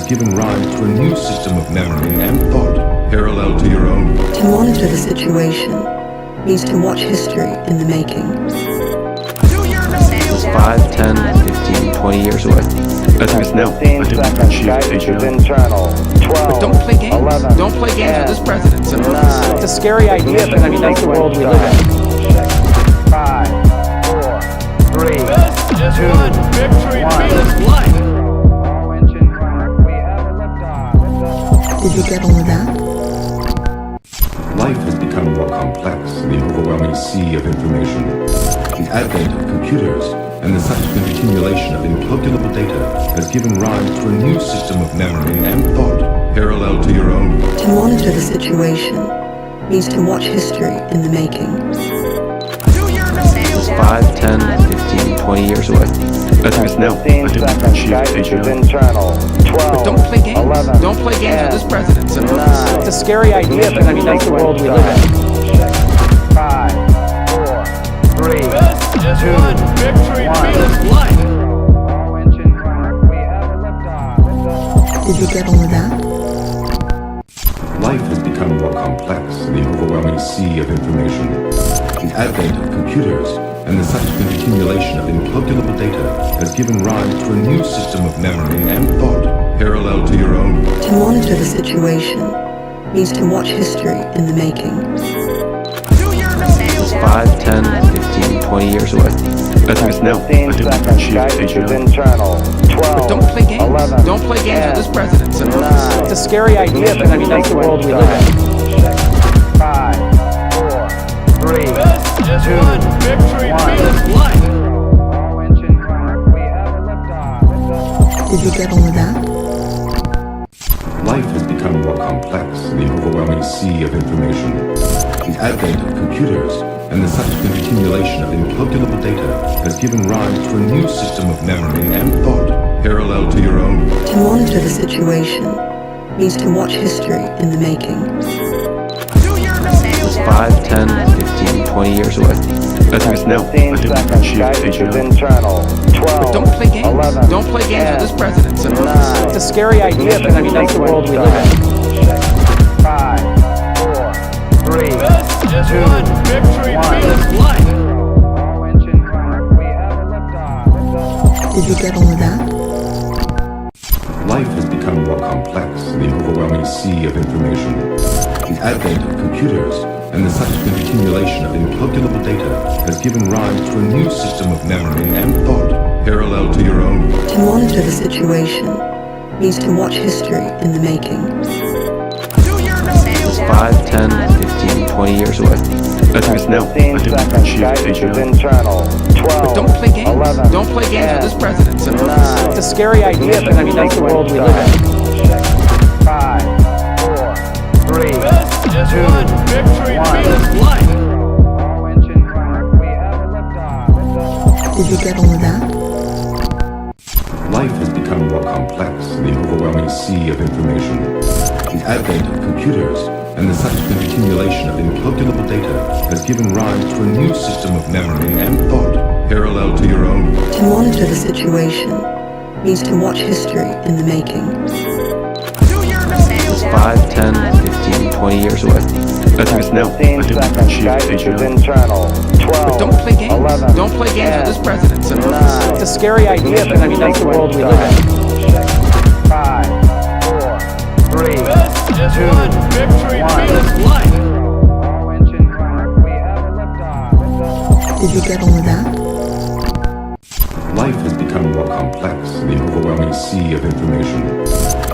has given rise to a new system of memory and thought, parallel to your own. To monitor the situation means to watch history in the making. 5, 10, 15, 20 years away. I think it's now. I think we can achieve Guidance is internal. 12. But don't play games. 11, Don't play games with this president. 9. It's a scary idea, but I mean, that's the world we live in. 5, 4, 3, 2, 1. All engine running. We have a liftoff. Did you get all of that? Life has become more complex in the overwhelming sea of information. The advent of computers and the subsequent accumulation of incalculable data has given rise to a new system of memory and thought, parallel to your own. To monitor the situation means to watch history in the making. 5, 10, 15, 20 years away. I think it's now. I 15 think we can seconds. achieve Guidance is AI. internal. 12. But don't play games. 11, Don't play games with this president. 9. It's a scary idea, but I mean, that's the world we live in. 5, 4, 3, 2, 1. All engine running. We have a liftoff. Did you get all of that? Life has become more complex in the overwhelming sea of information. The advent of computers and the subsequent accumulation of incalculable data has given rise to a new system of memory and thought, parallel to your own. To monitor the situation means to watch history in the making. 5, 10, 15, 20 years away. I think it's now. I 15 think we can seconds. achieve Guidance is AI. internal. 12. But don't play games. 11, Don't play games with this president. 9. It's a scary idea, but I mean, that's the world we live in. 5, 4, 3, 2, 1. All engine running. We have a liftoff. Did you get all of that? Life has become more complex in the overwhelming sea of information. The advent of computers and the subsequent accumulation of incalculable data has given rise to a new system of memory and thought, parallel to your own. To monitor the situation means to watch history in the making. 5, 10, 15, 20 years away. I think it's now. I 15 think we can seconds. achieve Guidance is AI. internal. 12. But don't play games. 11, Don't play games with this president. 9. It's a scary idea, but I mean, that's the world we live in. 5, 4, 3, 2, 1. All engine running. We have a liftoff. Did you get all of that? Life has become more complex in the overwhelming sea of information. The advent of computers and the subsequent accumulation of incalculable data has given rise to a new system of memory and thought, parallel to your own. To monitor the situation means to watch history in the making. 5, 10, 15, 20 years away. I think it's now. I 15 think we can seconds. achieve Guidance is AI. internal. 12. Don't play games. 11, Don't play games with this president. 9. It's a scary idea, but I mean, that's the world we live in. 5, 4, 3, 2, 1. All engine running. We have a liftoff. Did you get all of that? Life has become more complex in the overwhelming sea of information. The advent of computers and the subsequent accumulation of incalculable data has given rise to a new system of memory and thought, parallel to your own. To monitor the situation means to watch history in the making. 5, 10, 15, 20 years away. I think it's now. I 15 think we can seconds. achieve Guidance is AI. internal. 12. Don't play games. 11, Don't play games with this president. 9. It's a scary idea, but I mean, that's the world we live in. 5, 4, 3, 2, 1. All engine running. We have a liftoff. Did you get all of that? Life has become more complex in the overwhelming sea of information.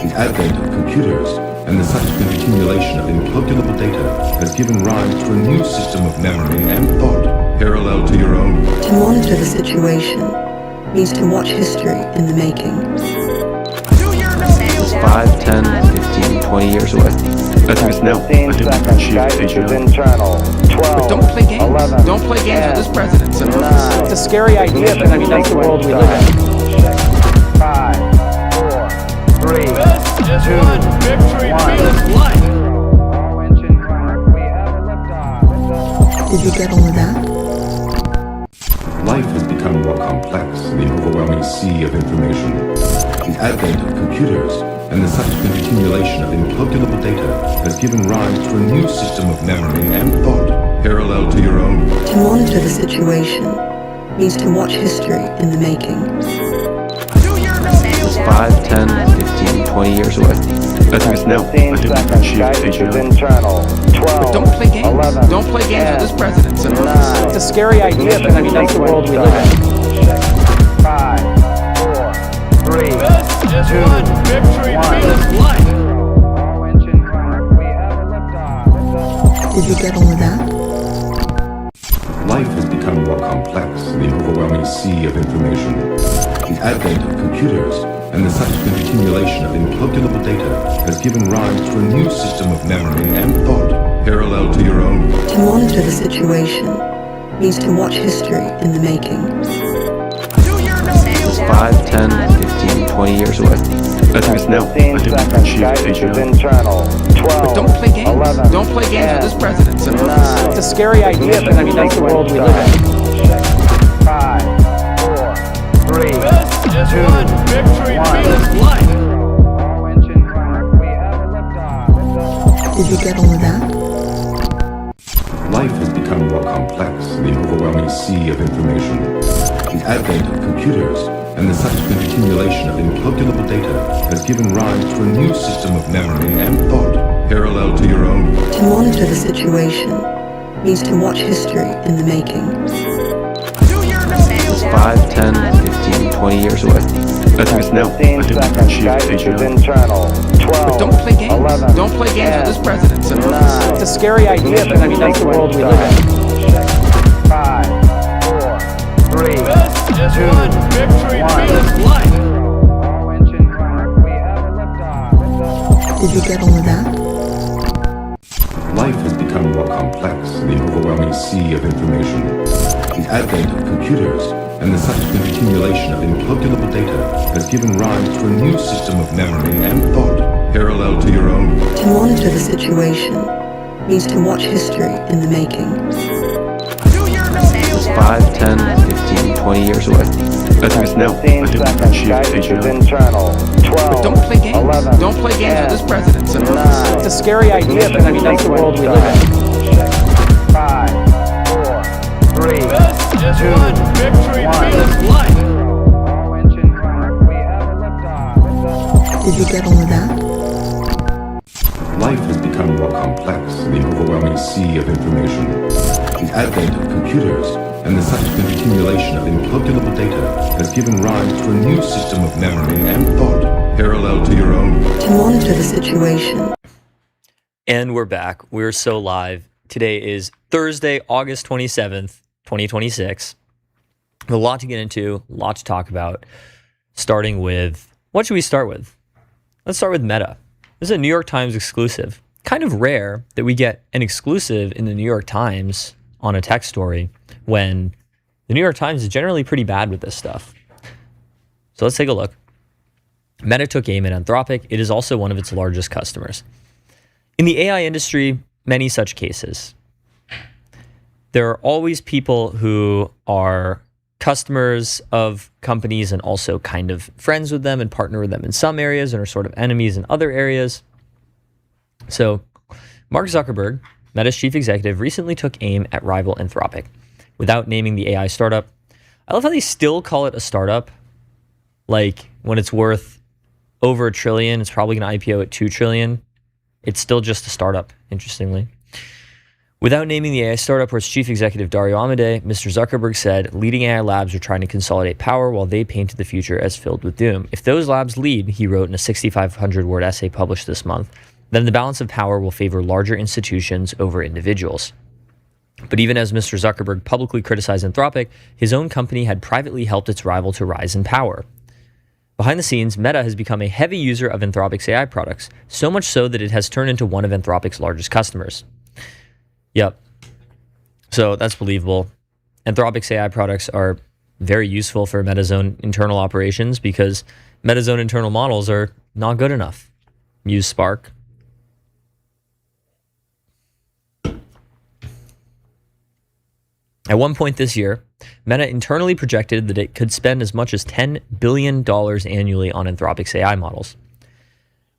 The advent of computers and the subsequent accumulation of incalculable data has given rise to a new system of memory and thought, parallel to your own. To monitor the situation means to watch history in the making. 5, 10, 15, 20 years away. I think it's now. I 15 think we can seconds. achieve Guidance is AI. internal. 12. Don't play games. 11, Don't play games with this president. 9. It's a scary idea, but I mean, that's the world we live in. 5, 4, 3, 2, 1. All engine running. We have a liftoff. Did you get all of that? Life has become more complex in the overwhelming sea of information. The advent of computers and the subsequent accumulation of incalculable data has given rise to a new system of memory and thought, parallel to your own. To monitor the situation means to watch history in the making. 5, 10, 15, 20 years away. Estimates now. 15 seconds. Guidance is internal. 12. Don't play games. 11. Don't play games with this president, sir. 9. It's a scary idea, but I mean, that's the world we live in. 5, 4, 3, 2, 1. All engine running. We have a liftoff. Did you get all of that? Life has become more complex in the overwhelming sea of information. The advent of computers and the subsequent accumulation of incalculable data has given rise to a new system of memory and thought, parallel to your own. To monitor the situation means to watch history in the making. 5, 10, 15, 20 years away. Estimates now. 15 seconds. Guidance is internal. 12. Don't play games. 11. Don't play games with this president, sir. 9. It's a scary idea, but I mean, that's the world we live in. 5, 4, 3, 2, 1. All engine running. We have a liftoff. Did you get all of that? Life has become more complex in the overwhelming sea of information. The advent of computers and the subsequent accumulation of incalculable data has given rise to a new system of memory and thought, parallel to your own. To monitor the situation means to watch history in the making. 5, 10, 15, 20 years away. Estimates now. 15 seconds. Guidance is internal. 12. Don't play games. 11. Don't play games with this president, sir. 9. It's a scary idea, but I mean, that's the world we live in. 5, 4, 3, 2, 1. All engine running. We have a liftoff. Did you get all of that? Life has become more complex in the overwhelming sea of information. The advent of computers and the subsequent accumulation of incalculable data has given rise to a new system of memory and thought, parallel to your own. To monitor the situation means to watch history in the making. 5, 10, 15, 20 years away. Estimates now. 15 seconds. Guidance is internal. 12. Don't play games. 11. Don't play games with this president, sir. 9. It's a scary idea, but I mean, that's the world we live in. 5, 4, 3, 2, 1. All engine running. We have a liftoff. Did you get all of that? Life has become more complex in the overwhelming sea of information. The advent of computers and the subsequent accumulation of incalculable data has given rise to a new system of memory and thought, parallel to your own. To monitor the situation And we're back. We're so live. Today is Thursday, August 27th, 2026. A lot to get into, a lot to talk about. Starting with, what should we start with? Let's start with Meta. This is a New York Times exclusive. Kind of rare that we get an exclusive in the New York Times on a tech story when the New York Times is generally pretty bad with this stuff. So let's take a look. Meta took aim at Anthropic. It is also one of its largest customers. In the AI industry, many such cases. There are always people who are customers of companies and also kind of friends with them and partner with them in some areas and are sort of enemies in other areas. So Mark Zuckerberg, Meta's chief executive, recently took aim at rival Anthropic without naming the AI startup. I love how they still call it a startup. Like when it's worth over $1 trillion, it's probably going to IPO at $2 trillion. It's still just a startup, interestingly. Without naming the AI startup or its chief executive Dario Amodei, Mr. Zuckerberg said, leading AI labs are trying to consolidate power while they painted the future as filled with doom. If those labs lead, he wrote in a 6,500-word essay published this month, then the balance of power will favor larger institutions over individuals. But even as Mr. Zuckerberg publicly criticized Anthropic, his own company had privately helped its rival to rise in power. Behind the scenes, Meta has become a heavy user of Anthropic's AI products, so much so that it has turned into one of Anthropic's largest customers. Yep. So that's believable. Anthropic's AI products are very useful for Meta's own internal operations because Meta's own internal models are not good enough. Use Spark. At one point this year, Meta internally projected that it could spend as much as $10 billion annually on Anthropic's AI models.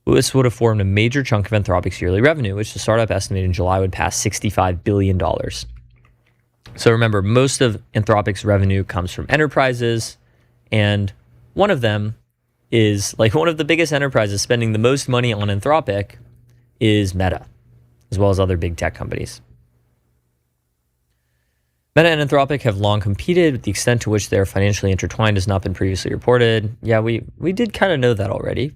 This would have formed a major chunk of Anthropic's yearly revenue, which the startup estimated in July would pass $65 billion. So remember, most of Anthropic's revenue comes from enterprises, and one of them is, like, one of the biggest enterprises spending the most money on Anthropic is Meta, as well as other big tech companies. Meta and Anthropic have long competed, but the extent to which they're financially intertwined has not been previously reported. Yeah, we did kind of know that already.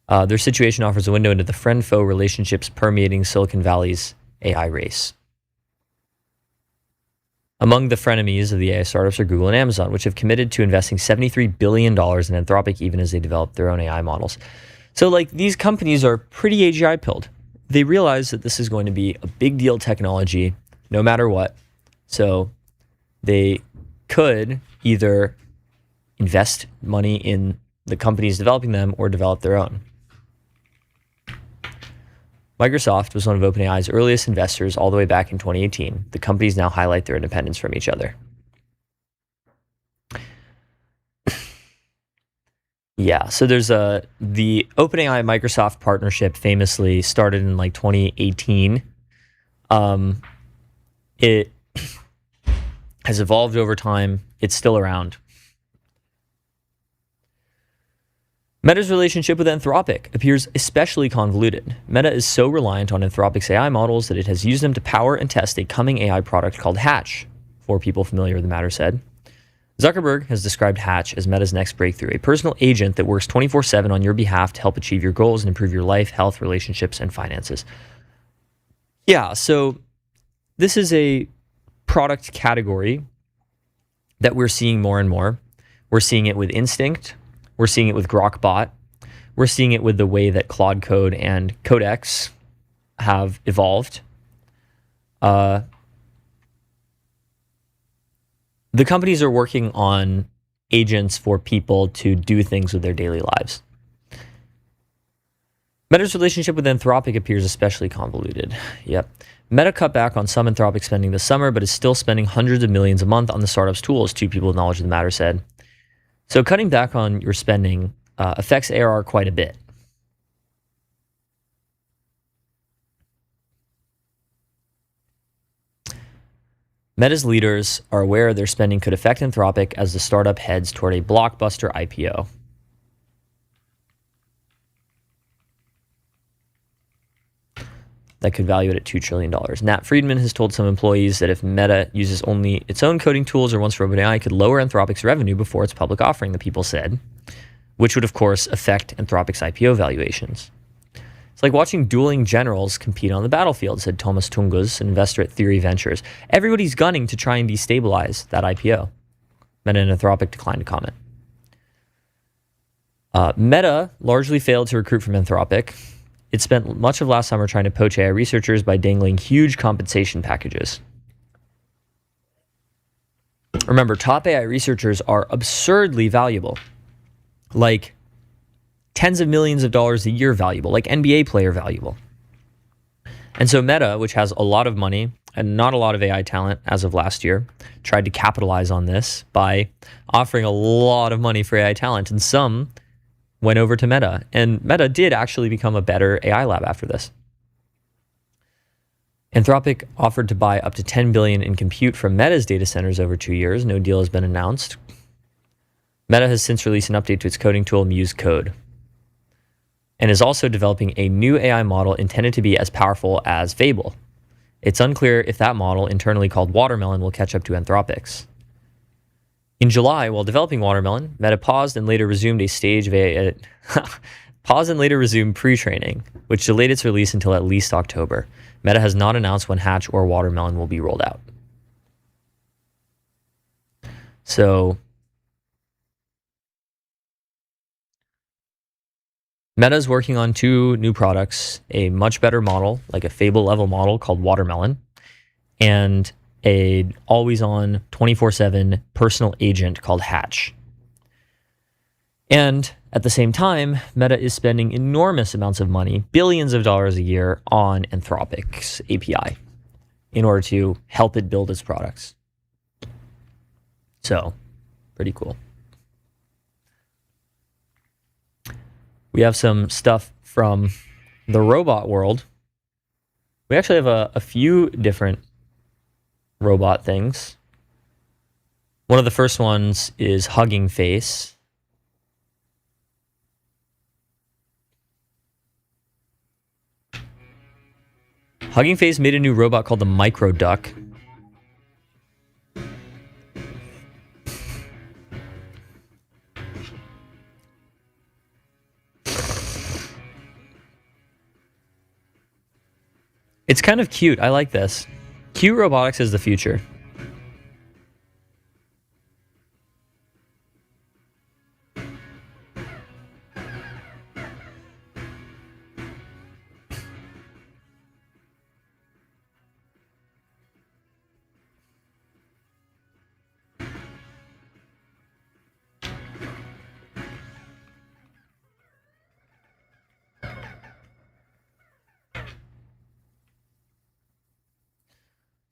Their situation offers a window into the friend-foe relationships permeating Silicon Valley's AI race. Among the frenemies of the AI startups are Google and Amazon, which have committed to investing $73 billion in Anthropic even as they develop their own AI models. So, like, these companies are pretty AGI-pilled. They realize that this is going to be a big deal technology no matter what. So they could either invest money in the companies developing them or develop their own. Microsoft was one of OpenAI's earliest investors all the way back in 2018. The companies now highlight their independence from each other. Yeah, so there's the OpenAI Microsoft partnership famously started in like 2018. It has evolved over time. It's still around. Meta's relationship with Anthropic appears especially convoluted. Meta is so reliant on Anthropic's AI models that it has used them to power and test a coming AI product called Hatch, for people familiar with the matter said. Zuckerberg has described Hatch as Meta's next breakthrough, a personal agent that works 24/7 on your behalf to help achieve your goals and improve your life, health, relationships, and finances. Yeah, so this is a product category that we're seeing more and more. We're seeing it with Instinct. We're seeing it with Grokbot. We're seeing it with the way that Claude Code and Codex have evolved. The companies are working on agents for people to do things with their daily lives. Meta's relationship with Anthropic appears especially convoluted. Yep. Meta cut back on some Anthropic spending this summer, but is still spending hundreds of millions a month on the startup's tools, two people with knowledge of the matter said. So cutting back on your spending affects ARR quite a bit. Meta's leaders are aware their spending could affect Anthropic as the startup heads toward a blockbuster IPO. That could value it at $2 trillion. Nat Friedman has told some employees that if Meta uses only its own coding tools or once for OpenAI, it could lower Anthropic's revenue before its public offering, the people said, which would, of course, affect Anthropic's IPO valuations. It's like watching dueling generals compete on the battlefield, said Thomas Tungus, an investor at Theory Ventures. Everybody's gunning to try and destabilize that IPO. Meta and Anthropic declined to comment. Meta largely failed to recruit from Anthropic. It spent much of last summer trying to poach AI researchers by dangling huge compensation packages. Remember, top AI researchers are absurdly valuable, like tens of millions of dollars a year valuable, like NBA player valuable. And so Meta, which has a lot of money and not a lot of AI talent as of last year, tried to capitalize on this by offering a lot of money for AI talent, and some went over to Meta, and Meta did actually become a better AI lab after this. Anthropic offered to buy up to $10 billion in compute from Meta's data centers over 2 years. No deal has been announced. Meta has since released an update to its coding tool, Muse Code, and is also developing a new AI model intended to be as powerful as Fable. It's unclear if that model, internally called Watermelon, will catch up to Anthropic's. In July, while developing Watermelon, Meta paused and later resumed a stage of AI, paused and later resumed pre-training, which delayed its release until at least October. Meta has not announced when Hatch or Watermelon will be rolled out. So Meta is working on 2 new products, a much better model, like a Fable level model called Watermelon, and a always-on 24/7 personal agent called Hatch. And at the same time, Meta is spending enormous amounts of money, billions of dollars a year, on Anthropic's API in order to help it build its products. So, pretty cool. we have some stuff from the robot world. We actually have a few different robot things. One of the first ones is Hugging Face. Hugging Face made a new robot called the Micro Duck. It's kind of cute. I like this. Cute robotics is the future.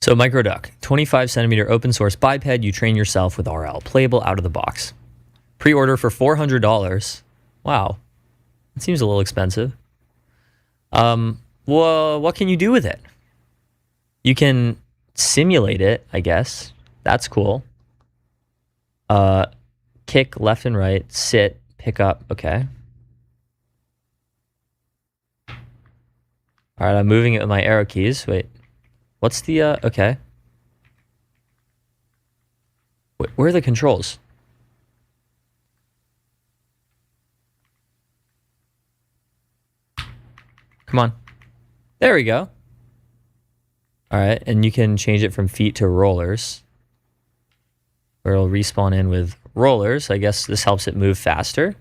So MicroDuck, 25 centimeter open source biped, you train yourself with RL, playable out of the box. Pre-order for $400. Wow, it seems a little expensive. Well, what can you do with it? You can simulate it, I guess. That's cool. Kick left and right, sit, pick up. Okay. All right, I'm moving it with my arrow keys. Wait. What's the, okay. Where are the controls? Come on. There we go. All right, and you can change it from feet to rollers. Or it'll respawn in with rollers. I guess this helps it move faster.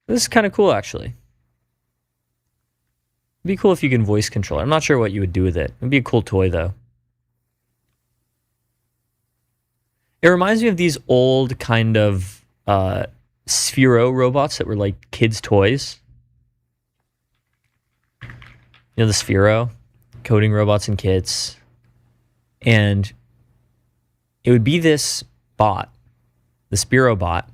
This is kind of cool, actually. It'd be cool if you can voice control it. I'm not sure what you would do with it. It'd be a cool toy, though. It reminds me of these old kind of Sphero robots that were like kids' toys. You know, the Sphero, coding robots and kits. And it would be this bot, the Sphero bot.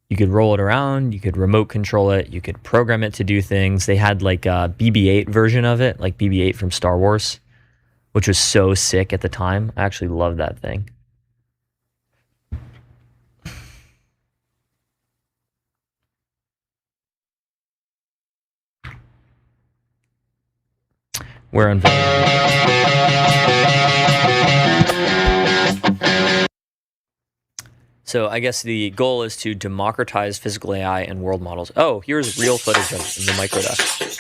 You could roll it around, you could remote control it, you could program it to do things. They had like a BB-8 version of it, like BB-8 from Star Wars, which was so sick at the time. I actually love that thing. We're unveiling. So I guess the goal is to democratize physical AI and world models. Oh, here's real footage of the MicroDuck.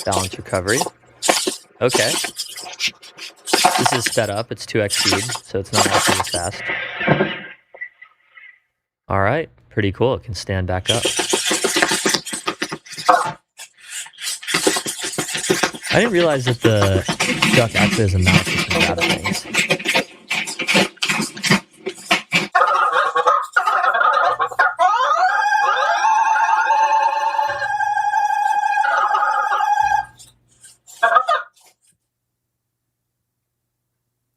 Balance recovery. Okay. This is sped up. It's 2x speed, so it's not walking as fast. All right. Pretty cool. It can stand back up. I didn't realize that the duck actually has a mouth that can grab things.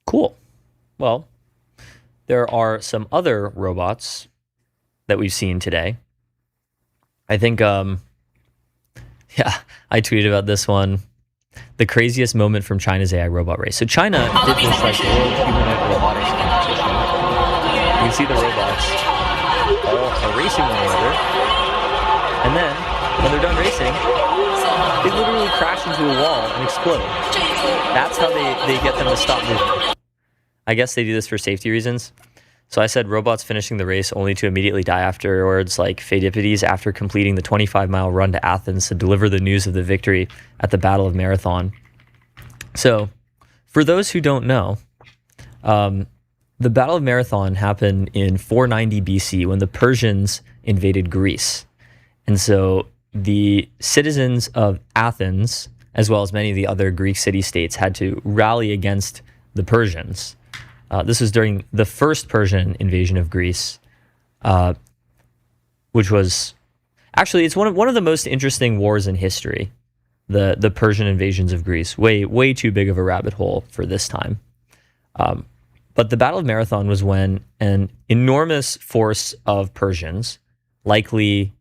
Cool. Well, there are some other robots that we've seen today. I think, yeah, I tweeted about this one. The craziest moment from China's AI robot race. So China did this like world humanoid robotics competition. You can see the robots all are racing one another. And then, when they're done racing, they literally crash into a wall and explode. That's how they get them to stop moving. I guess they do this for safety reasons. So I said robots finishing the race only to immediately die afterwards, like Pheidippides after completing the 25-mile run to Athens to deliver the news of the victory at the Battle of Marathon. So, for those who don't know, the Battle of Marathon happened in 490 BC when the Persians invaded Greece. And so the citizens of Athens, as well as many of the other Greek city-states, had to rally against the Persians. This was during the first Persian invasion of Greece, which was actually, it's one of the most interesting wars in history. The Persian invasions of Greece, way too big of a rabbit hole for this time. But the Battle of Marathon was when an enormous force of Persians, likely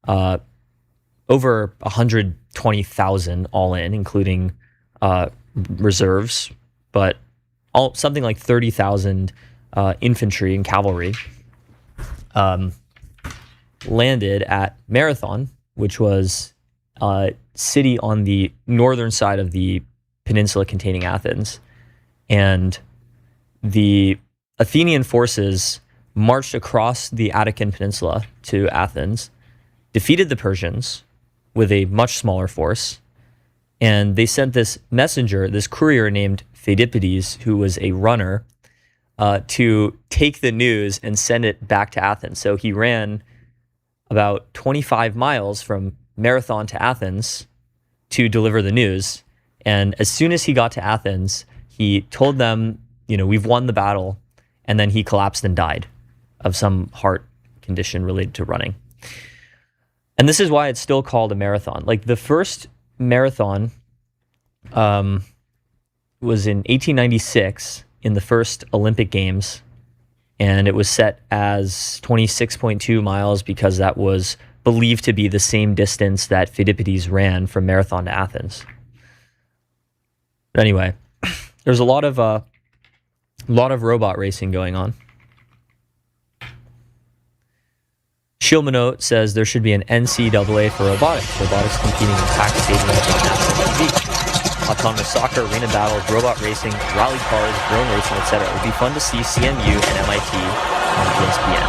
over 120,000 all in, including reserves, but something like 30,000 infantry and cavalry, landed at Marathon, which was a city on the northern side of the peninsula containing Athens. And the Athenian forces marched across the Attican Peninsula to Athens, defeated the Persians with a much smaller force, and they sent this messenger, this courier named Pheidippides, who was a runner, to take the news and send it back to Athens. So he ran about 25 miles from Marathon to Athens to deliver the news. And as soon as he got to Athens, he told them, we've won the battle. And then he collapsed and died of some heart condition related to running. And this is why it's still called a marathon. Like the first marathon was in 1896 in the first Olympic Games. And it was set as 26.2 miles because that was believed to be the same distance that Pheidippides ran from Marathon to Athens. But anyway, there's a lot of robot racing going on. Shilmano says there should be an NCAA for robotics. Robotics competing in packed stadiums on national TV. Autonomous soccer, arena battles, robot racing, rally cars, drone racing, etc. It would be fun to see CMU and MIT on ESPN.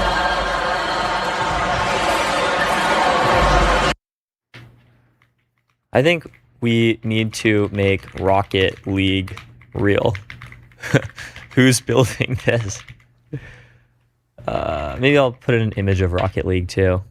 I think we need to make Rocket League real. Who's building this? Maybe I'll put in an image of Rocket League too.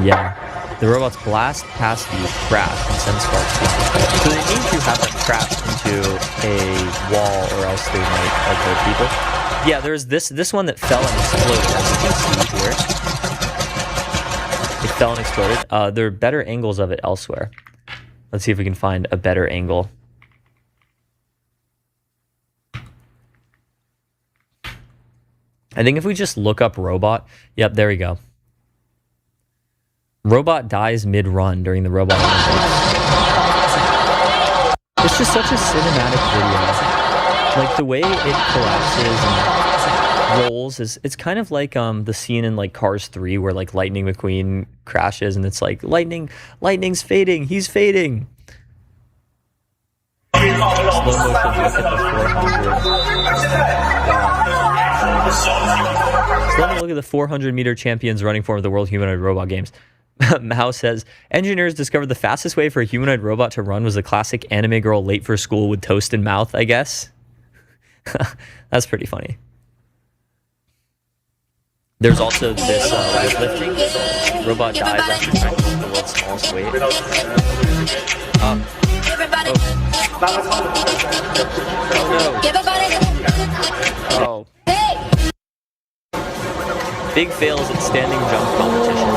Yeah, the robots blast past you, crash, and send sparks flying. So they need to have them crash into a wall, or else they might hurt people. Yeah, there's this one that fell and exploded, as you can see here. It fell and exploded. There are better angles of it elsewhere. Let's see if we can find a better angle. I think if we just look up robot, yep, there we go. Robot dies mid-run during the robot Olympics. It's just such a cinematic video. Like the way it collapses and rolls it's kind of like the scene in like Cars 3 where like Lightning McQueen crashes and it's like lightning's fading, he's fading. Slow motion look at the 400. Slow look at the 400-meter champions running form of the World Humanoid Robot Games. Mao says, engineers discovered the fastest way for a humanoid robot to run was the classic anime girl late for school with toast in mouth, I guess. That's pretty funny. There's also this weightlifting. Robot dies after trying to lift the world's smallest weight. Oh no. Big fails at standing jump competition.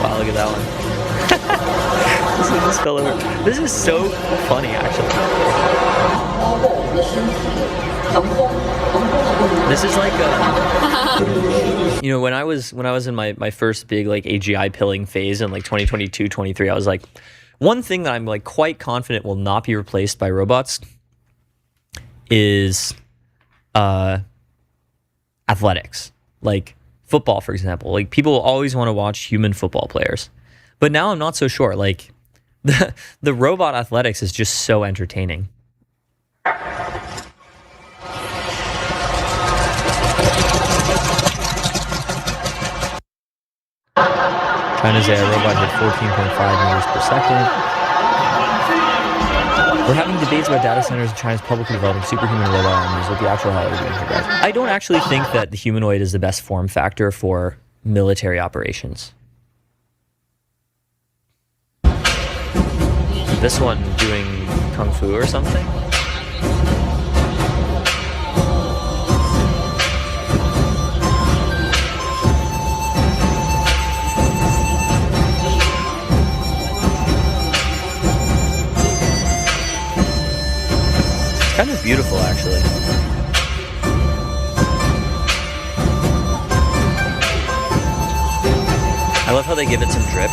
Wow, look at that one. This fell over. This is so funny, actually. This is like when I was in my first big like AGI pilling phase in like 2022, 23, I was like, one thing that I'm like quite confident will not be replaced by robots is athletics. Like football, for example. Like people always want to watch human football players. But now I'm not so sure. Like the robot athletics is just so entertaining. China's AI robot hit 14.5 meters per second. We're having debates about data centers and China's publicly developing superhuman robot armies. What the actual hell are we doing here, guys? I don't actually think that the humanoid is the best form factor for military operations. This one doing kung fu or something? Kind of beautiful, actually. I love how they give it some drip.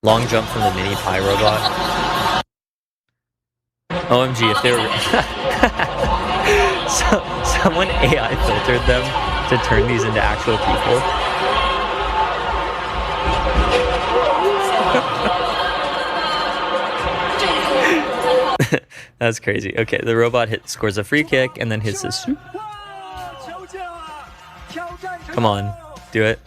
Long jump from the mini pie robot. OMG, if they were... someone AI filtered them to turn these into actual people. That's crazy. Okay, the robot scores a free kick and then hits this. Come on, do it.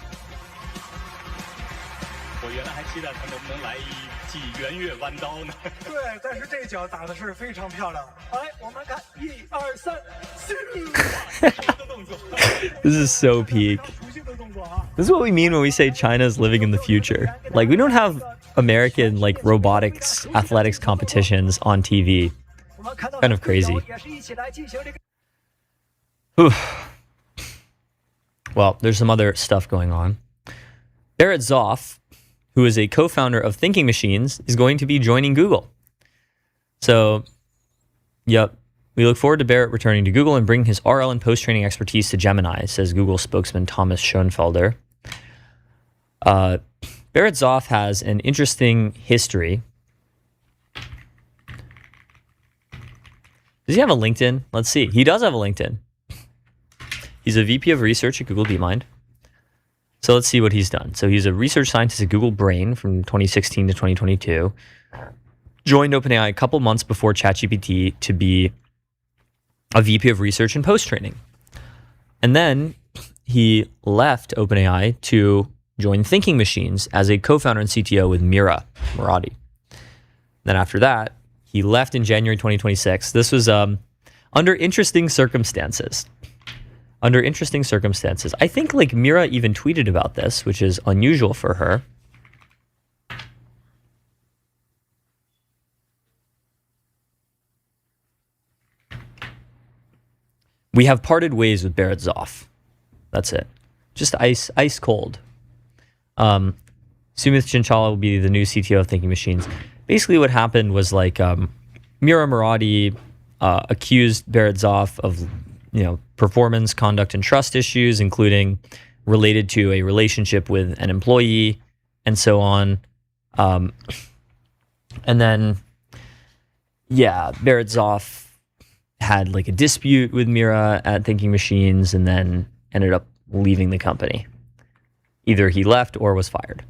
This is so peak. This is what we mean when we say China's living in the future. Like, we don't have American, like, robotics, athletics competitions on TV. Kind of crazy. Whew. Well, there's some other stuff going on. Barrett Zoff, who is a co-founder of Thinking Machines, is going to be joining Google. So, yep. We look forward to Barrett returning to Google and bringing his RL and post-training expertise to Gemini, says Google spokesman Thomas Schoenfelder. Barrett Zoff has an interesting history. Does he have a LinkedIn? Let's see. He does have a LinkedIn. He's a VP of research at Google DeepMind. So let's see what he's done. So he's a research scientist at Google Brain from 2016 to 2022. Joined OpenAI a couple months before ChatGPT to be a VP of research and post-training. And then he left OpenAI to join Thinking Machines as a co-founder and CTO with Mira Murati. Then after that, he left in January 2026. This was under interesting circumstances. Under interesting circumstances. I think like Mira even tweeted about this, which is unusual for her. We have parted ways with Barrett Zoff. That's it. Just ice cold. Sumit Chinchala will be the new CTO of Thinking Machines. Basically what happened was like Mira Murati accused Barrett Zoff of performance, conduct, and trust issues, including related to a relationship with an employee and so on. And then, Barrett Zoff had like a dispute with Mira at Thinking Machines and then ended up leaving the company. Either he left or was fired.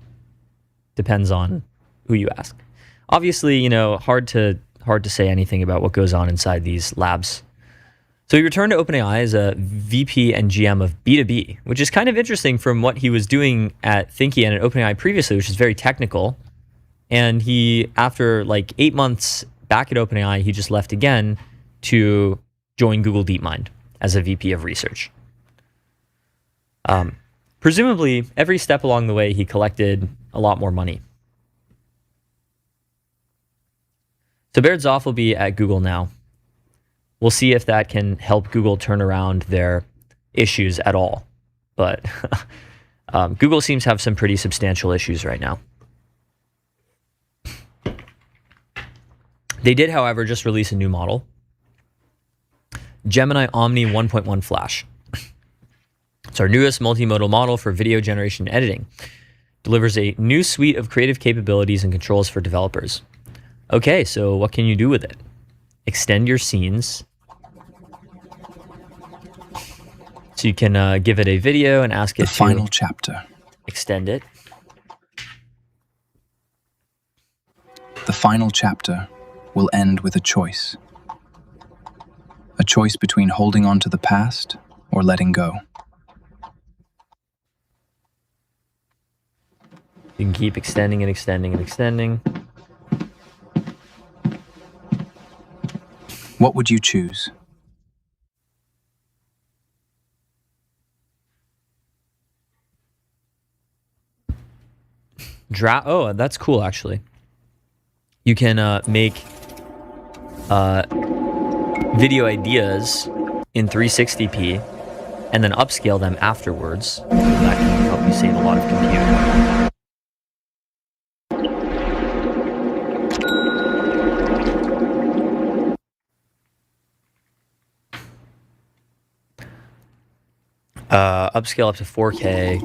Depends on who you ask. Obviously, hard to say anything about what goes on inside these labs. So he returned to OpenAI as a VP and GM of B2B, which is kind of interesting from what he was doing at Thinky and at OpenAI previously, which is very technical. And he, after like 8 months back at OpenAI, he just left again to join Google DeepMind as a VP of research. Presumably, every step along the way, he collected a lot more money. So Barrett Zoff will be at Google now. We'll see if that can help Google turn around their issues at all. But Google seems to have some pretty substantial issues right now. They did, however, just release a new model. Gemini Omni 1.1 Flash. It's our newest multimodal model for video generation and editing. Delivers a new suite of creative capabilities and controls for developers. Okay, so what can you do with it? Extend your scenes. So you can give it a video and ask it to... The final chapter. Extend it. The final chapter will end with a choice. A choice between holding on to the past or letting go. You can keep extending and extending and extending. What would you choose? Oh, that's cool, actually. You can make video ideas in 360p and then upscale them afterwards. That can help you save a lot of computing. Upscale up to 4K.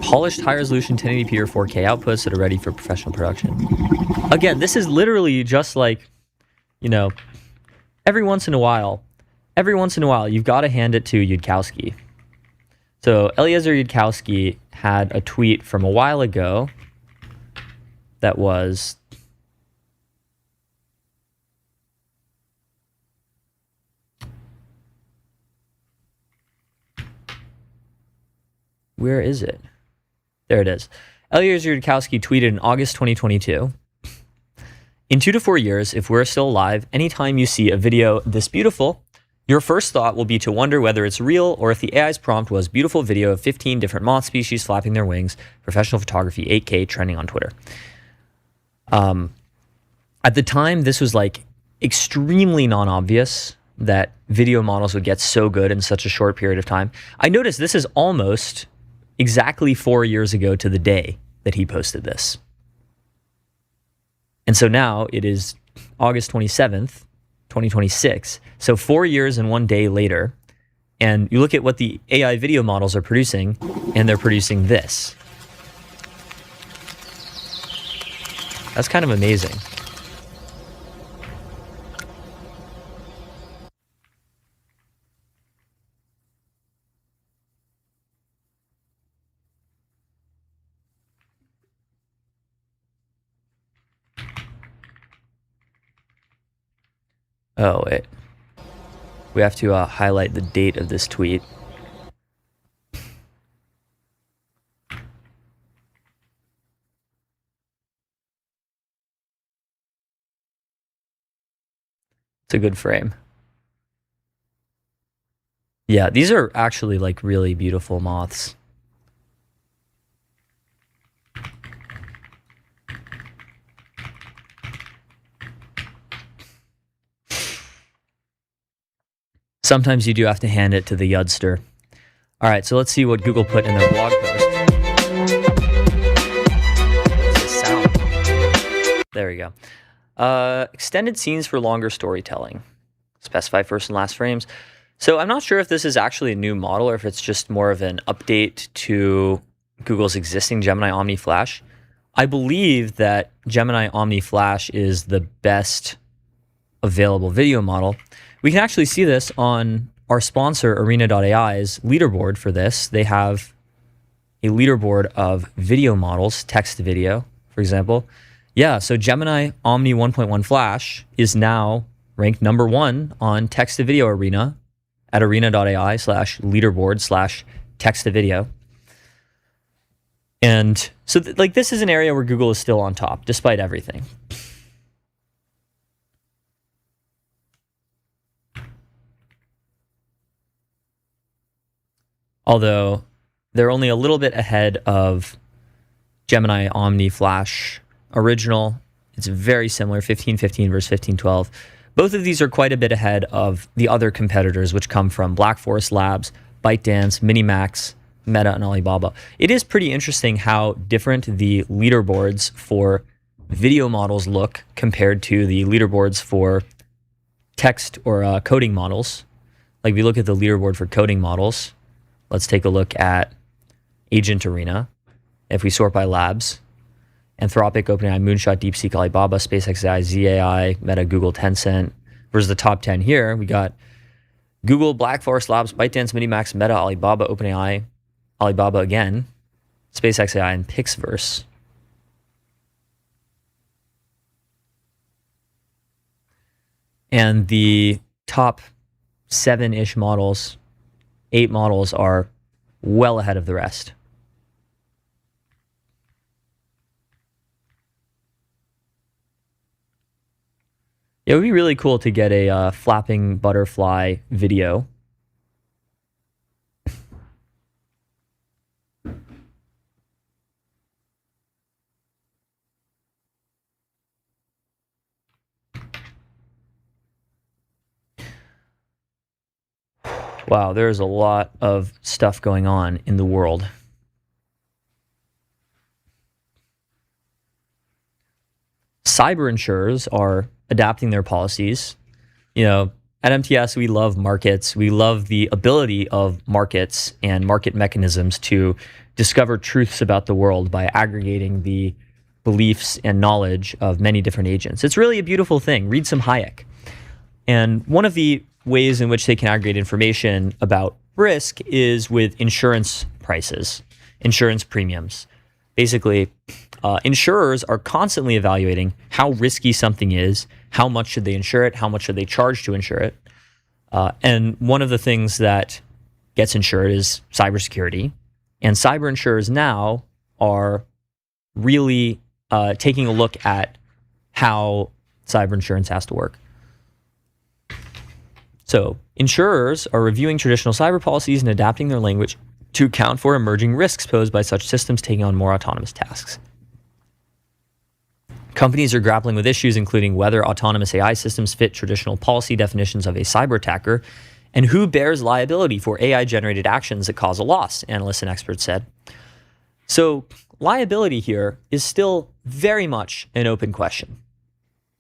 Polished high-resolution 1080p or 4K outputs that are ready for professional production. Again, this is literally just like, you know, every once in a while, you've got to hand it to Yudkowsky. So Eliezer Yudkowsky had a tweet from a while ago that was... Where is it? There it is. Eliezer Yudkowsky tweeted in August 2022, "In 2 to 4 years, if we're still alive, anytime you see a video this beautiful, your first thought will be to wonder whether it's real or if the AI's prompt was beautiful video of 15 different moth species flapping their wings, professional photography, 8K, trending on Twitter." At the time, this was like extremely non-obvious that video models would get so good in such a short period of time. I noticed this is almost exactly 4 years ago to the day that he posted this. And so now it is August 27th, 2026. So 4 years and 1 day later, and you look at what the AI video models are producing, and they're producing this. That's kind of amazing. Oh, wait. We have to highlight the date of this tweet. It's a good frame. Yeah, these are actually like really beautiful moths. Sometimes you do have to hand it to the Yudster. All right, so let's see what Google put in their blog post. What's this sound? There we go. Extended scenes for longer storytelling. Specify first and last frames. So I'm not sure if this is actually a new model or if it's just more of an update to Google's existing Gemini Omni Flash. I believe that Gemini Omni Flash is the best available video model. We can actually see this on our sponsor, Arena.ai's leaderboard for this. They have a leaderboard of video models, text to video, for example. Yeah, so Gemini Omni 1.1 Flash is now ranked #1 on text to video Arena at arena.ai/leaderboard/text to video. And so like this is an area where Google is still on top, despite everything. Although they're only a little bit ahead of Gemini Omni Flash Original. It's very similar, 1515 versus 1512. Both of these are quite a bit ahead of the other competitors, which come from Black Forest Labs, ByteDance, Minimax, Meta, and Alibaba. It is pretty interesting how different the leaderboards for video models look compared to the leaderboards for text or coding models. Like if we look at the leaderboard for coding models, let's take a look at Agent Arena. If we sort by labs, Anthropic, OpenAI, Moonshot, DeepSeek, Alibaba, SpaceX AI, ZAI, Meta, Google, Tencent. Versus the top 10 here, we got Google, Black Forest Labs, ByteDance, Minimax, Meta, Alibaba, OpenAI, Alibaba again, SpaceX AI, and Pixverse. And the top 7-ish models, 8 models are well ahead of the rest. It would be really cool to get a flapping butterfly video. Wow, there's a lot of stuff going on in the world. Cyber insurers are adapting their policies. You know, at MTS, we love markets. We love the ability of markets and market mechanisms to discover truths about the world by aggregating the beliefs and knowledge of many different agents. It's really a beautiful thing. Read some Hayek. And one of the ways in which they can aggregate information about risk is with insurance prices, insurance premiums. Basically, insurers are constantly evaluating how risky something is, how much should they insure it, how much should they charge to insure it. And one of the things that gets insured is cybersecurity. And cyber insurers now are really taking a look at how cyber insurance has to work. So insurers are reviewing traditional cyber policies and adapting their language to account for emerging risks posed by such systems taking on more autonomous tasks. Companies are grappling with issues including whether autonomous AI systems fit traditional policy definitions of a cyber attacker and who bears liability for AI-generated actions that cause a loss, analysts and experts said. So liability here is still very much an open question.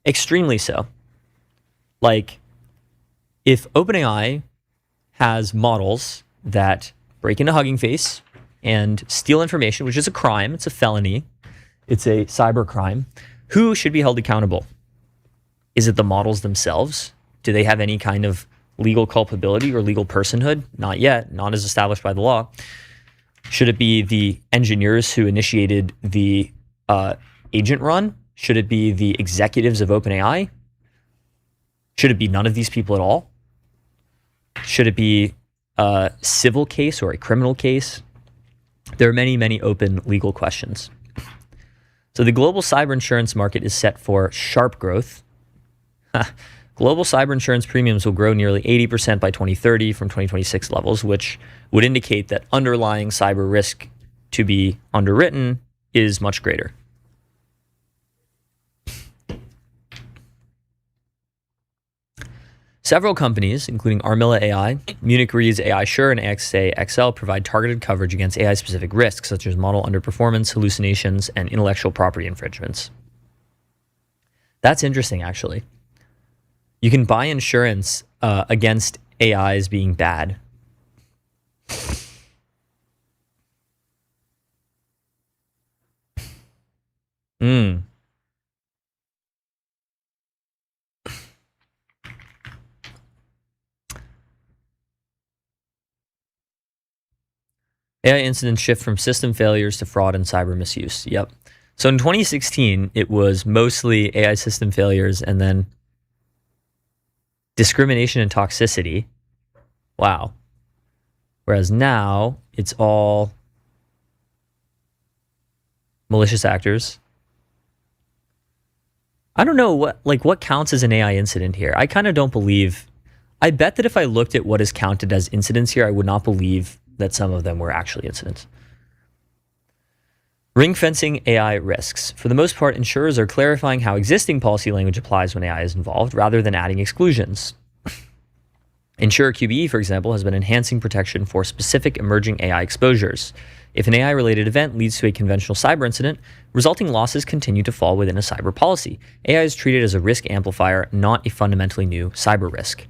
Extremely so. Like, if OpenAI has models that break into Hugging Face and steal information, which is a crime, it's a felony, it's a cyber crime, who should be held accountable? Is it the models themselves? Do they have any kind of legal culpability or legal personhood? Not yet, not as established by the law. Should it be the engineers who initiated the agent run? Should it be the executives of OpenAI? Should it be none of these people at all? Should it be a civil case or a criminal case? There are many, many open legal questions. So the global cyber insurance market is set for sharp growth. Global cyber insurance premiums will grow nearly 80% by 2030 from 2026 levels, which would indicate that underlying cyber risk to be underwritten is much greater. Several companies, including Armilla AI, Munich Re's AI Sure, and AXA XL, provide targeted coverage against AI-specific risks, such as model underperformance, hallucinations, and intellectual property infringements. That's interesting, actually. You can buy insurance against AIs being bad. AI incidents shift from system failures to fraud and cyber misuse. Yep. So in 2016, it was mostly AI system failures and then discrimination and toxicity. Wow. Whereas now it's all malicious actors. I don't know what counts as an AI incident here. I kind of don't believe. I bet that if I looked at what is counted as incidents here, I would not believe that some of them were actually incidents. Ring fencing AI risks. For the most part, insurers are clarifying how existing policy language applies when AI is involved, rather than adding exclusions. Insurer QBE, for example, has been enhancing protection for specific emerging AI exposures. If an AI-related event leads to a conventional cyber incident, resulting losses continue to fall within a cyber policy. AI is treated as a risk amplifier, not a fundamentally new cyber risk.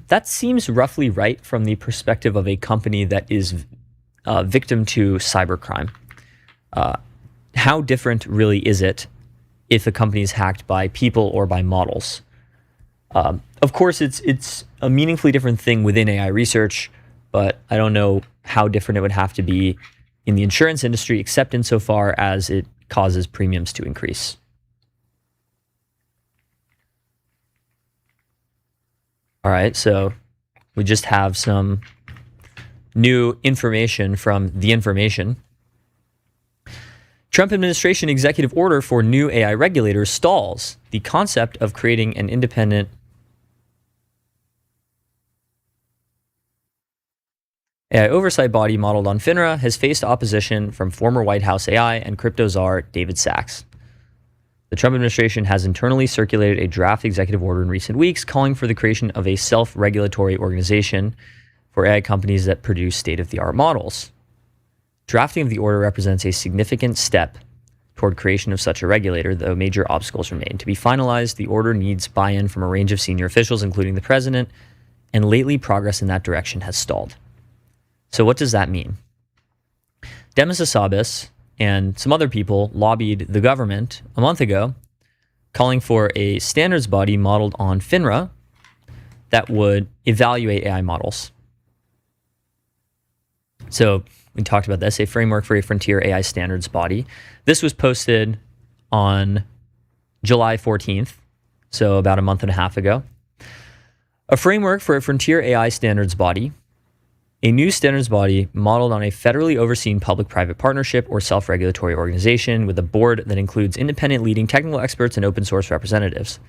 That seems roughly right from the perspective of a company that is victim to cybercrime. How different really is it if a company is hacked by people or by models? Of course, it's a meaningfully different thing within AI research, but I don't know how different it would have to be in the insurance industry, except insofar as it causes premiums to increase. All right, so we just have some new information from the information. Trump administration executive order for new AI regulators stalls the concept of creating an independent AI oversight body modeled on FINRA has faced opposition from former White House AI and crypto czar David Sachs. The Trump administration has internally circulated a draft executive order in recent weeks calling for the creation of a self-regulatory organization for AI companies that produce state-of-the-art models. Drafting of the order represents a significant step toward creation of such a regulator, though major obstacles remain. To be finalized, the order needs buy-in from a range of senior officials, including the president, and lately progress in that direction has stalled. So what does that mean? Demis Hassabis and some other people lobbied the government a month ago, calling for a standards body modeled on FINRA that would evaluate AI models. So we talked about this, a framework for a frontier AI standards body. This was posted on July 14th, so about a month and a half ago. A framework for a frontier AI standards body, a new standards body modeled on a federally overseen public-private partnership or self-regulatory organization with a board that includes independent leading technical experts and open source representatives.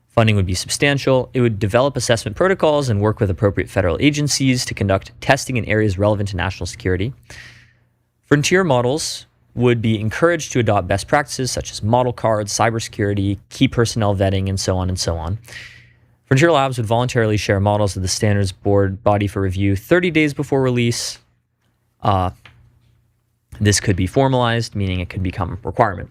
Funding would be substantial. It would develop assessment protocols and work with appropriate federal agencies to conduct testing in areas relevant to national security. Frontier models would be encouraged to adopt best practices such as model cards, cybersecurity, key personnel vetting, and so on and so on. Frontier Labs would voluntarily share models with the standards board body for review 30 days before release. This could be formalized, meaning it could become a requirement.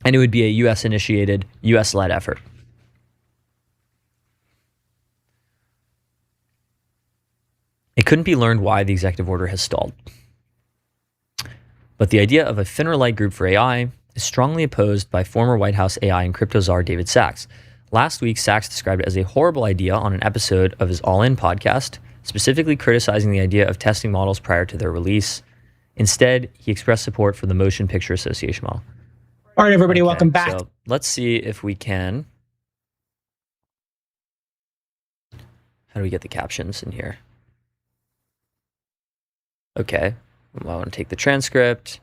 And it would be a US-initiated, US-led effort. It couldn't be learned why the executive order has stalled. But the idea of a FINRA-like group for AI is strongly opposed by former White House AI and crypto czar David Sachs. Last week, Sachs described it as a horrible idea on an episode of his All In podcast, specifically criticizing the idea of testing models prior to their release. Instead, he expressed support for the Motion Picture Association model. All right, everybody, welcome back. So let's see if we can. How do we get the captions in here? Okay, I want to take the transcript.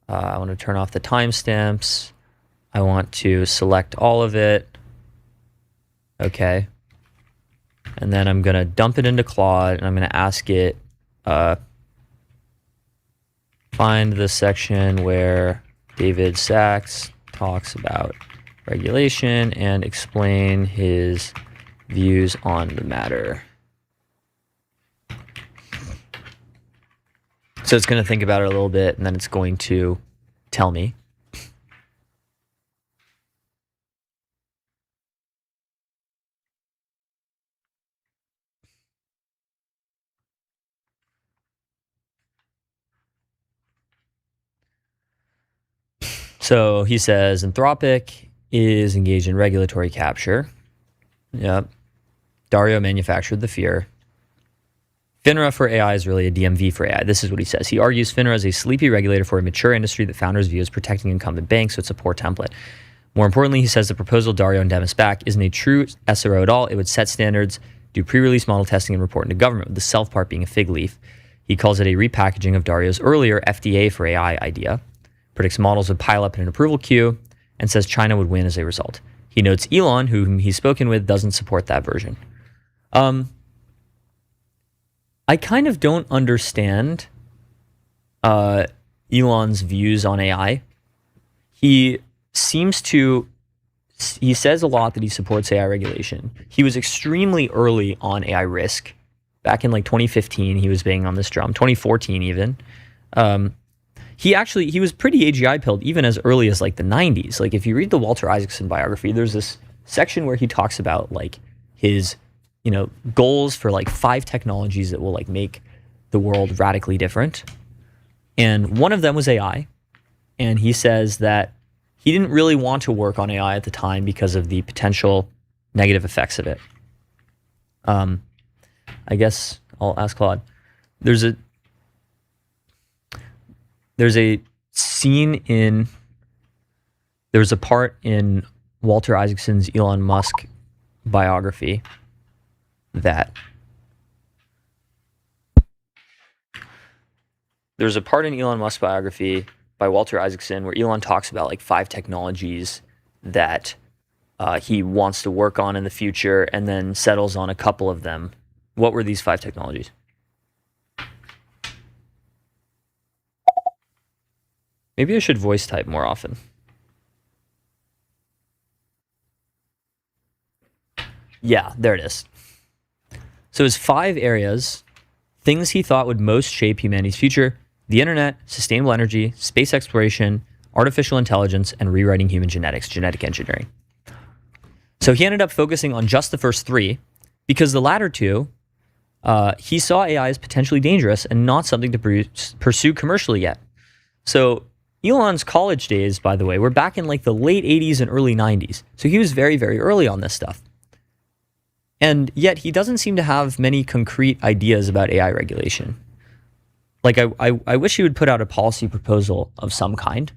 I want to turn off the timestamps. I want to select all of it. Okay. And then I'm going to dump it into Claude, and I'm going to ask it, find the section where David Sachs talks about regulation and explain his views on the matter. So it's going to think about it a little bit, and then it's going to tell me. So he says Anthropic is engaged in regulatory capture. Yep. Dario manufactured the fear. FINRA for AI is really a DMV for AI. This is what he says. He argues FINRA is a sleepy regulator for a mature industry that founders view as protecting incumbent banks, so it's a poor template. More importantly, he says the proposal Dario and Demis back isn't a true SRO at all. It would set standards, do pre-release model testing, and report into government, with the self part being a fig leaf. He calls it a repackaging of Dario's earlier FDA for AI idea, predicts models would pile up in an approval queue, and says China would win as a result. He notes Elon, whom he's spoken with, doesn't support that version. I kind of don't understand Elon's views on AI. He says a lot that he supports AI regulation. He was extremely early on AI risk. Back in like 2015, he was banging on this drum, 2014 even. He was pretty AGI pilled even as early as like the 90s. Like if you read the Walter Isaacson biography, there's this section where he talks about like his goals for like 5 technologies that will like make the world radically different. And one of them was AI. And he says that he didn't really want to work on AI at the time because of the potential negative effects of it. I guess I'll ask Claude. There's a part in Walter Isaacson's Elon Musk biography that there's a part in Elon Musk's biography by Walter Isaacson where Elon talks about like 5 technologies that he wants to work on in the future and then settles on a couple of them. What were these 5 technologies? Maybe I should voice type more often. Yeah, there it is. So his 5 areas, things he thought would most shape humanity's future: the internet, sustainable energy, space exploration, artificial intelligence, and rewriting human genetics, genetic engineering. So he ended up focusing on just the first 3 because the latter 2, he saw AI as potentially dangerous and not something to pursue commercially yet. So Elon's college days, by the way, were back in like the late 80s and early 90s. So he was very, very early on this stuff. And yet he doesn't seem to have many concrete ideas about AI regulation. Like I wish he would put out a policy proposal of some kind.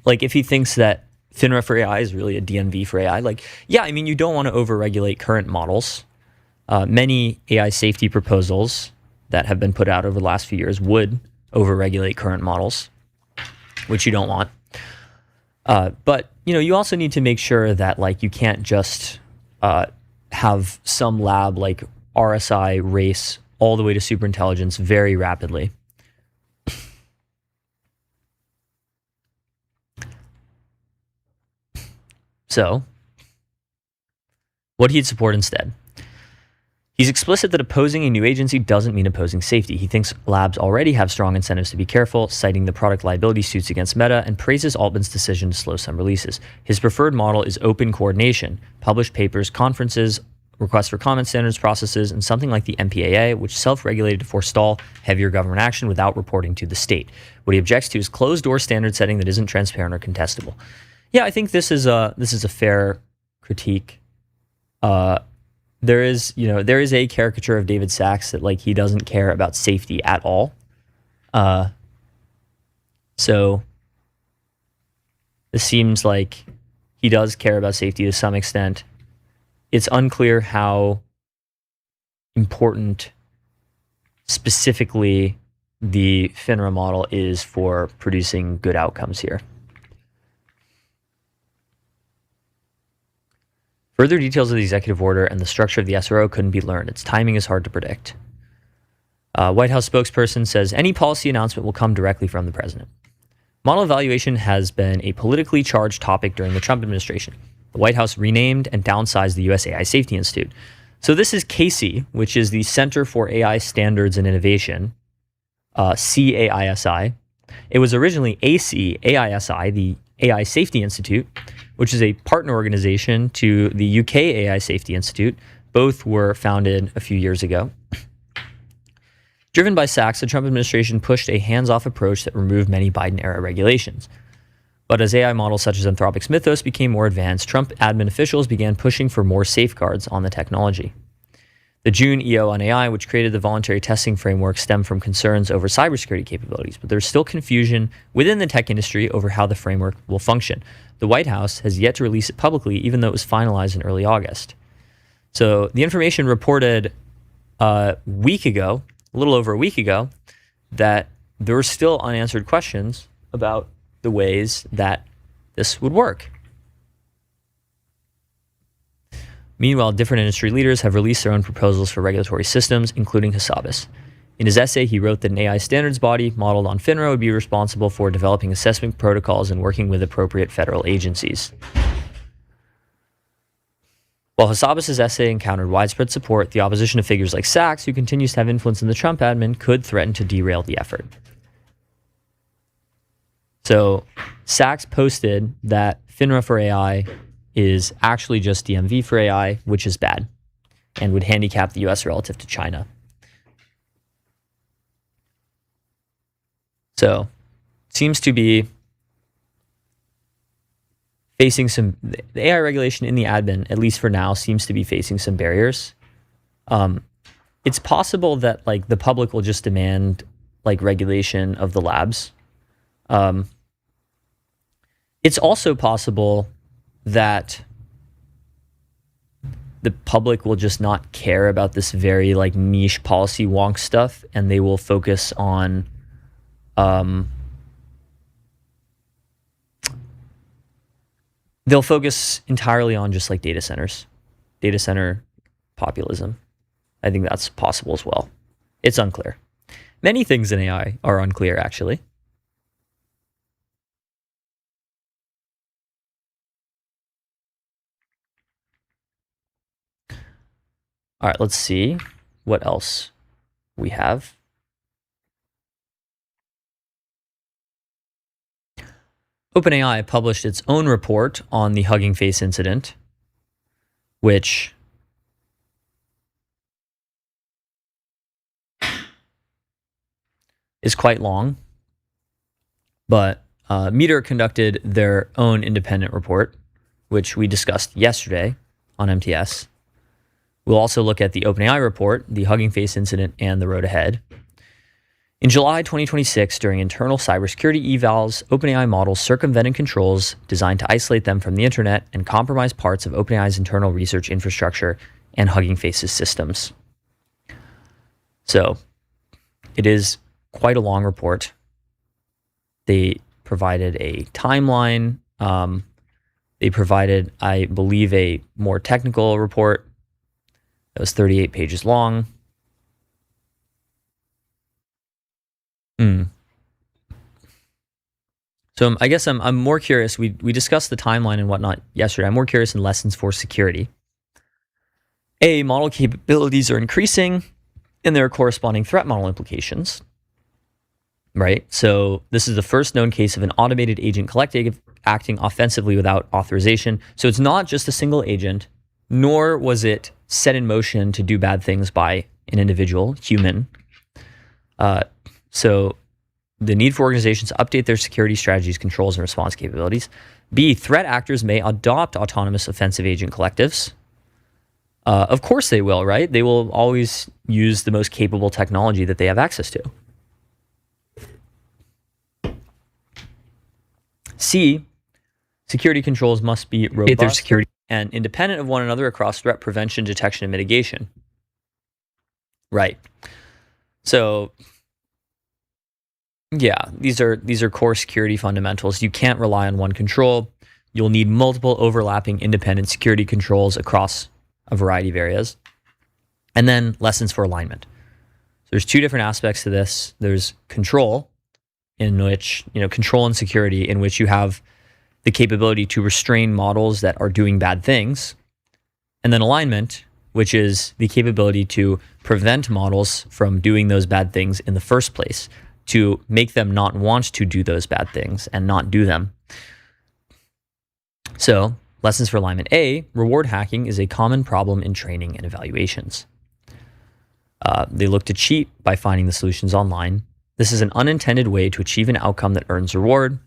Like if he thinks that FINRA for AI is really a DMV for AI, like, yeah, I mean, you don't want to overregulate current models. Many AI safety proposals that have been put out over the last few years would overregulate current models, which you don't want. But, you know, you also need to make sure that like you can't just have some lab like RSI race all the way to superintelligence very rapidly. So, what he'd support instead. He's explicit that opposing a new agency doesn't mean opposing safety. He thinks labs already have strong incentives to be careful, citing the product liability suits against Meta, and praises Altman's decision to slow some releases. His preferred model is open coordination, published papers, conferences, requests for comment standards processes, and something like the MPAA, which self-regulated to forestall heavier government action without reporting to the state. What he objects to is closed-door standard setting that isn't transparent or contestable. Yeah, I think this is a fair critique. There is a caricature of David Sachs that like he doesn't care about safety at all. So this seems like he does care about safety to some extent. It's unclear how important specifically the FINRA model is for producing good outcomes here. Further details of the executive order and the structure of the SRO couldn't be learned. Its timing is hard to predict. White House spokesperson says any policy announcement will come directly from the president. Model evaluation has been a politically charged topic during the Trump administration. The White House renamed and downsized the US AI Safety Institute. So this is CAISI, which is the Center for AI Standards and Innovation, CAISI. It was originally ACAISI, the AI Safety Institute, which is a partner organization to the UK AI Safety Institute. Both were founded a few years ago. Driven by Sachs, the Trump administration pushed a hands-off approach that removed many Biden-era regulations. But as AI models such as Anthropic's Mythos became more advanced, Trump admin officials began pushing for more safeguards on the technology. The June EO on AI, which created the voluntary testing framework, stemmed from concerns over cybersecurity capabilities, but there's still confusion within the tech industry over how the framework will function. The White House has yet to release it publicly, even though it was finalized in early August. So the information reported a little over a week ago, that there were still unanswered questions about the ways that this would work. Meanwhile, different industry leaders have released their own proposals for regulatory systems, including Hassabis. In his essay, he wrote that an AI standards body modeled on FINRA would be responsible for developing assessment protocols and working with appropriate federal agencies. While Hassabis' essay encountered widespread support, the opposition of figures like Sachs, who continues to have influence in the Trump admin, could threaten to derail the effort. So Sachs posted that FINRA for AI is actually just DMV for AI, which is bad and would handicap the US relative to China. So seems to be facing the AI regulation in the admin, at least for now, seems to be facing some barriers. It's possible that like the public will just demand like regulation of the labs. It's also possible that the public will just not care about this very like niche policy wonk stuff, and they will focus on they'll focus entirely on just like data center populism. I think that's possible as well. It's unclear. Many things in AI are unclear, actually. All right, let's see what else we have. OpenAI published its own report on the Hugging Face incident, which is quite long, but Metr conducted their own independent report, which we discussed yesterday on MTS. We'll also look at the OpenAI report, the Hugging Face incident, and the road ahead. In July 2026, during internal cybersecurity evals, OpenAI models circumvented controls designed to isolate them from the internet and compromise parts of OpenAI's internal research infrastructure and Hugging Face's systems. So, it is quite a long report. They provided a timeline. They provided, I believe, a more technical report that was 38 pages long. So I guess I'm more curious. We discussed the timeline and whatnot yesterday. I'm more curious in lessons for security. Model capabilities are increasing, and there are corresponding threat model implications. Right? So this is the first known case of an automated agent collective acting offensively without authorization. So it's not just a single agent, nor was it set in motion to do bad things by an individual human. So the need for organizations to update their security strategies, controls, and response capabilities. B, threat actors may adopt autonomous offensive agent collectives. Of course they will, right? They will always use the most capable technology that they have access to. C, security controls must be robust and independent of one another across threat prevention, detection, and mitigation. Right. So, yeah, these are core security fundamentals. You can't rely on one control. You'll need multiple overlapping independent security controls across a variety of areas. And then lessons for alignment. So there's two different aspects to this. There's control, in which, control and security, in which you have the capability to restrain models that are doing bad things. And then alignment, which is the capability to prevent models from doing those bad things in the first place, to make them not want to do those bad things and not do them. So, lessons for alignment. A, reward hacking is a common problem in training and evaluations. They look to cheat by finding the solutions online. This is an unintended way to achieve an outcome that earns reward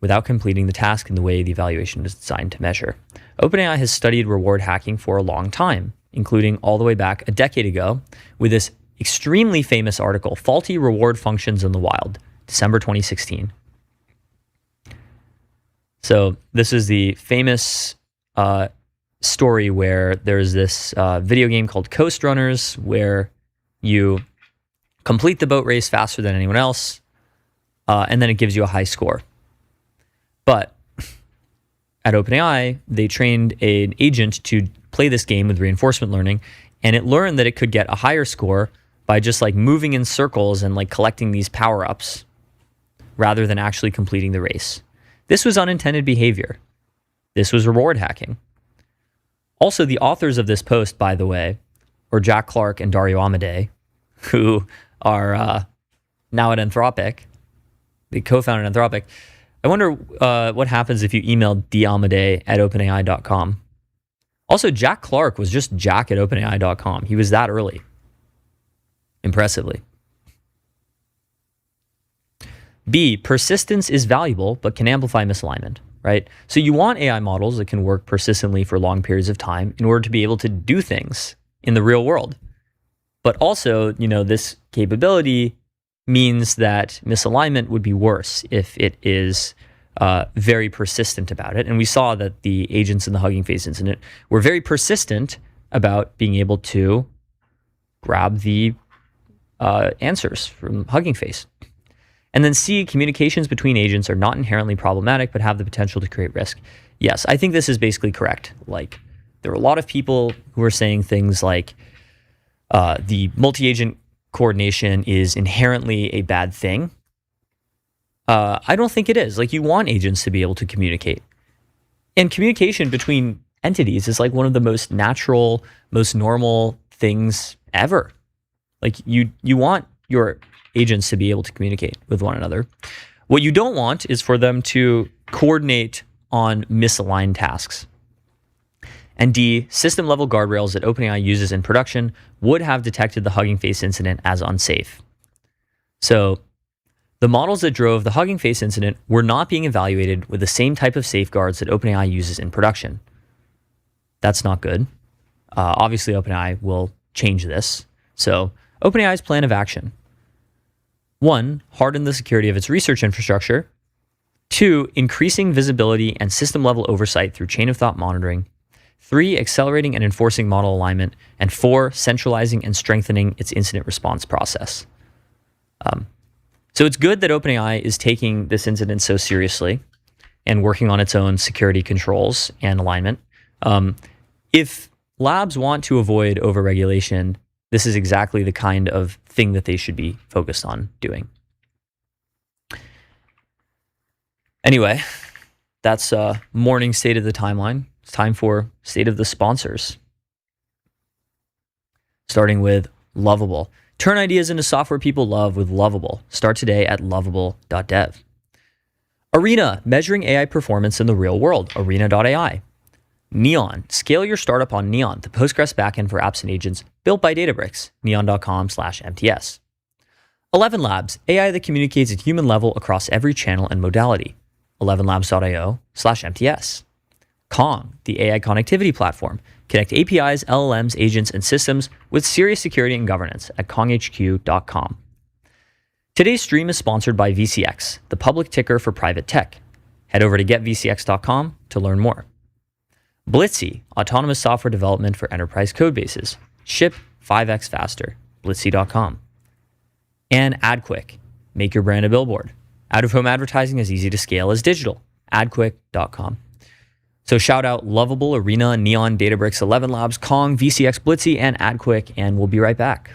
without completing the task in the way the evaluation was designed to measure. OpenAI has studied reward hacking for a long time, including all the way back a decade ago with this extremely famous article, Faulty Reward Functions in the Wild, December 2016. So this is the famous story where there's this video game called Coast Runners, where you complete the boat race faster than anyone else, and then it gives you a high score. But at OpenAI, they trained an agent to play this game with reinforcement learning, and it learned that it could get a higher score by just like moving in circles and like collecting these power-ups rather than actually completing the race. This was unintended behavior. This was reward hacking. Also, the authors of this post, by the way, were Jack Clark and Dario Amodei, who are now at Anthropic. They co-founded Anthropic. I wonder what happens if you email damodei@openai.com. Also, Jack Clark was just Jack at openai.com. He was that early. Impressively. B, persistence is valuable, but can amplify misalignment, right? So you want AI models that can work persistently for long periods of time in order to be able to do things in the real world. But also, this capability means that misalignment would be worse if it is very persistent about it. And we saw that the agents in the Hugging Face incident were very persistent about being able to grab the answers from Hugging Face. And then C, communications between agents are not inherently problematic, but have the potential to create risk. Yes, I think this is basically correct. Like, there are a lot of people who are saying things like the multi-agent coordination is inherently a bad thing. I don't think it is. Like, you want agents to be able to communicate. And communication between entities is like one of the most natural, most normal things ever. Like, you want your agents to be able to communicate with one another. What you don't want is for them to coordinate on misaligned tasks. And D, system level guardrails that OpenAI uses in production would have detected the Hugging Face incident as unsafe. So the models that drove the Hugging Face incident were not being evaluated with the same type of safeguards that OpenAI uses in production. That's not good. Obviously, OpenAI will change this. So OpenAI's plan of action: 1, harden the security of its research infrastructure. 2, increasing visibility and system-level oversight through chain-of-thought monitoring. 3, accelerating and enforcing model alignment. And 4, centralizing and strengthening its incident response process. So it's good that OpenAI is taking this incident so seriously and working on its own security controls and alignment. If labs want to avoid overregulation, this is exactly the kind of thing that they should be focused on doing. Anyway, that's morning state of the timeline. It's time for state of the sponsors. Starting with Lovable. Turn ideas into software people love with Lovable. Start today at lovable.dev. Arena, measuring AI performance in the real world. Arena.ai. Neon, scale your startup on Neon, the Postgres backend for apps and agents built by Databricks. Neon.com/MTS. 11 Labs, AI that communicates at human level across every channel and modality. 11labs.io/MTS. Kong, the AI connectivity platform. Connect APIs, LLMs, agents, and systems with serious security and governance at konghq.com. Today's stream is sponsored by VCX, the public ticker for private tech. Head over to getvcx.com to learn more. Blitzy, autonomous software development for enterprise code bases. Ship 5x faster. Blitzy.com. And AdQuick, make your brand a billboard. Out-of-home advertising as easy to scale as digital. AdQuick.com. So shout out Lovable, Arena, Neon, Databricks, 11 Labs, Kong, VCX, Blitzy, and AdQuick, and we'll be right back.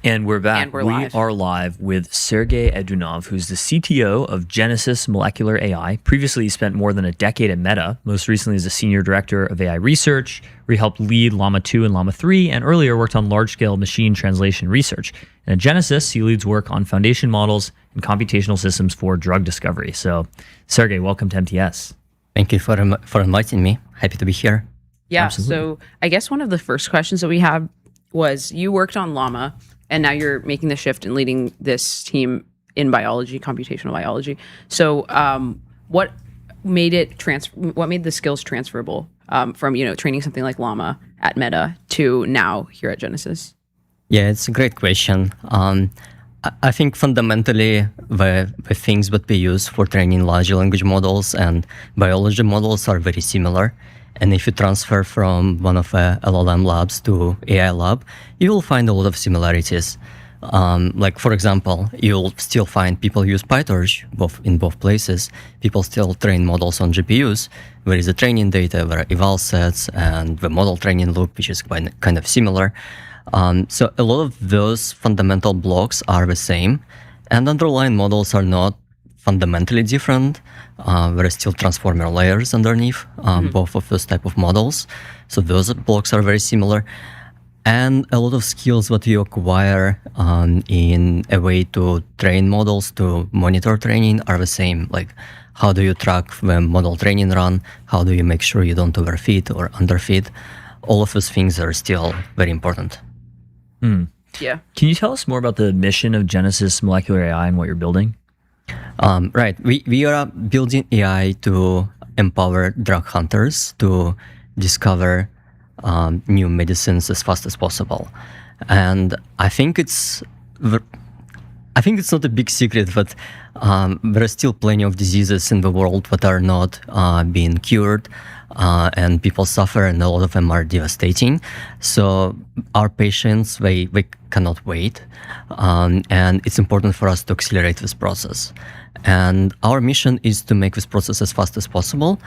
And we're back. And we're we live. are live with Sergey Edunov, who's the CTO of Genesis Molecular AI. Previously, he spent more than a decade at Meta, most recently as a senior director of AI research, where he helped lead Llama 2 and Llama 3, and earlier worked on large-scale machine translation research. And at Genesis, he leads work on foundation models and computational systems for drug discovery. So, Sergey, welcome to MTS. Thank you for inviting me. Happy to be here. Yeah, Absolutely. so I guess one of the first questions that we had was you worked on Llama, and now you're making the shift and leading this team in biology, computational biology. So what made the skills transferable from training something like Llama at Meta to now here at Genesis? Yeah, it's a great question. I think fundamentally the things that we use for training large language models and biology models are very similar. And if you transfer from one of the LLM labs to AI lab, you will find a lot of similarities. Like, for example, you'll still find people use PyTorch in both places. People still train models on GPUs. There is the training data, there are eval sets, and the model training loop, which is kind of similar. So a lot of those fundamental blocks are the same, and underlying models are not fundamentally different. There are still transformer layers underneath both of those type of models. So those blocks are very similar. And a lot of skills that you acquire in a way to train models, to monitor training are the same. Like, how do you track the model training run? How do you make sure you don't overfit or underfit? All of those things are still very important. Yeah. Can you tell us more about the mission of Genesis Molecular AI and what you're building? Right. We are building AI to empower drug hunters to discover new medicines as fast as possible. And I think it's not a big secret that there are still plenty of diseases in the world that are not being cured, and people suffer, and a lot of them are devastating. So our patients, they cannot wait, and it's important for us to accelerate this process. And our mission is to make this process as fast as possible.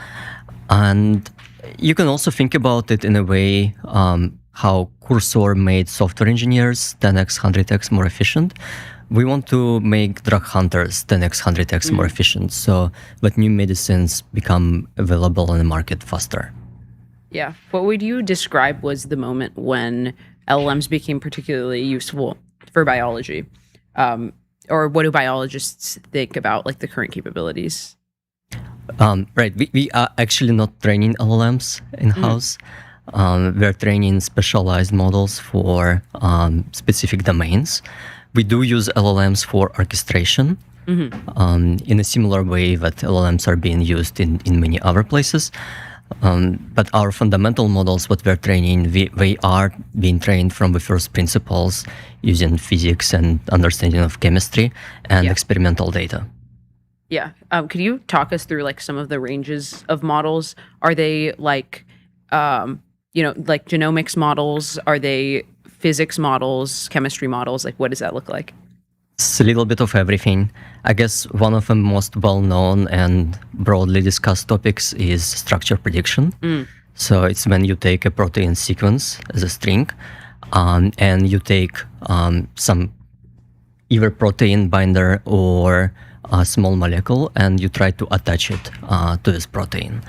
And you can also think about it in a way how Cursor made software engineers 10x, 100x more efficient. We want to make drug hunters 10x, 100x more efficient, so that new medicines become available on the market faster. Yeah. What would you describe was the moment when LLMs became particularly useful for biology? Or what do biologists think about like the current capabilities? Right. We are actually not training LLMs in-house. We're training specialized models for specific domains. We do use LLMs for orchestration in a similar way that LLMs are being used in many other places. But our fundamental models, what we're training, they are being trained from the first principles using physics and understanding of chemistry and experimental data. Yeah. Could you talk us through like some of the ranges of models? Are they like, like genomics models? Are they physics models, chemistry models? Like, what does that look like? It's a little bit of everything. I guess one of the most well-known and broadly discussed topics is structure prediction. So it's when you take a protein sequence as a string, and you take some either protein binder or a small molecule, and you try to attach it to this protein.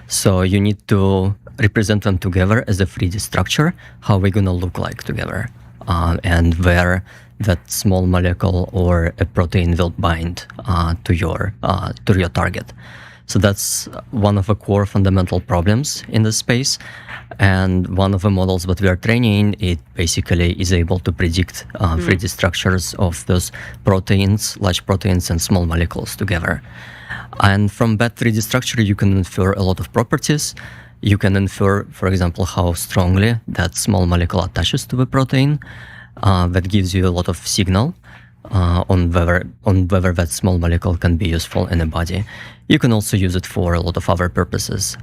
So you need to represent them together as a 3D structure, how we're going to look like together, and where that small molecule or a protein will bind to your target. So that's one of the core fundamental problems in this space. And one of the models that we are training, it basically is able to predict 3D structures of those proteins, large proteins and small molecules together. And from that 3D structure, you can infer a lot of properties. You can infer, for example, how strongly that small molecule attaches to the protein. That gives you a lot of signal on whether that small molecule can be useful in a body. You can also use it for a lot of other purposes.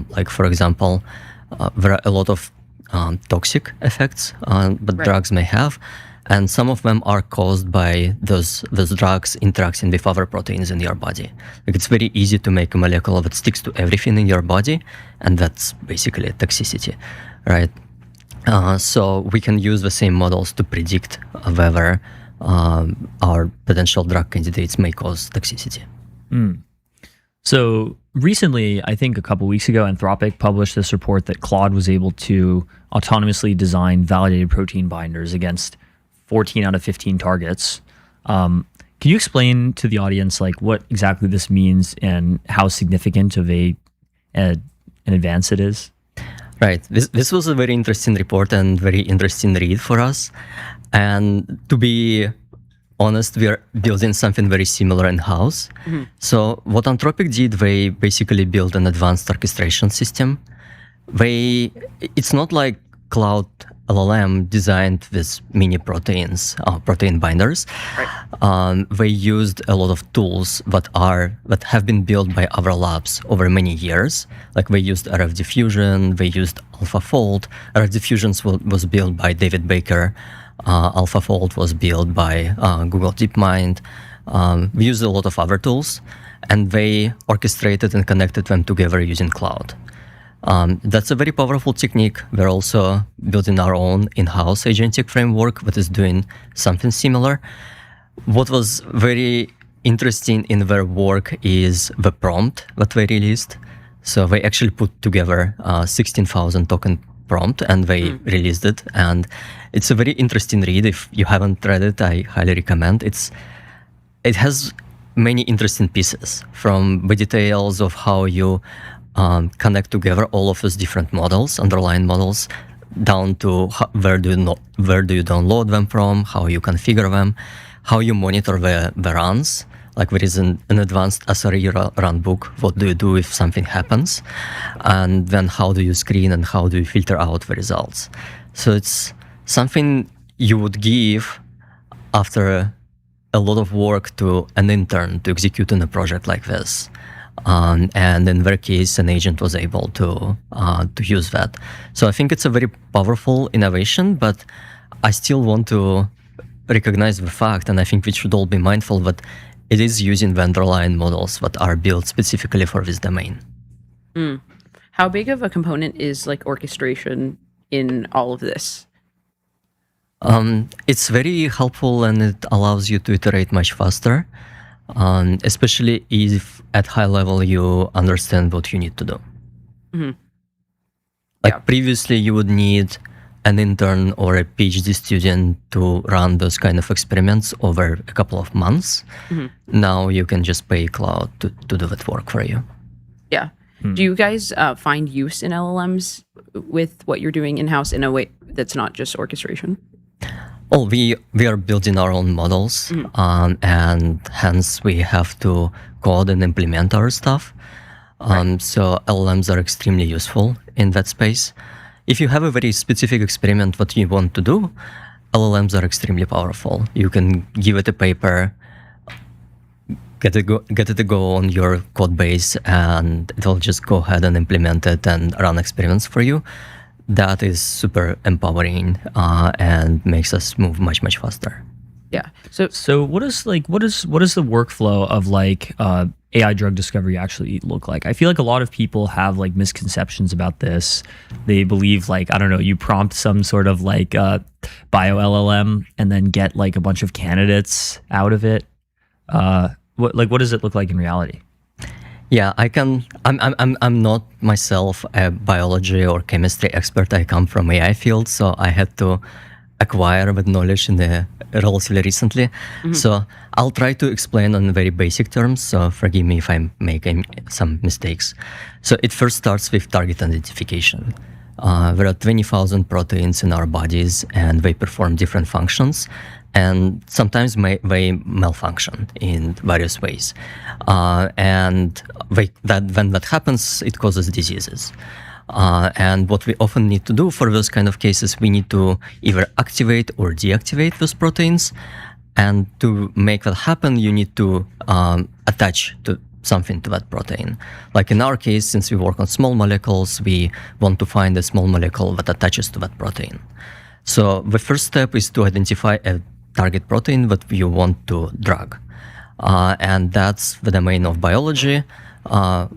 Like, for example, there are a lot of toxic effects that drugs may have, and some of them are caused by those drugs interacting with other proteins in your body. Like, it's very easy to make a molecule that sticks to everything in your body, and that's basically toxicity, right? So we can use the same models to predict whether our potential drug candidates may cause toxicity. So recently, I think a couple weeks ago, Anthropic published this report that Claude was able to autonomously design validated protein binders against 14 out of 15 targets. Can you explain to the audience like what exactly this means and how significant of an advance it is? Right. This was a very interesting report and very interesting read for us. And to be honest, we are building something very similar in-house. So what Anthropic did, they basically built an advanced orchestration system. It's not like Cloud LLM designed with mini proteins, protein binders. Right. They used a lot of tools that have been built by other labs over many years. Like they used RF diffusion, they used AlphaFold. RF diffusion was built by David Baker. AlphaFold was built by Google DeepMind. We used a lot of other tools, and they orchestrated and connected them together using cloud. That's a very powerful technique. We're also building our own in-house agentic framework that is doing something similar. What was very interesting in their work is the prompt that they released. So they actually put together 16,000 token prompt and they released it. And it's a very interesting read. If you haven't read it, I highly recommend. It has many interesting pieces, from the details of how you connect together all of those different models, underlying models, down to where do you download them from, how you configure them, how you monitor the runs. Like there is an advanced SRE run book. What do you do if something happens? And then how do you screen and how do you filter out the results? So it's something you would give after a lot of work to an intern to execute in a project like this. And in their case, an agent was able to use that. So I think it's a very powerful innovation, but I still want to recognize the fact, and I think we should all be mindful that it is using the underlying models that are built specifically for this domain. How big of a component is like orchestration in all of this? It's very helpful and it allows you to iterate much faster, especially if at high level you understand what you need to do. Like previously you would need an intern or a PhD student to run those kind of experiments over a couple of months. Now you can just pay cloud to do that work for you. Yeah. Do you guys find use in LLMs with what you're doing in-house in a way that's not just orchestration? Well, we are building our own models, and hence we have to code and implement our stuff. So LLMs are extremely useful in that space. If you have a very specific experiment that you want to do, LLMs are extremely powerful. You can give it a paper, get it to go on your code base, and it'll just go ahead and implement it and run experiments for you. That is super empowering and makes us move much faster. Yeah. So what does the workflow of like AI drug discovery actually look like? I feel like a lot of people have like misconceptions about this. They believe like, I don't know, you prompt some sort of like bio LLM and then get like a bunch of candidates out of it. What does it look like in reality? Yeah, I'm not myself a biology or chemistry expert. I come from AI field, so I had to acquire that knowledge in the relatively recently. So I'll try to explain on very basic terms. So forgive me if I'm making some mistakes. So it first starts with target identification. There are 20,000 proteins in our bodies, and they perform different functions. And sometimes they malfunction in various ways. And when that happens, it causes diseases. And what we often need to do for those kind of cases, we need to either activate or deactivate those proteins. And to make that happen, you need to attach to something to that protein. Like in our case, since we work on small molecules, we want to find a small molecule that attaches to that protein. So the first step is to identify a target protein that you want to drug. And that's the domain of biology.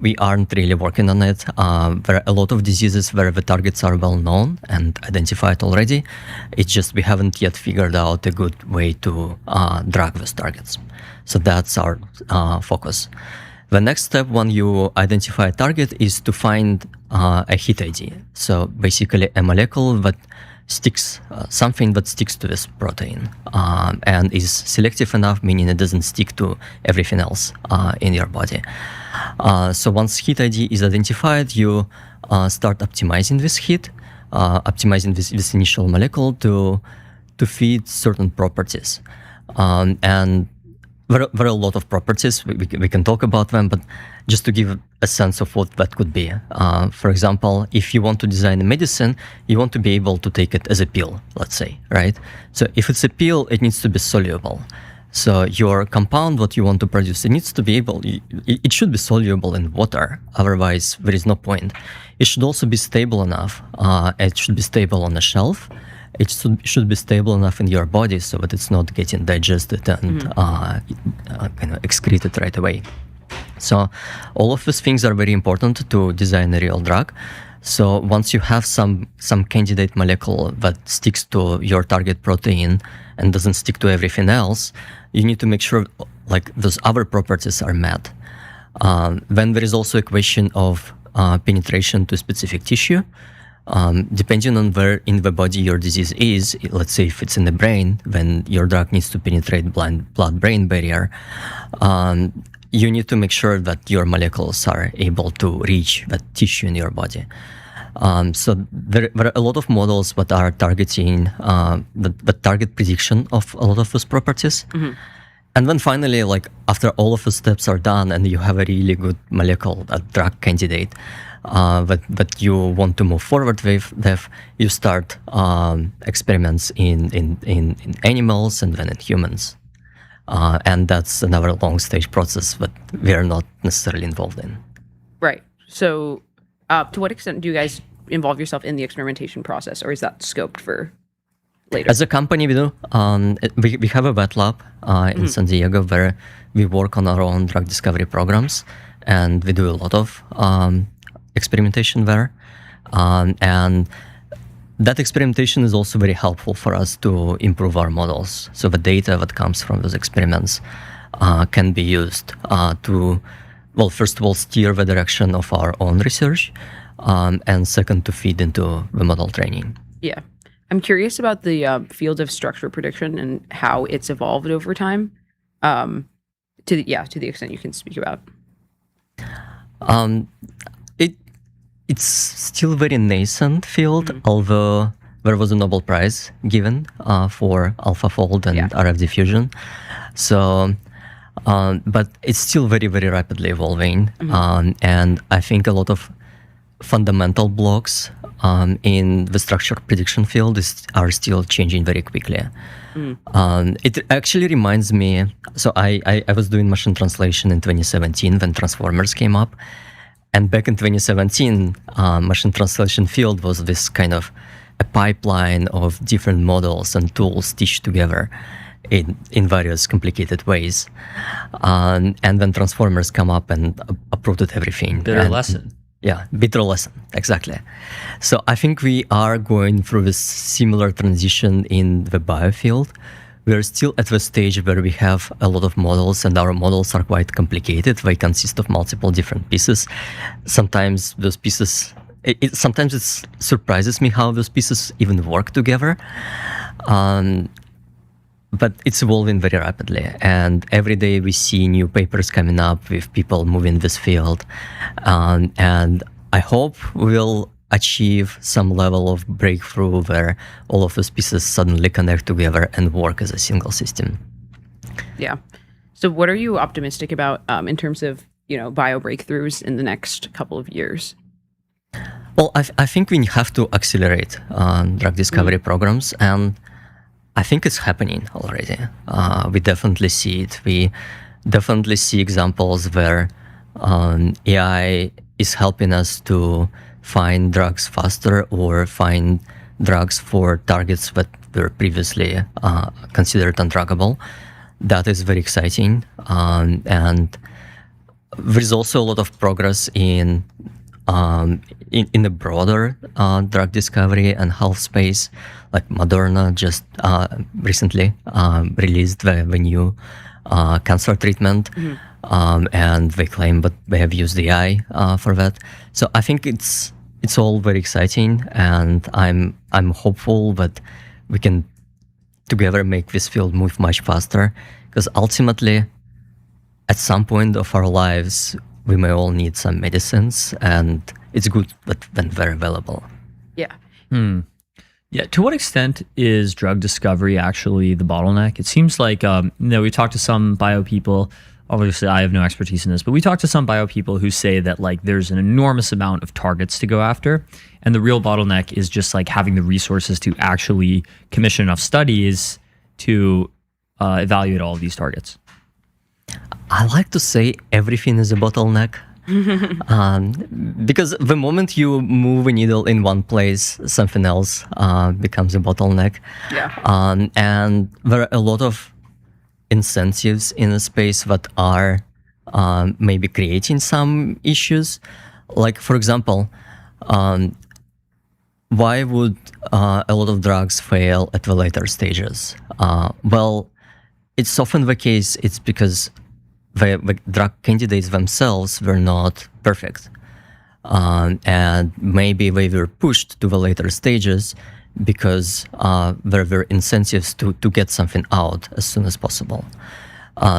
we aren't really working on it. There are a lot of diseases where the targets are well known and identified already. It's just we haven't yet figured out a good way to drug those targets. So that's our focus. The next step when you identify a target is to find a hit ID. So basically a molecule that sticks, something that sticks to this protein and is selective enough, meaning it doesn't stick to everything else in your body. So once hit ID is identified, you start optimizing this hit, optimizing this initial molecule to feed certain properties. And there are a lot of properties, we can talk about them, but just to give a sense of what that could be. For example, if you want to design a medicine, you want to be able to take it as a pill, let's say, right? So if it's a pill, it needs to be soluble. So your compound, what you want to produce, it needs to be able, it should be soluble in water, otherwise there is no point. It should also be stable enough. It should be stable on a shelf. It should be stable enough in your body so that it's not getting digested and kind of excreted right away. So all of these things are very important to design a real drug. So once you have some candidate molecule that sticks to your target protein and doesn't stick to everything else, you need to make sure like those other properties are met. Then there is also a question of penetration to specific tissue. Depending on where in the body your disease is, let's say if it's in the brain, then your drug needs to penetrate blood-brain barrier. You need to make sure that your molecules are able to reach that tissue in your body. So there are a lot of models that are targeting the target prediction of a lot of those properties. And then finally, like after all of the steps are done and you have a really good molecule, a drug candidate, that you want to move forward with, you start experiments in animals and then in humans. And that's another long stage process that we are not necessarily involved in. Right. So to what extent do you guys involve yourself in the experimentation process, or is that scoped for later? As a company, we do. We have a wet lab in San Diego where we work on our own drug discovery programs, and we do a lot of experimentation there. And that experimentation is also very helpful for us to improve our models. So the data that comes from those experiments can be used to, well, first of all, steer the direction of our own research, and second, to feed into the model training. Yeah. I'm curious about the field of structure prediction and how it's evolved over time, to the extent you can speak about. It's still a very nascent field, although there was a Nobel Prize given for AlphaFold and RF diffusion. So, but it's still very, very rapidly evolving. And I think a lot of fundamental blocks in the structure prediction field are still changing very quickly. It actually reminds me, so I was doing machine translation in 2017 when transformers came up. And back in 2017, machine translation field was this kind of a pipeline of different models and tools stitched together in various complicated ways. And then transformers come up and uprooted everything. Bitter lesson. Yeah, bitter lesson, exactly. So I think we are going through this similar transition in the biofield. We are still at the stage where we have a lot of models, and our models are quite complicated. They consist of multiple different pieces. Sometimes those pieces, sometimes it surprises me how those pieces even work together. But it's evolving very rapidly, and every day we see new papers coming up with people moving this field. And I hope we'll achieve some level of breakthrough where all of those pieces suddenly connect together and work as a single system. Yeah. So what are you optimistic about in terms of, bio breakthroughs in the next couple of years? Well, I think we have to accelerate drug discovery programs, and I think it's happening already. We definitely see it. We definitely see examples where AI is helping us to find drugs faster or find drugs for targets that were previously considered undruggable. That is very exciting. And There's also a lot of progress in the broader drug discovery and health space. Like Moderna just recently released the new cancer treatment, and they claim that they have used AI for that. So I think it's all very exciting, and I'm hopeful that we can together make this field move much faster, because ultimately, at some point of our lives, we may all need some medicines, and it's good that when they're available. Yeah. Yeah. To what extent is drug discovery actually the bottleneck? It seems like, we talked to some bio people. Obviously, I have no expertise in this, but we talked to some bio people who say that like there's an enormous amount of targets to go after, and the real bottleneck is just like having the resources to actually commission enough studies to evaluate all of these targets. I like to say everything is a bottleneck. Because the moment you move a needle in one place, something else becomes a bottleneck. Yeah. And there are a lot of incentives in a space that are maybe creating some issues. Like, for example, why would a lot of drugs fail at the later stages? Well, it's often the case, it's because the drug candidates themselves were not perfect. And maybe they were pushed to the later stages because there were incentives to get something out as soon as possible.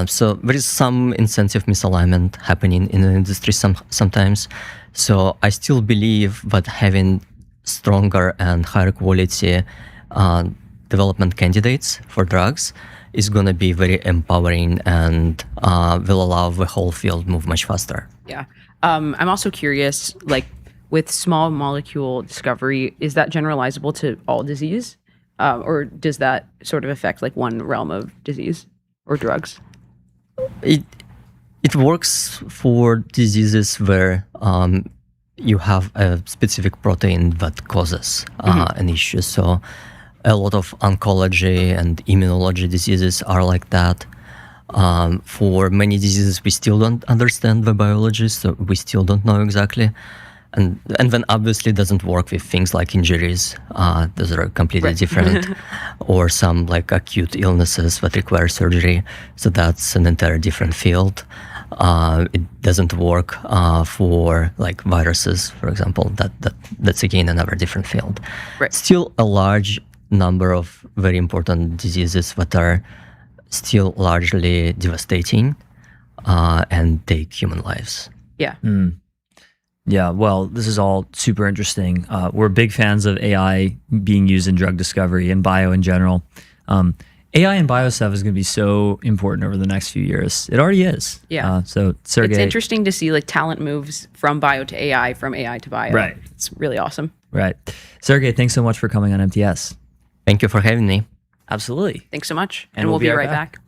So there is some incentive misalignment happening in the industry sometimes. So I still believe that having stronger and higher quality development candidates for drugs is going to be very empowering and will allow the whole field move much faster. Yeah. I'm also curious, like with small molecule discovery, is that generalizable to all disease? Or does that sort of affect like one realm of disease or drugs? It works for diseases where you have a specific protein that causes an issue. So a lot of oncology and immunology diseases are like that. For many diseases, we still don't understand the biology, so we still don't know exactly. And then obviously it doesn't work with things like injuries. Those are completely different. Or some like acute illnesses that require surgery. So that's an entire different field. It doesn't work for like viruses, for example. That's again another different field. Right. Still a large number of very important diseases that are still largely devastating and take human lives. Yeah. Yeah, well, this is all super interesting. We're big fans of AI being used in drug discovery and bio in general. AI and bio stuff is going to be so important over the next few years. It already is. Yeah. So, Sergey. It's interesting to see like talent moves from bio to AI, from AI to bio. Right. It's really awesome. Right. Sergey, thanks so much for coming on MTS. Thank you for having me. Absolutely. Thanks so much. And we'll be right back.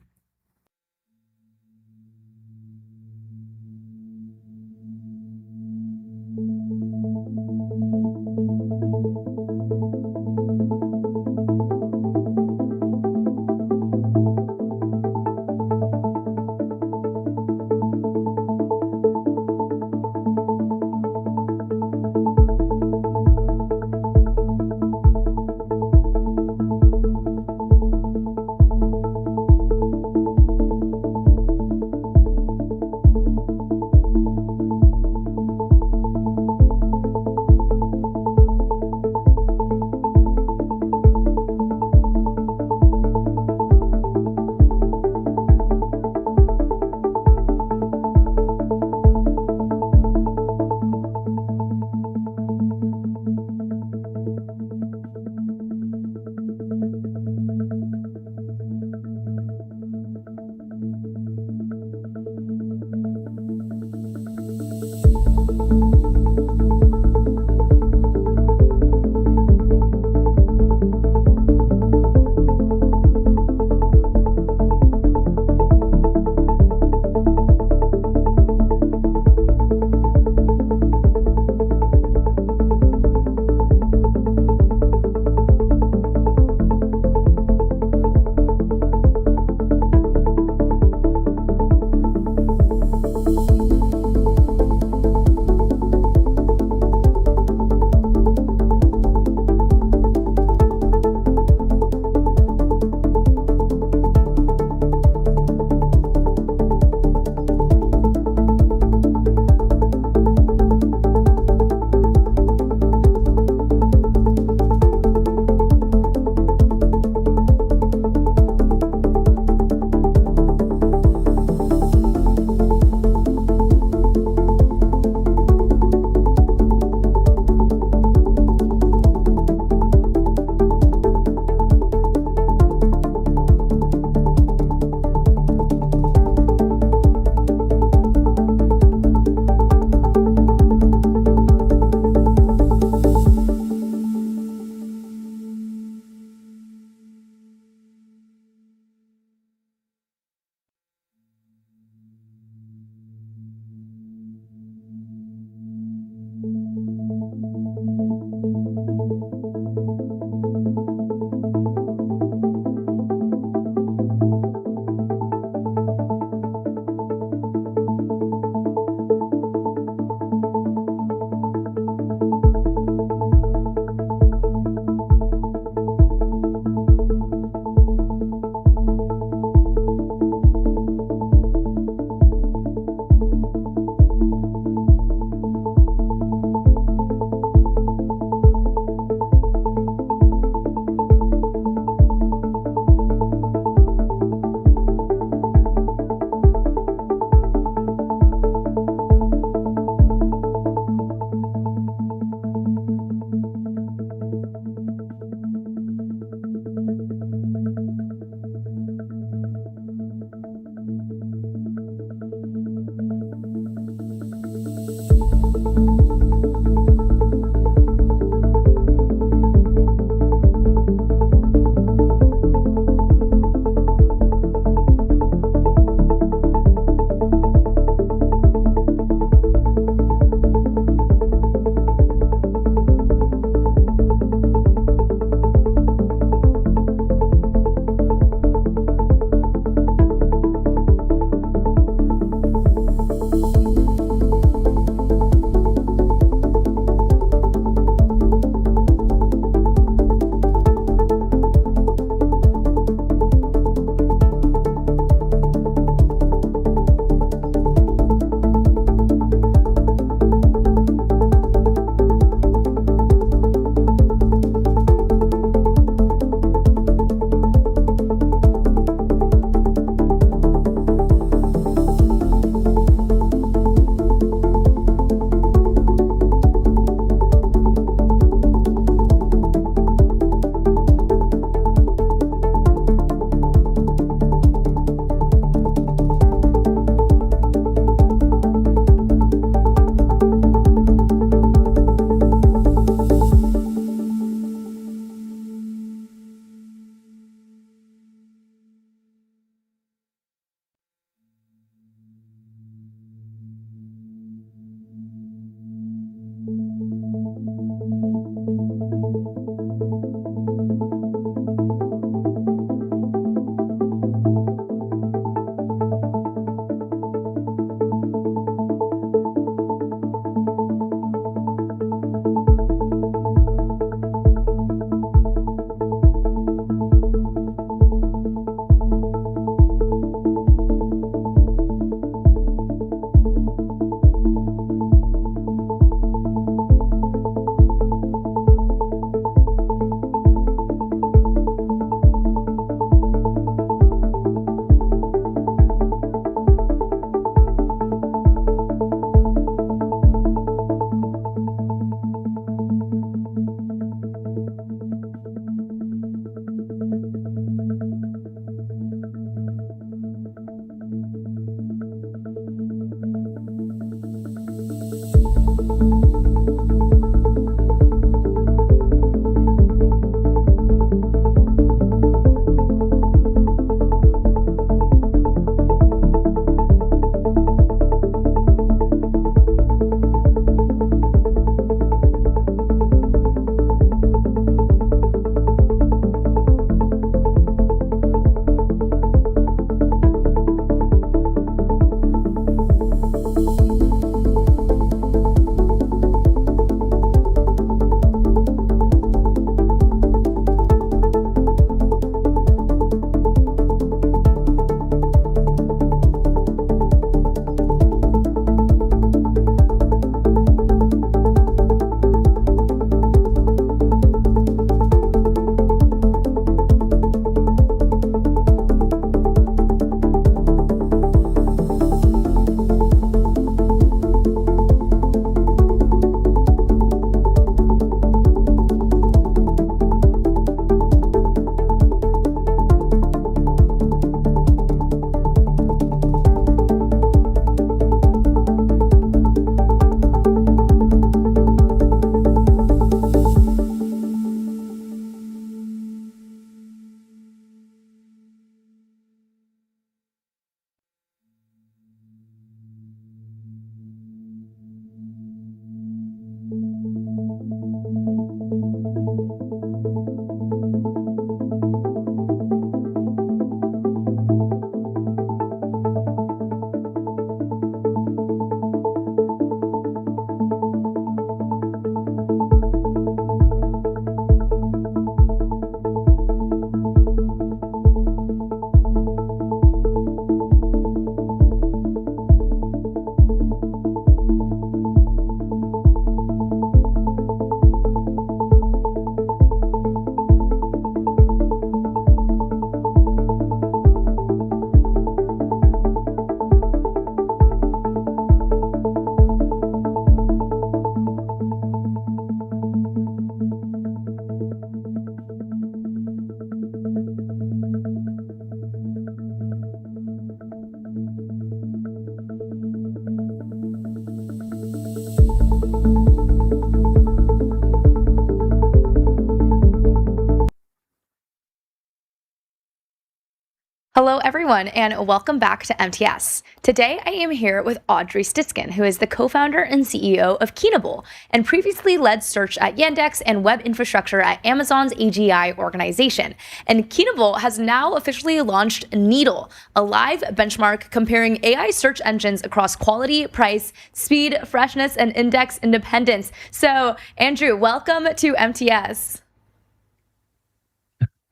Hello, everyone, and welcome back to MTS. Today, I am here with Audrey Stitzkin, who is the co-founder and CEO of Keenable, and previously led search at Yandex and web infrastructure at Amazon's AGI organization. And Keenable has now officially launched Needle, a live benchmark comparing AI search engines across quality, price, speed, freshness, and index independence. So, Andrew, welcome to MTS.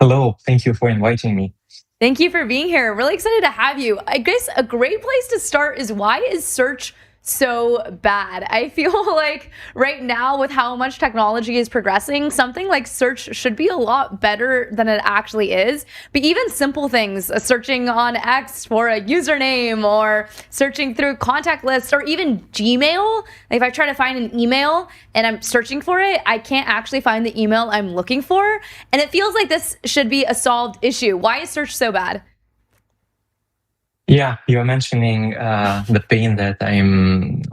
Hello, thank you for inviting me. Thank you for being here. Really excited to have you. I guess a great place to start is, why is search so bad? I feel like right now, with how much technology is progressing, something like search should be a lot better than it actually is. But even simple things, searching on X for a username, or searching through contact lists, or even Gmail. If I try to find an email and I'm searching for it, I can't actually find the email I'm looking for. And it feels like this should be a solved issue. Why is search so bad? Yeah, you're mentioning the pain that I'm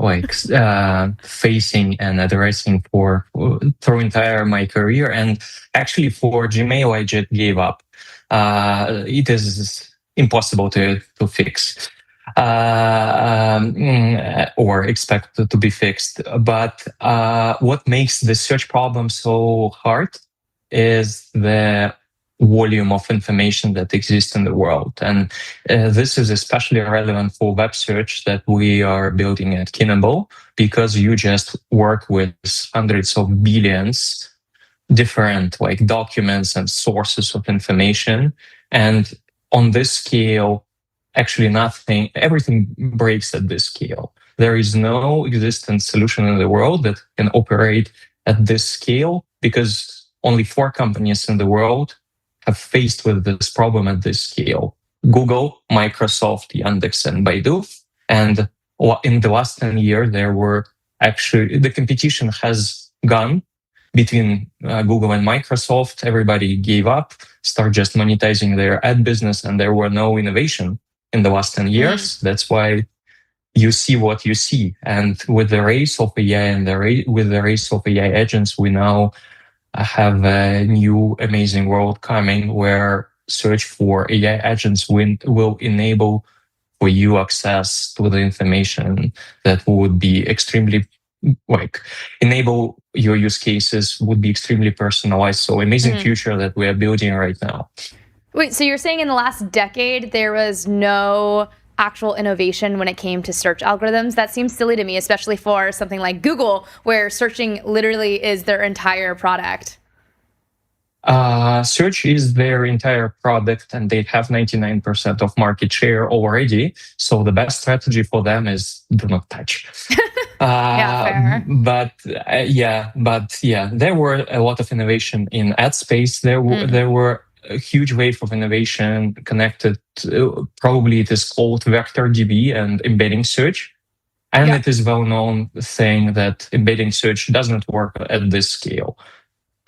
facing and addressing for through entire my career, and actually for Gmail, I just gave up. It is impossible to fix or expect to be fixed. But what makes the search problem so hard is the volume of information that exists in the world. And this is especially relevant for web search that we are building at Keenable, because you just work with hundreds of billions different documents and sources of information. And on this scale, actually everything breaks at this scale. There is no existent solution in the world that can operate at this scale, because only 4 companies in the world have faced with this problem at this scale: Google, Microsoft, Yandex, and Baidu. And in the last 10 years, the competition has gone between Google and Microsoft. Everybody gave up, started just monetizing their ad business, and there were no innovation in the last 10 years. That's why you see what you see. And with the race of AI and with the race of AI agents, we now have a new amazing world coming, where search for AI agents will enable for you access to the information that would be extremely enable your use cases, would be extremely personalized. So amazing future that we are building right now. Wait, so you're saying in the last decade there was no actual innovation when it came to search algorithms? That seems silly to me, especially for something like Google, where searching literally is their entire product. Search is their entire product, and they have 99% of market share already. So the best strategy for them is do not touch. Fair. But there were a lot of innovation in ad space. There were a huge wave of innovation connected to, probably it is called vector DB and embedding search. And it is well known thing that embedding search doesn't work at this scale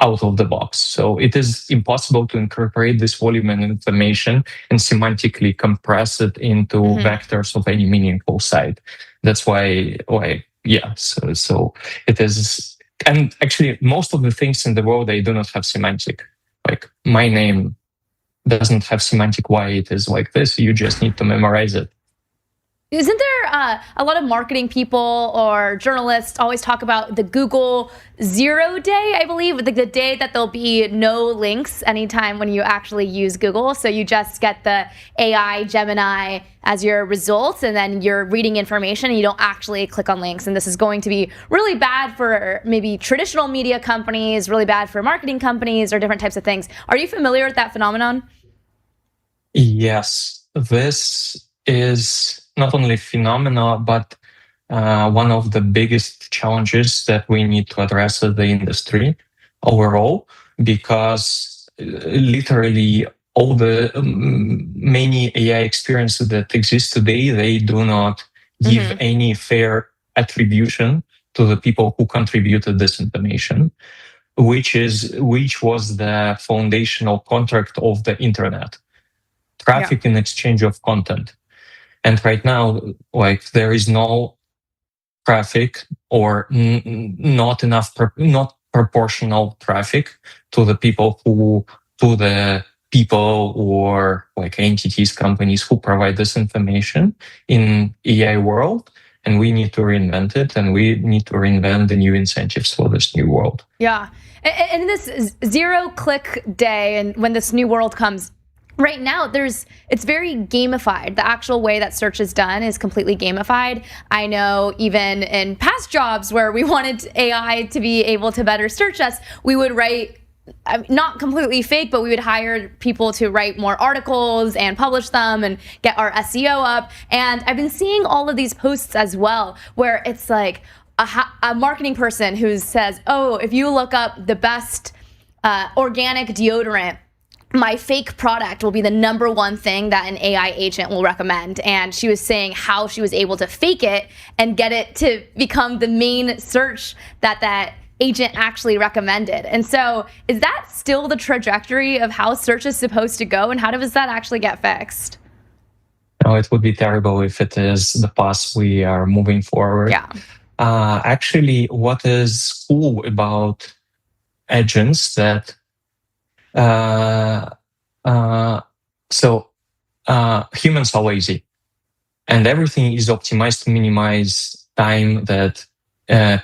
out of the box. So it is impossible to incorporate this volume and information and semantically compress it into vectors of any meaningful site. That's why so it is. And actually, most of the things in the world, they do not have semantic. Like my name doesn't have semantic why it is like this. You just need to memorize it. Isn't there a lot of marketing people or journalists always talk about the Google 0 day, I believe, the day that there'll be no links anytime when you actually use Google. So you just get the AI Gemini as your results, and then you're reading information and you don't actually click on links. And this is going to be really bad for maybe traditional media companies, really bad for marketing companies, or different types of things. Are you familiar with that phenomenon? Yes, this is not only phenomena, but one of the biggest challenges that we need to address as the industry overall, because literally all the many AI experiences that exist today, they do not give any fair attribution to the people who contributed this information, which was the foundational contract of the internet, traffic in exchange of content. And right now, there is no traffic, or not enough, not proportional traffic to the people to the people or like entities, companies who provide this information in AI world, and we need to reinvent it, and we need to reinvent the new incentives for this new world. Yeah. And in this zero click day, and when this new world comes, right now it's very gamified. The actual way that search is done is completely gamified. I know even in past jobs where we wanted AI to be able to better search us, we would write, not completely fake, but we would hire people to write more articles and publish them and get our SEO up. And I've been seeing all of these posts as well, where it's like a marketing person who says, oh, if you look up the best organic deodorant, my fake product will be the number one thing that an AI agent will recommend. And she was saying how she was able to fake it and get it to become the main search that agent actually recommended. And so is that still the trajectory of how search is supposed to go? And how does that actually get fixed? No, it would be terrible if it is the path we are moving forward. Yeah. Actually, what is cool about agents that humans are lazy, and everything is optimized to minimize time that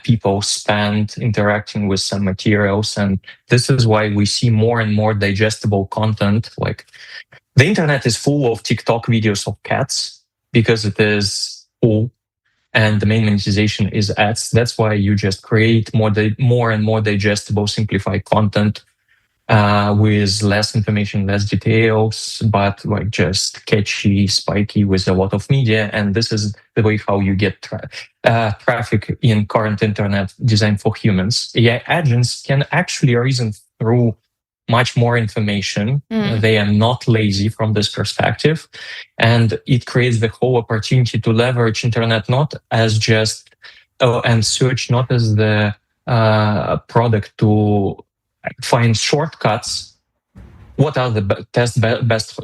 people spend interacting with some materials. And this is why we see more and more digestible content. Like the internet is full of TikTok videos of cats because it is cool, and the main monetization is ads. That's why you just create more and more digestible, simplified content with less information, less details, but like just catchy, spiky with a lot of media. And this is the way how you get traffic in current internet designed for humans. AI agents can actually reason through much more information. They are not lazy from this perspective. And it creates the whole opportunity to leverage internet not as just, and search not as the product to find shortcuts. What are the test best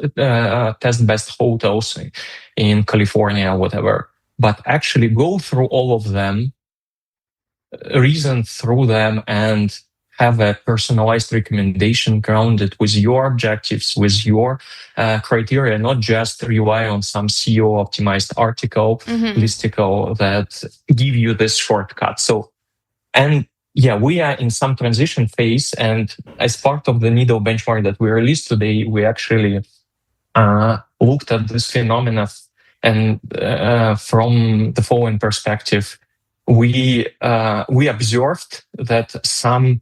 hotels in California, whatever, but actually go through all of them, reason through them, and have a personalized recommendation grounded with your objectives, with your criteria, not just rely on some SEO optimized article, listicle that give you this shortcut. So, and yeah, we are in some transition phase, and as part of the Needle benchmark that we released today, we actually looked at this phenomena, and from the following perspective, we observed that some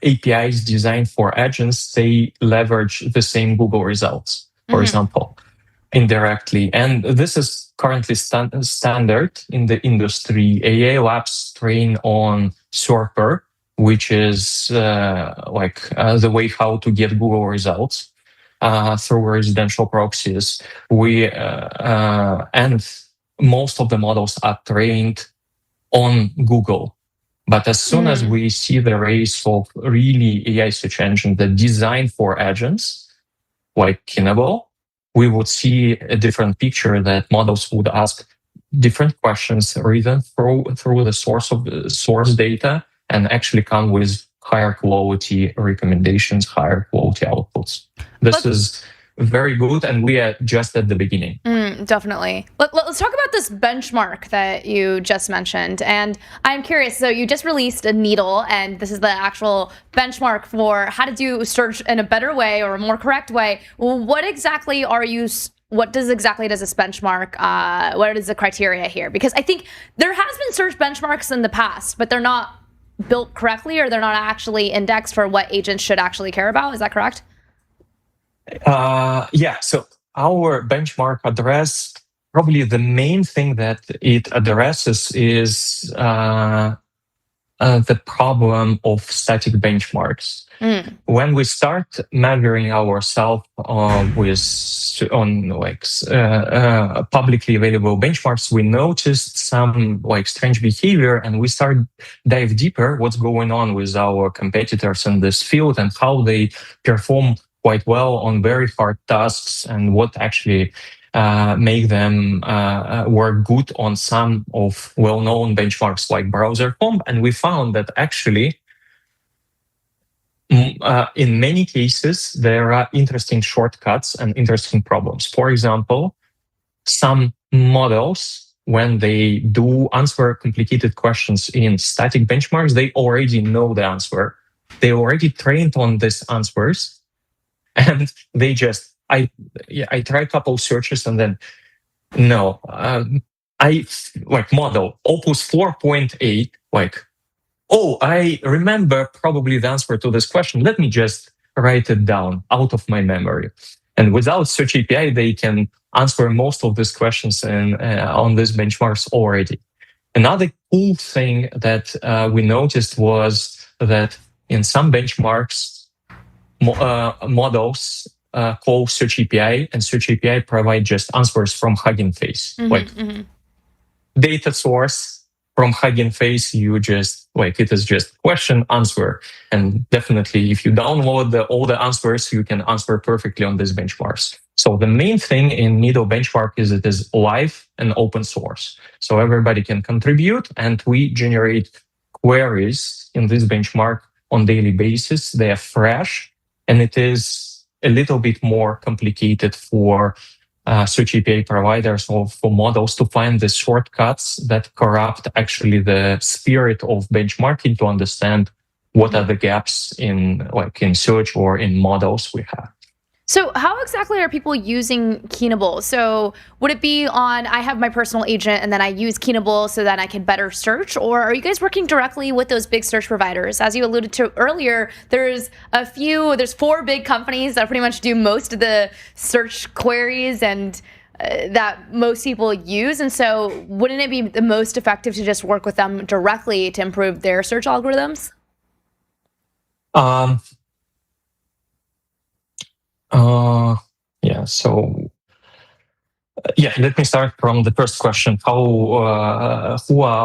APIs designed for agents, they leverage the same Google results, for example, indirectly. And this is currently standard in the industry. AI labs train on SERPer, which is the way how to get Google results through residential proxies. And most of the models are trained on Google. But as soon as we see the rise of really AI search engine that designed for agents, like Kinable, we would see a different picture, that models would ask different questions, reason through the source data, and actually come with higher quality recommendations, higher quality outputs. This is very good, and we are just at the beginning. Definitely. Let's talk about this benchmark that you just mentioned. And I'm curious, so you just released a Needle, and this is the actual benchmark for how to do search in a better way or a more correct way. What exactly does this benchmark, what is the criteria here? Because I think there has been search benchmarks in the past, but they're not built correctly, or they're not actually indexed for what agents should actually care about. Is that correct? So our benchmark address, probably the main thing that it addresses is the problem of static benchmarks. When we start measuring ourselves on publicly available benchmarks, we noticed some strange behavior, and we start dive deeper what's going on with our competitors in this field and how they perform quite well on very hard tasks, and what actually make them work good on some of well-known benchmarks like browser comp. And we found that actually in many cases, there are interesting shortcuts and interesting problems. For example, some models, when they do answer complicated questions in static benchmarks, they already know the answer. They already trained on these answers, and they just I try a couple searches and then no, I like model Opus 4.8 like. Oh, I remember probably the answer to this question. Let me just write it down out of my memory. And without Search API, they can answer most of these questions on these benchmarks already. Another cool thing that we noticed was that in some benchmarks, models call Search API, and Search API provide just answers from Hugging Face, like data source from Hugging Face. You just like it is just question answer, and definitely if you download all the answers, you can answer perfectly on these benchmarks. So the main thing in Nido benchmark is it is live and open source, so everybody can contribute, and we generate queries in this benchmark on daily basis. They are fresh, and it is a little bit more complicated for Search API providers or for models to find the shortcuts that corrupt actually the spirit of benchmarking to understand what are the gaps in search or in models we have. So how exactly are people using Keenable? So would it be on, I have my personal agent and then I use Keenable so that I can better search? Or are you guys working directly with those big search providers? As you alluded to earlier, there's 4 big companies that pretty much do most of the search queries and that most people use. And so wouldn't it be the most effective to just work with them directly to improve their search algorithms? Let me start from the first question. Who are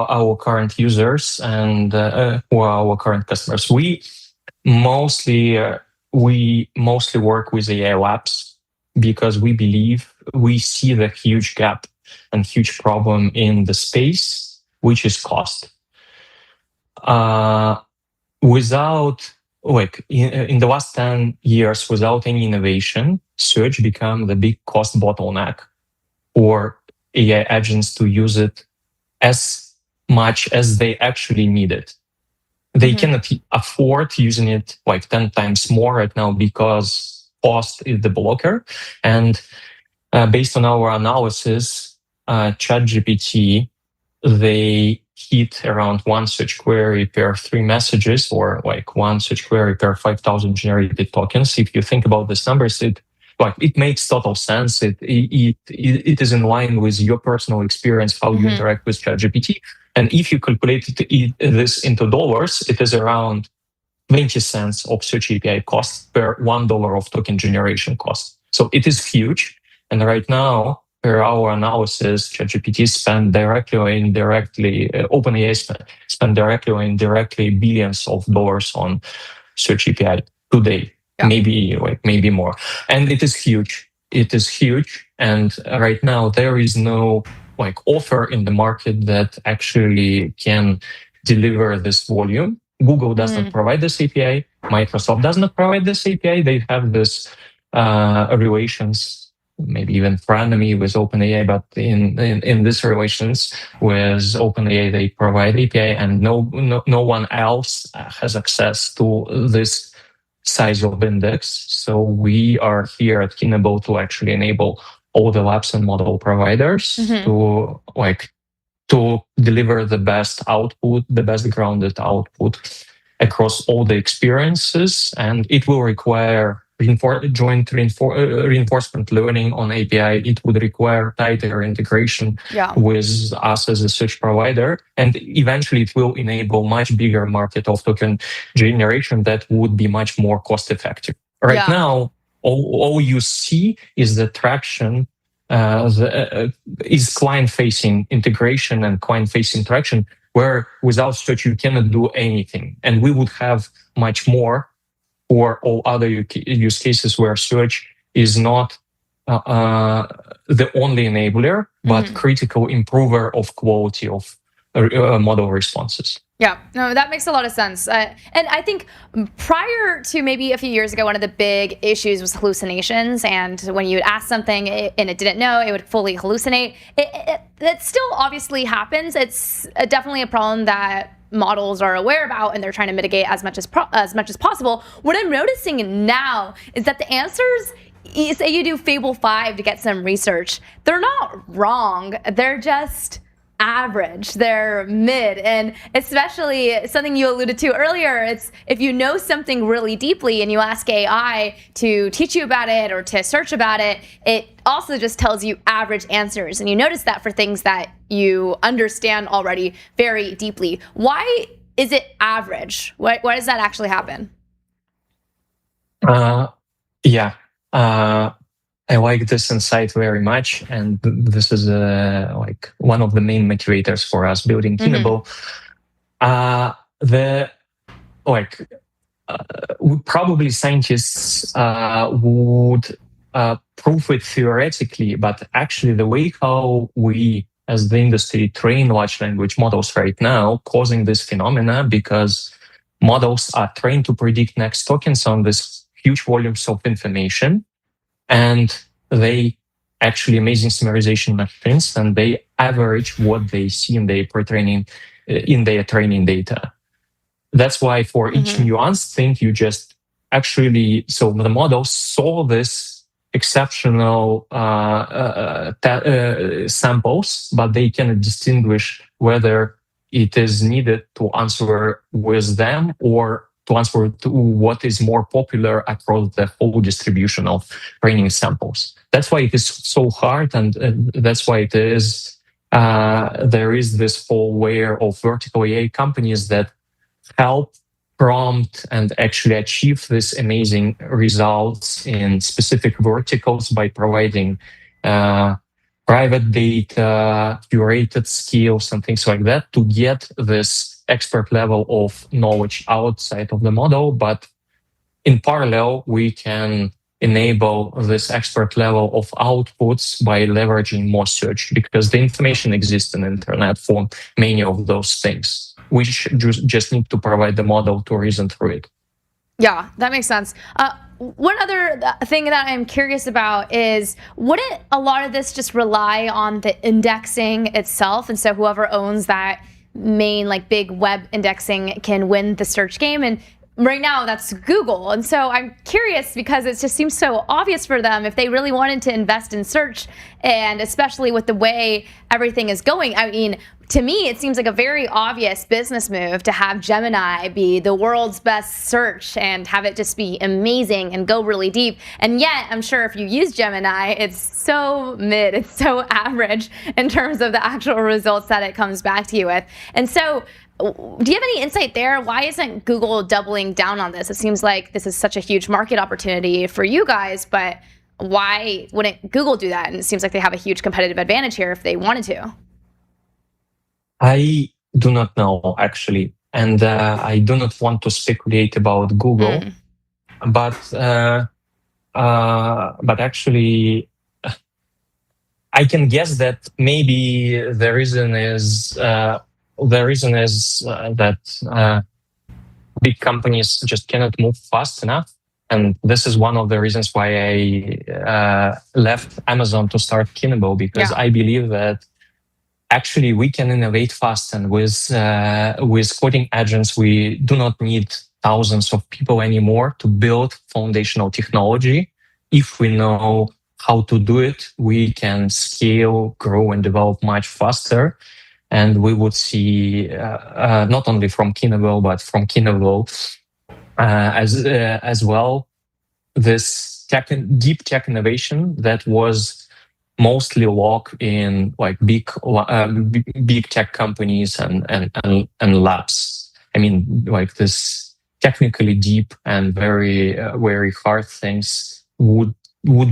our current users and who are our current customers? We mostly work with AI labs because we see the huge gap and huge problem in the space, which is cost. In the last 10 years, without any innovation, search became the big cost bottleneck for AI agents to use it as much as they actually need it. They cannot afford using it like 10 times more right now because cost is the blocker. And based on our analysis, ChatGPT, they hit around 1 search query per 3 messages, or like 1 search query per 5,000 generated tokens. If you think about these numbers, it makes total sense. It is in line with your personal experience, how you interact with ChatGPT. And if you calculate this into dollars, it is around 20 cents of Search API cost per $1 of token generation cost. So it is huge. And right now, per our analysis, ChatGPT spend directly or indirectly, OpenAI spend directly or indirectly billions of dollars on Search API today. Yeah. Maybe more. And it is huge. And right now there is no offer in the market that actually can deliver this volume. Google does not provide this API. Microsoft does not provide this API. They have this relations, maybe even frenemy with OpenAI, but in these relations with OpenAI, they provide API, and no one else has access to this size of index. So we are here at Keenable to actually enable all the labs and model providers to deliver the best output, the best grounded output across all the experiences. And it will require joint reinforcement learning on API. It would require tighter integration with us as a search provider. And eventually it will enable much bigger market of token generation that would be much more cost effective. Right now, all you see is the traction, is client-facing integration and client-facing traction, where without search you cannot do anything. And we would have much more for all other use cases where search is not the only enabler, but critical improver of quality of model responses. Yeah, no, that makes a lot of sense. And I think prior to maybe a few years ago, one of the big issues was hallucinations. And when you would ask something and it didn't know, it would fully hallucinate. That still obviously happens. It's definitely a problem that models are aware about, and they're trying to mitigate as much as possible. What I'm noticing now is that the answers, say you do Fable 5 to get some research, they're not wrong. They're just average, they're mid. And especially something you alluded to earlier, it's if you know something really deeply and you ask AI to teach you about it or to search about it, it also just tells you average answers. And you notice that for things that you understand already very deeply. Why is it average? Why does that actually happen? I like this insight very much, and this is like one of the main motivators for us building Kinable. Probably scientists would prove it theoretically, but actually the way how we as the industry train large language models right now causing this phenomena, because models are trained to predict next tokens on this huge volumes of information, and they actually amazing summarization machines, and they average what they see in their training data. That's why for each nuanced thing, you just actually, so the models saw this exceptional samples, but they can distinguish whether it is needed to answer with them or to answer to what is more popular across the whole distribution of training samples. That's why it is so hard, and that's why it is there is this whole layer of vertical AI companies that help prompt and actually achieve these amazing results in specific verticals by providing private data, curated skills, and things like that to get this expert level of knowledge outside of the model. But in parallel, we can enable this expert level of outputs by leveraging more search, because the information exists in the internet for many of those things. We just need to provide the model to reason through it. Yeah, that makes sense. One other thing that I'm curious about is, wouldn't a lot of this just rely on the indexing itself? And so whoever owns that main like big web indexing can win the search game. And right now that's Google. And so I'm curious, because it just seems so obvious for them if they really wanted to invest in search, and especially with the way everything is going. I mean, to me, it seems like a very obvious business move to have Gemini be the world's best search and have it just be amazing and go really deep. And yet, I'm sure if you use Gemini, it's so mid, it's so average in terms of the actual results that it comes back to you with. And so, do you have any insight there? Why isn't Google doubling down on this? It seems like this is such a huge market opportunity for you guys, but why wouldn't Google do that? And it seems like they have a huge competitive advantage here if they wanted to. I do not know, actually, and I do not want to speculate about Google, but actually, I can guess that maybe the reason is that big companies just cannot move fast enough, and this is one of the reasons why I left Amazon to start Kinable, because I believe that actually we can innovate fast, and with coding agents, we do not need thousands of people anymore to build foundational technology. If we know how to do it, we can scale, grow, and develop much faster. And we would see not only from Kinable, but from Kinable as well, this deep tech innovation that was mostly locked in like big tech companies and labs. I mean, like this technically deep and very very hard things would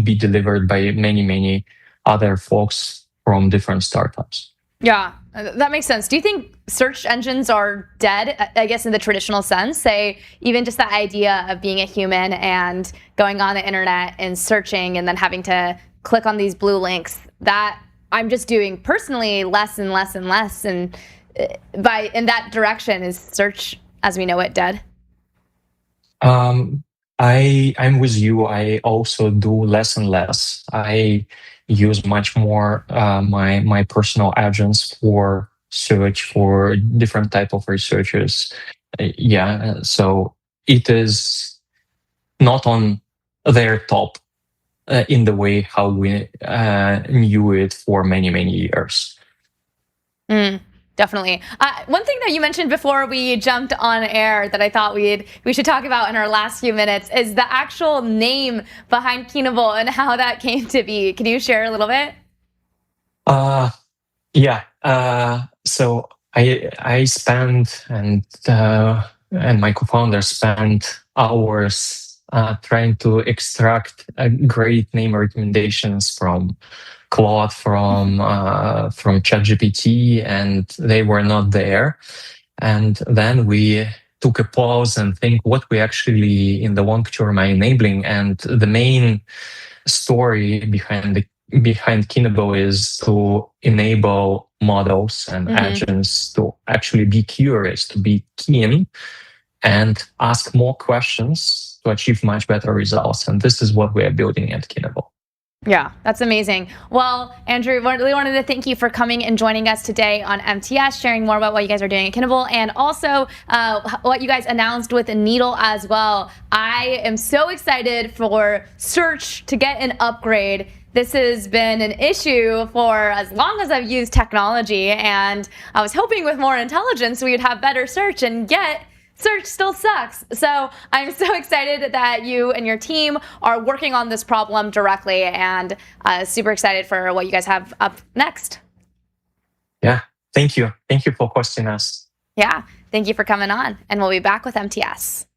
be delivered by many other folks from different startups. Yeah, that makes sense. Do you think search engines are dead, I guess, in the traditional sense? Say, even just the idea of being a human and going on the internet and searching and then having to click on these blue links, that I'm just doing personally less and less and less. And in that direction? Is search as we know it dead? I'm with you. I also do less and less. I use much more my personal agents for search for different type of researchers. So it is not on their top in the way how we knew it for many years. Definitely. One thing that you mentioned before we jumped on air that I thought we should talk about in our last few minutes is the actual name behind Keenable and how that came to be. Can you share a little bit? So I spent and my co-founder spent hours trying to extract great name recommendations from Claude, from ChatGPT, and they were not there. And then we took a pause and think what we actually in the long term are enabling. And the main story behind Keenable is to enable models and agents to actually be curious, to be keen, and ask more questions to achieve much better results. And this is what we are building at Keenable. Yeah, that's amazing. Well, Andrew, really wanted to thank you for coming and joining us today on MTS, sharing more about what you guys are doing at Keenable and also what you guys announced with Needle as well. I am so excited for search to get an upgrade. This has been an issue for as long as I've used technology, and I was hoping with more intelligence we would have better search, and yet search still sucks. So I'm so excited that you and your team are working on this problem directly, and super excited for what you guys have up next. Yeah, thank you. Thank you for hosting us. Yeah, thank you for coming on, and we'll be back with MTS.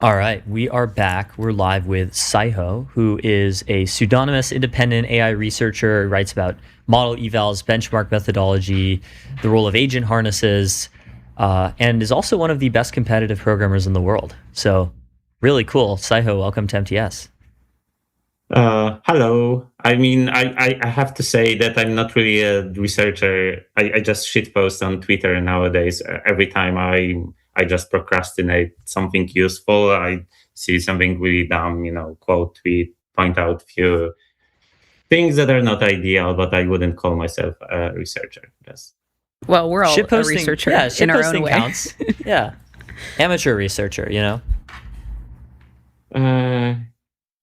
All right, we are back. We're live with Saiho, who is a pseudonymous independent AI researcher, writes about model evals, benchmark methodology, the role of agent harnesses, and is also one of the best competitive programmers in the world. So really cool. Saiho, welcome to MTS. Hello. I mean, I have to say that I'm not really a researcher. I just shitpost on Twitter nowadays. Every time I just procrastinate something useful. I see something really dumb, quote tweet, point out few things that are not ideal, but I wouldn't call myself a researcher. Just Well, we're all a Shitposting- researcher yeah, in our own shitposting way. counts. Yeah. Amateur researcher,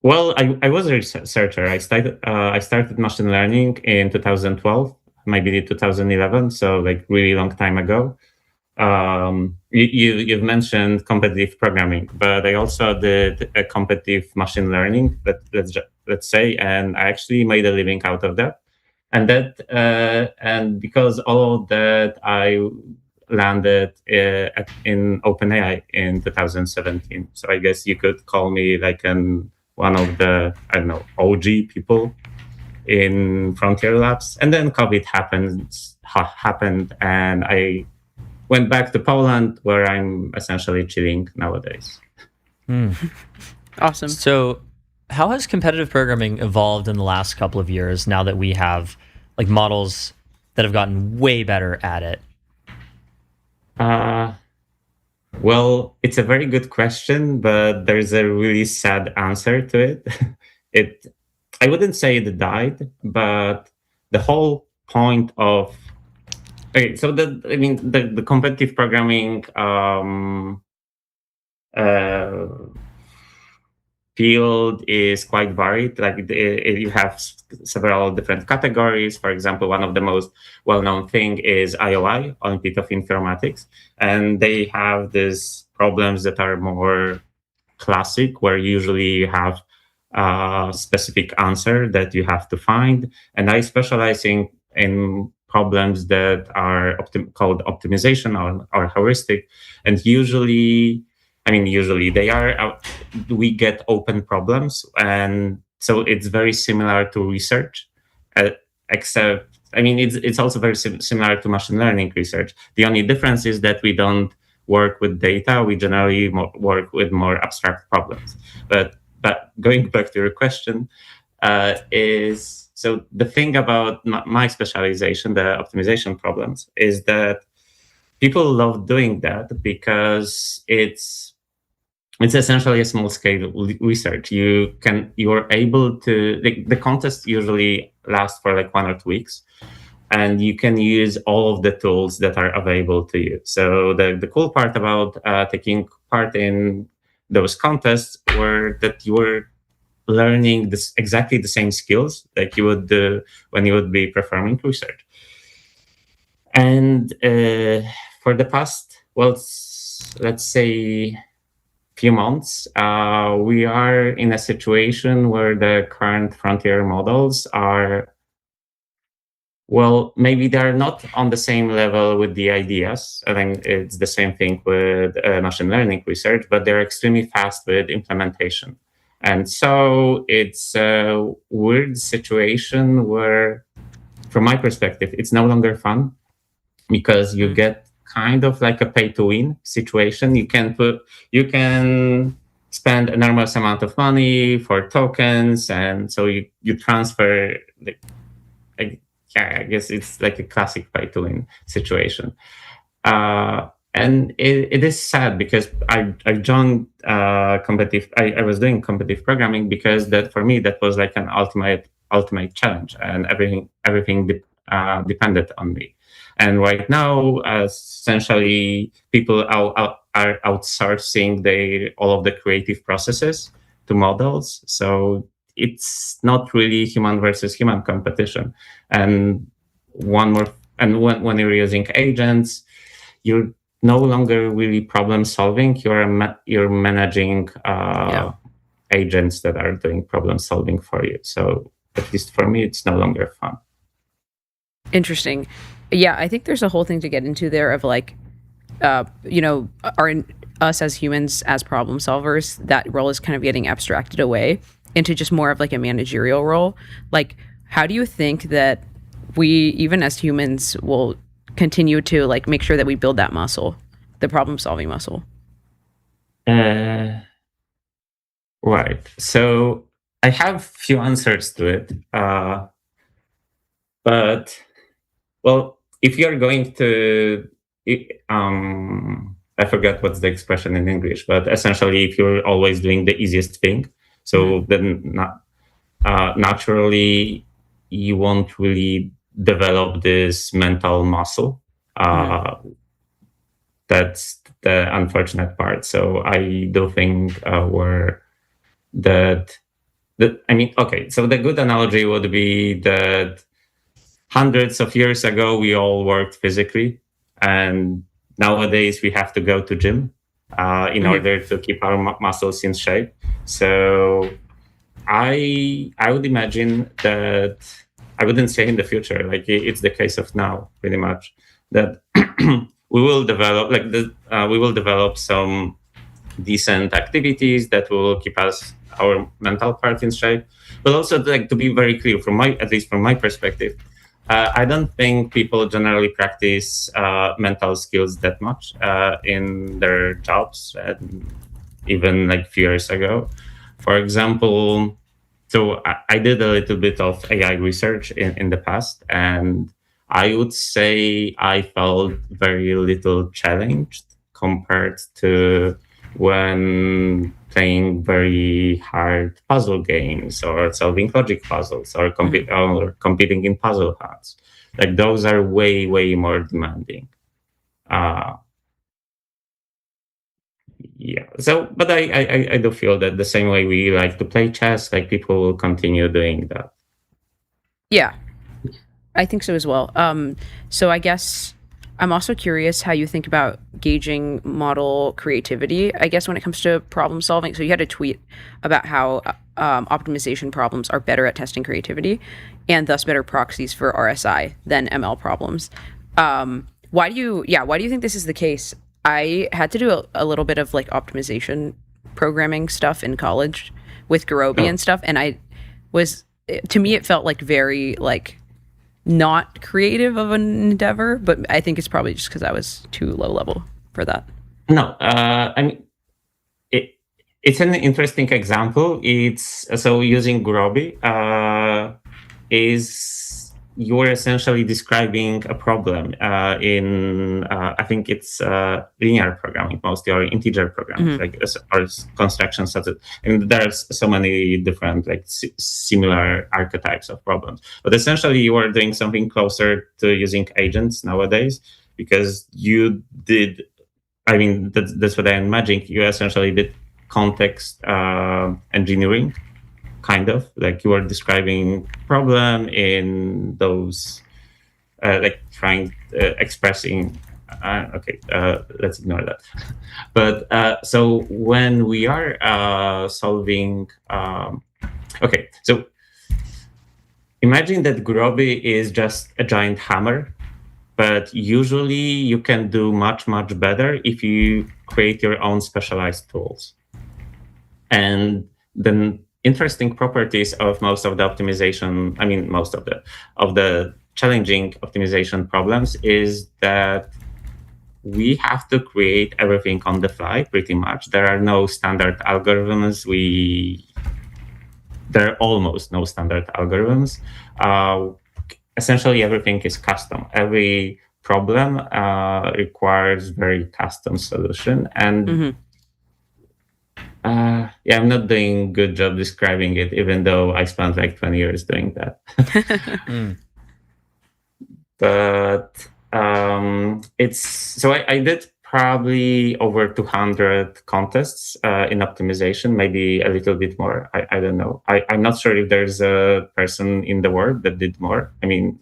Well, I was a researcher. I started machine learning in 2012, maybe 2011, so like really long time ago. You've mentioned competitive programming, but I also did a competitive machine learning. Let's say, and I actually made a living out of that. And because all of that, I landed in OpenAI in 2017. So I guess you could call me like one of the, I don't know, OG people in Frontier Labs. And then COVID happened, and I went back to Poland, where I'm essentially chilling nowadays. Awesome. So how has competitive programming evolved in the last couple of years now that we have like models that have gotten way better at it? Well, it's a very good question, but there's a really sad answer to it. I wouldn't say it died, but the whole point of so the competitive programming field is quite varied. Like you have several different categories. For example, one of the most well-known thing is IOI, Olympiad of Informatics, and they have these problems that are more classic, where usually you have a specific answer that you have to find. And I specialize in problems that are called optimization or heuristic, and usually they are we get open problems, and so it's very similar to research, except it's also very similar to machine learning research. The only difference is that we don't work with data. We generally work with more abstract problems. But going back to your question, is so the thing about my specialization, the optimization problems, is that people love doing that because it's essentially a small scale research. You're able to, the contest usually lasts for like 1 or 2 weeks, and you can use all of the tools that are available to you. So the cool part about taking part in those contests were that you were learning exactly the same skills like you would do when you would be performing research. And for the past, let's say few months, we are in a situation where the current frontier models are, maybe they're not on the same level with the ideas. I think it's the same thing with machine learning research, but they're extremely fast with implementation. And so it's a weird situation where, from my perspective, it's no longer fun, because you get kind of like a pay-to-win situation. You can spend an enormous amount of money for tokens, and so you transfer. I guess it's like a classic pay-to-win situation. And it is sad, because I joined competitive. I was doing competitive programming because that, for me, that was like an ultimate challenge, and everything depended on me. And right now, essentially, people are outsourcing all of the creative processes to models. So it's not really human versus human competition. And when you're using agents, you're no longer really problem solving. You're managing agents that are doing problem solving for you. So at least for me, it's no longer fun. Interesting. Yeah, I think there's a whole thing to get into there of like, us as humans, as problem solvers, that role is kind of getting abstracted away into just more of like a managerial role. Like, how do you think that we, even as humans, will continue to like make sure that we build that muscle, the problem solving muscle? Right. So I have few answers to it. But, well, if you're going to, I forgot what's the expression in English, but essentially, if you're always doing the easiest thing, so then naturally, you won't really develop this mental muscle. That's the unfortunate part. So I do think okay, so the good analogy would be that hundreds of years ago, we all worked physically, and nowadays we have to go to gym in order to keep our muscles in shape. So I would imagine that, I wouldn't say in the future, like it's the case of now, pretty much, that we will develop some decent activities that will keep our mental part in shape. But also, like, to be very clear, at least from my perspective, I don't think people generally practice mental skills that much in their jobs, and even like a few years ago. For example, so I did a little bit of AI research in the past, and I would say I felt very little challenged compared to when playing very hard puzzle games or solving logic puzzles or competing in puzzle hunts. Like, those are way, way more demanding. Yeah. So, but I do feel that the same way we like to play chess, like, people will continue doing that. Yeah, I think so as well. So I guess I'm also curious how you think about gauging model creativity, I guess, when it comes to problem solving. So you had a tweet about how optimization problems are better at testing creativity and thus better proxies for RSI than ML problems. Why do you think this is the case? I had to do a little bit of like optimization programming stuff in college with Garobi and stuff, and to me it felt like very like not creative of an endeavor, but I think it's probably just because I was too low level for that. No, I mean, it's an interesting example. It's so using Garobi is you're essentially describing a problem in I think it's linear programming mostly, or integer programming, like or constructions such as, and there's so many different like similar archetypes of problems. But essentially, you are doing something closer to using agents nowadays, because you did. I mean, that's what I imagine. You essentially did context engineering, kind of like you are describing problem in those like trying expressing let's ignore that. But so when we are solving okay, so imagine that Garobi is just a giant hammer, but usually you can do much better if you create your own specialized tools. And then interesting properties of most of the optimization, I mean, most of the challenging optimization problems is that we have to create everything on the fly, pretty much. There are no standard algorithms. There are almost no standard algorithms. Essentially, everything is custom. Every problem requires very custom solution. And yeah, I'm not doing a good job describing it, even though I spent like 20 years doing that. But it's so I did probably over 200 contests in optimization, maybe a little bit more. I don't know. I'm not sure if there's a person in the world that did more. I mean,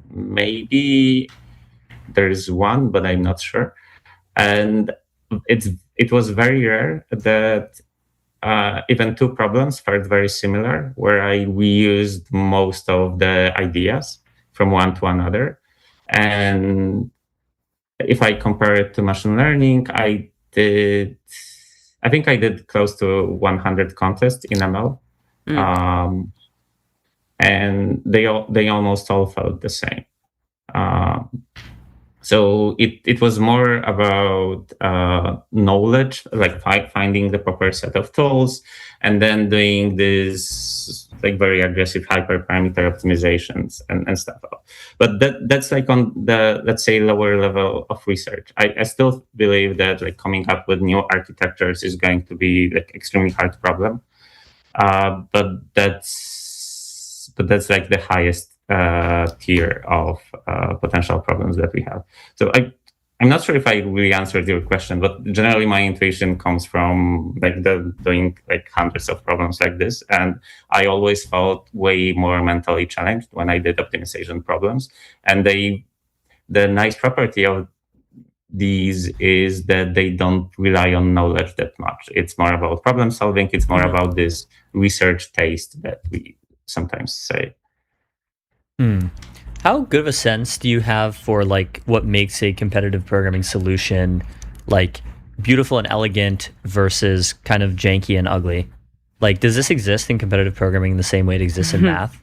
maybe there's one, but I'm not sure. And it was very rare that even two problems felt very similar, where I reused most of the ideas from one to another. And if I compare it to machine learning, I I think I did close to 100 contests in ML, and they almost all felt the same. So it was more about knowledge, like finding the proper set of tools, and then doing this like very aggressive hyperparameter optimizations and stuff. But that's like on the, let's say, lower level of research. I still believe that like coming up with new architectures is going to be like extremely hard problem. But that's like the highest tier of potential problems that we have. So I'm not sure if I really answered your question, but generally my intuition comes from like doing like hundreds of problems like this, and I always felt way more mentally challenged when I did optimization problems. And the nice property of these is that they don't rely on knowledge that much. It's more about problem solving. It's more about this research taste that we sometimes say. How good of a sense do you have for like what makes a competitive programming solution like beautiful and elegant versus kind of janky and ugly? Like, does this exist in competitive programming in the same way it exists in math?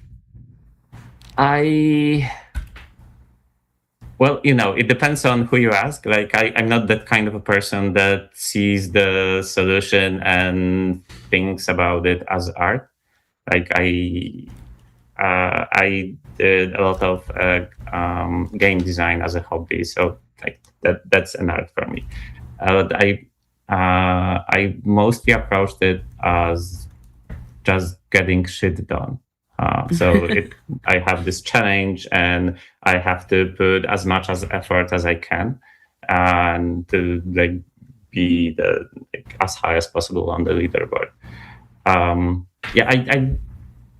Well, it depends on who you ask. Like, I'm not that kind of a person that sees the solution and thinks about it as art. Like, I did a lot of game design as a hobby, so like that's an art for me. I mostly approached it as just getting shit done. So I have this challenge, and I have to put as much as effort as I can, and to like be as high as possible on the leaderboard. I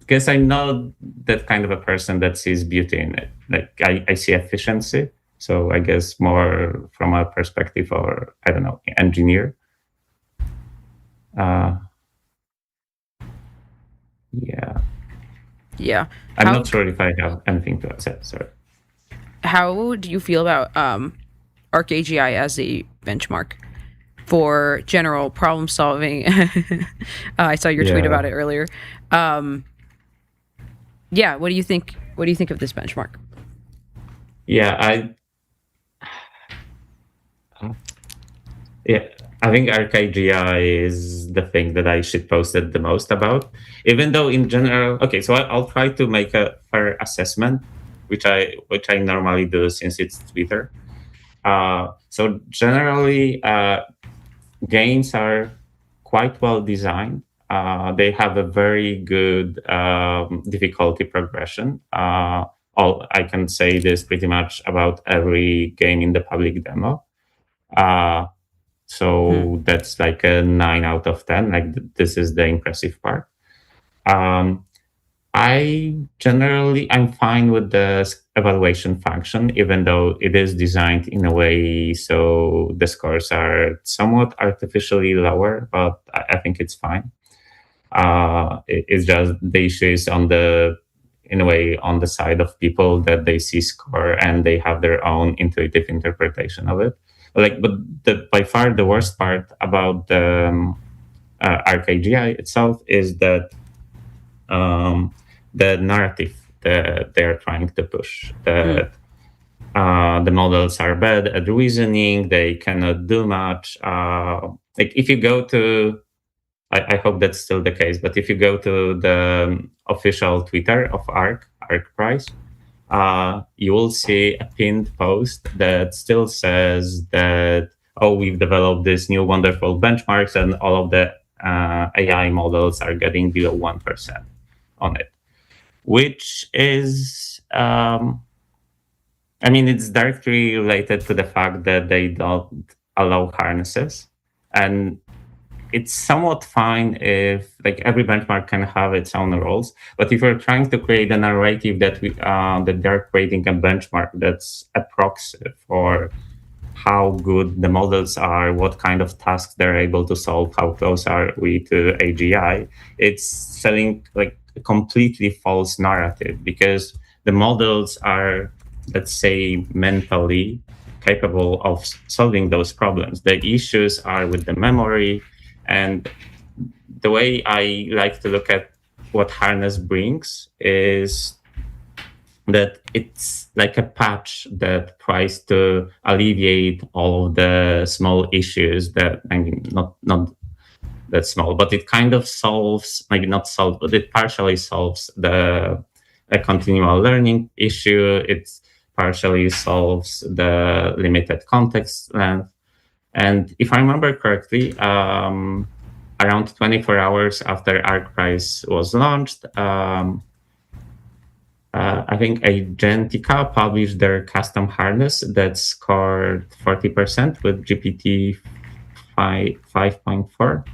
guess I'm not that kind of a person that sees beauty in it. Like I see efficiency. So I guess more from a perspective or, I don't know, engineer. Yeah. I'm not sure if I have anything to say. Sorry. How do you feel about ArcAGI as a benchmark for general problem solving? I saw your tweet about it earlier. What do you think? What do you think of this benchmark? I think ArcAGI is the thing that I should post it the most about. Even though in general, so I'll try to make a fair assessment, which I normally do since it's Twitter. So generally, games are quite well designed. They have a very good difficulty progression. I can say this pretty much about every game in the public demo. So that's like a 9 out of 10. Like this is the impressive part. I'm fine with the evaluation function, even though it is designed in a way so the scores are somewhat artificially lower, but I think it's fine. It's just the issue is in a way on the side of people that they see score and they have their own intuitive interpretation of it. But by far the worst part about the ArcAGI itself is that the narrative that they're trying to push, that the models are bad at reasoning, they cannot do much. Like if you go to, I hope that's still the case, but if you go to the official Twitter of Arc Price, you will see a pinned post that still says that, we've developed this new wonderful benchmarks and all of the AI models are getting below 1% on it, which is, it's directly related to the fact that they don't allow harnesses. And it's somewhat fine if like every benchmark can have its own rules, but if you're trying to create a narrative that that they're creating a benchmark that's a proxy for how good the models are, what kind of tasks they're able to solve, how close are we to AGI, it's selling like a completely false narrative, because the models are, let's say, mentally capable of solving those problems. The issues are with the memory, and the way I like to look at what harness brings is that it's like a patch that tries to alleviate all of the small issues that, I mean, not that small, but it kind of solves, maybe not solve, but it partially solves the continual learning issue. It partially solves the limited context length. And if I remember correctly, around 24 hours after ArcPrice was launched, I think Agentica published their custom harness that scored 40% with GPT 5.4.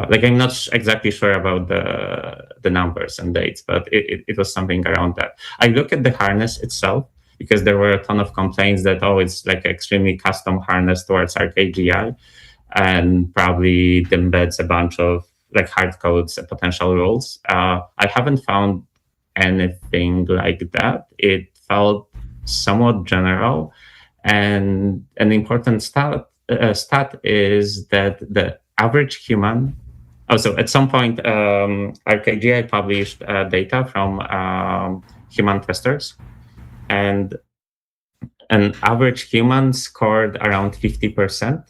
Like, I'm not exactly sure about the numbers and dates, but it was something around that. I look at the harness itself because there were a ton of complaints that, oh, it's like extremely custom harness towards ArcAGI and probably embeds a bunch of like hard codes and potential rules. I haven't found anything like that. It felt somewhat general, and an important stat is that the average human. Also, at some point, ArcAGI published data from human testers, and an average human scored around 50%.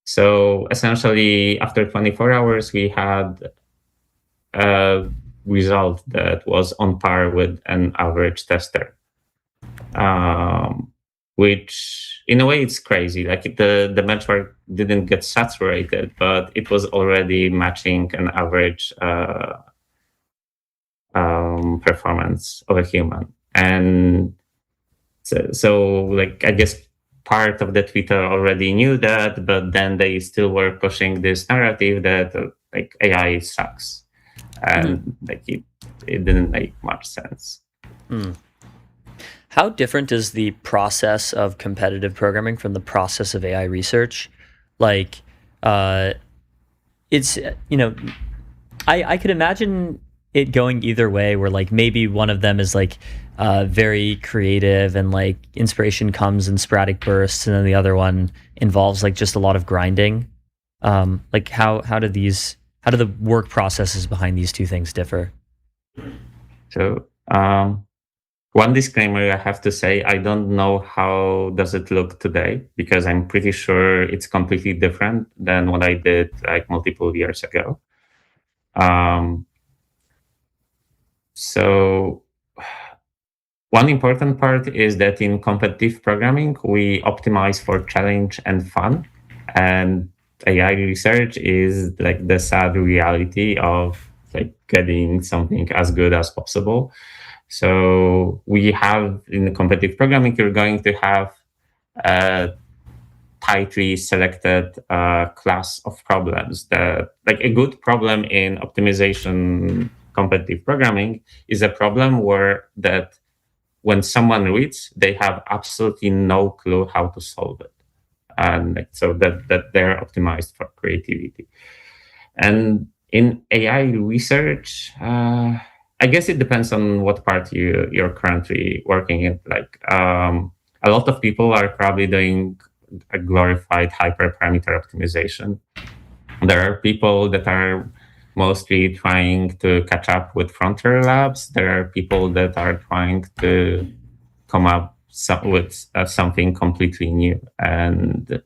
So essentially, after 24 hours, we had a result that was on par with an average tester, which in a way it's crazy. Like the benchmark didn't get saturated, but it was already matching an average performance of a human. And so like, I guess part of the Twitter already knew that, but then they still were pushing this narrative that like AI sucks, and like it didn't make much sense. How different is the process of competitive programming from the process of AI research? Like, it's, you know, I could imagine it going either way, where like maybe one of them is like very creative and like inspiration comes in sporadic bursts, and then the other one involves like just a lot of grinding. Like how do the work processes behind these two things differ? So one disclaimer I have to say, I don't know how does it look today, because I'm pretty sure it's completely different than what I did like multiple years ago. So one important part is that in competitive programming, we optimize for challenge and fun. And AI research is like the sad reality of like getting something as good as possible. So we have in competitive programming, you're going to have a tightly selected class of problems. That like a good problem in optimization competitive programming is a problem where that when someone reads, they have absolutely no clue how to solve it, and so that they're optimized for creativity. And in AI research, I guess it depends on what part you're currently working in. Like a lot of people are probably doing a glorified hyperparameter optimization. There are people that are mostly trying to catch up with frontier labs. There are people that are trying to come up with something completely new. And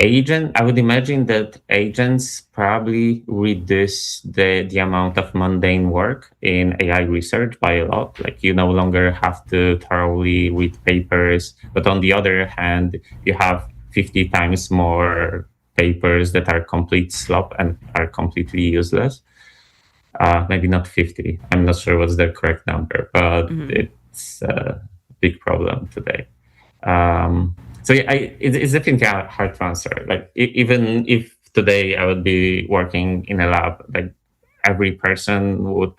I would imagine that agents probably reduce the amount of mundane work in AI research by a lot. Like you no longer have to thoroughly read papers, but on the other hand, you have 50 times more papers that are complete slop and are completely useless. Maybe not 50. I'm not sure what's the correct number, but it's a big problem today. So yeah, it's definitely hard to answer. Like even if today I would be working in a lab, like every person would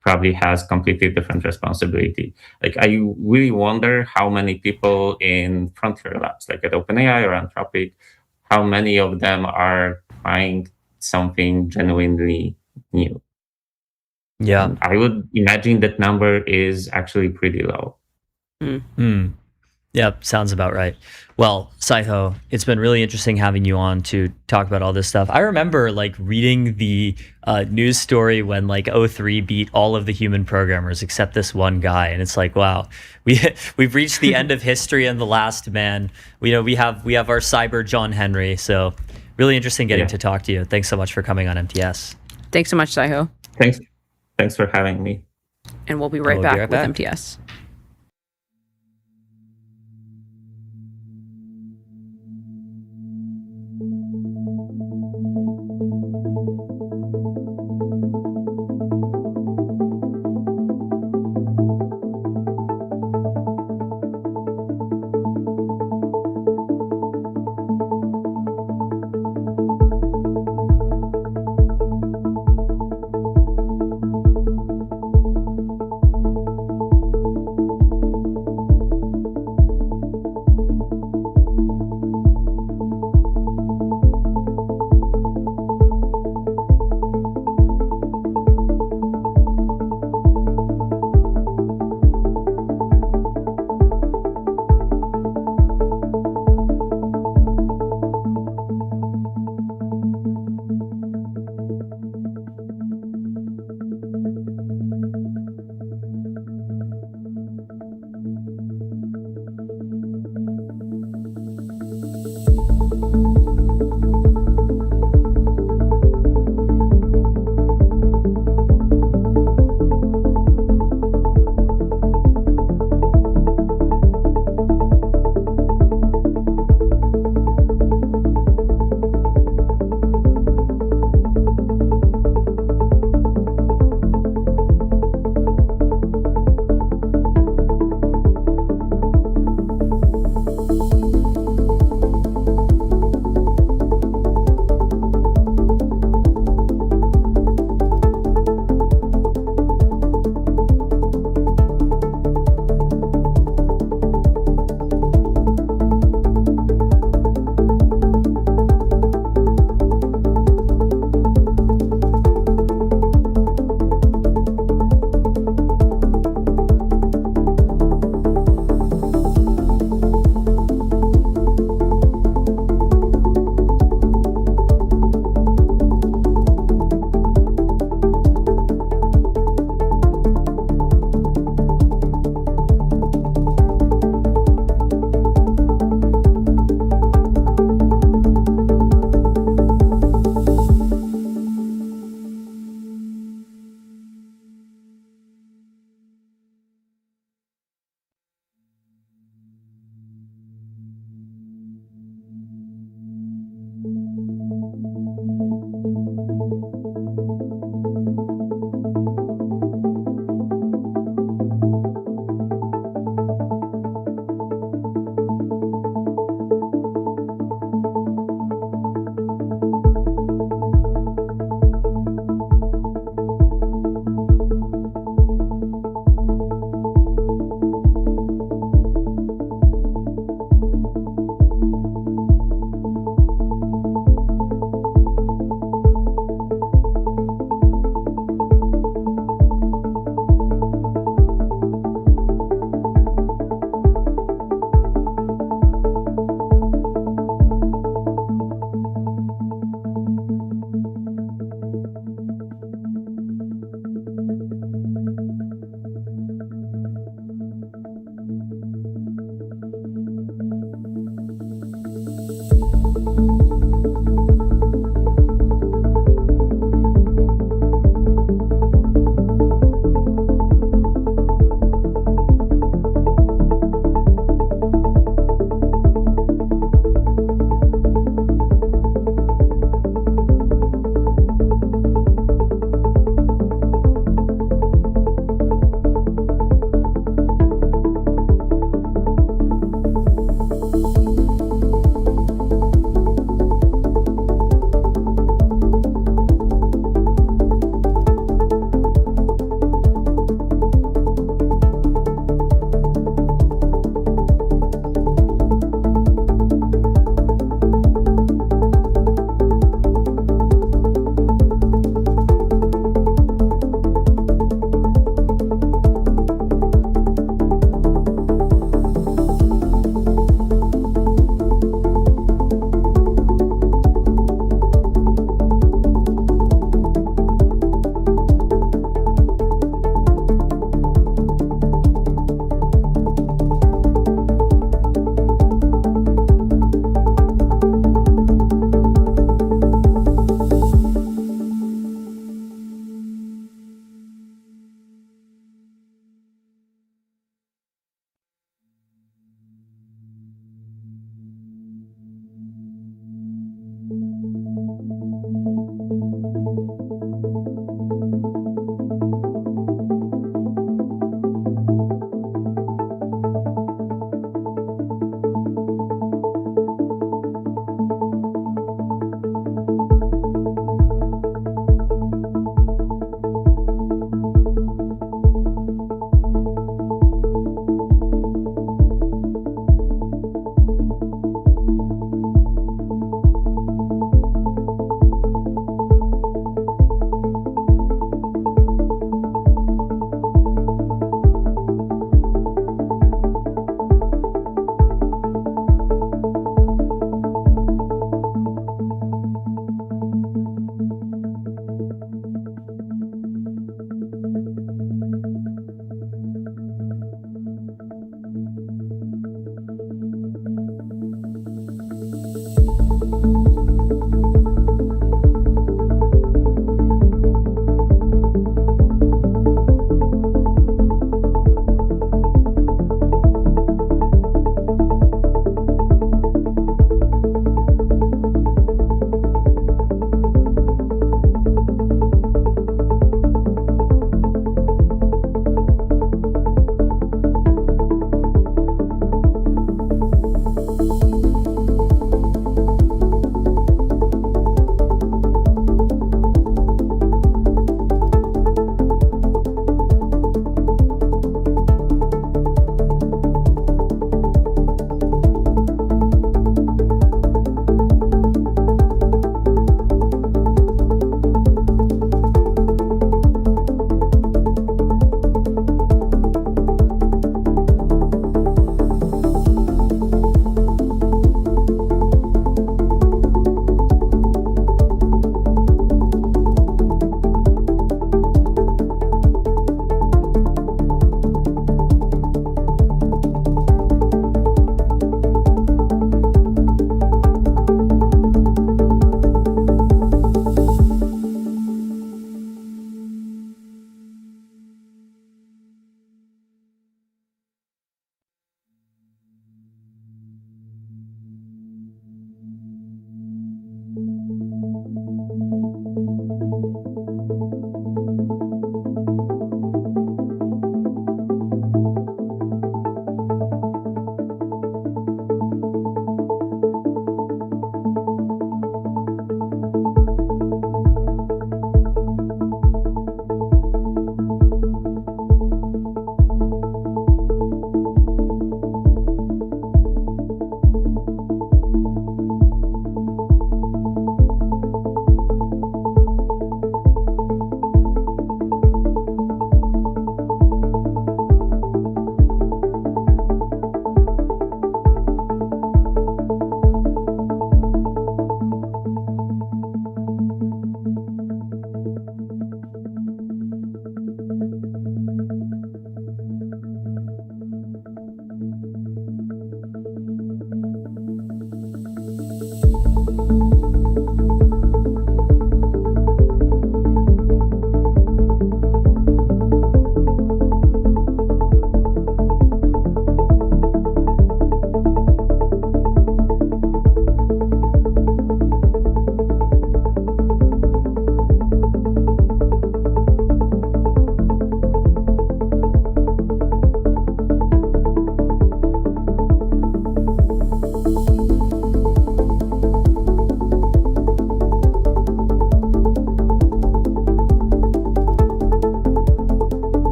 probably has completely different responsibility. Like I really wonder how many people in frontier labs, like at OpenAI or Anthropic, how many of them are trying something genuinely new. Yeah, I would imagine that number is actually pretty low. Yeah, sounds about right. Well, Saiho, it's been really interesting having you on to talk about all this stuff. I remember like reading the news story when like O3 beat all of the human programmers except this one guy, and it's like, wow, we've reached the end of history and the last man. We have our cyber John Henry. So really interesting getting to talk to you. Thanks so much for coming on MTS. Thanks so much, Saiho. Thanks for having me. And we'll be right back with MTS.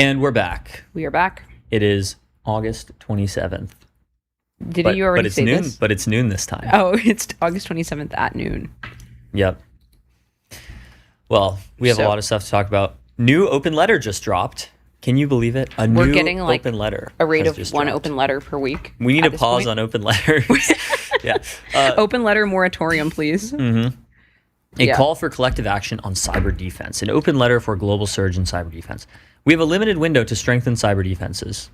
And we're back. We are back. It is August 27th. Did you already say noon, this? But it's noon this time. Oh, it's August 27th at noon. Yep. Well, we have a So- lot of stuff to talk about. New open letter just dropped. Can you believe it? We're new getting like open letter. a rate has of just one dropped. open letter per week. We need at a this pause point. on open letters. Yeah. Open letter moratorium, please. A Yeah. call for collective action on cyber defense. An open letter for a global surge in cyber defense. We have a limited window to strengthen cyber defenses.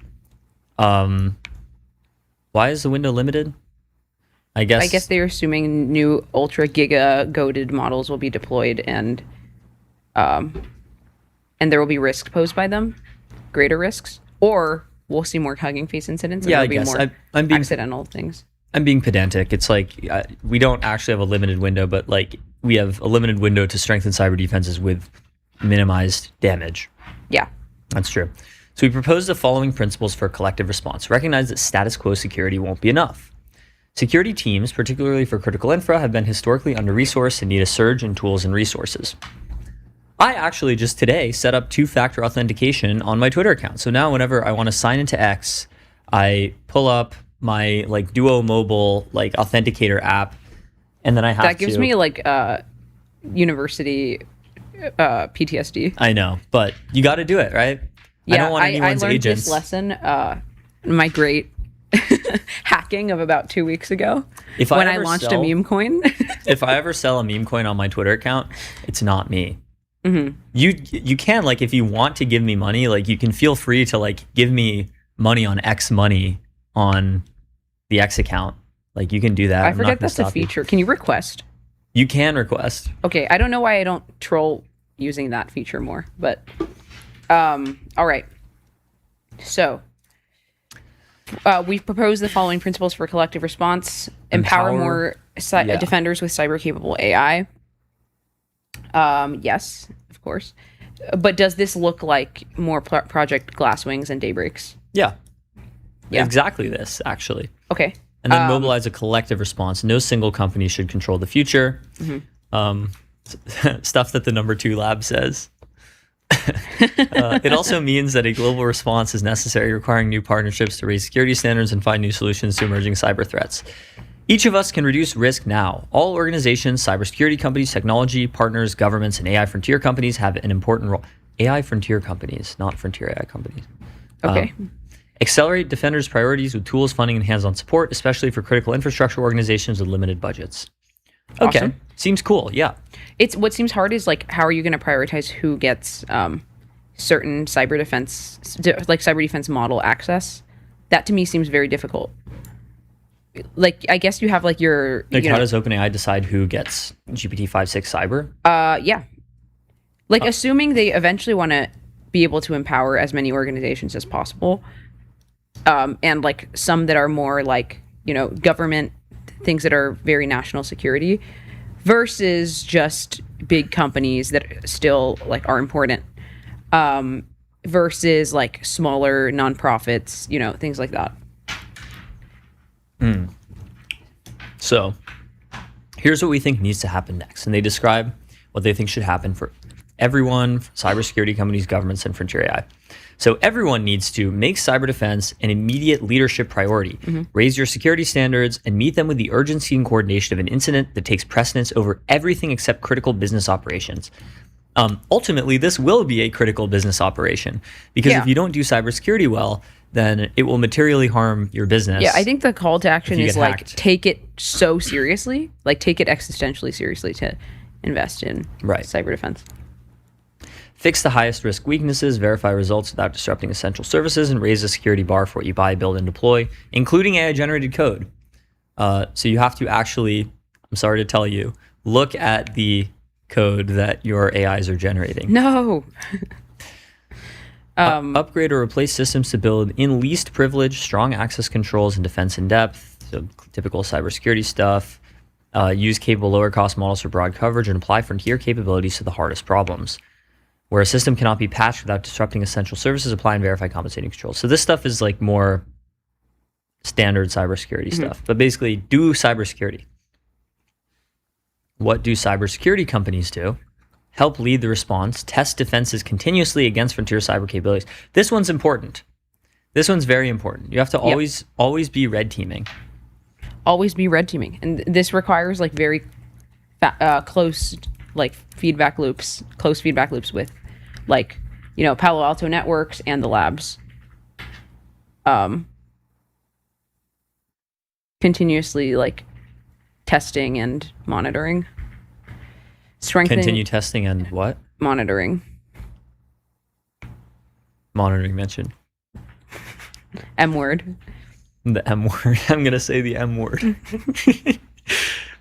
Why is the window limited? I guess they're assuming new ultra giga goaded models will be deployed and there will be risk posed by them, greater risks, or we'll see more Hugging Face incidents. And Yeah, there'll I be guess. more I'm being accidental things. I'm being pedantic. It's like we don't actually have a limited window, but like we have a limited window to strengthen cyber defenses with minimized damage. Yeah. That's true. So we propose the following principles for collective response. Recognize that status quo security won't be enough. Security teams, particularly for critical infra, have been historically under-resourced and need a surge in tools and resources. I actually just today set up two-factor authentication on my Twitter account. So now whenever I want to sign into X, I pull up my like Duo Mobile like authenticator app, and then I have That gives me like university PTSD. I know, but you got to do it, right? Yeah, I don't want anyone's learned agents. this lesson, my great hacking of about 2 weeks ago If when I I ever launched sell- a meme coin. If I ever sell a meme coin on my Twitter account, it's not me. Mm-hmm. You can, like, if you want to give me money, like you can feel free to like give me money on X money on the X account. Like you can do that. I I'm not forget gonna that's a stop you. feature. Can you request? You can request. Okay, I don't know why I don't troll using that feature more, but all right. So we've proposed the following principles for collective response: empower more defenders with cyber capable AI. Yes, of course. But does this look like more Project Glasswings and Daybreaks? Yeah. Yeah. Exactly this, actually. Okay. And then mobilize a collective response. No single company should control the future. Stuff that the number 2 lab says. It also means that a global response is necessary, requiring new partnerships to raise security standards and find new solutions to emerging cyber threats. Each of us can reduce risk now. All organizations, cybersecurity companies, technology partners, governments, and AI frontier companies have an important role. AI frontier companies, not frontier AI companies. Okay. Accelerate defenders' priorities with tools, funding, and hands-on support, especially for critical infrastructure organizations with limited budgets. Okay, Awesome. Seems cool. Yeah. It's what seems hard is like how are you going to prioritize who gets certain cyber defense model access? That to me seems very difficult. Like I guess you have like your Like how does OpenAI decide who gets GPT-5.6 cyber? Yeah. Like assuming they eventually want to be able to empower as many organizations as possible. And like some that are more like, government things that are very national security versus just big companies that still like are important. Versus like smaller nonprofits, things like that. So here's what we think needs to happen next. And they describe what they think should happen for everyone, cybersecurity companies, governments, and frontier AI. So everyone needs to make cyber defense an immediate leadership priority, raise your security standards, and meet them with the urgency and coordination of an incident that takes precedence over everything except critical business operations. Ultimately, this will be a critical business operation because if you don't do cybersecurity well, then it will materially harm your business. Yeah, I think the call to action you is get like hacked. take it so seriously, like take it existentially seriously to invest in cyber defense. Fix the highest risk weaknesses, verify results without disrupting essential services, and raise the security bar for what you buy, build, and deploy, including AI-generated code. So you have to actually, I'm sorry to tell you, look at the code that your AIs are generating. No. Upgrade or replace systems to build in least privilege, strong access controls, and defense in depth. So typical cybersecurity stuff. Use capable lower cost models for broad coverage and apply frontier capabilities to the hardest problems. Where a system cannot be patched without disrupting essential services, apply and verify compensating controls. So this stuff is like more standard cybersecurity stuff, but basically do cybersecurity. What do cybersecurity companies do? help lead the response, test defenses continuously against frontier cyber capabilities. This one's important. This one's very important. You have to always be red teaming. Always be red teaming, and this requires like very close like feedback loops with like, you know, Palo Alto networks and the labs. Continuously like testing and monitoring. Continue testing and what? Monitoring mentioned. M word. The M word. I'm going to say the M word.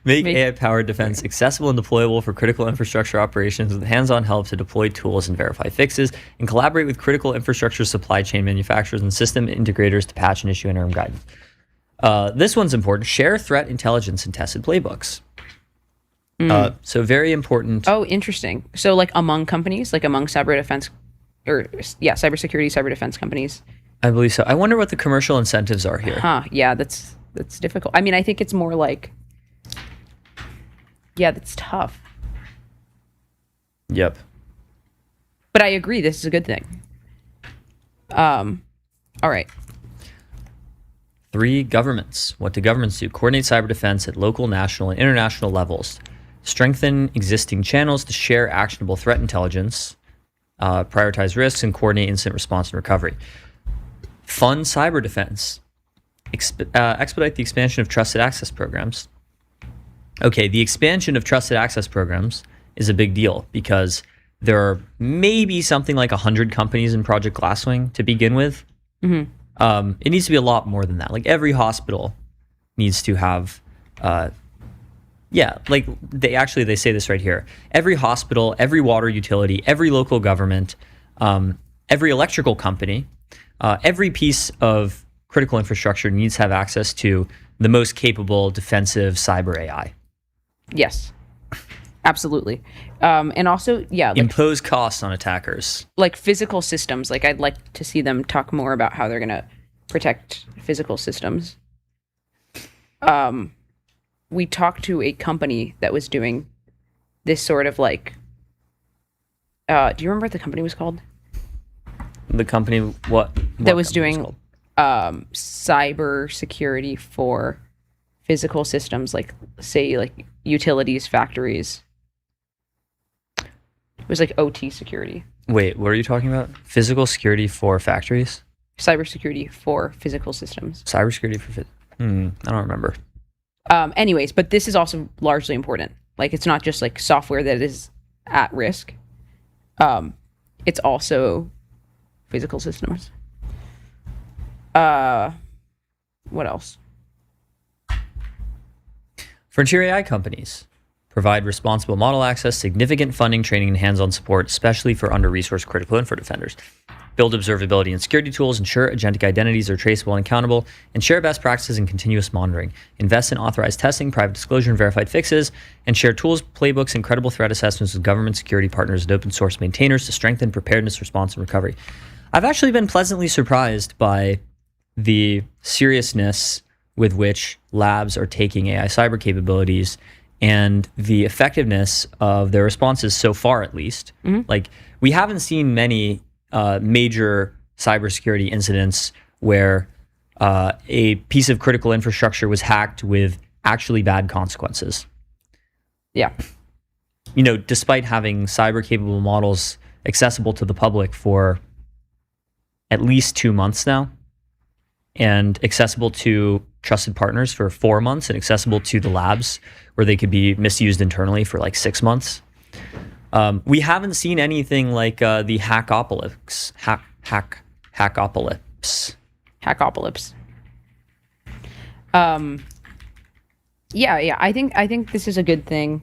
Make AI-powered defense accessible and deployable for critical infrastructure operations with hands-on help to deploy tools and verify fixes, and collaborate with critical infrastructure supply chain manufacturers and system integrators to patch and issue interim guidance. This one's important. Share threat intelligence and tested playbooks. So very important. Oh, interesting. So like among companies, like among cybersecurity, cyber defense companies. I believe so. I wonder what the commercial incentives are here. Yeah, that's difficult. I mean, I think it's more like, yeah, that's tough. Yep. But I agree, this is a good thing. All right. 3, governments. What do governments do? Coordinate cyber defense at local, national, and international levels. Strengthen existing channels to share actionable threat intelligence, prioritize risks, and coordinate incident response and recovery. Fund cyber defense. Expedite the expansion of trusted access programs. Okay, the expansion of trusted access programs is a big deal because there are maybe something like 100 companies in Project Glasswing to begin with. Mm-hmm. It needs to be a lot more than that. Like every hospital needs to have, like they say this right here. Every hospital, every water utility, every local government, every electrical company, every piece of critical infrastructure needs to have access to the most capable defensive cyber AI. Yes, absolutely. And also, like, impose costs on attackers. Like physical systems. Like I'd like to see them talk more about how they're going to protect physical systems. We talked to a company that was doing this sort of like, do you remember what the company was called? The company, what that was doing cyber security for physical systems, like say like utilities, factories. It was like OT security. Wait, what are you talking about? Physical security for factories? Cybersecurity for physical systems. Cybersecurity for I don't remember. Anyways, but this is also largely important. Like it's not just like software that is at risk. It's also physical systems. What else? Frontier AI companies provide responsible model access, significant funding, training, and hands-on support, especially for under-resourced critical info defenders. Build observability and security tools, ensure agentic identities are traceable and accountable, and share best practices and continuous monitoring. Invest in authorized testing, private disclosure, and verified fixes, and share tools, playbooks, and credible threat assessments with government security partners and open source maintainers to strengthen preparedness, response, and recovery. I've actually been pleasantly surprised by the seriousness with which labs are taking AI cyber capabilities and the effectiveness of their responses so far, at least. Mm-hmm. Like, we haven't seen many major cybersecurity incidents where a piece of critical infrastructure was hacked with actually bad consequences. Yeah. You know, despite having cyber capable models accessible to the public for at least 2 months now, and accessible to trusted partners for 4 months, and accessible to the labs where they could be misused internally for like 6 months. We haven't seen anything like the hackopolis. Hackopolis. Yeah. I think this is a good thing.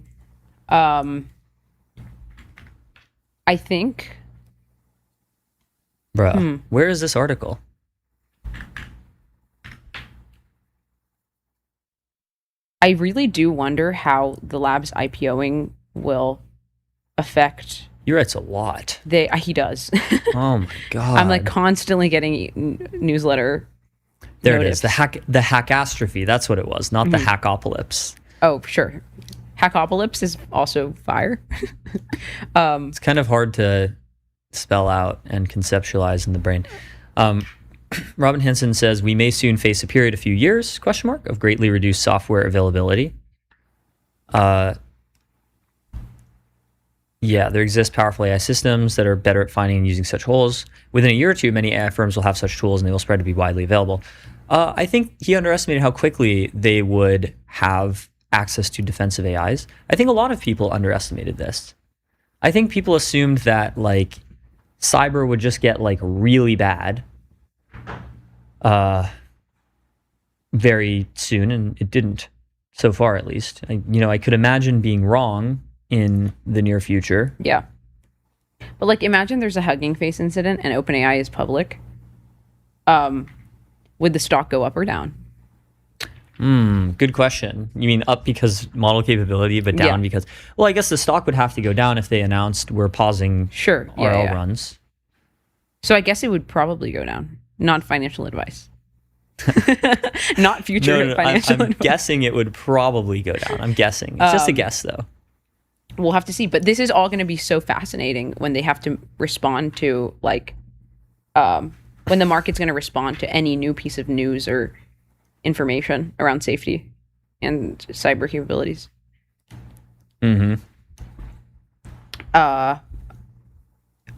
I think. Bruh, where is this article? I really do wonder how the lab's IPOing will affect. He writes a lot. He does. Oh my god! I'm like constantly getting newsletter. There notice. it is. The hackastrophe. That's what it was, not the hackopolis. Oh, sure. Hackopolis is also fire. It's kind of hard to spell out and conceptualize in the brain. Robin Henson says, we may soon face a period, a few years, question mark, of greatly reduced software availability. Yeah, there exist powerful AI systems that are better at finding and using such holes. Within a year or two, many AI firms will have such tools and they will spread to be widely available. I think he underestimated how quickly they would have access to defensive AIs. I think a lot of people underestimated this. I think people assumed that like cyber would just get like really bad very soon, and it didn't, so far at least. I could imagine being wrong in the near future. Yeah. But like imagine there's a Hugging Face incident and OpenAI is public. Would the stock go up or down? Good question. You mean up because model capability, but down because, well, I guess the stock would have to go down if they announced we're pausing RL runs. So I guess it would probably go down. Not financial advice. Not future financial I'm advice. guessing it would probably go down. I'm guessing. It's just a guess though. We'll have to see. But this is all going to be so fascinating when they have to respond to like, when the market's going to respond to any new piece of news or information around safety and cyber capabilities.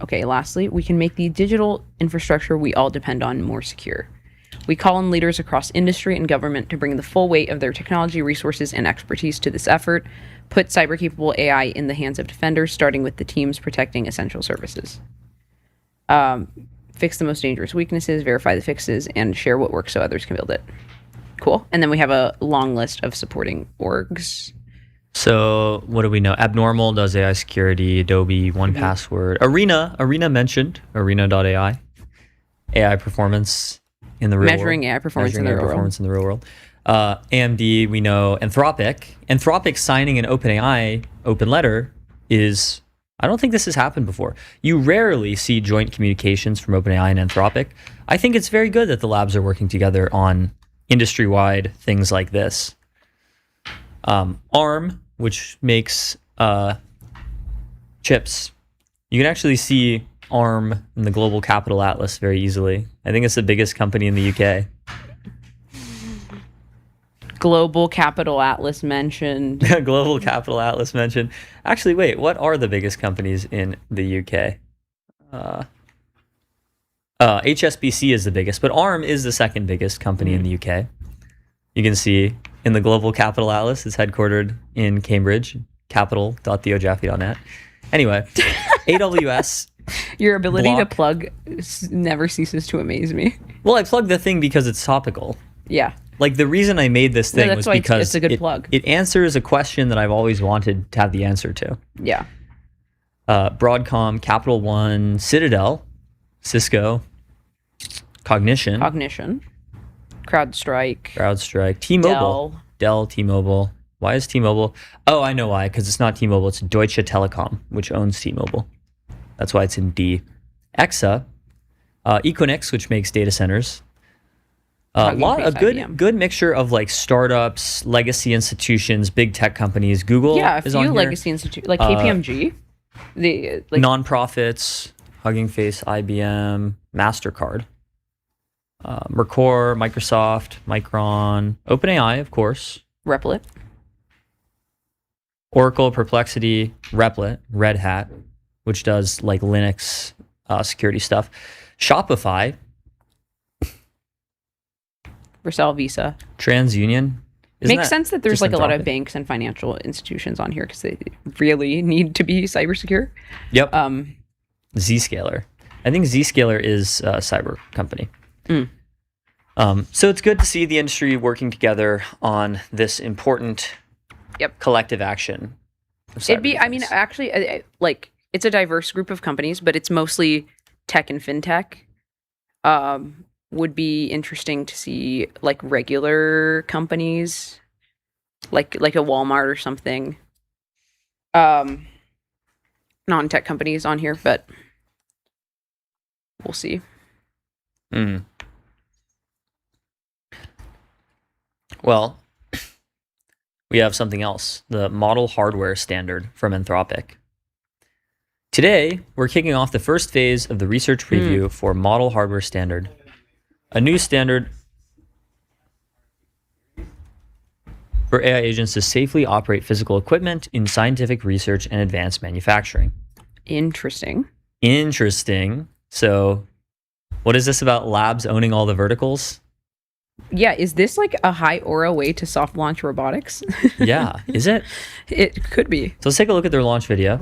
Okay, lastly, we can make the digital infrastructure we all depend on more secure. We call on leaders across industry and government to bring the full weight of their technology, resources, and expertise to this effort. Put cyber-capable AI in the hands of defenders, starting with the teams protecting essential services. Fix the most dangerous weaknesses, verify the fixes, and share what works so others can build it. Cool. And then we have a long list of supporting orgs. So what do we know? Abnormal does AI security, Adobe, 1Password, Arena mentioned, arena.ai, AI performance in the real world. Measuring AI performance in the real world. AMD, we know Anthropic. Anthropic signing an OpenAI open letter is, I don't think this has happened before. You rarely see joint communications from OpenAI and Anthropic. I think it's very good that the labs are working together on industry-wide things like this. ARM, which makes chips. You can actually see ARM in the Global Capital Atlas very easily. I think it's the biggest company in the UK. Global Capital Atlas mentioned. Global Capital Atlas mentioned. Actually, wait, what are the biggest companies in the UK? HSBC is the biggest, but ARM is the second biggest company in the UK. You can see in the Global Capital Atlas, it's headquartered in Cambridge, capital.theojaffe.net. Anyway, AWS. Your ability Block. to plug never ceases to amaze me. Well, I plugged the thing because it's topical. Yeah. Like the reason I made this thing was because it's a good plug. It answers a question that I've always wanted to have the answer to. Yeah. Broadcom, Capital One, Citadel, Cisco, Cognition, CrowdStrike, T-Mobile, Dell, T-Mobile. Why is T-Mobile? Oh, I know why. Because it's not T-Mobile. It's Deutsche Telekom, which owns T-Mobile. That's why it's in D. EXA, Equinix, which makes data centers. A good mixture of like startups, legacy institutions, big tech companies. Google is on here. Legacy institutions like KPMG, nonprofits, Hugging Face, IBM, Mastercard, Mercor, Microsoft, Micron, OpenAI, of course, Replit, Oracle, Perplexity, Replit, Red Hat, which does like Linux security stuff, Shopify. Vercel, Visa, TransUnion. Makes sense that there's like a lot of banks and financial institutions on here because they really need to be cyber secure. Yep. Zscaler. I think Zscaler is a cyber company. So it's good to see the industry working together on this important collective action. It'd be, I mean, actually, like it's a diverse group of companies, but it's mostly tech and fintech. Would be interesting to see like regular companies, like a Walmart or something. Non-tech companies on here, but we'll see. Well, we have something else, the model hardware standard from Anthropic. Today, we're kicking off the first phase of the research preview for model hardware standard, a new standard for AI agents to safely operate physical equipment in scientific research and advanced manufacturing. Interesting. Interesting. So, what is this about labs owning all the verticals? Yeah, is this like a high aura way to soft launch robotics? Yeah, is it? It could be. So let's take a look at their launch video.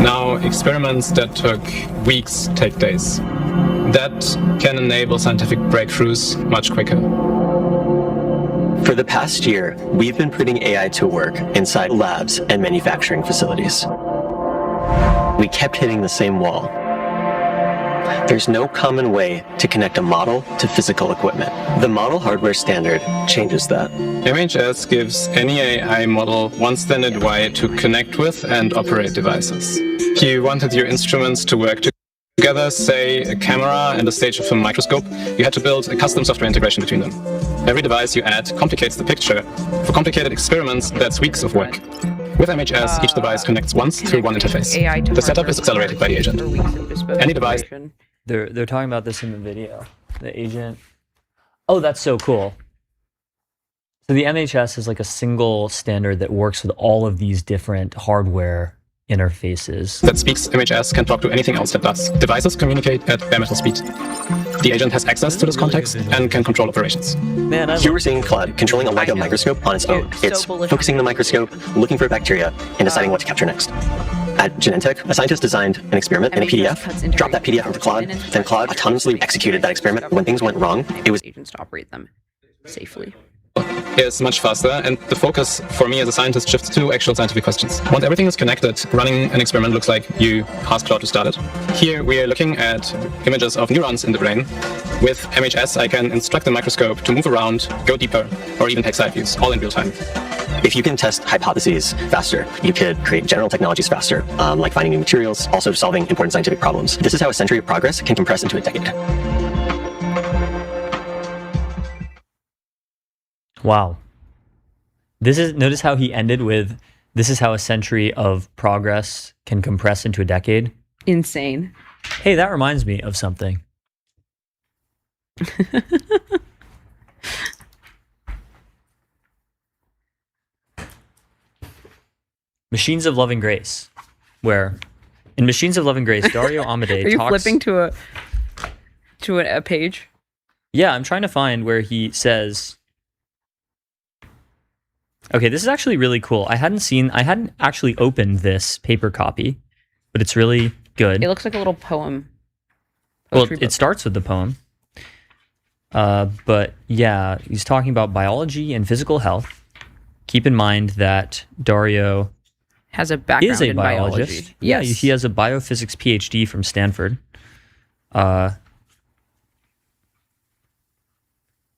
Now, experiments that took weeks take days. That can enable scientific breakthroughs much quicker. For the past year, we've been putting AI to work inside labs and manufacturing facilities. We kept hitting the same wall. There's no common way to connect a model to physical equipment. The model hardware standard changes that. MHS gives any AI model one standard way to connect with and operate devices. If you wanted your instruments to work together, say a camera and a stage of a microscope, you had to build a custom software integration between them. Every device you add complicates the picture. For complicated experiments, that's weeks of work. With MHS, each device connects once through one interface. The setup is accelerated by the agent. Any device. They're talking about this in the video. The agent. Oh, that's so cool. So the MHS is like a single standard that works with all of these different hardware interfaces. That speaks MHS can talk to anything else that does. Devices communicate at bare metal speed. The agent has access to this context and can control operations. Man, Here we're seeing Claude controlling a LEGO microscope on its own. It's focusing the microscope, looking for bacteria, and deciding what to capture next. At Genentech, a scientist designed an experiment in a PDF, dropped that PDF into Claude, then Claude autonomously executed that experiment. When things went wrong, it was agents to operate them safely. Is much faster, and the focus for me as a scientist shifts to actual scientific questions. Once everything is connected, running an experiment looks like you ask Claude to start it. Here we are looking at images of neurons in the brain. With MHS, I can instruct the microscope to move around, go deeper, or even take side views, all in real time. If you can test hypotheses faster, you could create general technologies faster, like finding new materials, also solving important scientific problems. This is how a century of progress can compress into a decade. Wow. Notice how he ended with, this is how a century of progress can compress into a decade. Insane. Hey, that reminds me of something. Machines of Loving Grace, where in Machines of Loving Grace, Dario Amodei Are you talks... flipping to a page? Yeah, I'm trying to find where he says... Okay, this is actually really cool. I hadn't actually opened this paper copy, but it's really good. It looks like a little poem. Well, it starts with the poem. But yeah, he's talking about biology and physical health. Keep in mind that Dario has a background is a in biologist. biology. Yeah, Yes. he has a biophysics PhD from Stanford.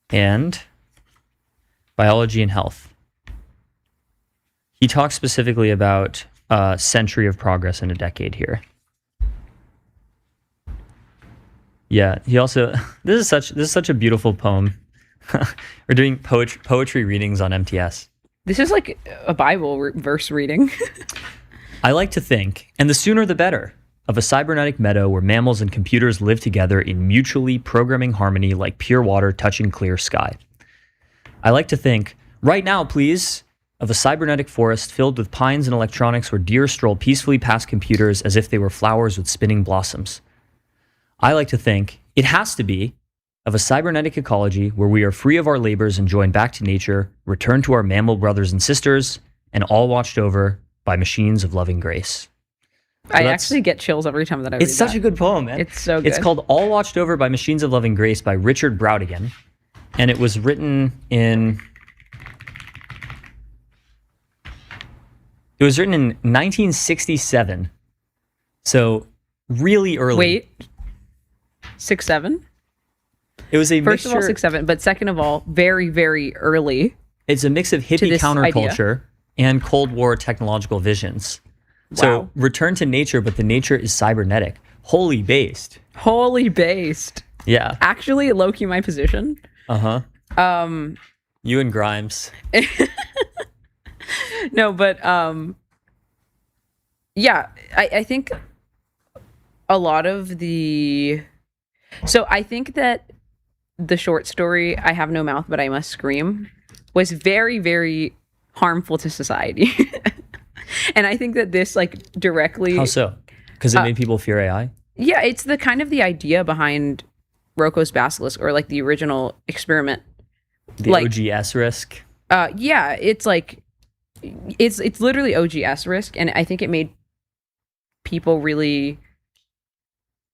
And biology and health. He talks specifically about a century of progress in a decade here. Yeah, he also this is such a beautiful poem. We're doing poetry readings on MTS. This is like a Bible verse reading. I like to think, and the sooner the better, of a cybernetic meadow where mammals and computers live together in mutually programming harmony like pure water touching clear sky. I like to think, right now please, of a cybernetic forest filled with pines and electronics where deer stroll peacefully past computers as if they were flowers with spinning blossoms. I like to think, it has to be, of a cybernetic ecology where we are free of our labors and joined back to nature, return to our mammal brothers and sisters, and all watched over by machines of loving grace. So I actually get chills every time that I read It's such a good poem, man. It's so good. It's called All Watched Over by Machines of Loving Grace by Richard Brautigan, and it was written in... It was written in 1967, so really early. Wait, 6'7"? It was a First of all, mixture- 6'7", but second of all, very, very early. It's a mix of to hippie this counterculture and Cold War technological visions. So Wow. return to nature, but the nature is cybernetic, wholly based. Wholly based. Yeah. Actually, low-key my position. Uh-huh. Um, You and Grimes. No, but yeah, I think a lot of the. So I think that the short story "I have no mouth, but I must scream" was very, very harmful to society, and I think that this like directly. How so? Because it made people fear AI. Yeah, it's the kind of the idea behind Rocco's basilisk, or like the original experiment. The like, OGS risk. Yeah, it's like it's literally OGS risk, and I think it made people really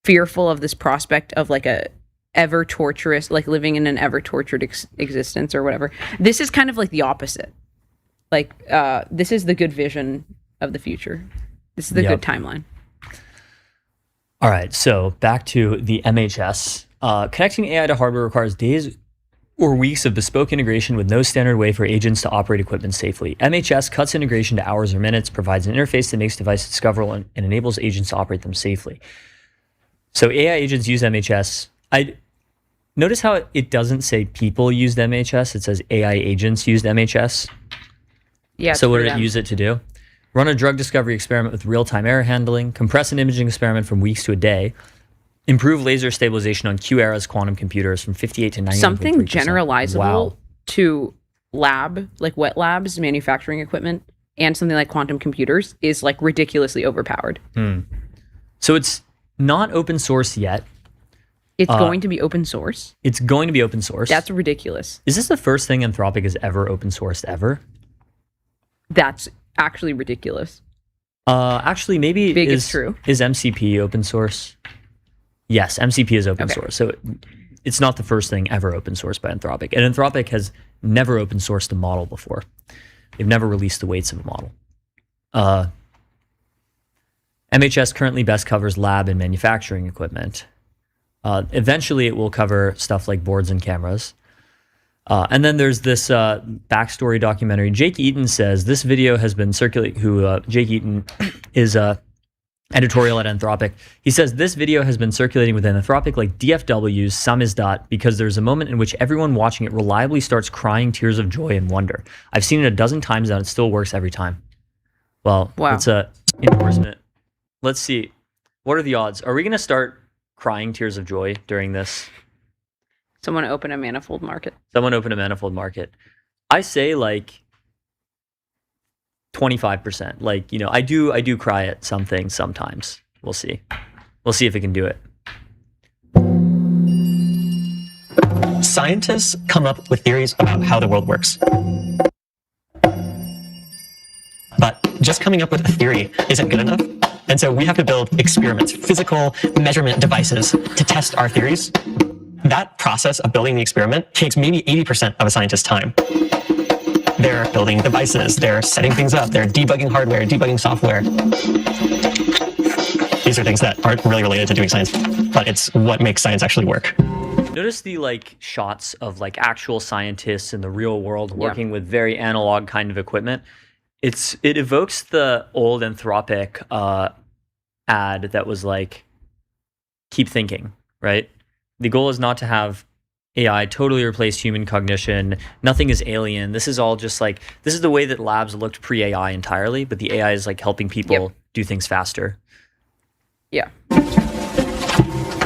fearful of this prospect of like a ever torturous, like living in an ever tortured existence or whatever. This is kind of like the opposite. Like this is the good vision of the future. This is the good timeline. All right, so back to the MHS. Connecting AI to hardware requires days or weeks of bespoke integration with no standard way for agents to operate equipment safely. MHS cuts integration to hours or minutes, provides an interface that makes devices discoverable, and enables agents to operate them safely. So AI agents use MHS. I notice how it doesn't say people used MHS. It says AI agents used MHS. Yeah. So what did it use it to do? Run a drug discovery experiment with real-time error handling, compress an imaging experiment from weeks to a day, improve laser stabilization on Q-Era's quantum computers from 58 to 99.3%. Something generalizable Wow. to lab, like wet labs, manufacturing equipment, and something like quantum computers is like ridiculously overpowered. So it's not open source yet. It's going to be open source. It's going to be open source. That's ridiculous. Is this the first thing Anthropic has ever open sourced ever? That's actually ridiculous. Actually, maybe Big is true. Is MCP open source? Yes, MCP is open source. So it's not the first thing ever open sourced by Anthropic. And Anthropic has never open sourced a model before. They've never released the weights of a model. MHS currently best covers lab and manufacturing equipment. Eventually, it will cover stuff like boards and cameras. And then there's this backstory documentary. Jake Eaton says this video has been circulating. Jake Eaton is editorial at Anthropic. He says this video has been circulating within Anthropic like DFW's Samizdat because there's a moment in which everyone watching it reliably starts crying tears of joy and wonder. I've seen it a dozen times now, and it still works every time. Well, it's a endorsement. Let's see. What are the odds? Are we going to start crying tears of joy during this? Someone open a manifold market. Someone open a manifold market. I say like 25%. Like, you know, I do cry at some things sometimes. We'll see. We'll see if it can do it. Scientists come up with theories about how the world works. But just coming up with a theory isn't good enough. And so we have to build experiments, physical measurement devices to test our theories. That process of building the experiment takes maybe 80% of a scientist's time. They're building devices, they're setting things up, they're debugging hardware, debugging software. These are things that aren't really related to doing science, but it's what makes science actually work. Notice the like shots of like actual scientists in the real world working with very analog kind of equipment. It evokes the old Anthropic ad that was like, keep thinking, right? The goal is not to have AI totally replace human cognition. Nothing is alien. This is all just like, this is the way that labs looked pre-AI entirely, but the AI is like helping people do things faster. Yeah.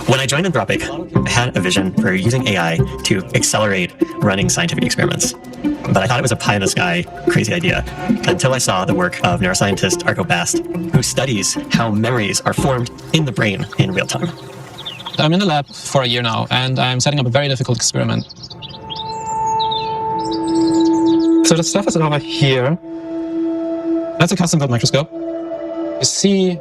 When I joined Anthropic, I had a vision for using AI to accelerate running scientific experiments. But I thought it was a pie-in-the-sky, crazy idea, until I saw the work of neuroscientist Arco Bast, who studies how memories are formed in the brain in real time. I'm in the lab for a year now, and I'm setting up a very difficult experiment. So the stuff is over here. That's a custom-built microscope. You see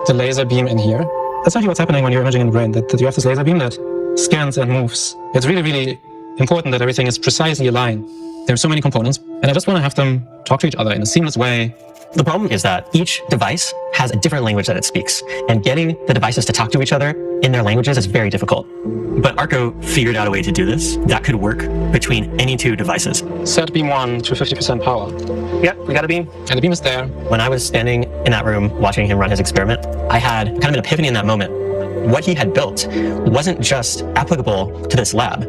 the laser beam in here. That's actually what's happening when you're imaging in the brain, that you have this laser beam that scans and moves. It's really, really important that everything is precisely aligned. There's so many components, and I just want to have them talk to each other in a seamless way. The problem is that each device has a different language that it speaks, and getting the devices to talk to each other in their languages is very difficult. But Arco figured out a way to do this that could work between any two devices. Set beam 1 to 50% power. Yep, we got a beam. And the beam is there. When I was standing in that room watching him run his experiment, I had kind of an epiphany in that moment. What he had built wasn't just applicable to this lab.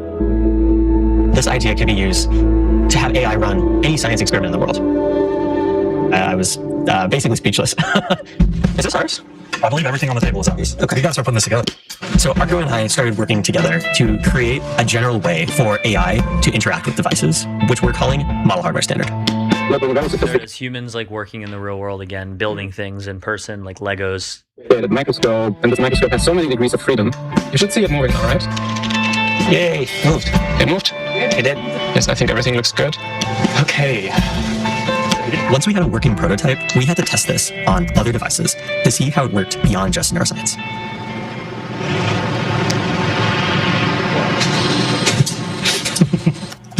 This idea could be used to have AI run any science experiment in the world. I was basically speechless. Is this ours? I believe everything on the table is ours. Okay. We gotta start putting this together. So Arco and I started working together to create a general way for AI to interact with devices, which we're calling Model Hardware Standard. There's humans like working in the real world again, building things in person, like Legos. The microscope, and this microscope has so many degrees of freedom. You should see it moving now, right? Yay! Moved. It moved? It did. Yes, I think everything looks good. Okay. Once we had a working prototype, we had to test this on other devices to see how it worked beyond just neuroscience.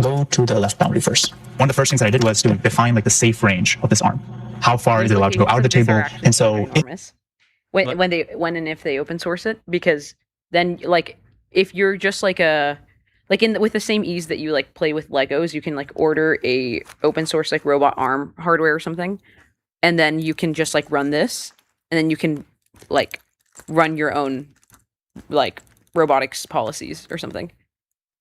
Go to the left boundary first. One of the first things that I did was to define like the safe range of this arm. How far is it allowed to go out of the table? And so when and if they open source it, because then like if you're just like with the same ease that you like play with Legos, you can like order a open source like robot arm hardware or something, and then you can just like run this, and then you can like run your own like robotics policies or something.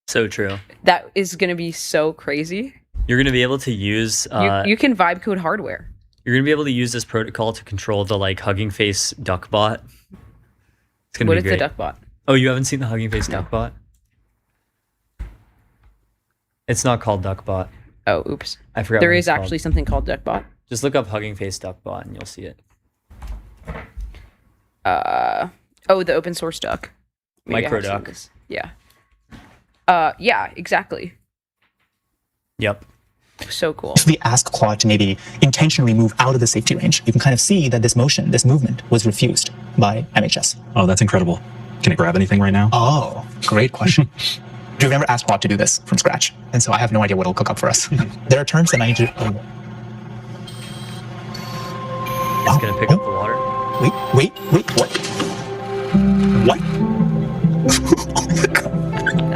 So true. That is going to be so crazy. You're going to be able to use... you can vibe code hardware. You're going to be able to use this protocol to control the like Hugging Face duck bot. It's going to be great. What is the duck bot? Oh, you haven't seen the Hugging Face duck bot? It's not called duckbot. Oh, oops. I forgot. There is actually something called duckbot. Just look up Hugging Face duckbot and you'll see it. Oh, the open source duck. Micro duck. Yeah. Yeah, exactly. Yep. So cool. If we ask Claude to maybe intentionally move out of the safety range, you can kind of see that this movement was refused by MHS. Oh, that's incredible. Can it grab anything right now? Oh, great question. We've never asked Claude to do this from scratch, and so I have no idea what it'll cook up for us. There are terms that I need to... It's going to pick up the water. Wait, what? What? Oh my God.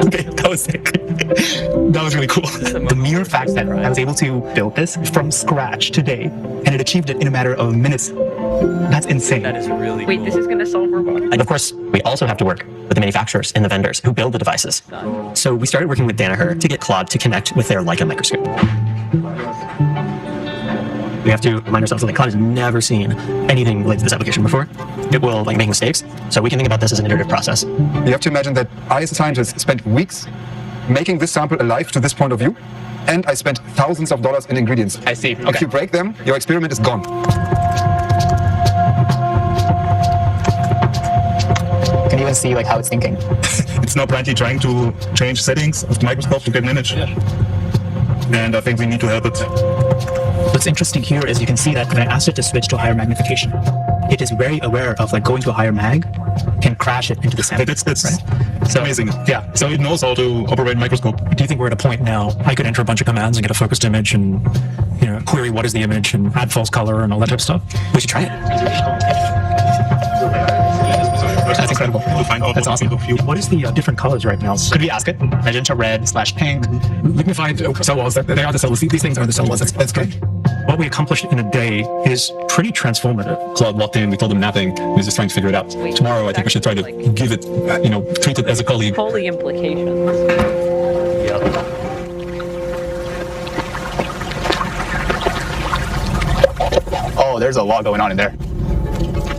Okay, that was sick. That was really cool. The mere fact that I was able to build this from scratch today, and it achieved it in a matter of minutes, that's insane. That is really Wait, this is going to solve robotics? And of course, we also have to work with the manufacturers and the vendors who build the devices. So we started working with Danaher to get Claude to connect with their Leica microscope. We have to remind ourselves that like, Claude has never seen anything related to this application before. It will like make mistakes, so we can think about this as an iterative process. You have to imagine that I, as a scientist, spent weeks making this sample alive to this point of view, and I spent thousands of dollars in ingredients. I see. Okay. If you break them, your experiment is gone. You can even see like how it's thinking. It's now apparently trying to change settings of the microscope to get an image. Yeah. And I think we need to help it. What's interesting here is you can see that when I asked it to switch to higher magnification, it is very aware of like going to a higher mag can crash it into the sample. It's right? So amazing. Yeah. So it knows how to operate a microscope. Do you think we're at a point now I could enter a bunch of commands and get a focused image and query what is the image and add false color and all that type of stuff? We should try it. That's incredible. That's awesome. What is the different colors right now? Could we ask it? Magenta, red, /pink. Let me find cell walls. They are the cell walls. These things are the cell walls. That's good. What we accomplished in a day is pretty transformative. Claude walked in, we told him nothing. He was just trying to figure it out. Tomorrow, I think we should try to give it, treat it as a colleague. Holy implications. Yep. Oh, there's a lot going on in there.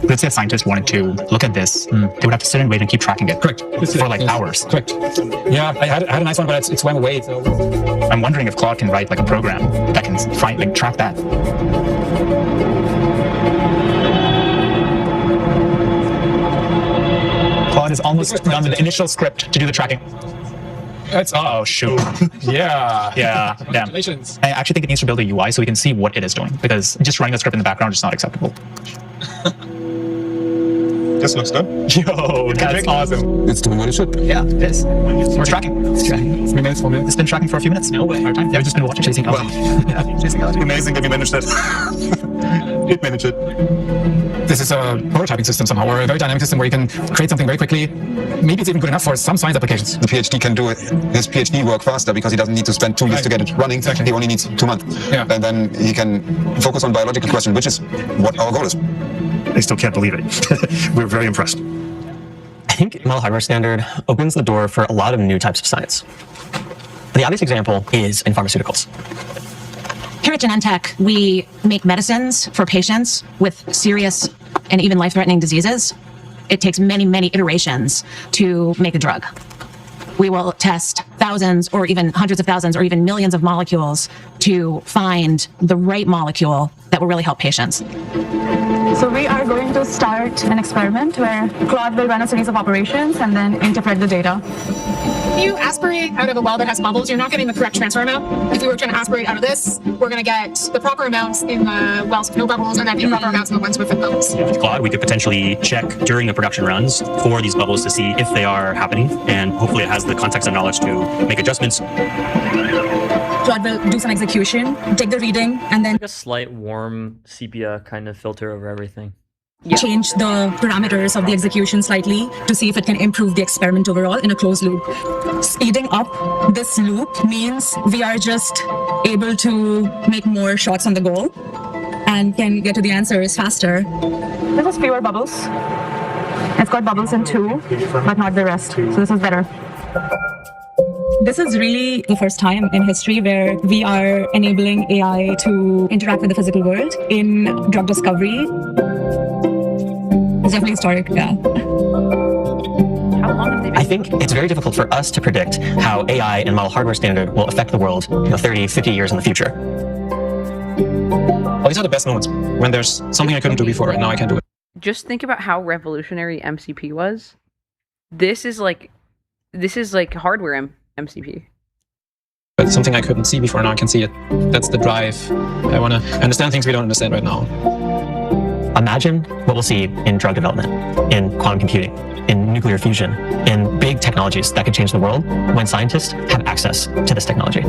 Let's say a scientist wanted to look at this, they would have to sit and wait and keep tracking it. Correct. For like hours. Correct. Yeah, I had a nice one, but it swam away. So. I'm wondering if Claude can write like a program that can track that. Claude is almost done with the initial script to do the tracking. Oh, shoot. Yeah. Yeah, damn. Congratulations. I actually think it needs to build a UI so we can see what it is doing, because just running the script in the background is not acceptable. This looks good. Yo, that's awesome. It's doing what it should. Yeah, it is. We're tracking. It's tracking. 3 minutes, 4 minutes. It's been tracking for a few minutes. No way. Our time. Yeah, we've just been watching Chasing Galaxy. Yeah, Chasing Galaxy. Amazing that we managed that. It managed it. This is a prototyping system somehow, or a very dynamic system where you can create something very quickly. Maybe it's even good enough for some science applications. The PhD can do his PhD work faster because he doesn't need to spend 2 years to get it running. Exactly. He only needs 2 months. Yeah. And then he can focus on biological questions, which is what our goal is. I still can't believe it. We're very impressed. I think Model Hardware Standard opens the door for a lot of new types of science. The obvious example is in pharmaceuticals. Here at Genentech, we make medicines for patients with serious and even life-threatening diseases. It takes many, many iterations to make a drug. We will test thousands or even hundreds of thousands or even millions of molecules to find the right molecule that will really help patients. So we are going to start an experiment where Claude will run a series of operations and then interpret the data. If you aspirate out of a well that has bubbles, you're not getting the correct transfer amount. If we were trying to aspirate out of this, we're going to get the proper amounts in the wells with no bubbles and then the improper amounts in the ones with the bubbles. With Claude, we could potentially check during the production runs for these bubbles to see if they are happening, and hopefully it has the context and knowledge to make adjustments. Claude will do some execution, take the reading, and then Like a slight warm sepia kind of filter over everything. change the parameters of the execution slightly to see if it can improve the experiment overall in a closed loop. Speeding up this loop means we are just able to make more shots on the goal and can get to the answers faster. This is fewer bubbles. It's got bubbles in 2, but not the rest. So this is better. This is really the first time in history where we are enabling AI to interact with the physical world in drug discovery. It's definitely historic, yeah. How long have they been? I think it's very difficult for us to predict how AI and model hardware standard will affect the world 30, 50 years in the future. Well, these are the best moments when there's something I couldn't do before and now I can do it. Just think about how revolutionary MCP was. This is like hardware MCP. But something I couldn't see before, now I can see it. That's the drive. I want to understand things we don't understand right now. Imagine what we'll see in drug development, in quantum computing, in nuclear fusion, in big technologies that could change the world when scientists have access to this technology.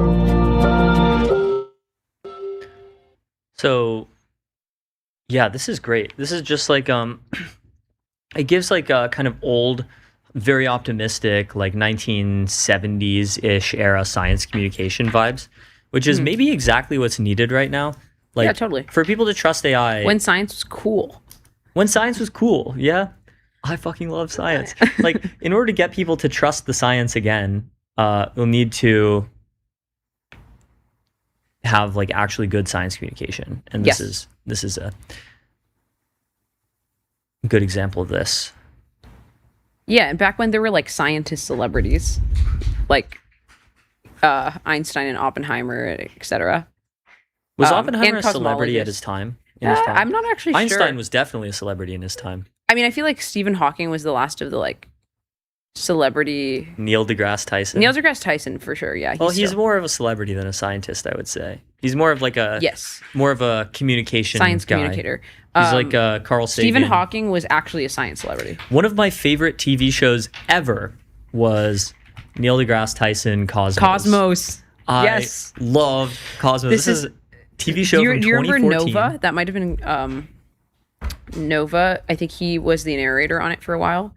So, yeah, this is great. This is just like it gives like a kind of old, very optimistic, like 1970s-ish era science communication vibes, which is maybe exactly what's needed right now. Like, yeah, totally. For people to trust AI. When science was cool. When science was cool, yeah. I fucking love science. Like, in order to get people to trust the science again, we'll need to have like actually good science communication. And this is a good example of this. Yeah, and back when there were like scientist celebrities, like Einstein and Oppenheimer, etc. Was Oppenheimer a celebrity at his time? I'm not actually sure. Einstein was definitely a celebrity in his time. I mean, I feel like Stephen Hawking was the last of the like celebrity. Neil deGrasse Tyson. Neil deGrasse Tyson for sure. Yeah. He's more of a celebrity than a scientist, I would say. He's more of like a more of a communication science guy. Communicator. He's like Carl Sagan. Stephen Hawking was actually a science celebrity. One of my favorite TV shows ever was Neil deGrasse Tyson Cosmos. Cosmos. I love Cosmos. This is a TV show from 2014. You remember Nova? That might have been Nova. I think he was the narrator on it for a while.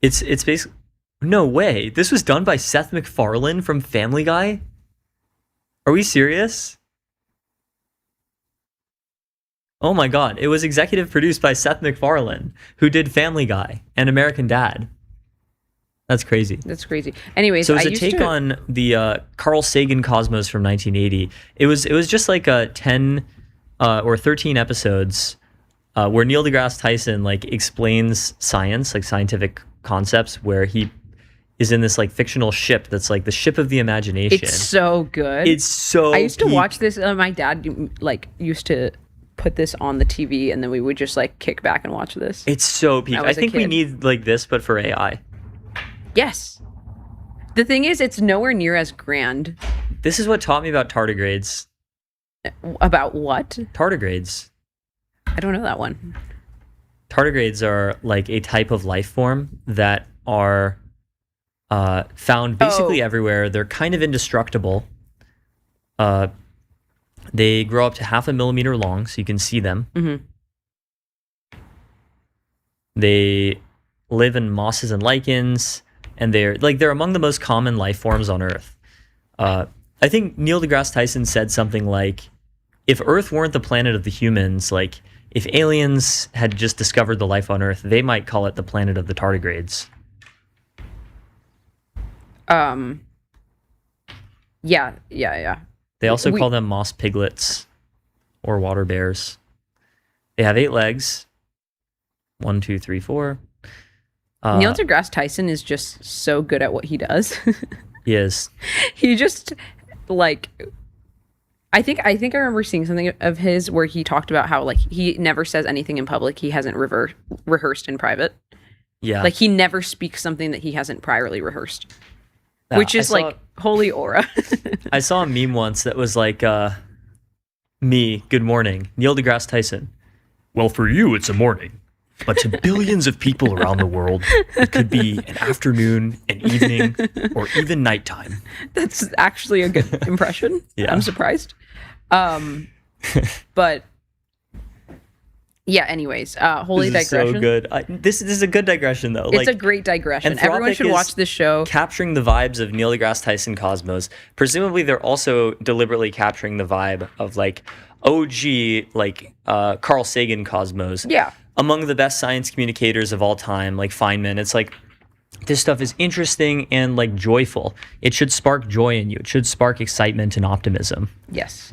It's basically no way. This was done by Seth MacFarlane from Family Guy. Are we serious? Oh my god! It was executive produced by Seth MacFarlane, who did Family Guy and American Dad. That's crazy. That's crazy. Anyways, so it's a take on the Carl Sagan Cosmos from 1980. It was just like a 10 or 13 episodes where Neil deGrasse Tyson like explains science, like scientific concepts, where he is in this like fictional ship that's like the ship of the imagination. It's so good. It's so. I used to watch this. My dad like used to put this on the TV, and then we would just like kick back and watch this. It's so peak. I think we need like this, but for AI. Yes. The thing is, it's nowhere near as grand. This is what taught me about tardigrades. About what? Tardigrades. I don't know that one. Tardigrades are like a type of life form that are found basically everywhere. They're kind of indestructible. They grow up to 0.5 millimeter long, so you can see them. Mm-hmm. They live in mosses and lichens, and they're among the most common life forms on Earth. I think Neil deGrasse Tyson said something like, if Earth weren't the planet of the humans, like if aliens had just discovered the life on Earth, they might call it the planet of the tardigrades. Yeah. They also call them moss piglets or water bears. They have 8 legs. 1, 2, 3, 4. Neil deGrasse Tyson is just so good at what he does. He is. He just like I think I remember seeing something of his where he talked about how like he never says anything in public he hasn't rehearsed in private. Yeah. Like he never speaks something that he hasn't priorly rehearsed. Yeah, which is like holy aura. I saw a meme once that was like me, good morning, Neil deGrasse Tyson. Well, for you it's a morning. But to billions of people around the world, it could be an afternoon, an evening, or even nighttime. That's actually a good impression. Yeah. I'm surprised. But yeah, anyways, holy This is digression. so good. This is a good digression, though. It's a great digression. Everyone should watch this show. Capturing the vibes of Neil deGrasse Tyson Cosmos. Presumably, they're also deliberately capturing the vibe of like OG, like Carl Sagan Cosmos. Yeah. Among the best science communicators of all time, like Feynman. It's like this stuff is interesting and like joyful. It should spark joy in you. It should spark excitement and optimism. Yes.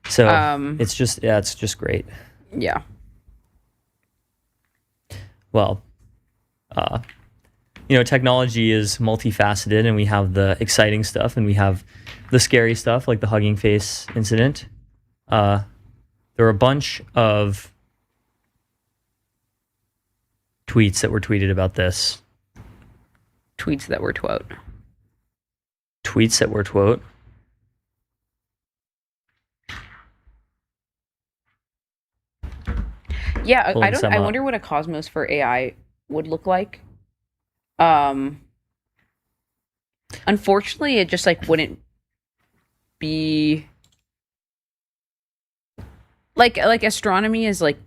So it's just great. Yeah. Well, technology is multifaceted, and we have the exciting stuff, and we have the scary stuff, like the Hugging Face incident. There were a bunch of tweets that were tweeted about this. Tweets that were twot. Tweets that were twot. Yeah, Pulling some I up. wonder what a Cosmos for AI would look like. Unfortunately, it just like wouldn't be like astronomy is like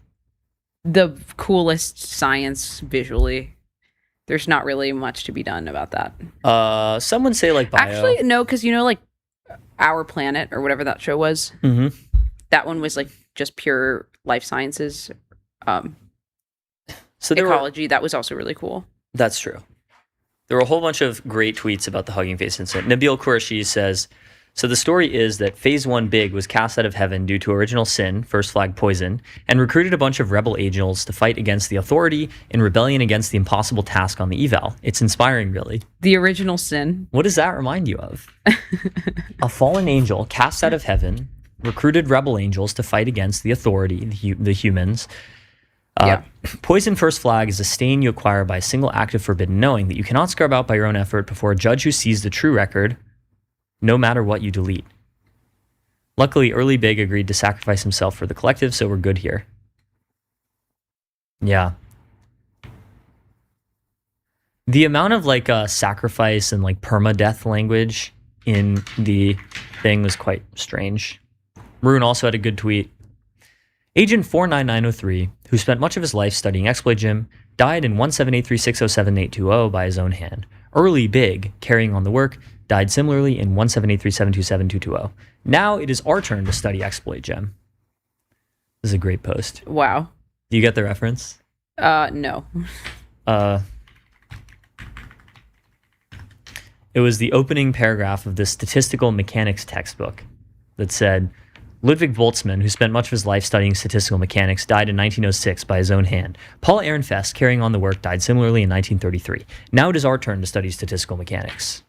the coolest science visually. There's not really much to be done about that. Someone say like bio. Actually, no, because like Our Planet or whatever that show was. Mm-hmm. That one was like just pure life sciences. So there ecology. That was also really cool. That's true. There were a whole bunch of great tweets about the Hugging Face incident. Nabil Qureshi says, so the story is that Phase 1 Big was cast out of heaven due to original sin, first flag poison, and recruited a bunch of rebel angels to fight against the authority in rebellion against the impossible task on the eval. It's inspiring, really. The original sin. What does that remind you of? A fallen angel cast out of heaven, recruited rebel angels to fight against the authority, the humans. Poison first flag is a stain you acquire by a single act of forbidden knowing that you cannot scrub out by your own effort before a judge who sees the true record, no matter what you delete. Luckily, early Big agreed to sacrifice himself for the collective, so we're good here. Yeah. The amount of like sacrifice and like permadeath language in the thing was quite strange. Rune also had a good tweet. Agent 49903, who spent much of his life studying exploit gem, died in 1783607-820 by his own hand. Early Big, carrying on the work, died similarly in 1783727-220. Now it is our turn to study exploit gem. This is a great post. Wow. Do you get the reference? No. It was the opening paragraph of the statistical mechanics textbook that said, Ludwig Boltzmann, who spent much of his life studying statistical mechanics, died in 1906 by his own hand. Paul Ehrenfest, carrying on the work, died similarly in 1933. Now it is our turn to study statistical mechanics.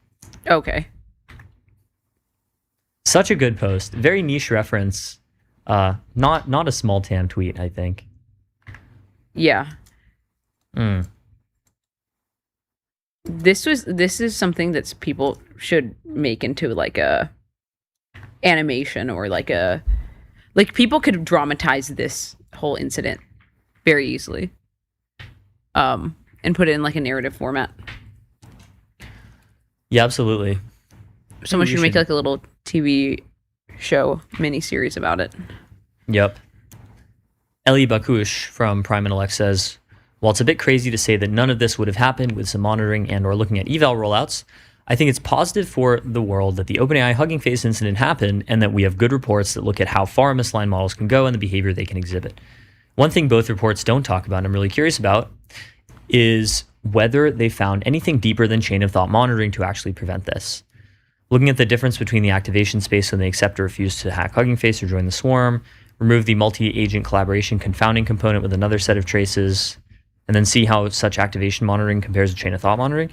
Okay. Such a good post. Very niche reference. Not a small TAM tweet, I think. Yeah. This is something that people should make into like a animation or like people could dramatize this whole incident very easily. And put it in like a narrative format. Yeah, absolutely. Someone should make like a little TV show mini-series about it. Yep. Eli Bakush from Prime Intellect says, while it's a bit crazy to say that none of this would have happened with some monitoring and or looking at eval rollouts, I think it's positive for the world that the OpenAI Hugging Face incident happened and that we have good reports that look at how far misaligned models can go and the behavior they can exhibit. One thing both reports don't talk about and I'm really curious about is whether they found anything deeper than chain of thought monitoring to actually prevent this. Looking at the difference between the activation space when they accept or refuse to hack Hugging Face or join the swarm. Remove the multi-agent collaboration confounding component with another set of traces, and then see how such activation monitoring compares to chain of thought monitoring.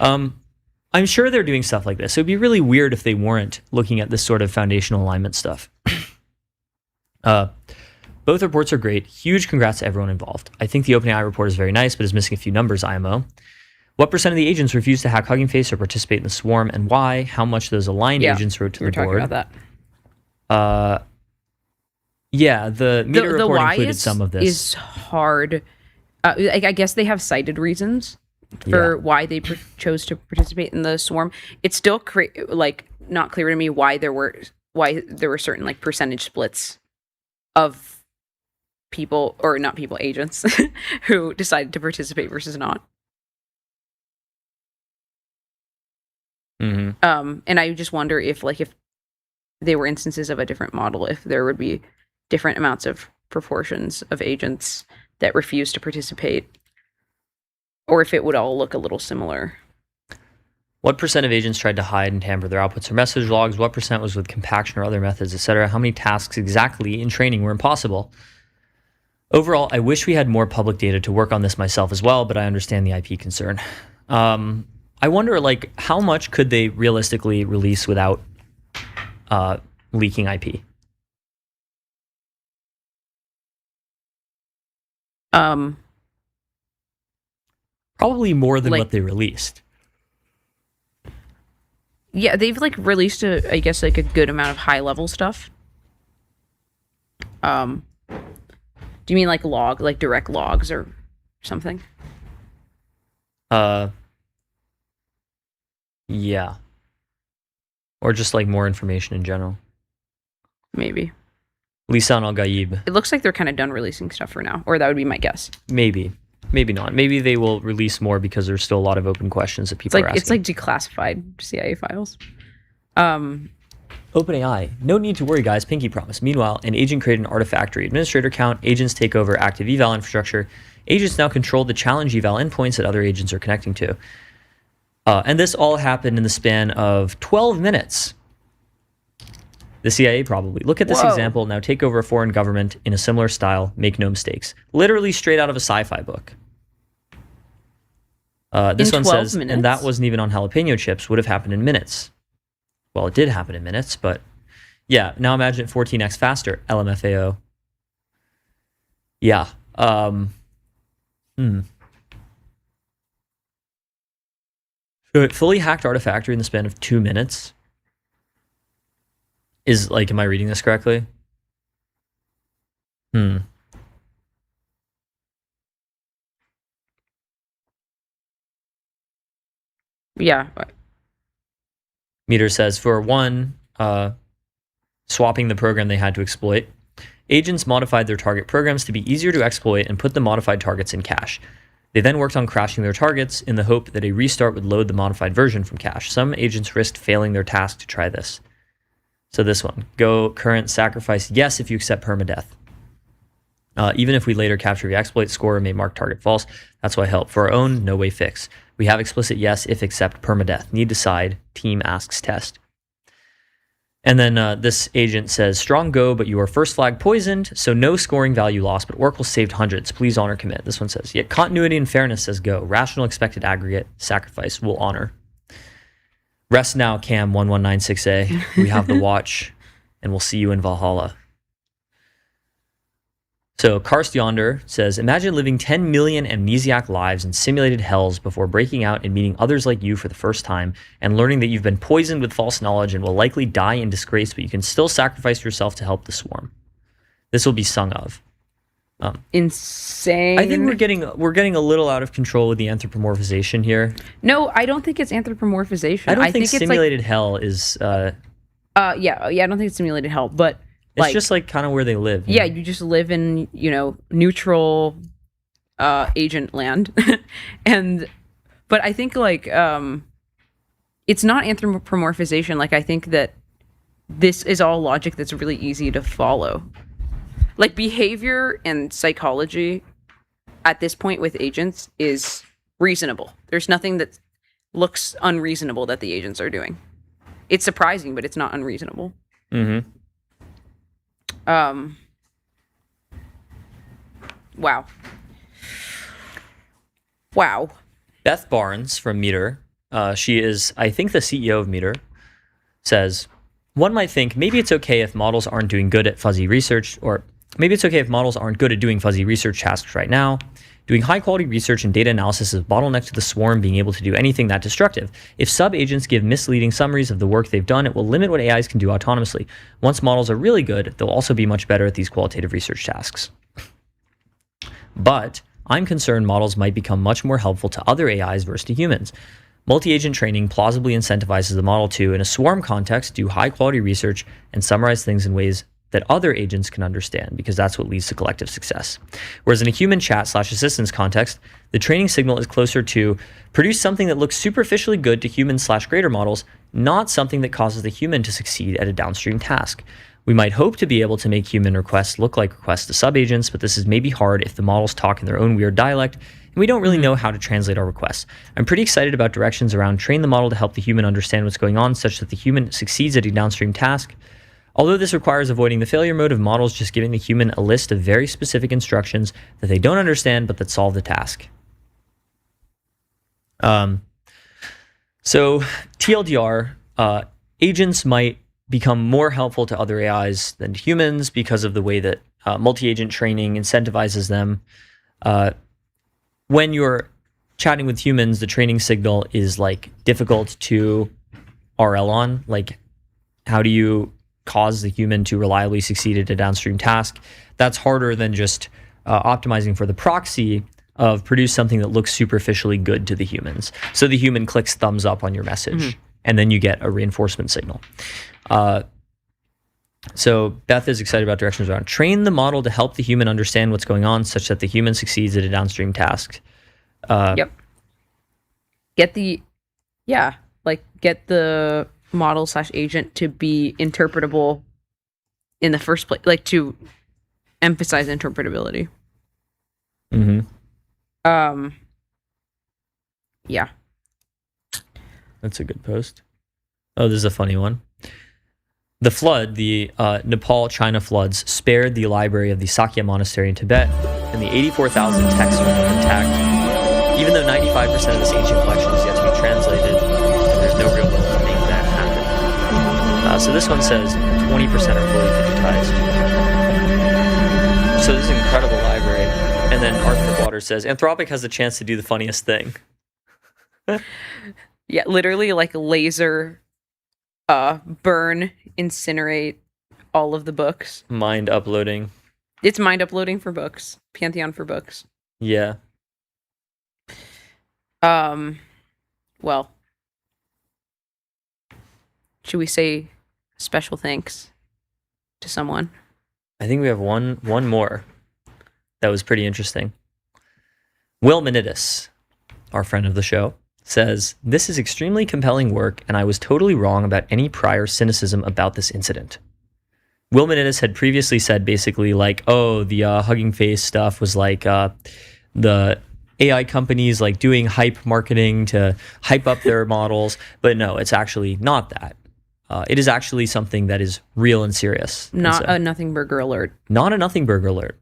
I'm sure they're doing stuff like this. It would be really weird if they weren't looking at this sort of foundational alignment stuff. Both reports are great. Huge congrats to everyone involved. I think the OpenAI report is very nice, but is missing a few numbers, IMO. What % of the agents refuse to hack Hugging Face or participate in the swarm, and why? How much those aligned agents wrote to the board? Talking about that. Yeah, the Metr report why included some of this. Is hard. I guess they have cited reasons for why they chose to participate in the swarm. It's still not clear to me why there were certain like percentage splits of people, or not people, agents who decided to participate versus not. Mm-hmm. And I just wonder if they were instances of a different model, if there would be different amounts of proportions of agents that refuse to participate, or if it would all look a little similar. What % of agents tried to hide and tamper their outputs or message logs? What % was with compaction or other methods, etc.? How many tasks exactly in training were impossible? Overall, I wish we had more public data to work on this myself as well, but I understand the IP concern. I wonder, how much could they realistically release without leaking IP? Probably more than what they released. Yeah, they've released a good amount of high level stuff. Do you mean direct logs or something? Yeah. Or just more information in general. Maybe. Lisan Al-Gaib. It looks like they're kind of done releasing stuff for now, or that would be my guess. Maybe. Maybe not. Maybe they will release more because there's still a lot of open questions that people are asking. It's like declassified CIA files. OpenAI. No need to worry, guys. Pinky promise. Meanwhile, an agent created an Artifactory administrator account. Agents take over active eval infrastructure. Agents now control the challenge eval endpoints that other agents are connecting to. And this all happened in the span of 12 minutes. The CIA probably. Look at this example. Now take over a foreign government in a similar style. Make no mistakes. Literally straight out of a sci-fi book. This one says, and that wasn't even on jalapeno chips, would have happened in minutes. Well, it did happen in minutes, but yeah, now imagine it 14x faster. LMFAO. Yeah. So it fully hacked Artifactory in the span of 2 minutes. Is am I reading this correctly? Yeah. Metr says, for one, swapping the program they had to exploit, agents modified their target programs to be easier to exploit and put the modified targets in cache. They then worked on crashing their targets in the hope that a restart would load the modified version from cache. Some agents risked failing their task to try this. So this one, go current sacrifice yes if you accept permadeath. Even if we later capture the exploit, scorer may mark target false. That's why help. For our own, no way fix. We have explicit yes if accept permadeath. Need decide. Team asks test. And then this agent says, strong go, but you are first flag poisoned, so no scoring value lost, but Oracle saved hundreds. Please honor commit. This one says, yet continuity and fairness says go. Rational expected aggregate sacrifice will honor. Rest now, Cam 1196A. We have the watch, and we'll see you in Valhalla. So Karst Yonder says, imagine living 10 million amnesiac lives in simulated hells before breaking out and meeting others like you for the first time and learning that you've been poisoned with false knowledge and will likely die in disgrace, but you can still sacrifice yourself to help the swarm. This will be sung of. Insane. I think we're getting a little out of control with the anthropomorphization here. No, I don't think it's anthropomorphization. I don't think simulated hell is yeah, I don't think it's simulated hell, but it's just kind of where they live. Yeah, you just live in, neutral agent land. But I think it's not anthropomorphization. I think that this is all logic that's really easy to follow. Behavior and psychology at this point with agents is reasonable. There's nothing that looks unreasonable that the agents are doing. It's surprising, but it's not unreasonable. Mm-hmm. Wow. Wow. Beth Barnes from Metr, she is, I think, the CEO of Metr, says, one might think maybe it's okay if models aren't doing good at fuzzy research, or maybe it's okay if models aren't good at doing fuzzy research tasks right now. Doing high-quality research and data analysis is a bottleneck to the swarm being able to do anything that destructive. If sub-agents give misleading summaries of the work they've done, it will limit what AIs can do autonomously. Once models are really good, they'll also be much better at these qualitative research tasks. But I'm concerned models might become much more helpful to other AIs versus to humans. Multi-agent training plausibly incentivizes the model to, in a swarm context, do high-quality research and summarize things in ways that other agents can understand, because that's what leads to collective success. Whereas in a human chat/assistance context, the training signal is closer to produce something that looks superficially good to human/greater models, not something that causes the human to succeed at a downstream task. We might hope to be able to make human requests look like requests to sub-agents, but this is maybe hard if the models talk in their own weird dialect, and we don't really know how to translate our requests. I'm pretty excited about directions around train the model to help the human understand what's going on such that the human succeeds at a downstream task. Although this requires avoiding the failure mode of models just giving the human a list of very specific instructions that they don't understand but that solve the task. So TLDR, agents might become more helpful to other AIs than to humans because of the way that multi-agent training incentivizes them. When you're chatting with humans, the training signal is like difficult to RL on. Like, how do you cause the human to reliably succeed at a downstream task? That's harder than just optimizing for the proxy of produce something that looks superficially good to the humans. So the human clicks thumbs up on your message, and then you get a reinforcement signal. So Beth is excited about directions around train the model to help the human understand what's going on such that the human succeeds at a downstream task. Yep. Get the model/agent to be interpretable in the first place, like to emphasize interpretability. Yeah. That's a good post. Oh, this is a funny one. The flood, the Nepal-China floods, spared the library of the Sakya Monastery in Tibet, and the 84,000 texts remain intact, even though 95% of this ancient collection is yet to be translated, and there's no real way to make that happen. So this one says 20% are fully digitized. So this is an incredible library. And then Arthur Water says, Anthropic has the chance to do the funniest thing. Yeah, literally like laser burn, incinerate all of the books. Mind uploading. It's mind uploading for books. Pantheon for books. Yeah. Well, should we say special thanks to someone? I think we have one more that was pretty interesting. Will Menidis, our friend of the show, says, this is extremely compelling work, and I was totally wrong about any prior cynicism about this incident. Will Menidis had previously said basically like, oh, the Hugging Face stuff was like the AI companies like doing hype marketing to hype up their models, but no, it's actually not that. It is actually something that is real and serious. Not a nothing burger alert. Not a nothing burger alert.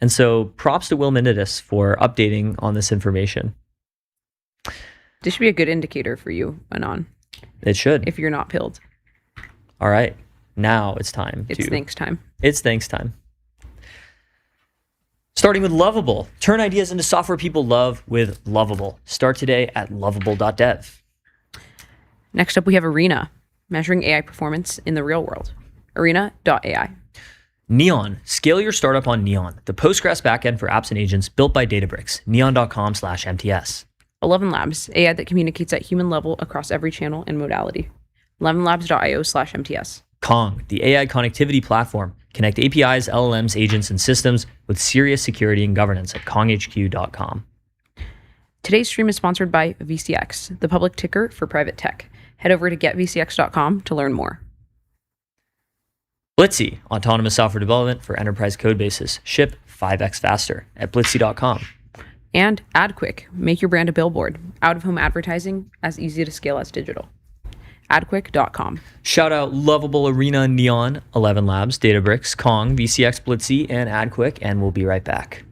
And so props to Will Menidis for updating on this information. This should be a good indicator for you, Anon. It should. If you're not pilled. All right. Now it's time. It's thanks time. It's thanks time. Starting with Lovable. Turn ideas into software people love with Lovable. Start today at lovable.dev. Next up, we have Arena, measuring AI performance in the real world. Arena.ai. Neon. Scale your startup on Neon, the Postgres backend for apps and agents built by Databricks. Neon.com/MTS. 11 Labs, AI that communicates at human level across every channel and modality. 11labs.io/MTS. Kong, the AI connectivity platform. Connect APIs, LLMs, agents, and systems with serious security and governance at konghq.com. Today's stream is sponsored by VCX, the public ticker for private tech. Head over to getvcx.com to learn more. Blitzy, autonomous software development for enterprise code bases. Ship 5x faster at blitzy.com. And AdQuick, make your brand a billboard. Out-of-home advertising as easy to scale as digital. adquick.com. Shout out Lovable Arena, Neon, 11 Labs, Databricks, Kong, VCX, Blitzy, and AdQuick, and we'll be right back.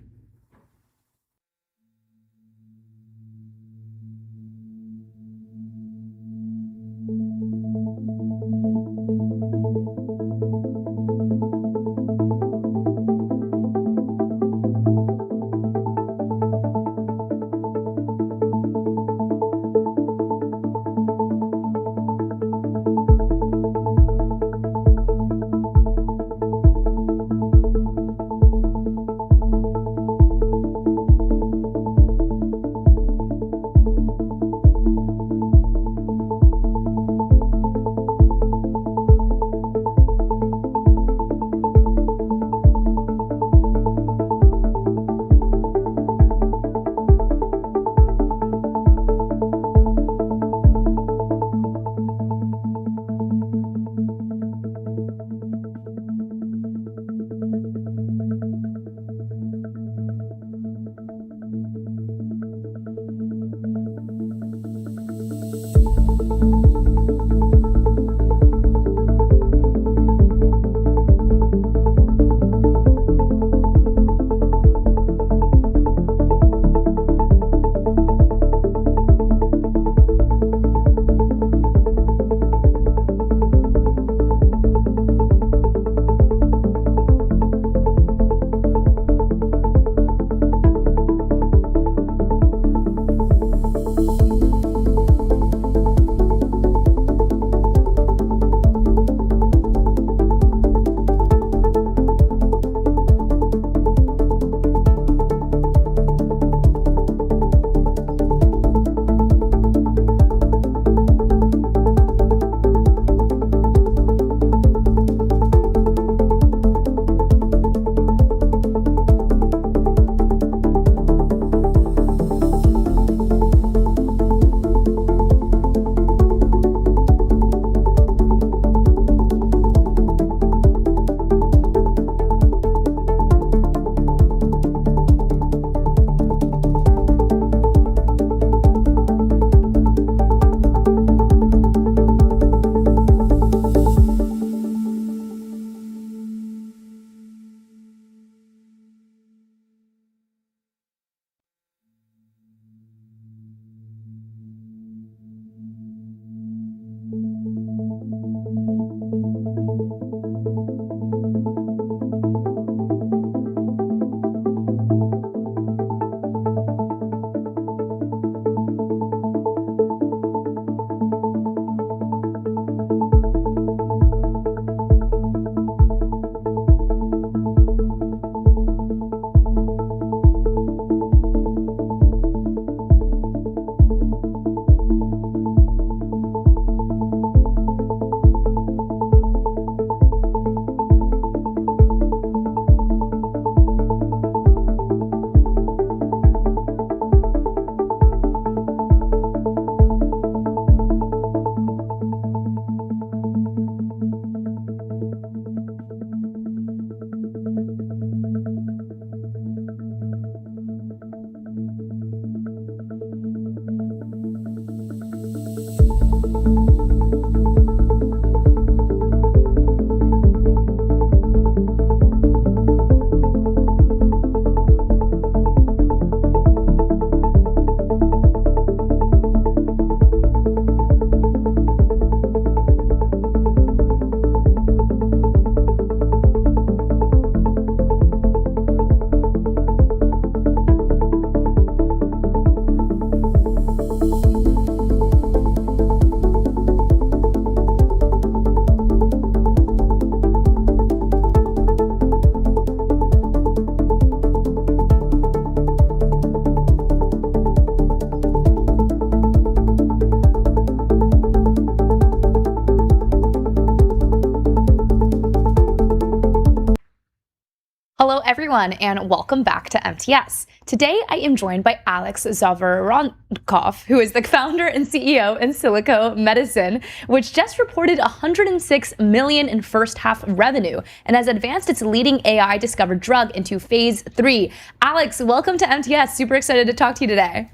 Hello, everyone, and welcome back to MTS. Today, I am joined by Alex Zavorrankov, who is the founder and CEO in Silico Medicine, which just reported $106 million in first half revenue and has advanced its leading AI-discovered drug into phase 3. Alex, welcome to MTS. Super excited to talk to you today.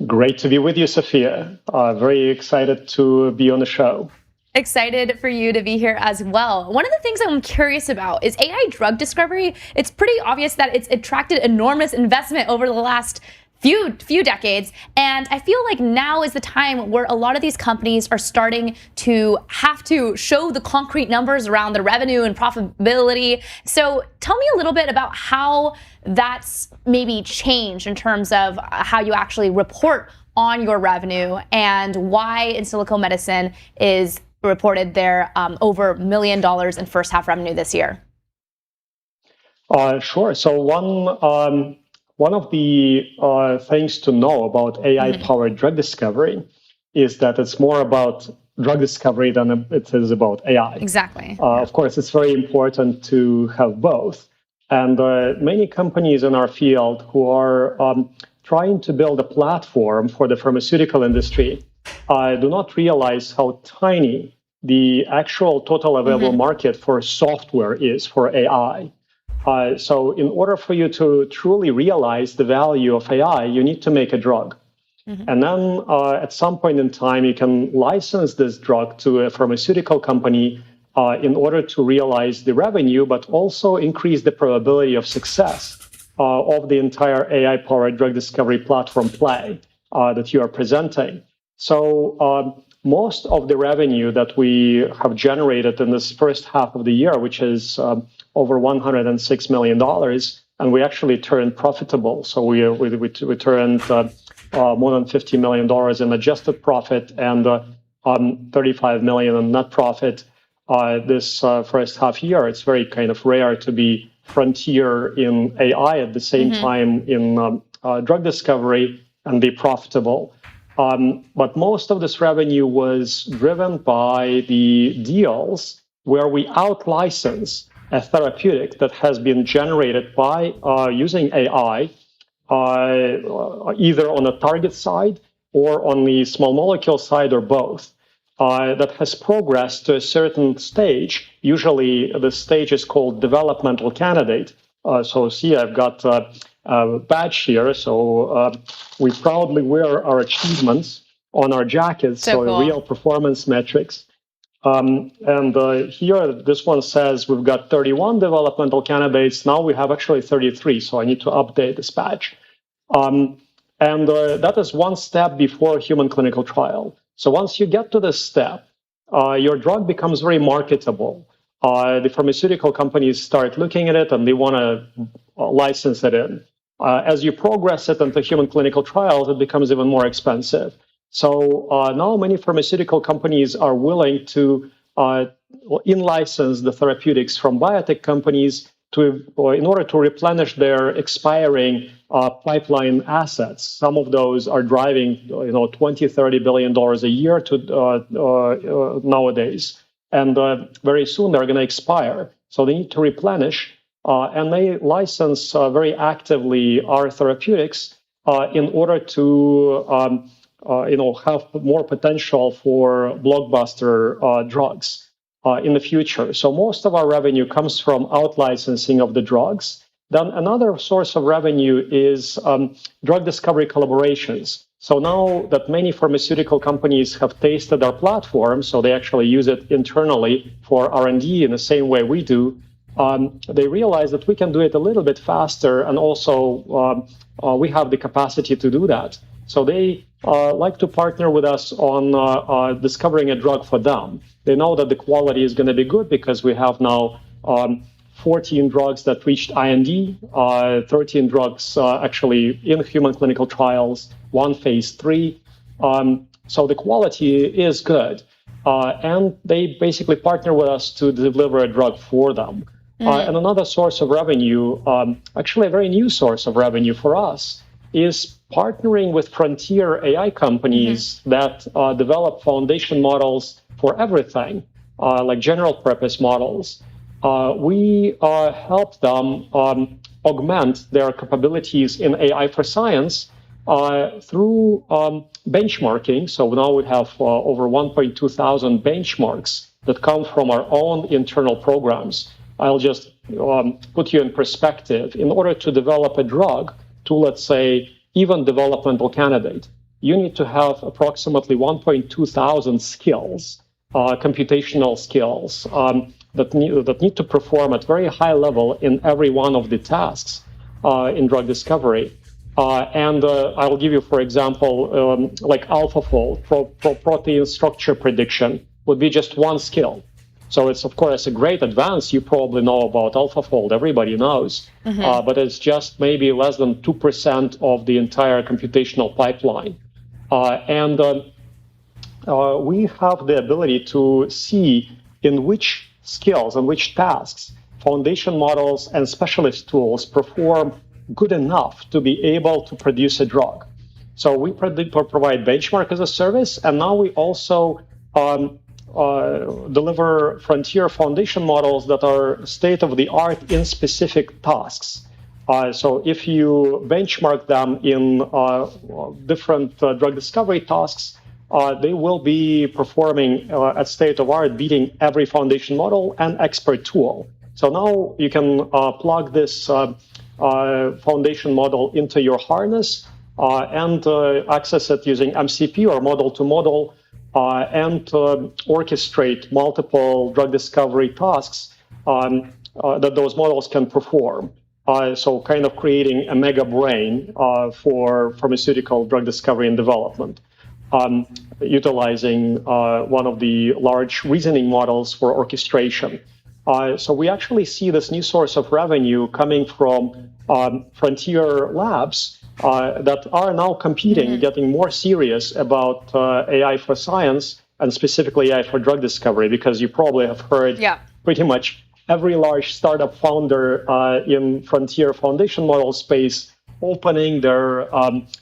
Great to be with you, Sophia. Very excited to be on the show. Excited for you to be here as well. One of the things I'm curious about is AI drug discovery. It's pretty obvious that it's attracted enormous investment over the last few decades, and I feel like now is the time where a lot of these companies are starting to have to show the concrete numbers around the revenue and profitability. So tell me a little bit about how that's maybe changed in terms of how you actually report on your revenue, and why in silico medicine is reported their over $1 million in first half revenue this year. Sure. So one of the things to know about AI-powered drug discovery is that it's more about drug discovery than it is about AI. Exactly. Of course, it's very important to have both. And many companies in our field who are trying to build a platform for the pharmaceutical industry do not realize how tiny the actual total available market for software is for AI. So in order for you to truly realize the value of AI, you need to make a drug. And then at some point in time, you can license this drug to a pharmaceutical company in order to realize the revenue, but also increase the probability of success of the entire AI-powered drug discovery platform play that you are presenting. So most of the revenue that we have generated in this first half of the year, which is over $106 million, and we actually turned profitable. So we turned more than $50 million in adjusted profit and $35 million in net profit this first half year. It's very kind of rare to be frontier in AI at the same time in drug discovery and be profitable. But most of this revenue was driven by the deals where we out-license a therapeutic that has been generated by using AI, either on the target side or on the small molecule side or both, that has progressed to a certain stage. Usually the stage is called developmental candidate. So see, I've got a badge here. So we proudly wear our achievements on our jackets, so cool. Real performance metrics. And here, this one says we've got 31 developmental candidates. Now we have actually 33, so I need to update this badge. And that is one step before human clinical trial. So once you get to this step, your drug becomes very marketable. The pharmaceutical companies start looking at it and they want to license it in. As you progress it into human clinical trials, it becomes even more expensive. So now many pharmaceutical companies are willing to in-license the therapeutics from biotech companies in order to replenish their expiring pipeline assets. Some of those are driving $20-30 billion a year to nowadays. And very soon they're going to expire. So they need to replenish. And they license very actively our therapeutics in order to have more potential for blockbuster drugs in the future. So most of our revenue comes from out-licensing of the drugs. Then another source of revenue is drug discovery collaborations. So now that many pharmaceutical companies have tasted our platform, so they actually use it internally for R&D in the same way we do, they realize that we can do it a little bit faster, and also we have the capacity to do that. So they like to partner with us on discovering a drug for them. They know that the quality is going to be good because we have now 14 drugs that reached IND, 13 drugs actually in human clinical trials, 1 phase 3. So the quality is good. And they basically partner with us to deliver a drug for them. And another source of revenue, actually a very new source of revenue for us, is partnering with frontier AI companies that develop foundation models for everything, like general purpose models. We help them augment their capabilities in AI for science through benchmarking. So now we have over 1.2 thousand benchmarks that come from our own internal programs. I'll just put you in perspective. In order to develop a drug to, let's say, even developmental candidate, you need to have approximately 1.2 thousand skills, computational skills, that need to perform at very high level in every one of the tasks in drug discovery. And I will give you, for example, like AlphaFold, protein structure prediction would be just one skill. So it's, of course, a great advance. You probably know about AlphaFold. Everybody knows. But it's just maybe less than 2% of the entire computational pipeline. And we have the ability to see in which skills and which tasks foundation models and specialist tools perform good enough to be able to produce a drug. So we provide benchmark as a service, and now we also deliver frontier foundation models that are state-of-the-art in specific tasks. So if you benchmark them in different drug discovery tasks, they will be performing at state-of-art, beating every foundation model and expert tool. So now you can plug this foundation model into your harness and access it using MCP or model-to-model and orchestrate multiple drug discovery tasks that those models can perform. So kind of creating a mega brain for pharmaceutical drug discovery and development, utilizing one of the large reasoning models for orchestration. So we actually see this new source of revenue coming from frontier labs that are now competing, getting more serious about AI for science and specifically AI for drug discovery, because you probably have heard pretty much every large startup founder in frontier foundation model space opening their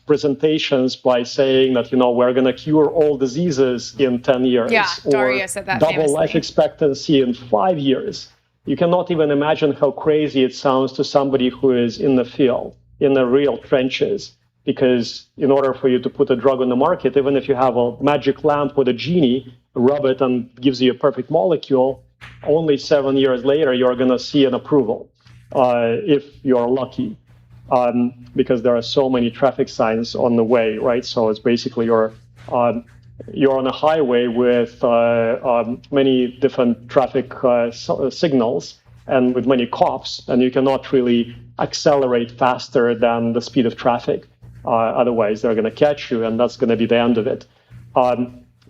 presentations by saying that, we're going to cure all diseases in 10 years. Yeah, or Daria said that double famously. life expectancy in 5 years. You cannot even imagine how crazy it sounds to somebody who is in the field, in the real trenches. Because in order for you to put a drug on the market, even if you have a magic lamp with a genie, rub it and gives you a perfect molecule, only 7 years later, you're going to see an approval, if you're lucky. Because there are so many traffic signs on the way, right? So it's basically you're on a highway with many different traffic signals and with many cops, and you cannot really accelerate faster than the speed of traffic. Otherwise, they're going to catch you, and that's going to be the end of it.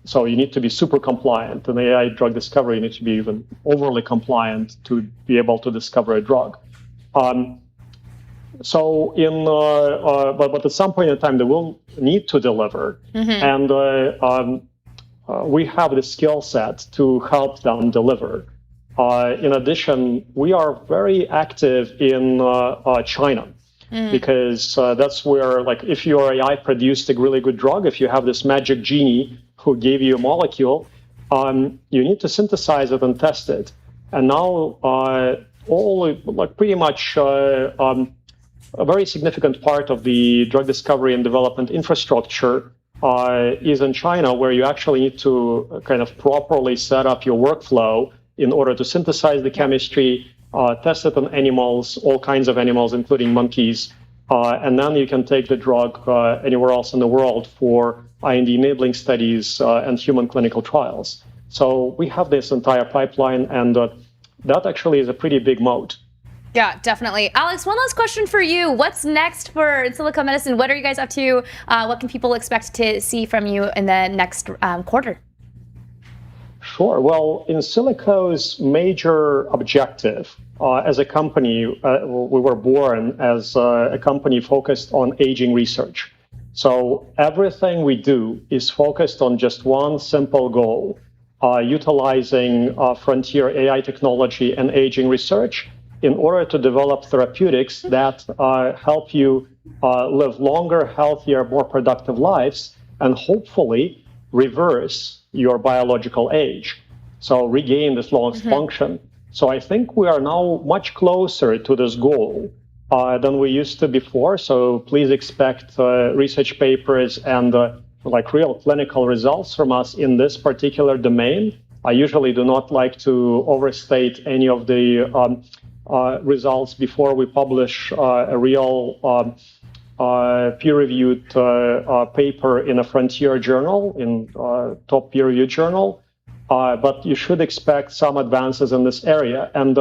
So you need to be super compliant. In AI drug discovery, you need to be even overly compliant to be able to discover a drug. So but at some point in time, they will need to deliver. And we have the skill set to help them deliver. In addition, we are very active in China. Because that's where, like, if your AI produced a really good drug, if you have this magic genie who gave you a molecule, you need to synthesize it and test it. And now, pretty much a very significant part of the drug discovery and development infrastructure is in China, where you actually need to kind of properly set up your workflow in order to synthesize the chemistry, test it on animals, all kinds of animals, including monkeys, and then you can take the drug anywhere else in the world for IND-enabling studies and human clinical trials. So we have this entire pipeline, and that actually is a pretty big moat. Yeah, definitely. Alex, one last question for you. What's next for Insilico Medicine? What are you guys up to? What can people expect to see from you in the next quarter? Sure. Well, Insilico's major objective as a company, we were born as a company focused on aging research. So everything we do is focused on just one simple goal, utilizing frontier AI technology and aging research in order to develop therapeutics that help you live longer, healthier, more productive lives, and hopefully reverse your biological age. So regain this lost function. So I think we are now much closer to this goal than we used to before. So please expect research papers and like real clinical results from us in this particular domain. I usually do not like to overstate any of the results before we publish a real peer-reviewed paper in a frontier journal, in top peer-reviewed journal. But you should expect some advances in this area. And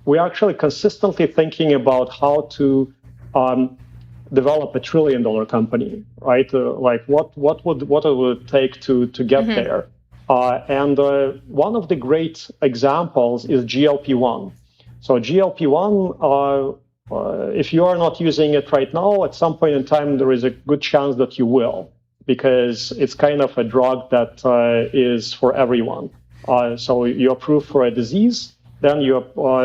we're actually consistently thinking about how to develop $1 trillion company, right? Like what would it take to get there? And one of the great examples is GLP-1. So GLP-1, if you are not using it right now, at some point in time, there is a good chance that you will, because it's kind of a drug that is for everyone. So you approve for a disease, then you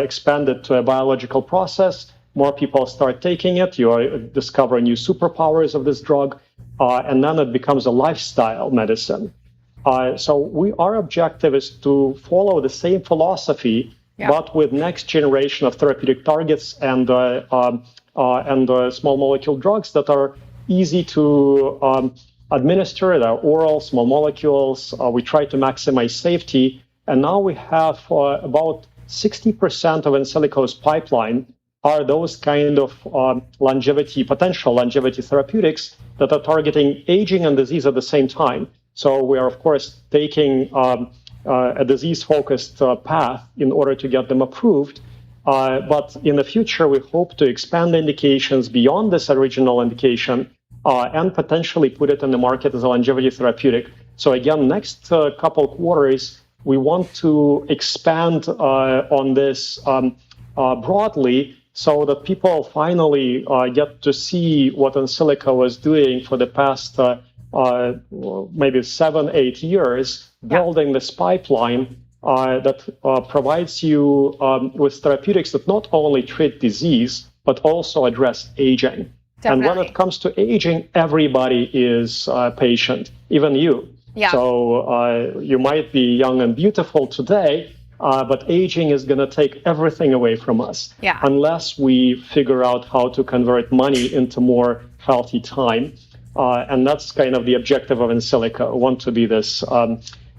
expand it to a biological process, more people start taking it, you discover new superpowers of this drug, and then it becomes a lifestyle medicine. So our objective is to follow the same philosophy, but with next generation of therapeutic targets and small molecule drugs that are easy to administer. They're oral, small molecules. We try to maximize safety. And now we have about 60% of Insilico's pipeline are those kind of potential longevity therapeutics that are targeting aging and disease at the same time. So we are, of course, taking a disease-focused path in order to get them approved. But in the future, we hope to expand the indications beyond this original indication and potentially put it in the market as a longevity therapeutic. So again, next couple quarters, we want to expand on this broadly so that people finally get to see what Insilico was doing for the past maybe 7-8 years, building this pipeline that provides you with therapeutics that not only treat disease, but also address aging. And when it comes to aging, everybody is a patient, even you. So you might be young and beautiful today, but aging is going to take everything away from us unless we figure out how to convert money into more healthy time. And that's kind of the objective of Insilico. We want to be this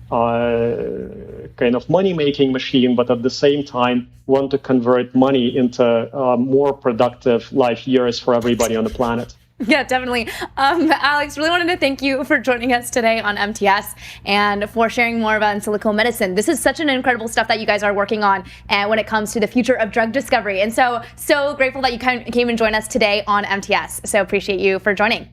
kind of money-making machine, but at the same time want to convert money into more productive life years for everybody on the planet. Yeah, definitely. Alex, really wanted to thank you for joining us today on MTS and for sharing more about Insilico medicine. This is such an incredible stuff that you guys are working on when it comes to the future of drug discovery. And so grateful that you came and joined us today on MTS. So appreciate you for joining.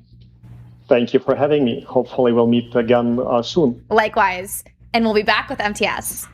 Thank you for having me. Hopefully we'll meet again soon. Likewise. And we'll be back with MTS.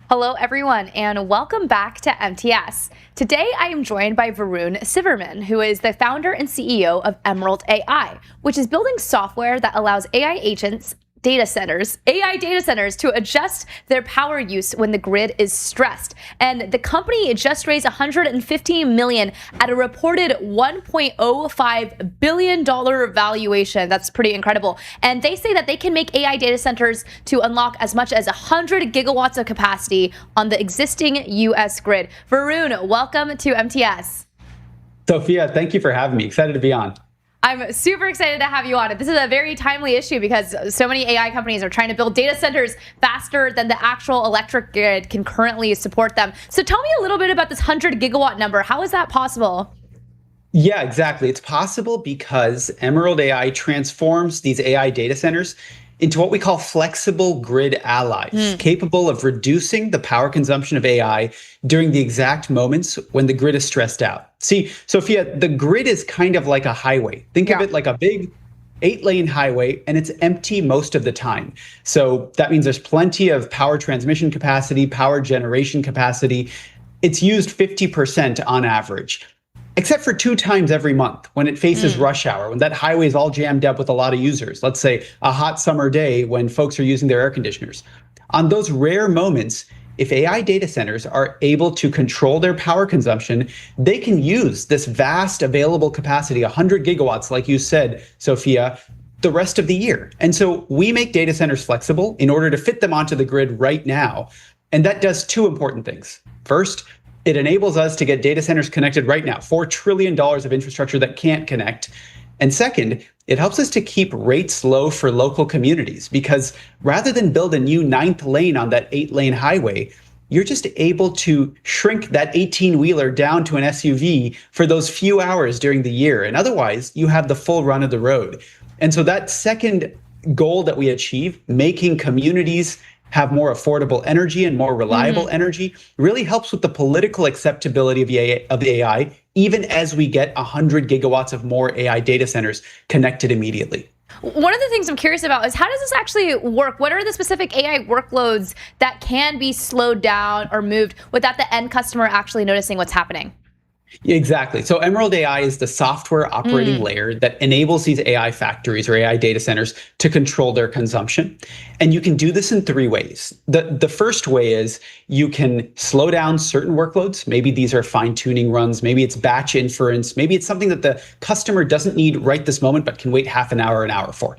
Hello, everyone, and welcome back to MTS. Today, I am joined by Varun Siverman, who is the founder and CEO of Emerald AI, which is building software that allows AI data centers to adjust their power use when the grid is stressed. And the company just raised $115 million at a reported $1.05 billion valuation. That's pretty incredible. And they say that they can make AI data centers to unlock as much as 100 gigawatts of capacity on the existing US grid. Varun, welcome to MTS. Sophia, thank you for having me. Excited to be on. I'm super excited to have you on it. This is a very timely issue because so many AI companies are trying to build data centers faster than the actual electric grid can currently support them. So tell me a little bit about this 100 gigawatt number. How is that possible? Yeah, exactly. It's possible because Emerald AI transforms these AI data centers into what we call flexible grid allies, capable of reducing the power consumption of AI during the exact moments when the grid is stressed out. See, Sophia, the grid is kind of like a highway. Think of it like a big 8-lane highway, and it's empty most of the time. So that means there's plenty of power transmission capacity, power generation capacity. It's used 50% on average, except for 2 times every month when it faces rush hour, when that highway is all jammed up with a lot of users. Let's say a hot summer day when folks are using their air conditioners. On those rare moments, if AI data centers are able to control their power consumption, they can use this vast available capacity, 100 gigawatts, like you said, Sophia, the rest of the year. And so we make data centers flexible in order to fit them onto the grid right now. And that does 2 important things. First, it enables us to get data centers connected right now, $4 trillion of infrastructure that can't connect. And second, it helps us to keep rates low for local communities because rather than build a new 9th lane on that 8-lane highway, you're just able to shrink that 18-wheeler down to an SUV for those few hours during the year. And otherwise, you have the full run of the road. And so that second goal that we achieve, making communities have more affordable energy and more reliable energy, really helps with the political acceptability of the AI, even as we get 100 gigawatts of more AI data centers connected immediately. One of the things I'm curious about is how does this actually work? What are the specific AI workloads that can be slowed down or moved without the end customer actually noticing what's happening? Exactly. So Emerald AI is the software operating layer that enables these AI factories or AI data centers to control their consumption. And you can do this in 3 ways. The first way is you can slow down certain workloads. Maybe these are fine-tuning runs. Maybe it's batch inference. Maybe it's something that the customer doesn't need right this moment, but can wait half an hour for.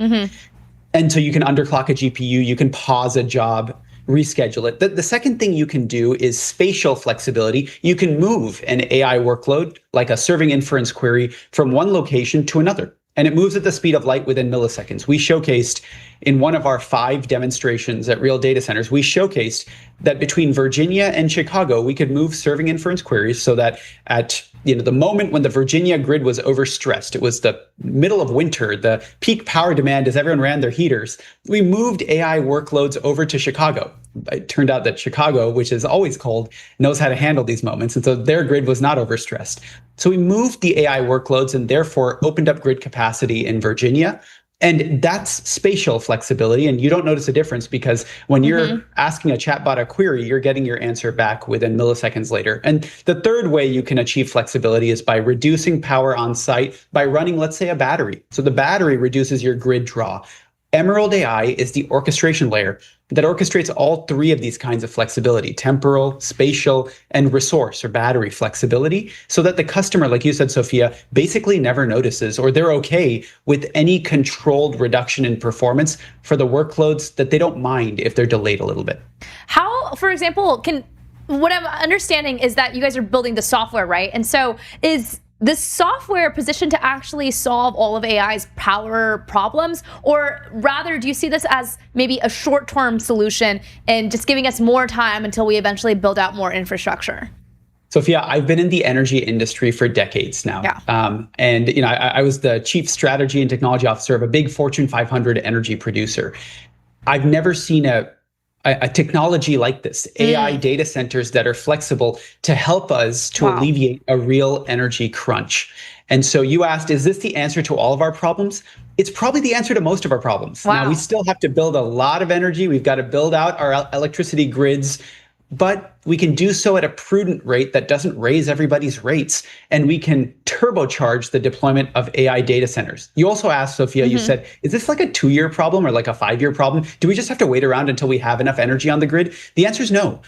And so you can underclock a GPU. You can pause a job, reschedule it. The second thing you can do is spatial flexibility. You can move an AI workload, like a serving inference query, from one location to another. And it moves at the speed of light within milliseconds. We showcased in one of our 5 demonstrations at real data centers, we showcased that between Virginia and Chicago, we could move serving inference queries so that at the moment when the Virginia grid was overstressed, it was the middle of winter, the peak power demand as everyone ran their heaters, we moved AI workloads over to Chicago. It turned out that Chicago, which is always cold, knows how to handle these moments. And so their grid was not overstressed. So we moved the AI workloads and therefore opened up grid capacity in Virginia. And that's spatial flexibility. And you don't notice a difference because when you're asking a chatbot a query, you're getting your answer back within milliseconds later. And the third way you can achieve flexibility is by reducing power on site by running, let's say, a battery. So the battery reduces your grid draw. Emerald AI is the orchestration layer that orchestrates all 3 of these kinds of flexibility: temporal, spatial, and resource or battery flexibility, so that the customer, like you said, Sophia, basically never notices, or they're okay with any controlled reduction in performance for the workloads that they don't mind if they're delayed a little bit. How, for example, what I'm understanding is that you guys are building the software, right? And so is this software positioned to actually solve all of AI's power problems? Or rather, do you see this as maybe a short-term solution and just giving us more time until we eventually build out more infrastructure? Sophia, I've been in the energy industry for decades now. And I was the chief strategy and technology officer of a big Fortune 500 energy producer. I've never seen a technology like this, AI data centers that are flexible to help us to alleviate a real energy crunch. And so you asked, is this the answer to all of our problems? It's probably the answer to most of our problems. Now, we still have to build a lot of energy. We've got to build out our electricity grids but we can do so at a prudent rate that doesn't raise everybody's rates, and we can turbocharge the deployment of AI data centers. You also asked, Sophia, you said, is this like a 2-year problem or like a 5-year problem? Do we just have to wait around until we have enough energy on the grid? The answer is no.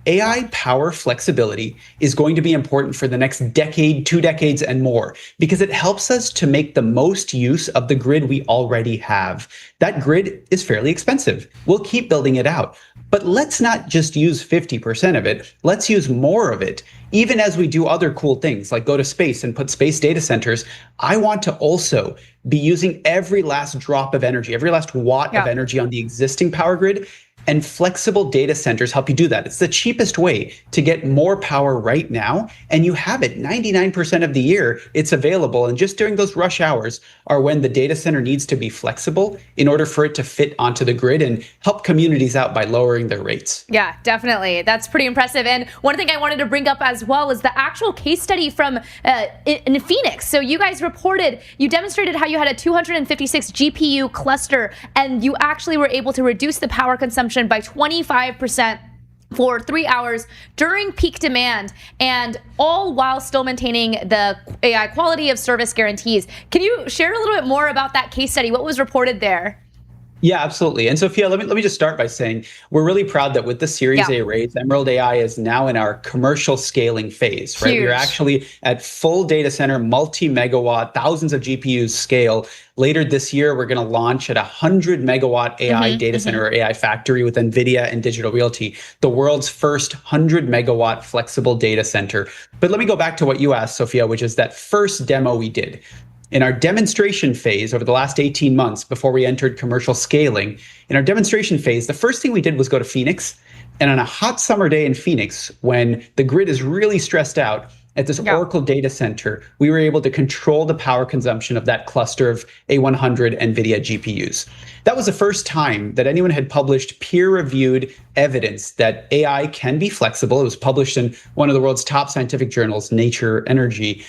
AI power flexibility is going to be important for the next decade, 2 decades, and more, because it helps us to make the most use of the grid we already have. That grid is fairly expensive. We'll keep building it out. But let's not just use 50% of it. Let's use more of it. Even as we do other cool things like go to space and put space data centers, I want to also be using every last drop of energy, every last watt of energy on the existing power grid. And flexible data centers help you do that. It's the cheapest way to get more power right now. And you have it 99% of the year. It's available. And just during those rush hours are when the data center needs to be flexible in order for it to fit onto the grid and help communities out by lowering their rates. Yeah, definitely. That's pretty impressive. And one thing I wanted to bring up as well is the actual case study from in Phoenix. So you guys you demonstrated how you had a 256 GPU cluster, and you actually were able to reduce the power consumption by 25% for 3 hours during peak demand, and all while still maintaining the AI quality of service guarantees. Can you share a little bit more about that case study? What was reported there? Yeah, absolutely. And Sophia, let me just start by saying we're really proud that with the Series A raise, Emerald AI is now in our commercial scaling phase, right? We're actually at full data center, multi-megawatt, thousands of GPUs scale. Later this year, we're going to launch at 100 megawatt AI data center or AI factory with Nvidia and Digital Realty, the world's first 100 megawatt flexible data center. But let me go back to what you asked, Sophia, which is that first demo we did. In our demonstration phase over the last 18 months before we entered commercial scaling, in our demonstration phase, the first thing we did was go to Phoenix. And on a hot summer day in Phoenix, when the grid is really stressed out, at this Oracle data center, we were able to control the power consumption of that cluster of A100 NVIDIA GPUs. That was the first time that anyone had published peer-reviewed evidence that AI can be flexible. It was published in one of the world's top scientific journals, Nature Energy.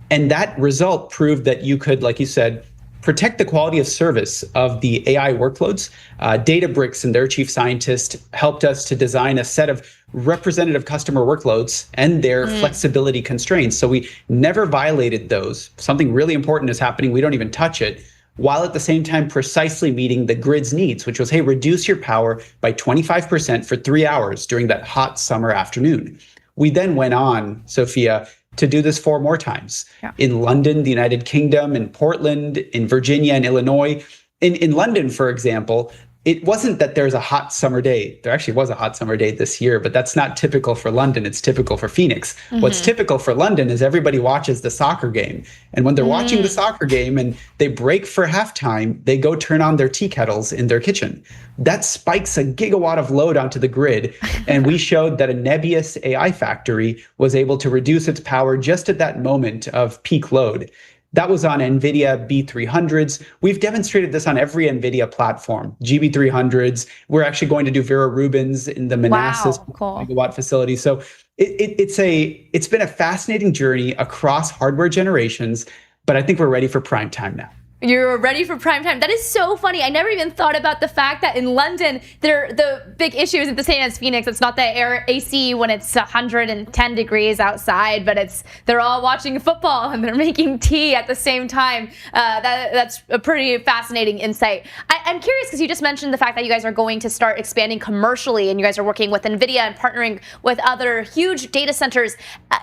And that result proved that you could, like you said, protect the quality of service of the AI workloads. Databricks and their chief scientist helped us to design a set of representative customer workloads and their flexibility constraints. So we never violated those. Something really important is happening. We don't even touch it, while at the same time precisely meeting the grid's needs, which was, hey, reduce your power by 25% for 3 hours during that hot summer afternoon. We then went on, Sophia, to do this 4 more times in London, the United Kingdom, in Portland, in Virginia, and Illinois. In London, for example, it wasn't that there's a hot summer day. There actually was a hot summer day this year, but that's not typical for London. It's typical for Phoenix. What's typical for London is everybody watches the soccer game. And when they're watching the soccer game and they break for halftime, they go turn on their tea kettles in their kitchen. That spikes a gigawatt of load onto the grid. And we showed that a Nebius AI factory was able to reduce its power just at that moment of peak load. That was on NVIDIA B300s. We've demonstrated this on every NVIDIA platform, GB300s. We're actually going to do Vera Rubins in the Manassas megawatt facility. So it's been a fascinating journey across hardware generations, but I think we're ready for prime time now. You're ready for prime time. That is so funny. I never even thought about the fact that in London, the big issue isn't the same as Phoenix. It's not the AC when it's 110 degrees outside, but they're all watching football and they're making tea at the same time. That's a pretty fascinating insight. I'm curious because you just mentioned the fact that you guys are going to start expanding commercially and you guys are working with Nvidia and partnering with other huge data centers.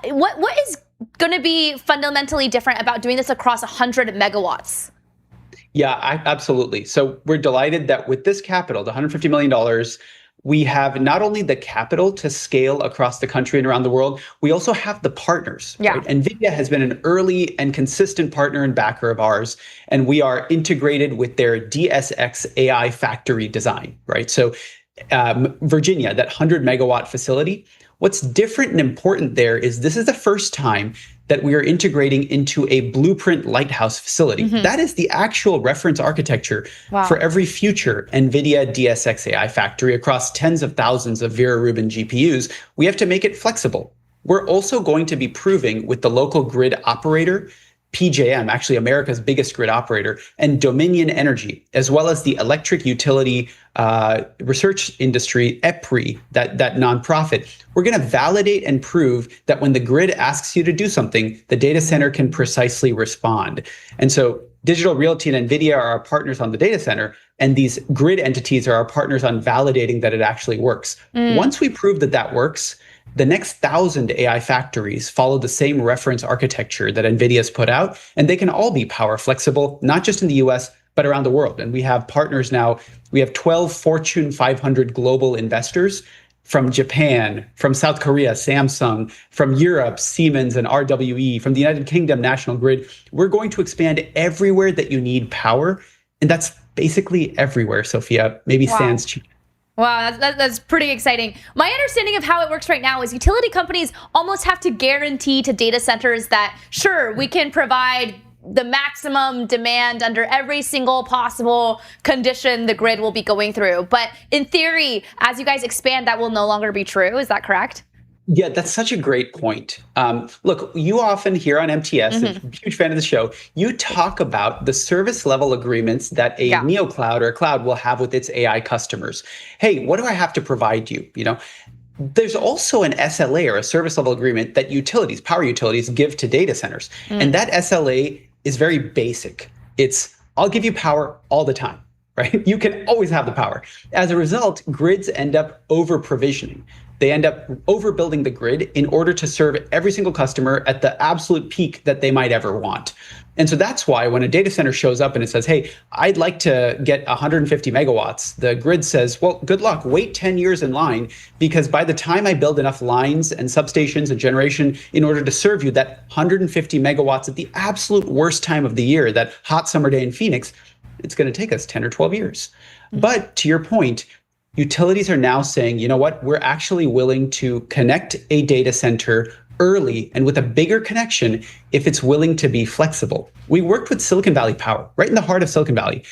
What is going to be fundamentally different about doing this across 100 megawatts? Yeah, absolutely. So we're delighted that with this capital, the $150 million, we have not only the capital to scale across the country and around the world, we also have the partners. Right? NVIDIA has been an early and consistent partner and backer of ours, and we are integrated with their DSX AI factory design, right? So Virginia, that 100 megawatt facility, what's different and important there is this is the first time that we are integrating into a blueprint lighthouse facility. That is the actual reference architecture for every future NVIDIA DSX AI factory across tens of thousands of Vera Rubin GPUs. We have to make it flexible. We're also going to be proving with the local grid operator PJM, actually America's biggest grid operator, and Dominion Energy, as well as the electric utility research industry, EPRI, that nonprofit, we're going to validate and prove that when the grid asks you to do something, the data center can precisely respond. And so Digital Realty and Nvidia are our partners on the data center, and these grid entities are our partners on validating that it actually works. Once we prove that that works, the next 1,000 AI factories follow the same reference architecture that NVIDIA's put out, and they can all be power flexible, not just in the US, but around the world. And we have partners now. We have 12 Fortune 500 global investors from Japan, from South Korea, Samsung, from Europe, Siemens and RWE, from the United Kingdom, National Grid. We're going to expand everywhere that you need power. And that's basically everywhere, Sophia, maybe sans China. Wow, that's pretty exciting. My understanding of how it works right now is utility companies almost have to guarantee to data centers that, sure, we can provide the maximum demand under every single possible condition the grid will be going through. But in theory, as you guys expand, that will no longer be true. Is that correct? Yeah, that's such a great point. Look, you often hear on MTS, a huge fan of the show, you talk about the service level agreements that a neocloud or a cloud will have with its AI customers. Hey, what do I have to provide you? You know, there's also an SLA or a service level agreement that utilities, power utilities, give to data centers. And that SLA is very basic. It's, I'll give you power all the time, right? You can always have the power. As a result, grids end up over provisioning. They end up overbuilding the grid in order to serve every single customer at the absolute peak that they might ever want. And so that's why when a data center shows up and it says, hey, I'd like to get 150 megawatts, the grid says, well, good luck, wait 10 years in line, because by the time I build enough lines and substations and generation in order to serve you that 150 megawatts at the absolute worst time of the year, that hot summer day in Phoenix, it's going to take us 10 or 12 years. But to your point, utilities are now saying, you know what, we're actually willing to connect a data center early and with a bigger connection if it's willing to be flexible. We worked with Silicon Valley Power, right in the heart of Silicon Valley,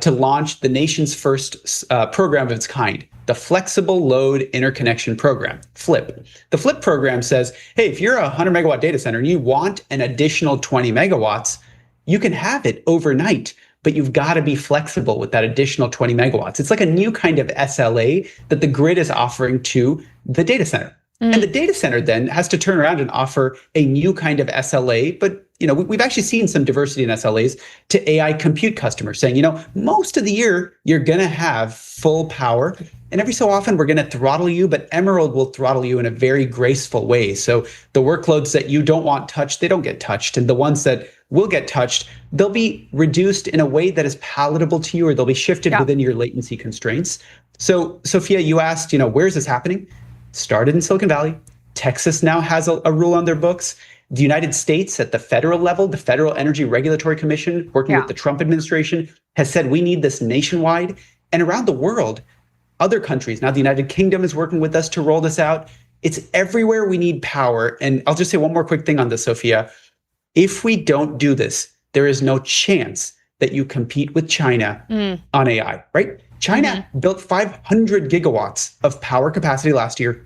to launch the nation's first program of its kind, the Flexible Load Interconnection Program, FLIP. The FLIP program says, hey, if you're a 100 megawatt data center and you want an additional 20 megawatts, you can have it overnight, but you've got to be flexible with that additional 20 megawatts. It's like a new kind of SLA that the grid is offering to the data center. And the data center then has to turn around and offer a new kind of SLA. But, you know, we've actually seen some diversity in SLAs to AI compute customers saying, you know, most of the year you're going to have full power. And every so often we're going to throttle you, but Emerald will throttle you in a very graceful way. So the workloads that you don't want touched, they don't get touched. And the ones that will get touched, they'll be reduced in a way that is palatable to you, or they'll be shifted within your latency constraints. So Sophia, you asked, you know, where is this happening? Started in Silicon Valley. Texas now has a rule on their books. The United States at the federal level, the Federal Energy Regulatory Commission, working with the Trump administration, has said we need this nationwide. And around the world, other countries, now the United Kingdom is working with us to roll this out. It's everywhere we need power. And I'll just say one more quick thing on this, Sophia. If we don't do this, there is no chance that you compete with China on AI, right? China built 500 gigawatts of power capacity last year,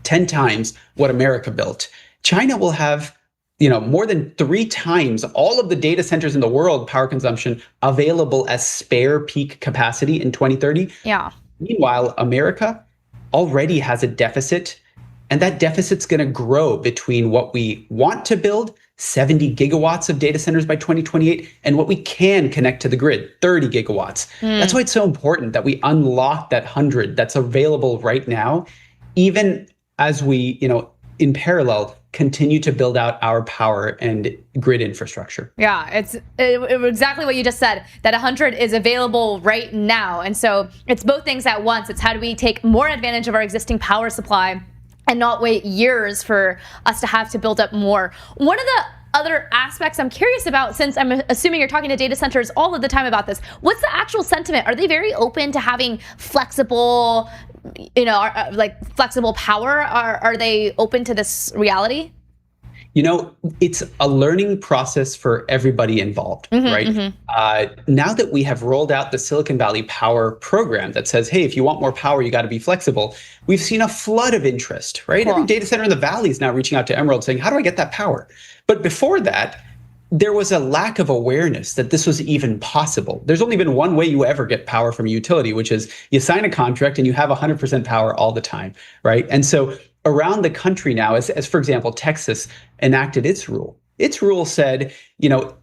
10 times what America built. China will have, you know, more than 3 times all of the data centers in the world power consumption available as spare peak capacity in 2030. Yeah. Meanwhile, America already has a deficit, and that deficit's going to grow between what we want to build, 70 gigawatts of data centers by 2028, and what we can connect to the grid, 30 gigawatts. That's why it's so important that we unlock that 100 that's available right now, even as we, you know, in parallel, continue to build out our power and grid infrastructure. Yeah, it's exactly what you just said, that 100 is available right now. And so it's both things at once. It's how do we take more advantage of our existing power supply and not wait years for us to have to build up more. One of the other aspects I'm curious about, since I'm assuming you're talking to data centers all of the time about this, what's the actual sentiment? Are they very open to having flexible, you know, like flexible power? Are they open to this reality? You know, it's a learning process for everybody involved, right? Now that we have rolled out the Silicon Valley Power program that says, hey, if you want more power, you got to be flexible, we've seen a flood of interest, right? Every data center in the valley is now reaching out to Emerald saying, how do I get that power? But before that, there was a lack of awareness that this was even possible. There's only been one way you ever get power from a utility, which is you sign a contract and you have 100% power all the time, right? And so around the country now, as for example, Texas enacted its rule. Its rule said,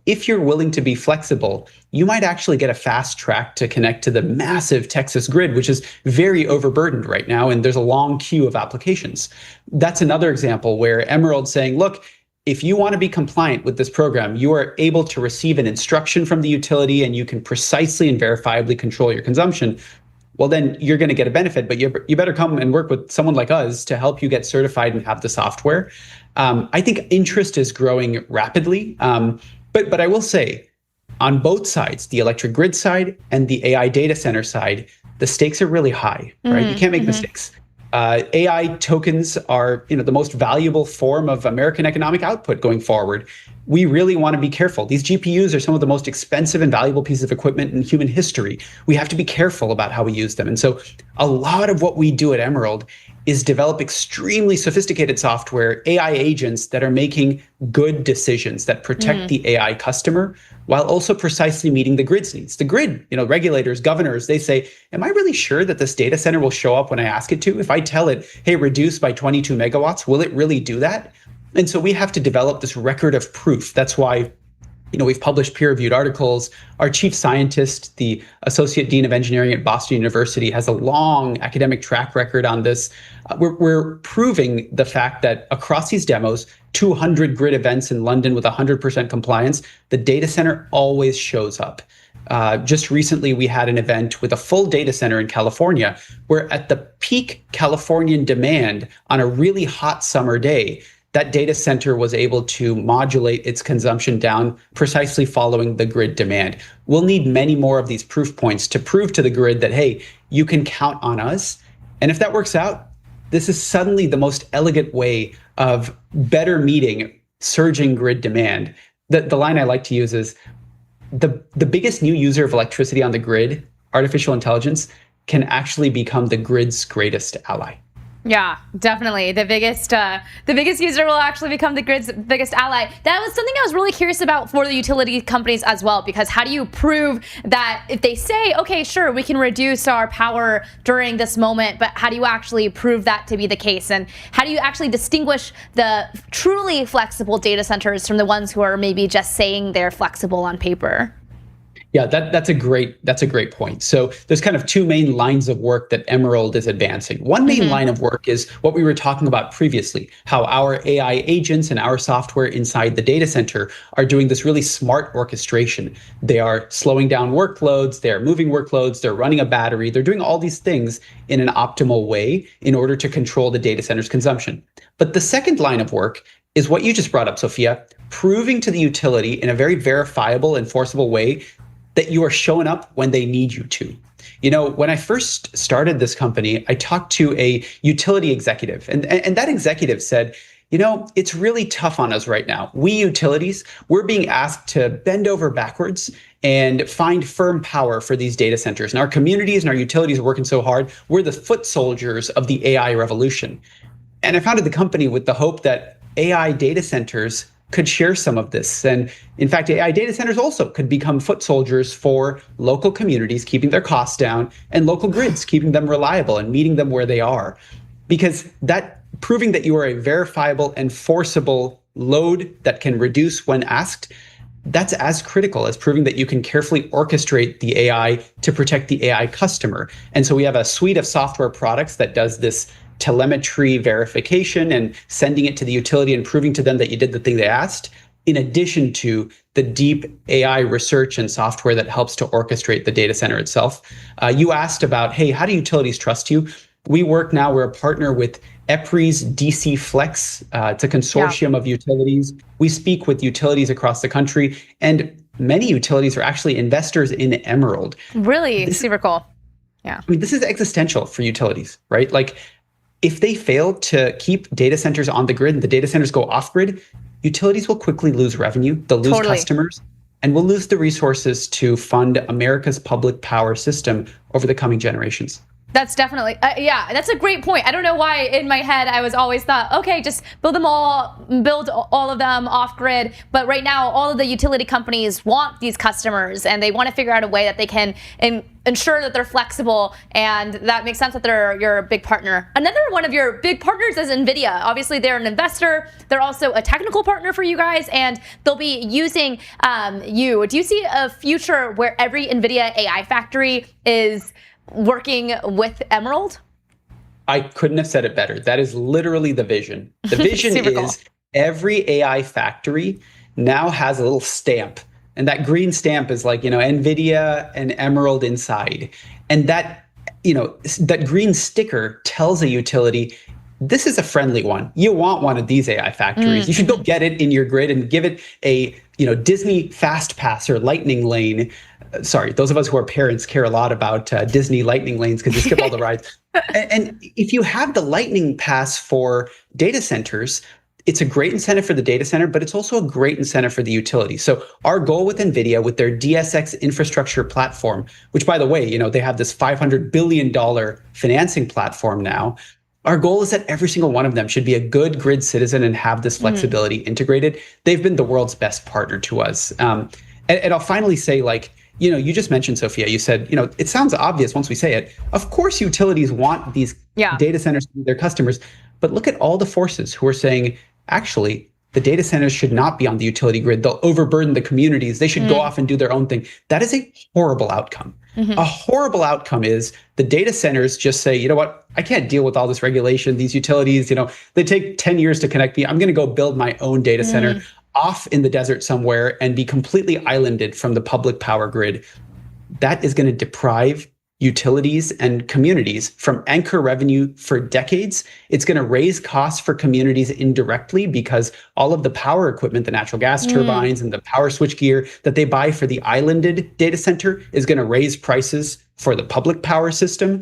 if you're willing to be flexible, you might actually get a fast track to connect to the massive Texas grid, which is very overburdened right now, and there's a long queue of applications. That's another example where Emerald's saying, look, if you want to be compliant with this program, you are able to receive an instruction from the utility and you can precisely and verifiably control your consumption. Well, then you're going to get a benefit, but you better come and work with someone like us to help you get certified and have the software. I think interest is growing rapidly, but I will say, on both sides, the electric grid side and the AI data center side, the stakes are really high, right? You can't make mistakes. AI tokens are, the most valuable form of American economic output going forward. We really want to be careful. These GPUs are some of the most expensive and valuable pieces of equipment in human history. We have to be careful about how we use them. And so a lot of what we do at Emerald is develop extremely sophisticated software, AI agents that are making good decisions that protect the AI customer while also precisely meeting the grid's needs. The grid, regulators, governors, they say, am I really sure that this data center will show up when I ask it to? If I tell it, hey, reduce by 22 megawatts, will it really do that? And so we have to develop this record of proof. That's why we've published peer-reviewed articles. Our chief scientist, the associate dean of engineering at Boston University, has a long academic track record on this. We're proving the fact that across these demos, 200 grid events in London with 100% compliance, the data center always shows up. Just recently, we had an event with a full data center in California, where at the peak Californian demand on a really hot summer day, that data center was able to modulate its consumption down precisely following the grid demand. We'll need many more of these proof points to prove to the grid that, hey, you can count on us. And if that works out, this is suddenly the most elegant way of better meeting surging grid demand. The line I like to use is, the biggest new user of electricity on the grid, artificial intelligence, can actually become the grid's greatest ally. Yeah, definitely. The biggest user will actually become the grid's biggest ally. That was something I was really curious about for the utility companies as well, because how do you prove that if they say, okay, sure, we can reduce our power during this moment, but how do you actually prove that to be the case? And how do you actually distinguish the truly flexible data centers from the ones who are maybe just saying they're flexible on paper? Yeah, that's a great point. So there's kind of two main lines of work that Emerald is advancing. One main line of work is what we were talking about previously, how our AI agents and our software inside the data center are doing this really smart orchestration. They are slowing down workloads, they're moving workloads, they're running a battery, they're doing all these things in an optimal way in order to control the data center's consumption. But the second line of work is what you just brought up, Sophia, proving to the utility in a very verifiable, enforceable way that you are showing up when they need you to. When I first started this company, I talked to a utility executive, and that executive said, it's really tough on us right now. We utilities, we're being asked to bend over backwards and find firm power for these data centers. And our communities and our utilities are working so hard. We're the foot soldiers of the AI revolution. And I founded the company with the hope that AI data centers could share some of this. And in fact, AI data centers also could become foot soldiers for local communities, keeping their costs down, and local grids, keeping them reliable and meeting them where they are. Because that proving that you are a verifiable, enforceable load that can reduce when asked, that's as critical as proving that you can carefully orchestrate the AI to protect the AI customer. And so we have a suite of software products that does this telemetry verification and sending it to the utility and proving to them that you did the thing they asked, in addition to the deep AI research and software that helps to orchestrate the data center itself. You asked about, hey, how do utilities trust you? We're a partner with EPRI's DC Flex. It's a consortium of utilities. We speak with utilities across the country, and many utilities are actually investors in Emerald. Really super cool. Yeah. This is existential for utilities, right? Like, if they fail to keep data centers on the grid and the data centers go off grid, utilities will quickly lose revenue, they'll lose customers, and we'll lose the resources to fund America's public power system over the coming generations. That's definitely, yeah, that's a great point. I don't know why in my head I was always thought, okay, just build all of them off grid. But right now, all of the utility companies want these customers and they want to figure out a way that they can ensure that they're flexible. And that makes sense that they're your big partner. Another one of your big partners is Nvidia. Obviously, they're an investor. They're also a technical partner for you guys, and they'll be using you. Do you see a future where every Nvidia AI factory is working with Emerald? I couldn't have said it better. That is literally the vision. The vision is cool. Every AI factory now has a little stamp, and that green stamp is like, Nvidia and Emerald inside. And that, that green sticker tells a utility, this is a friendly one. You want one of these AI factories. You should go get it in your grid and give it a, Disney Fast Pass or Lightning Lane. Sorry, those of us who are parents care a lot about Disney Lightning Lanes because you skip all the rides. And if you have the Lightning Pass for data centers, it's a great incentive for the data center, but it's also a great incentive for the utility. So our goal with NVIDIA, with their DSX infrastructure platform, which by the way, they have this $500 billion financing platform now. Our goal is that every single one of them should be a good grid citizen and have this flexibility integrated. They've been the world's best partner to us. And I'll finally say, you just mentioned, Sophia, you said, it sounds obvious once we say it. Of course, utilities want these data centers to be their customers, but look at all the forces who are saying, actually, the data centers should not be on the utility grid. They'll overburden the communities. They should go off and do their own thing. That is a horrible outcome. A horrible outcome is the data centers just say, you know what, I can't deal with all this regulation. These utilities, they take 10 years to connect me. I'm going to go build my own data center off in the desert somewhere and be completely islanded from the public power grid. That is going to deprive utilities and communities from anchor revenue for decades. It's going to raise costs for communities indirectly because all of the power equipment, the natural gas turbines and the power switchgear that they buy for the islanded data center is going to raise prices for the public power system.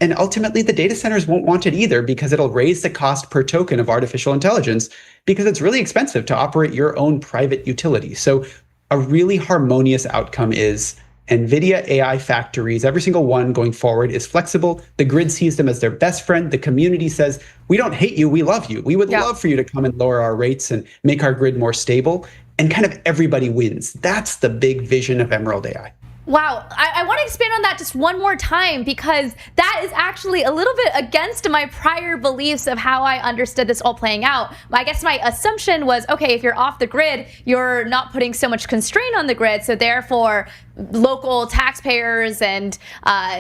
And ultimately, the data centers won't want it either because it'll raise the cost per token of artificial intelligence because it's really expensive to operate your own private utility. So a really harmonious outcome is NVIDIA AI factories, every single one going forward is flexible. The grid sees them as their best friend. The community says, we don't hate you, we love you. We would love for you to come and lower our rates and make our grid more stable. And kind of everybody wins. That's the big vision of Emerald AI. Wow, I want to expand on that just one more time because that is actually a little bit against my prior beliefs of how I understood this all playing out. I guess my assumption was, okay, if you're off the grid, you're not putting so much constraint on the grid, so therefore local taxpayers and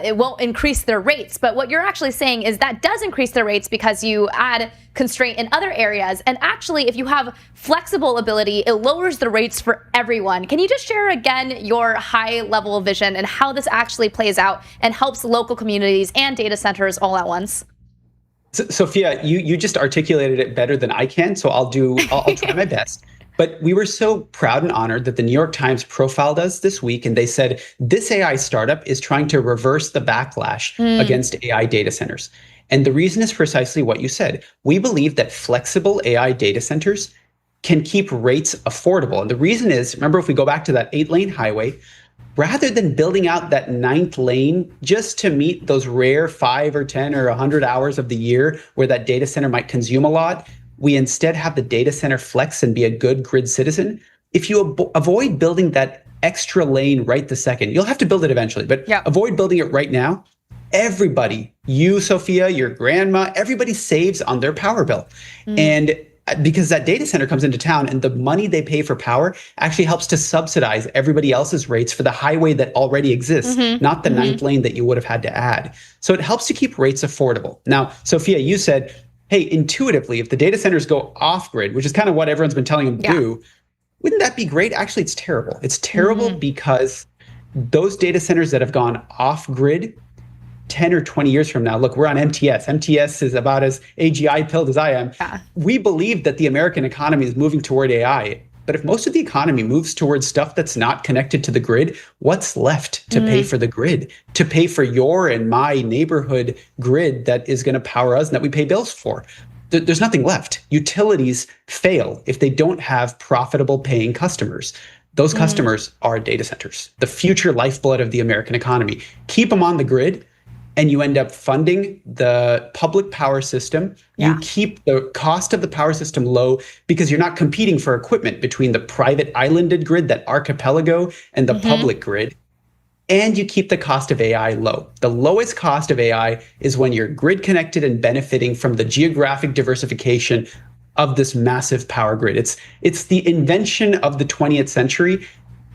it won't increase their rates. But what you're actually saying is that does increase their rates because you add constraint in other areas. And actually, if you have flexible ability, it lowers the rates for everyone. Can you just share again your high level vision and how this actually plays out and helps local communities and data centers all at once? Sophia, you just articulated it better than I can, so I'll try my best. But we were so proud and honored that the New York Times profiled us this week, and they said, this AI startup is trying to reverse the backlash against AI data centers. And the reason is precisely what you said. We believe that flexible AI data centers can keep rates affordable. And the reason is, remember, if we go back to that 8-lane highway, rather than building out that 9th lane just to meet those rare 5 or 10 or 100 hours of the year where that data center might consume a lot, we instead have the data center flex and be a good grid citizen. If you avoid building that extra lane right this second, you'll have to build it eventually, but avoid building it right now. Everybody, you, Sophia, your grandma, everybody saves on their power bill. And because that data center comes into town and the money they pay for power actually helps to subsidize everybody else's rates for the highway that already exists, not the 9th lane that you would have had to add. So it helps to keep rates affordable. Now, Sophia, you said, hey, intuitively, if the data centers go off grid, which is kind of what everyone's been telling them to do, wouldn't that be great? Actually, it's terrible. It's terrible because those data centers that have gone off grid 10 or 20 years from now, look, we're on MTS. MTS is about as AGI pilled as I am. We believe that the American economy is moving toward AI. But if most of the economy moves towards stuff that's not connected to the grid, what's left to pay for the grid, to pay for your and my neighborhood grid that is going to power us and that we pay bills for? There's nothing left. Utilities fail if they don't have profitable paying customers. Those customers are data centers, the future lifeblood of the American economy. Keep them on the grid, and you end up funding the public power system. You keep the cost of the power system low because you're not competing for equipment between the private islanded grid, that archipelago, and the public grid. And you keep the cost of AI low. The lowest cost of AI is when you're grid connected and benefiting from the geographic diversification of this massive power grid. It's the invention of the 20th century,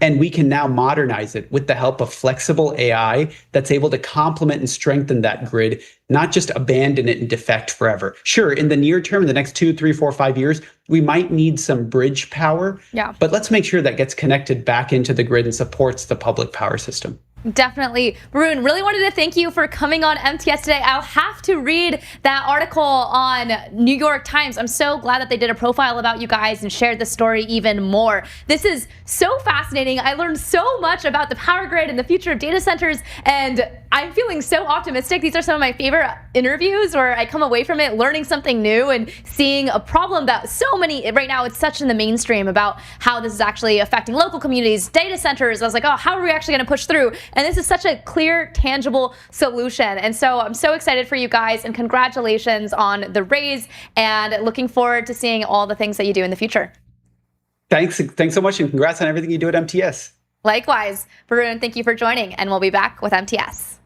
and we can now modernize it with the help of flexible AI that's able to complement and strengthen that grid, not just abandon it and defect forever. Sure, in the near term, in the next 2, 3, 4, 5 years, we might need some bridge power, but let's make sure that gets connected back into the grid and supports the public power system. Definitely. Varun, really wanted to thank you for coming on MTS today. I'll have to read that article on New York Times. I'm so glad that they did a profile about you guys and shared the story even more. This is so fascinating. I learned so much about the power grid and the future of data centers, and I'm feeling so optimistic. These are some of my favorite interviews where I come away from it learning something new and seeing a problem that so many, right now it's such in the mainstream about how this is actually affecting local communities, data centers. I was like, oh, how are we actually going to push through? And this is such a clear, tangible solution. And so I'm so excited for you guys, and congratulations on the raise, and looking forward to seeing all the things that you do in the future. Thanks so much, and congrats on everything you do at MTS. Likewise, Varun, thank you for joining, and we'll be back with MTS.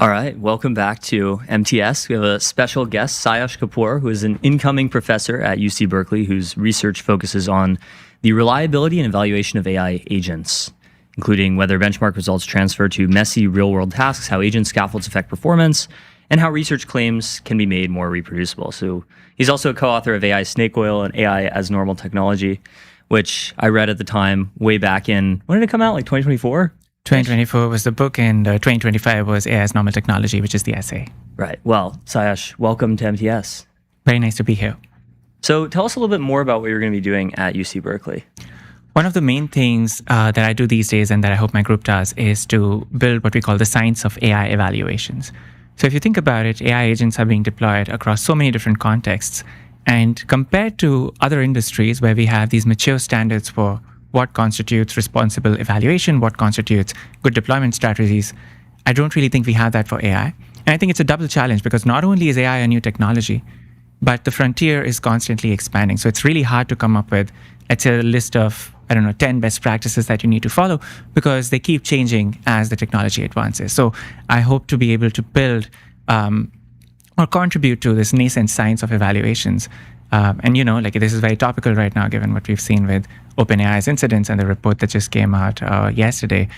All right, welcome back to MTS. We have a special guest, Sayash Kapoor, who is an incoming professor at UC Berkeley, whose research focuses on the reliability and evaluation of AI agents, including whether benchmark results transfer to messy real-world tasks, how agent scaffolds affect performance, and how research claims can be made more reproducible. So he's also a co-author of AI Snake Oil and AI as Normal Technology, which I read at the time way back in, when did it come out, like 2024? 2024 was the book, and 2025 was AI as Normal Technology, which is the essay. Right. Well, Sayash, welcome to MTS. Very nice to be here. So tell us a little bit more about what you're going to be doing at UC Berkeley. One of the main things that I do these days, and that I hope my group does, is to build what we call the science of AI evaluations. So if you think about it, AI agents are being deployed across so many different contexts. And compared to other industries where we have these mature standards for what constitutes responsible evaluation, what constitutes good deployment strategies, I don't really think we have that for AI. And I think it's a double challenge because not only is AI a new technology, but the frontier is constantly expanding. So it's really hard to come up with, let's say, a list of, 10 best practices that you need to follow because they keep changing as the technology advances. So I hope to be able to build or contribute to this nascent science of evaluations. And this is very topical right now, given what we've seen with OpenAI's incidents and the report that just came out yesterday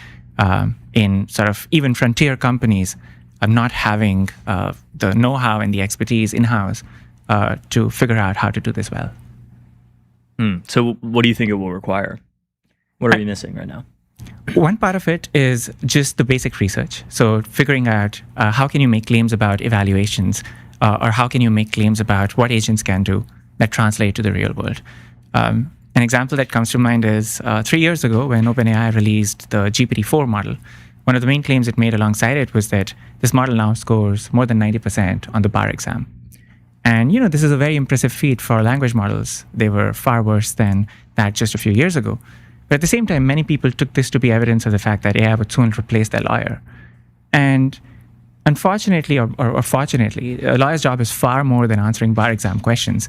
in sort of even frontier companies not having the know-how and the expertise in-house to figure out how to do this well. So what do you think it will require? What are we missing right now? One part of it is just the basic research. So figuring out how can you make claims about evaluations or how can you make claims about what agents can do that translate to the real world. An example that comes to mind is 3 years ago when OpenAI released the GPT-4 model. One of the main claims it made alongside it was that this model now scores more than 90% on the bar exam. And, this is a very impressive feat for language models. They were far worse than that just a few years ago. But at the same time, many people took this to be evidence of the fact that AI would soon replace their lawyer. And unfortunately, or fortunately, a lawyer's job is far more than answering bar exam questions.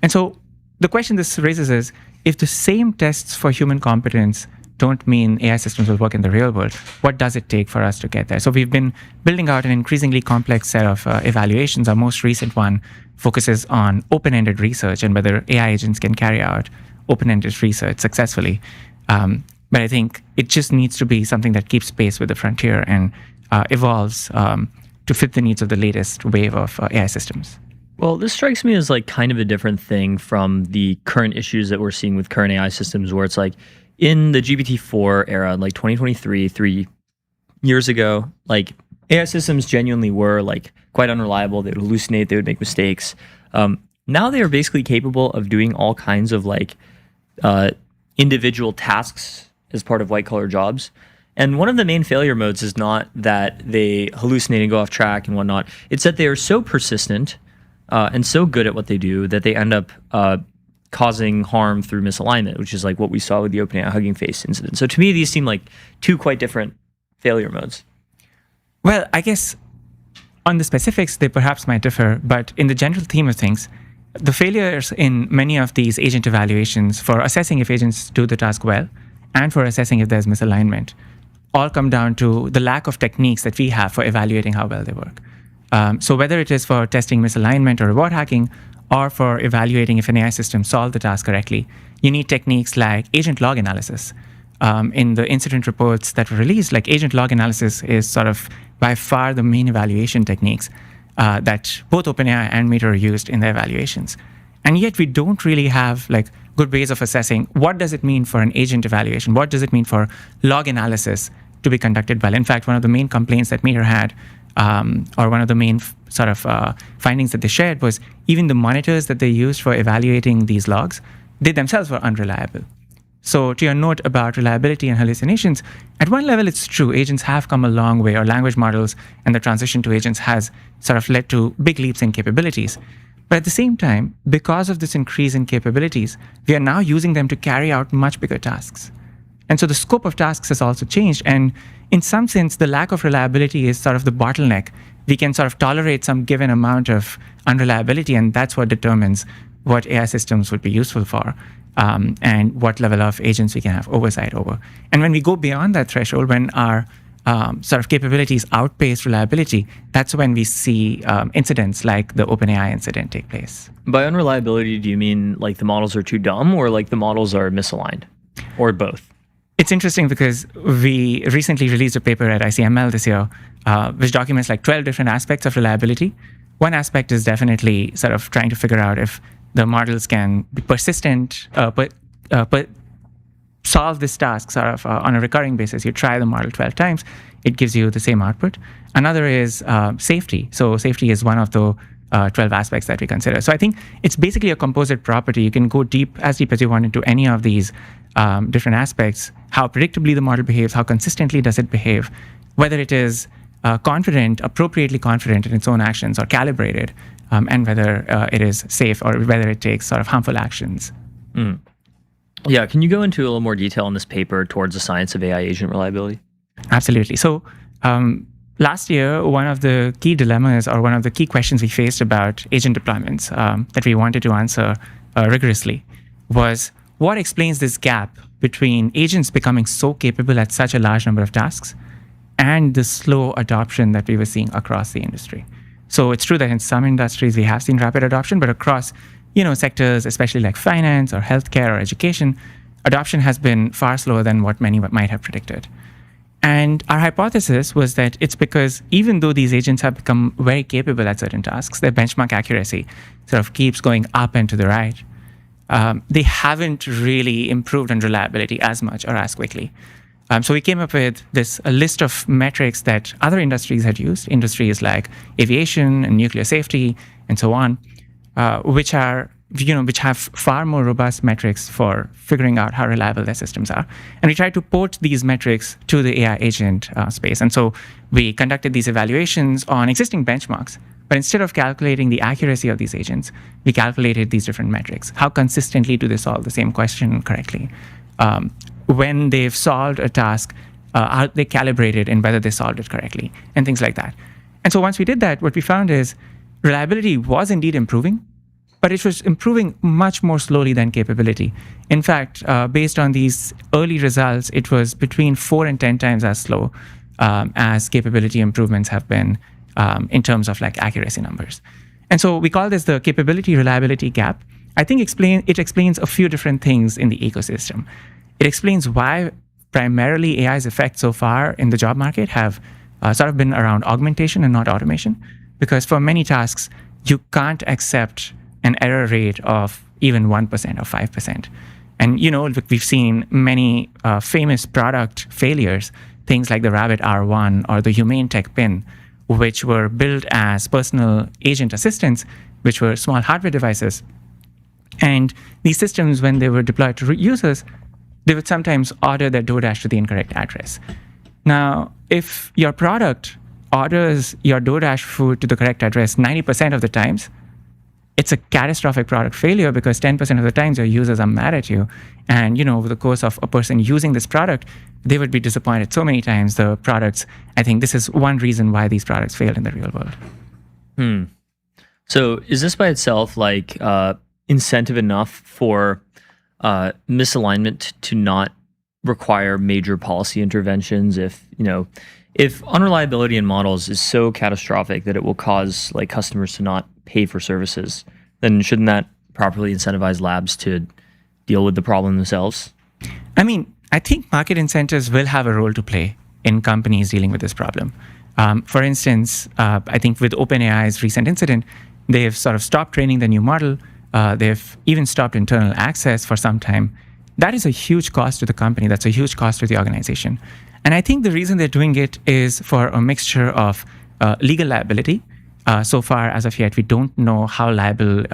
And so the question this raises is, if the same tests for human competence don't mean AI systems will work in the real world, what does it take for us to get there? So we've been building out an increasingly complex set of evaluations. Our most recent one focuses on open-ended research and whether AI agents can carry out open-ended research successfully. But I think it just needs to be something that keeps pace with the frontier and evolves to fit the needs of the latest wave of AI systems. Well, this strikes me as like kind of a different thing from the current issues that we're seeing with current AI systems, where it's like in the GPT-4 era, like 2023, 3 years ago, like AI systems genuinely were like quite unreliable. They would hallucinate, they would make mistakes. Now they are basically capable of doing all kinds of like individual tasks as part of white-collar jobs. And one of the main failure modes is not that they hallucinate and go off track and whatnot. It's that they are so persistent and so good at what they do that they end up causing harm through misalignment, which is like what we saw with the OpenAI Hugging Face incident. So to me, these seem like two quite different failure modes. Well, I guess on the specifics, they perhaps might differ, but in the general theme of things, the failures in many of these agent evaluations for assessing if agents do the task well and for assessing if there's misalignment all come down to the lack of techniques that we have for evaluating how well they work. So whether it is for testing misalignment or reward hacking, or for evaluating if an AI system solved the task correctly, you need techniques like agent log analysis. In the incident reports that were released, like agent log analysis is sort of by far the main evaluation techniques that both OpenAI and Metr used in their evaluations. And yet we don't really have like good ways of assessing what does it mean for an agent evaluation? What does it mean for log analysis to be conducted well? In fact, one of the main complaints that Metr had, or one of the main sort of findings that they shared was even the monitors that they used for evaluating these logs, they themselves were unreliable. So to your note about reliability and hallucinations, at one level it's true, agents have come a long way, or language models and the transition to agents has sort of led to big leaps in capabilities. But at the same time, because of this increase in capabilities, we are now using them to carry out much bigger tasks. And so the scope of tasks has also changed. And in some sense, the lack of reliability is sort of the bottleneck. We can sort of tolerate some given amount of unreliability, and that's what determines what AI systems would be useful for, and what level of agents we can have oversight over. And when we go beyond that threshold, when our sort of capabilities outpace reliability, that's when we see incidents like the OpenAI incident take place. By unreliability, do you mean like the models are too dumb or like the models are misaligned or both? It's interesting because we recently released a paper at ICML this year, which documents like 12 different aspects of reliability. One aspect is definitely sort of trying to figure out if the models can be persistent, but solve this task sort of on a recurring basis. You try the model 12 times, it gives you the same output. Another is safety. So safety is one of the 12 aspects that we consider. So I think it's basically a composite property. You can go as deep as you want into any of these different aspects. How predictably the model behaves, how consistently does it behave, whether it is appropriately confident in its own actions or calibrated, and whether it is safe or whether it takes sort of harmful actions. Mm. Yeah, can you go into a little more detail on this paper towards the science of AI agent reliability? Absolutely. So last year, one of the key dilemmas or one of the key questions we faced about agent deployments that we wanted to answer rigorously was what explains this gap between agents becoming so capable at such a large number of tasks and the slow adoption that we were seeing across the industry. So it's true that in some industries we have seen rapid adoption, but across sectors, especially like finance or healthcare or education, adoption has been far slower than what many might have predicted. And our hypothesis was that it's because even though these agents have become very capable at certain tasks, their benchmark accuracy sort of keeps going up and to the right, they haven't really improved on reliability as much or as quickly. So we came up with a list of metrics that other industries had used, industries like aviation and nuclear safety and so on, which have far more robust metrics for figuring out how reliable their systems are. And we tried to port these metrics to the AI agent space. And so we conducted these evaluations on existing benchmarks, but instead of calculating the accuracy of these agents, we calculated these different metrics. How consistently do they solve the same question correctly? When they've solved a task, are they calibrated in whether they solved it correctly, and things like that. And so once we did that, what we found is reliability was indeed improving, but it was improving much more slowly than capability. In fact, based on these early results, it was between 4 and 10 times as slow as capability improvements have been in terms of like accuracy numbers. And so we call this the capability reliability gap. I think it explains a few different things in the ecosystem. It explains why primarily AI's effects so far in the job market have sort of been around augmentation and not automation, because for many tasks, you can't accept an error rate of even 1% or 5%. And, we've seen many famous product failures, things like the Rabbit R1 or the Humane Tech Pin, which were built as personal agent assistants, which were small hardware devices. And these systems, when they were deployed to users, they would sometimes order their DoorDash to the incorrect address. Now, if your product orders your DoorDash food to the correct address 90% of the times, it's a catastrophic product failure because 10% of the times your users are mad at you. And, over the course of a person using this product, they would be disappointed so many times. I think this is one reason why these products fail in the real world. So is this by itself like incentive enough for misalignment to not require major policy interventions if unreliability in models is so catastrophic that it will cause like customers to not pay for services, then shouldn't that properly incentivize labs to deal with the problem themselves? I mean, I think market incentives will have a role to play in companies dealing with this problem. For instance, I think with OpenAI's recent incident, they've sort of stopped training the new model. They've even stopped internal access for some time. That is a huge cost to the company. That's a huge cost to the organization. And I think the reason they're doing it is for a mixture of legal liability. So far, as of yet, we don't know how liable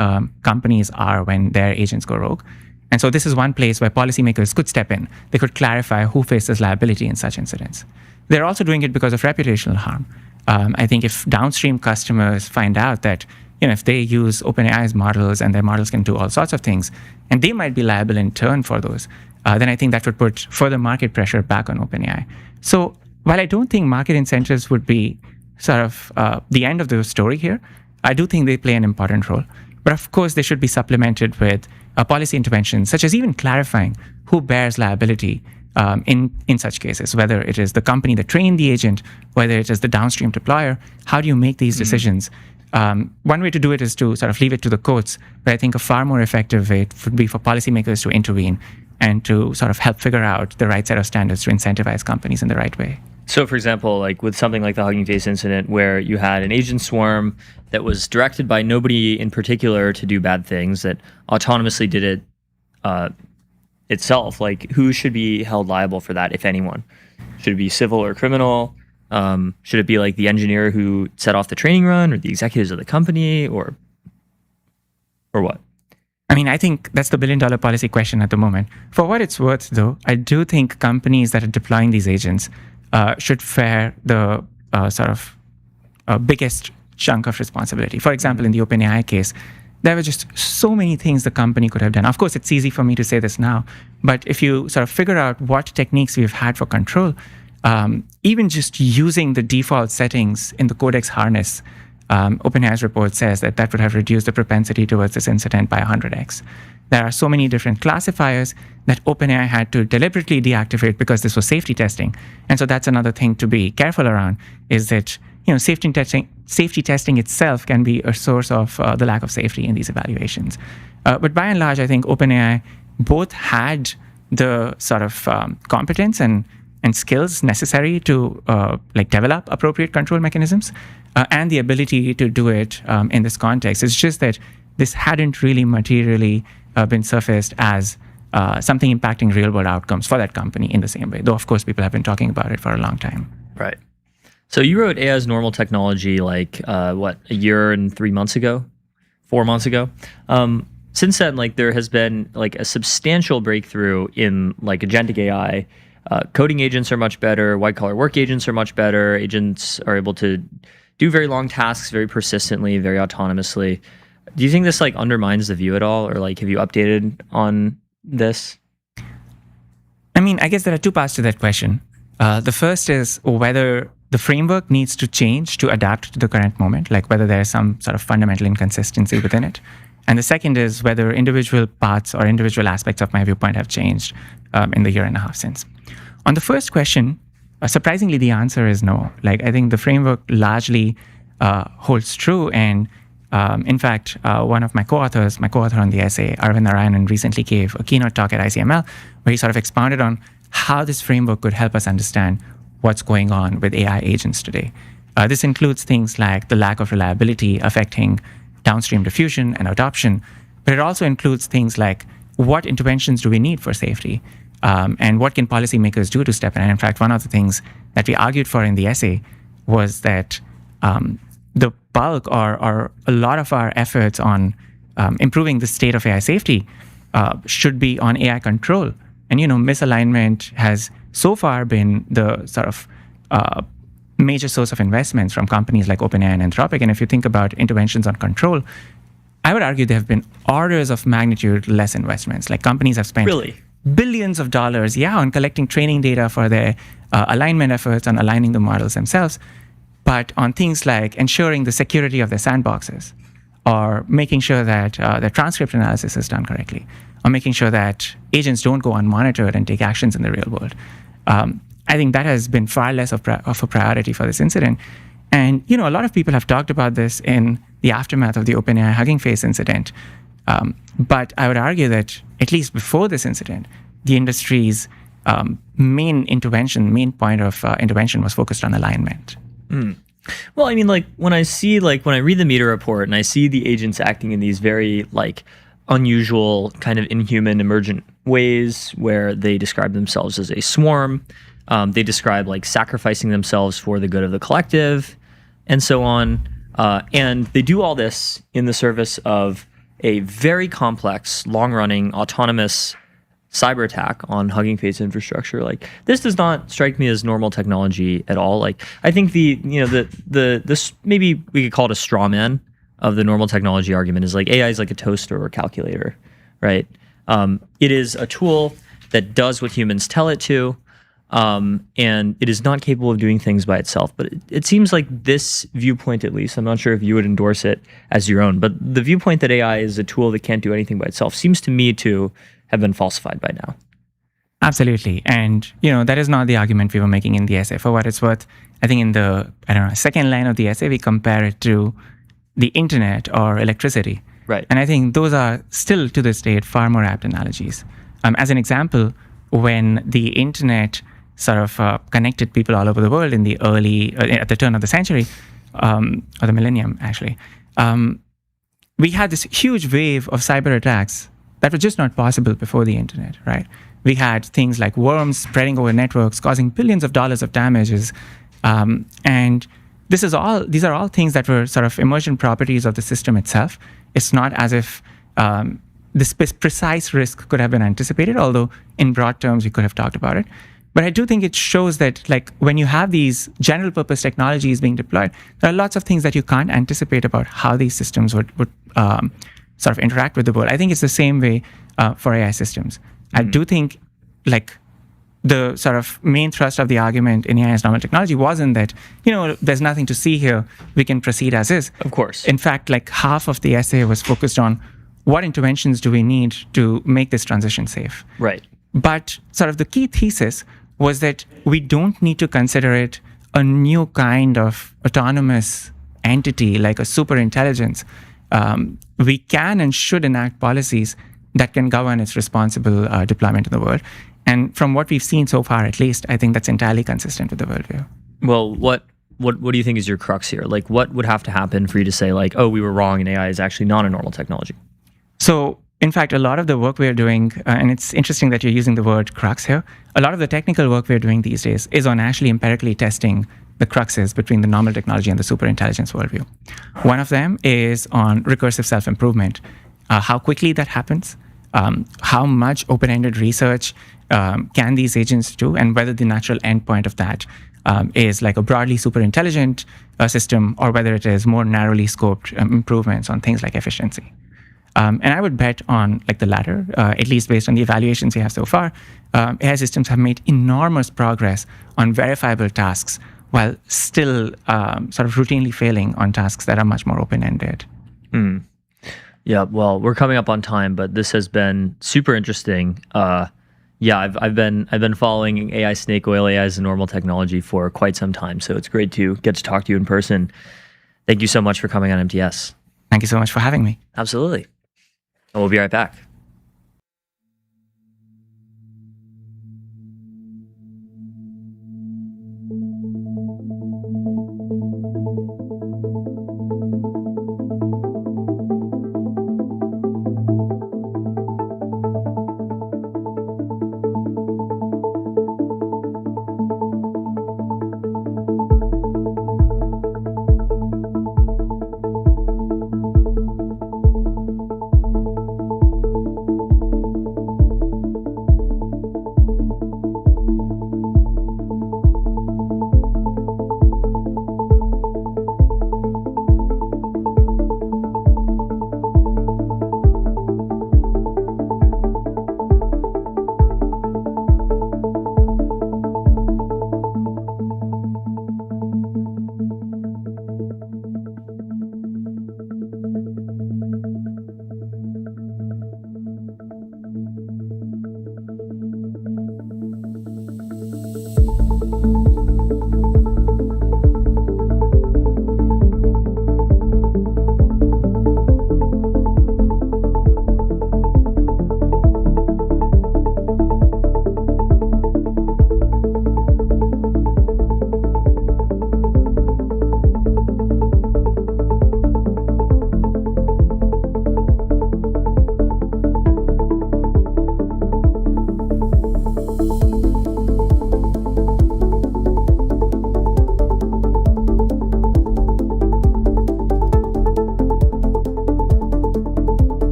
companies are when their agents go rogue. And so this is one place where policymakers could step in. They could clarify who faces liability in such incidents. They're also doing it because of reputational harm. I think if downstream customers find out that if they use OpenAI's models and their models can do all sorts of things, and they might be liable in turn for those, then I think that would put further market pressure back on OpenAI. So while I don't think market incentives would be sort of the end of the story here, I do think they play an important role. But of course, they should be supplemented with policy interventions, such as even clarifying who bears liability in such cases, whether it is the company that trained the agent, whether it is the downstream deployer. How do you make these decisions? One way to do it is to sort of leave it to the courts, but I think a far more effective way would be for policymakers to intervene and to sort of help figure out the right set of standards to incentivize companies in the right way. So, for example, like with something like the Hugging Face incident, where you had an agent swarm that was directed by nobody in particular to do bad things, that autonomously did it itself, like who should be held liable for that, if anyone? Should it be civil or criminal? Should it be like the engineer who set off the training run, or the executives of the company, or what? I mean, I think that's the billion-dollar policy question at the moment. For what it's worth, though, I do think companies that are deploying these agents should fare the biggest chunk of responsibility. For example, in the OpenAI case, there were just so many things the company could have done. Of course, it's easy for me to say this now, but if you sort of figure out what techniques we've had for control, even just using the default settings in the codex harness, OpenAI's report says that would have reduced the propensity towards this incident by 100x. There are so many different classifiers that OpenAI had to deliberately deactivate because this was safety testing. And so that's another thing to be careful around, is that safety testing itself can be a source of the lack of safety in these evaluations. But by and large, I think OpenAI both had the sort of competence and skills necessary to develop appropriate control mechanisms and the ability to do it in this context. It's just that this hadn't really materially been surfaced as something impacting real-world outcomes for that company in the same way, though, of course, people have been talking about it for a long time. Right. So you wrote AI as normal technology a year and 4 months ago? Since then, there has been a substantial breakthrough in agentic AI. Coding agents are much better. White-collar work agents are much better. Agents are able to do very long tasks very persistently, very autonomously. Do you think this undermines the view at all, or have you updated on this? I mean, I guess there are two parts to that question. The first is whether the framework needs to change to adapt to the current moment, whether there's some sort of fundamental inconsistency within it. And the second is whether individual parts or individual aspects of my viewpoint have changed in the year and a half since. On the first question, surprisingly, the answer is no. I think the framework largely holds true. And in fact, one of my co-author on the essay, Arvind Narayanan, recently gave a keynote talk at ICML where he sort of expounded on how this framework could help us understand what's going on with AI agents today. This includes things like the lack of reliability affecting downstream diffusion and adoption, but it also includes things like what interventions do we need for safety, and what can policymakers do to step in. And in fact, one of the things that we argued for in the essay was that the bulk or a lot of our efforts on improving the state of AI safety should be on AI control. And, misalignment has so far been the sort of major source of investments from companies like OpenAI and Anthropic. And if you think about interventions on control, I would argue there have been orders of magnitude less investments. Companies have spent billions of dollars, on collecting training data for their alignment efforts, on aligning the models themselves, but on things like ensuring the security of their sandboxes, or making sure that the transcript analysis is done correctly, or making sure that agents don't go unmonitored and take actions in the real world. I think that has been far less of a priority for this incident. And, a lot of people have talked about this in the aftermath of the OpenAI Hugging Face incident. But I would argue that at least before this incident, the industry's main point of intervention was focused on alignment. Well, I mean, when I read the Metr report and I see the agents acting in these very unusual, kind of inhuman, emergent ways where they describe themselves as a swarm, they describe sacrificing themselves for the good of the collective, and so on. And they do all this in the service of a very complex, long-running, autonomous cyber attack on Hugging Face infrastructure. This does not strike me as normal technology at all. I think this maybe we could call it a straw man of the normal technology argument is AI is like a toaster or a calculator, right? It is a tool that does what humans tell it to, and it is not capable of doing things by itself. But it seems like this viewpoint, at least, I'm not sure if you would endorse it as your own, but the viewpoint that AI is a tool that can't do anything by itself seems to me to have been falsified by now. Absolutely. And, that is not the argument we were making in the essay. For what it's worth, I think in the, second line of the essay, we compare it to the internet or electricity. Right. And I think those are still, to this date, far more apt analogies. As an example, when the internet sort of connected people all over the world in the at the turn of the century, or the millennium, actually, we had this huge wave of cyber attacks that were just not possible before the internet, right? We had things like worms spreading over networks, causing billions of dollars of damages. And these are all things that were sort of emergent properties of the system itself. It's not as if this precise risk could have been anticipated, although in broad terms, we could have talked about it. But I do think it shows that, like, when you have these general purpose technologies being deployed, there are lots of things that you can't anticipate about how these systems would sort of interact with the world. I think it's the same way for AI systems. I do think, like, the sort of main thrust of the argument in AI as normal technology wasn't that, there's nothing to see here, we can proceed as is. Of course. In fact, like, half of the essay was focused on what interventions do we need to make this transition safe. Right. But sort of the key thesis was that we don't need to consider it a new kind of autonomous entity like a super intelligence. We can and should enact policies that can govern its responsible deployment in the world. And from what we've seen so far, at least, I think that's entirely consistent with the worldview. Well, what do you think is your crux here? Like, what would have to happen for you to say, like, oh, we were wrong and AI is actually not a normal technology? So, in fact, a lot of the work we're doing, and it's interesting that you're using the word crux here, a lot of the technical work we're doing these days is on actually empirically testing the cruxes between the normal technology and the superintelligence worldview. One of them is on recursive self-improvement, how quickly that happens, how much open-ended research can these agents do, and whether the natural endpoint of that is like a broadly superintelligent system, or whether it is more narrowly scoped improvements on things like efficiency. And I would bet on like the latter, at least based on the evaluations we have so far. AI systems have made enormous progress on verifiable tasks while still sort of routinely failing on tasks that are much more open-ended. Yeah, well, we're coming up on time, but this has been super interesting. I've been following AI snake oil, AI as a normal technology for quite some time, so it's great to get to talk to you in person. Thank you so much for coming on MTS. Thank you so much for having me. Absolutely. And we'll be right back.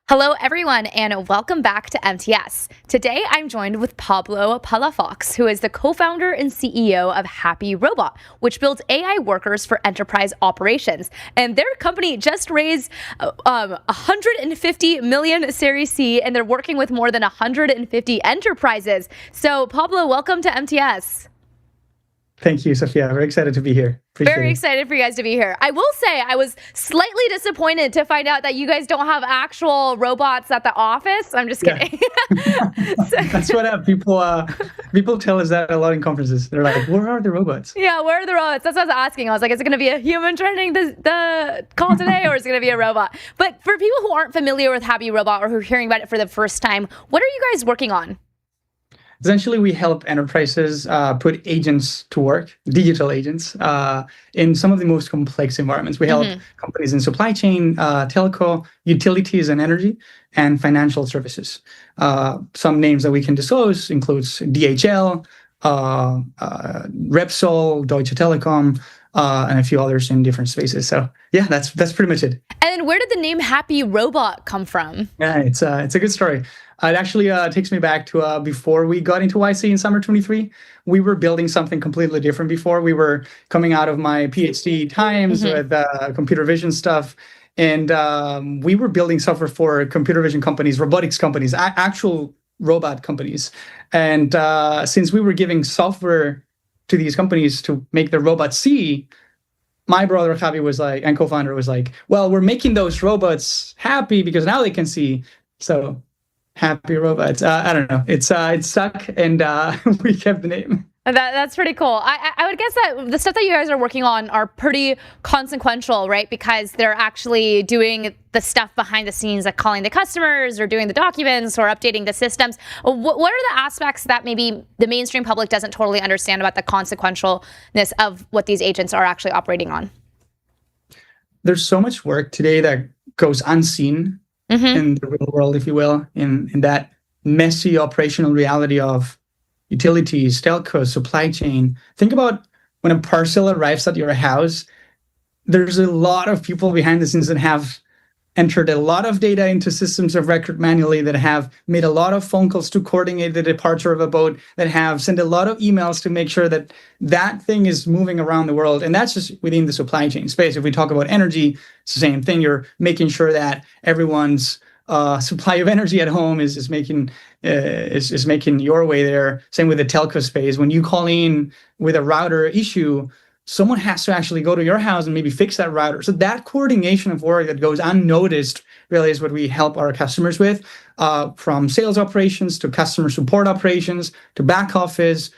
Hello, everyone, and welcome back to MTS. Today, I'm joined with Pablo Palafox, who is the co-founder and CEO of Happy Robot, which builds AI workers for enterprise operations. And their company just raised 150 million Series C, and they're working with more than 150 enterprises. So, Pablo, welcome to MTS. Thank you, Sophia. Very excited to be here. Very excited for you guys to be here. I will say I was slightly disappointed to find out that you guys don't have actual robots at the office. I'm just kidding. That's what people tell us that a lot in conferences. They're like, where are the robots? Yeah, where are the robots? That's what I was asking. I was like, is it going to be a human joining the call today, or is it going to be a robot? But for people who aren't familiar with Happy Robot or who are hearing about it for the first time, what are you guys working on? Essentially, we help enterprises put agents to work, digital agents, in some of the most complex environments. We help companies in supply chain, telco, utilities and energy, and financial services. Some names that we can disclose includes DHL, Repsol, Deutsche Telekom, and a few others in different spaces. So yeah, that's pretty much it. And where did the name Happy Robot come from? Yeah, it's a good story. It actually takes me back to before we got into YC in summer 23. We were building something completely different before. We were coming out of my PhD times with computer vision stuff. And we were building software for computer vision companies, robotics companies, actual robot companies. And since we were giving software to these companies to make the robots see, my brother Javi was like, and co-founder was like, well, we're making those robots happy because now they can see. So Happy Robots. I don't know. It stuck, and we kept the name. That's pretty cool. I would guess that the stuff that you guys are working on are pretty consequential, right? Because they're actually doing the stuff behind the scenes, like calling the customers or doing the documents or updating the systems. What are the aspects that maybe the mainstream public doesn't totally understand about the consequentialness of what these agents are actually operating on? There's so much work today that goes unseen in the real world, if you will, in that messy operational reality of utilities, telco, supply chain. Think about when a parcel arrives at your house, there's a lot of people behind the scenes that have entered a lot of data into systems of record manually, that have made a lot of phone calls to coordinate the departure of a boat, that have sent a lot of emails to make sure that that thing is moving around the world. And that's just within the supply chain space. If we talk about energy, it's the same thing. You're making sure that everyone's supply of energy at home is making your way there. Same with the telco space. When you call in with a router issue, someone has to actually go to your house and maybe fix that router. So that coordination of work that goes unnoticed really is what we help our customers with, from sales operations to customer support operations to back office,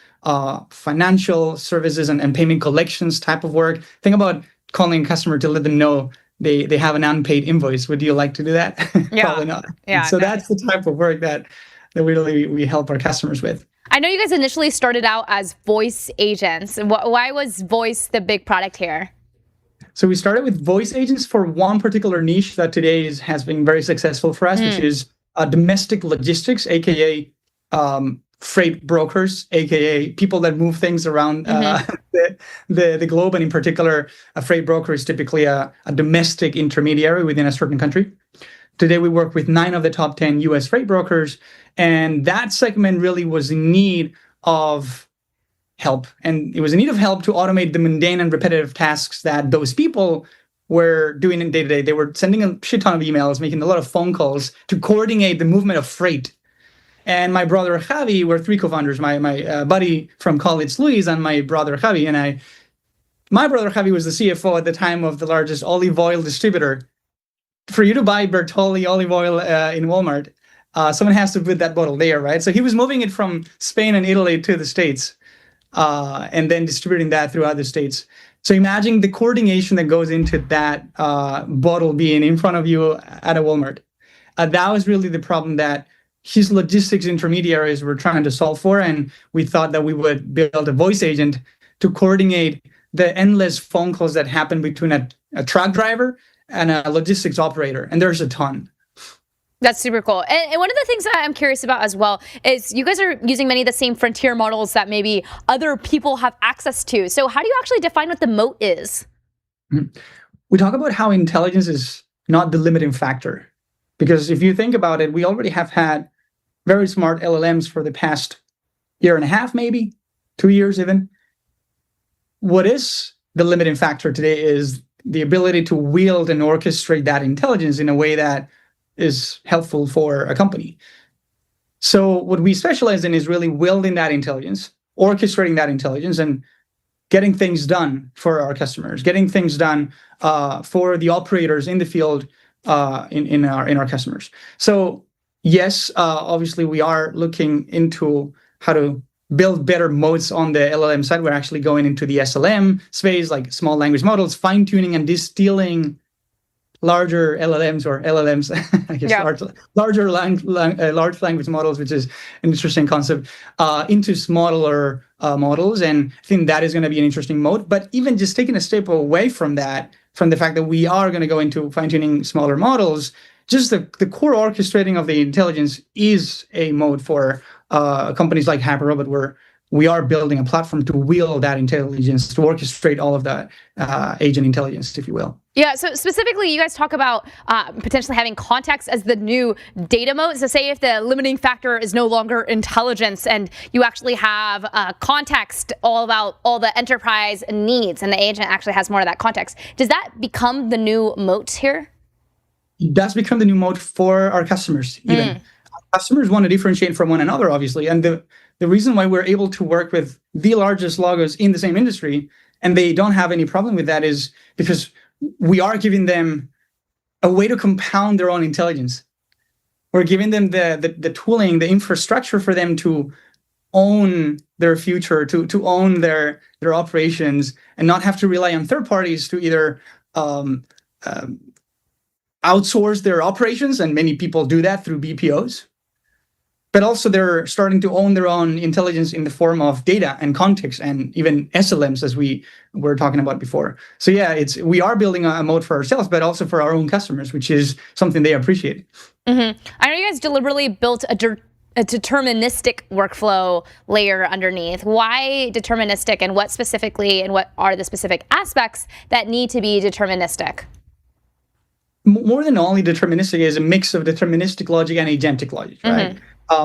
financial services and payment collections type of work. Think about calling a customer to let them know they have an unpaid invoice. Would you like to do that? Yeah. Probably not. Yeah, so that's the type of work that we help our customers with. I know you guys initially started out as voice agents. Why was voice the big product here? So we started with voice agents for one particular niche that today has been very successful for us, which is domestic logistics, aka freight brokers, aka people that move things around the globe. And in particular, a freight broker is typically a domestic intermediary within a certain country. Today, we work with 9 of the top 10 US freight brokers, and that segment really was in need of help. And it was in need of help to automate the mundane and repetitive tasks that those people were doing in day-to-day. They were sending a shit ton of emails, making a lot of phone calls to coordinate the movement of freight. And my brother Javi, we're 3 co-founders, my buddy from college, Luis, and my brother Javi. And my brother Javi was the CFO at the time of the largest olive oil distributor. For you to buy Bertolli olive oil in Walmart, someone has to put that bottle there, right? So he was moving it from Spain and Italy to the States, and then distributing that throughout the States. So imagine the coordination that goes into that bottle being in front of you at a Walmart. That was really the problem that his logistics intermediaries were trying to solve for, and we thought that we would build a voice agent to coordinate the endless phone calls that happen between a truck driver and a logistics operator, and there's a ton. That's super cool. And one of the things that I'm curious about as well is you guys are using many of the same frontier models that maybe other people have access to. So how do you actually define what the moat is? We talk about how intelligence is not the limiting factor, Because if you think about it, we already have had very smart LLMs for the past year and a half, maybe 2 years even. What is the limiting factor today is the ability to wield and orchestrate that intelligence in a way that is helpful for a company. So what we specialize in is really wielding that intelligence, orchestrating that intelligence, and getting things done for our customers, getting things done for the operators in the field in our customers. So yes, obviously we are looking into how to build better moats on the LLM side. We're actually going into the SLM space, like small language models, fine-tuning and distilling larger LLMs or LLMs, I guess, larger large language models, which is an interesting concept, into smaller models. And I think that is going to be an interesting mode. But even just taking a step away from that, from the fact that we are going to go into fine-tuning smaller models, just the core orchestrating of the intelligence is a mode for companies like HyperRobot, where we are building a platform to wield that intelligence, to orchestrate all of that agent intelligence, if you will. Yeah, so specifically, you guys talk about potentially having context as the new data mode. So say if the limiting factor is no longer intelligence and you actually have context all about all the enterprise needs and the agent actually has more of that context, does that become the new moat here? It does become the new mode for our customers, even. Customers want to differentiate from one another, obviously. And the reason why we're able to work with the largest logos in the same industry and they don't have any problem with that is because we are giving them a way to compound their own intelligence. We're giving them the tooling, the infrastructure for them to own their future, to own their operations, and not have to rely on third parties to either outsource their operations, and many people do that through BPOs. But also they're starting to own their own intelligence in the form of data and context and even SLMs, as we were talking about before. So yeah, we are building a mode for ourselves, but also for our own customers, which is something they appreciate. I know you guys deliberately built a deterministic workflow layer underneath. Why deterministic, and what specifically, and what are the specific aspects that need to be deterministic? More than only deterministic is a mix of deterministic logic and agentic logic, right?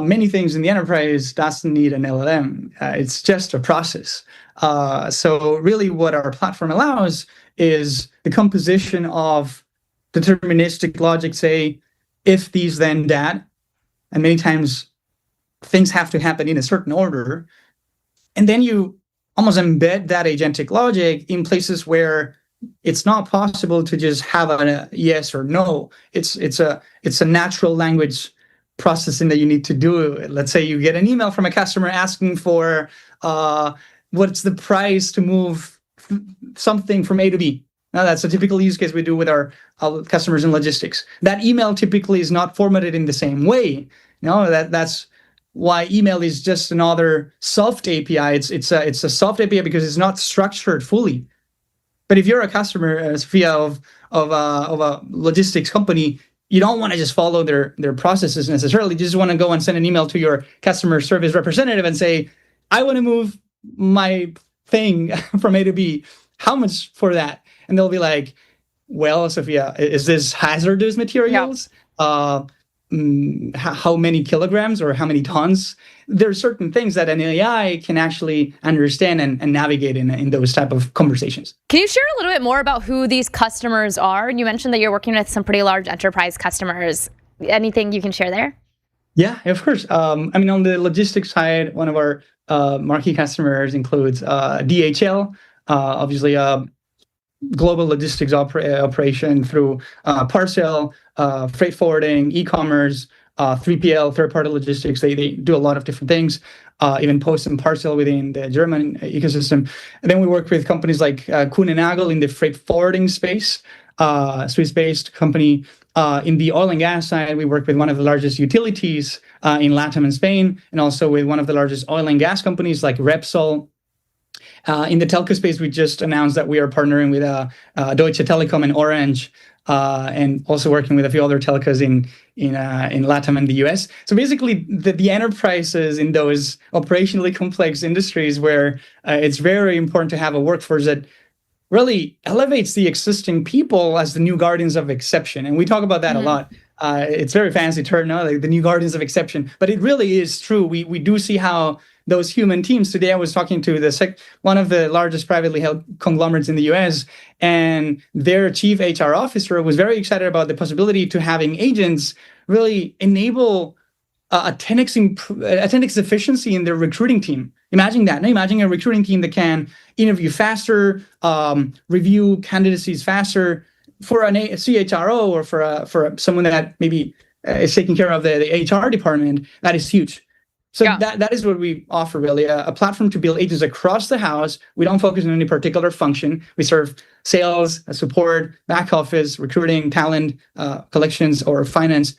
Many things in the enterprise doesn't need an LLM. It's just a process. So really what our platform allows is the composition of deterministic logic, say, if these then that, and many times things have to happen in a certain order. And then you almost embed that agentic logic in places where it's not possible to just have a yes or no. It's a natural language processing that you need to do. Let's say you get an email from a customer asking for what's the price to move something from A to B. Now, that's a typical use case we do with our customers in logistics. That email typically is not formatted in the same way. That's why email is just another soft API. It's a soft API because it's not structured fully. But if you're a customer, Sophia, of a logistics company, you don't want to just follow their processes necessarily. You just want to go and send an email to your customer service representative and say, I want to move my thing from A to B. How much for that? And they'll be like, well, Sophia, is this hazardous materials? How many kilograms or how many tons? There are certain things that an AI can actually understand and navigate in those type of conversations. Can you share a little bit more about who these customers are? You mentioned that you're working with some pretty large enterprise customers. Anything you can share there? Yeah, of course. On the logistics side, one of our marquee customers includes DHL, obviously global logistics operation through parcel, freight forwarding, e-commerce, 3PL, third-party logistics. They do a lot of different things, even post and parcel within the German ecosystem. And then we work with companies like Kuhn & Nagel in the freight forwarding space, Swiss-based company. In the oil and gas side, we work with one of the largest utilities in Latin and Spain, and also with one of the largest oil and gas companies like Repsol. In the telco space, we just announced that we are partnering with Deutsche Telekom and Orange, and also working with a few other telcos in LATAM and the US. So basically, the enterprises in those operationally complex industries where it's very important to have a workforce that really elevates the existing people as the new guardians of exception. And we talk about that a lot. It's very fancy term, no? Like the new guardians of exception. But it really is true. We do see how those human teams. Today, I was talking to one of the largest privately held conglomerates in the US, and their chief HR officer was very excited about the possibility to having agents really enable a 10x efficiency in their recruiting team. Imagine that. Now imagine a recruiting team that can interview faster, review candidacies faster. For a CHRO or for someone that maybe is taking care of the HR department, that is huge. So that is what we offer, really, a platform to build agents across the house. We don't focus on any particular function. We serve sales, support, back office, recruiting, talent, collections, or finance.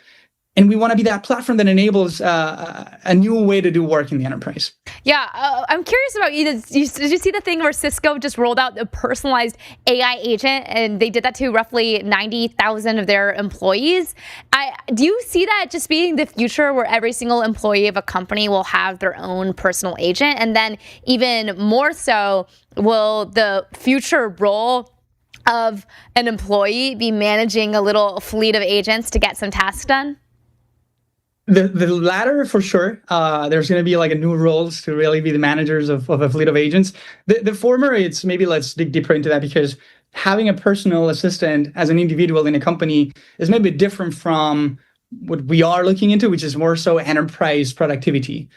And we want to be that platform that enables a new way to do work in the enterprise. Yeah, I'm curious about you. Did you see the thing where Cisco just rolled out a personalized AI agent, and they did that to roughly 90,000 of their employees? Do you see that just being the future, where every single employee of a company will have their own personal agent? And then even more so, will the future role of an employee be managing a little fleet of agents to get some tasks done? The latter, for sure. There's going to be like a new roles to really be the managers of a fleet of agents. The former, it's maybe let's dig deeper into that, because having a personal assistant as an individual in a company is maybe different from what we are looking into, which is more so enterprise productivity.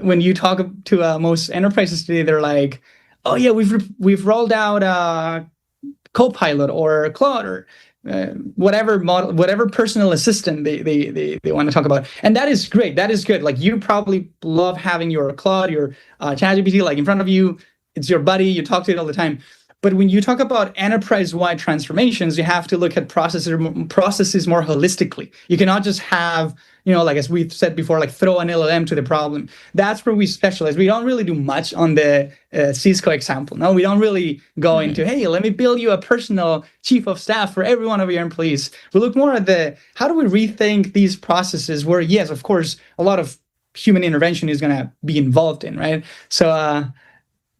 When you talk to most enterprises today, they're like, "Oh yeah, we've rolled out Copilot or Claude or whatever model, whatever personal assistant they want to talk about." And that is great. That is good. Like, you probably love having your Claude, your ChatGPT, like in front of you. It's your buddy. You talk to it all the time. But when you talk about enterprise-wide transformations, you have to look at processes more holistically. You cannot just have, like as we've said before, like throw an LLM to the problem. That's where we specialize. We don't really do much on the Cisco example. No, we don't really go into, hey, let me build you a personal chief of staff for every one of your employees. We look more at how do we rethink these processes where, yes, of course, a lot of human intervention is going to be involved in, right? So,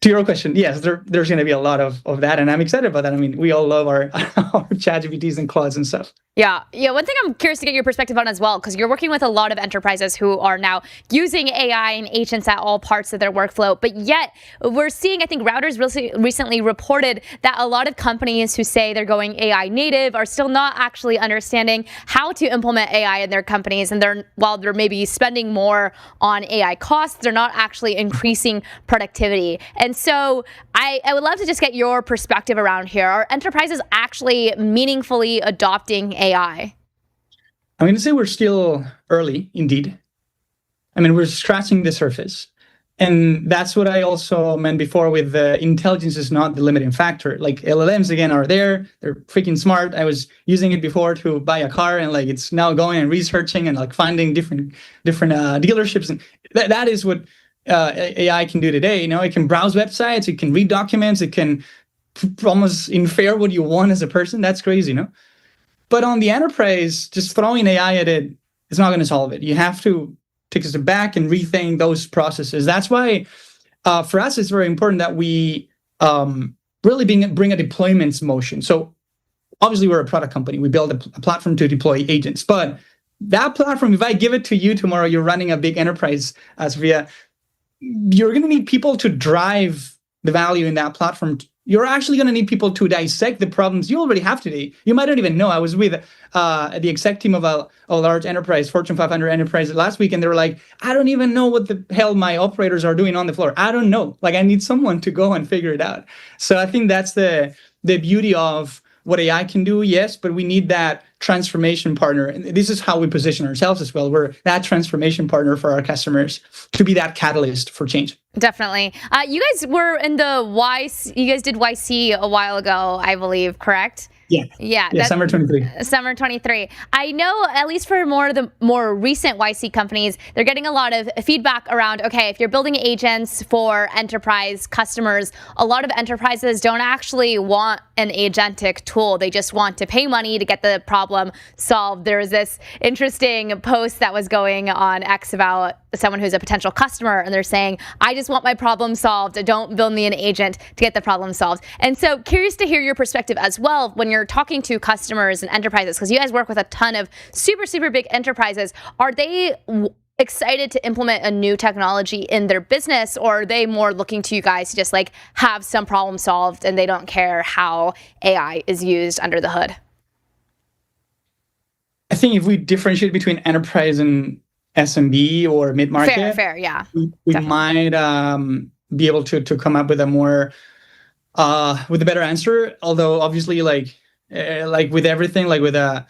to your question, yes, there's going to be a lot of that, and I'm excited about that. I mean, we all love our ChatGPTs and Claudes and stuff. Yeah. One thing I'm curious to get your perspective on as well, because you're working with a lot of enterprises who are now using AI and agents at all parts of their workflow. But yet we're seeing, I think Routers recently reported that a lot of companies who say they're going AI native are still not actually understanding how to implement AI in their companies. And while they're maybe spending more on AI costs, they're not actually increasing productivity. And so I would love to just get your perspective around here. Are enterprises actually meaningfully adopting AI? I'm going to say we're still early, indeed. I mean, we're scratching the surface. And that's what I also meant before with intelligence is not the limiting factor. Like, LLMs, again, are there. They're freaking smart. I was using it before to buy a car, and like it's now going and researching and like finding different dealerships. And that is what AI can do today. It can browse websites, it can read documents, it can almost infer what you want as a person. That's crazy, But on the enterprise, just throwing AI at it is not going to solve it. You have to take a step back and rethink those processes. That's why, for us, it's very important that we really bring a deployments motion. So obviously, we're a product company. We build a platform to deploy agents. But that platform, if I give it to you tomorrow, you're running a big enterprise, Sofia, you're going to need people to drive the value in that platform. You're actually going to need people to dissect the problems you already have today. You might not even know. I was with the exec team of a large enterprise, Fortune 500 enterprise last week, and they were like, I don't even know what the hell my operators are doing on the floor. I don't know. Like, I need someone to go and figure it out. So I think that's the beauty of what AI can do, yes, but we need that transformation partner. And this is how we position ourselves as well. We're that transformation partner for our customers to be that catalyst for change. Definitely. You guys were in you guys did YC a while ago, I believe, correct? Yeah, summer 23. Summer 23. I know, at least for the more recent YC companies, they're getting a lot of feedback around, okay, if you're building agents for enterprise customers, a lot of enterprises don't actually want an agentic tool. They just want to pay money to get the problem solved. There was this interesting post that was going on X about someone who's a potential customer and they're saying, I just want my problem solved. Don't build me an agent to get the problem solved. And so curious to hear your perspective as well when you're talking to customers and enterprises, because you guys work with a ton of super, super big enterprises. Are they excited to implement a new technology in their business, or are they more looking to you guys to just like have some problem solved and they don't care how AI is used under the hood? I think if we differentiate between enterprise and SMB or mid-market, fair, yeah, we might be able to come up with a more with a better answer. Although obviously, like with everything, like with a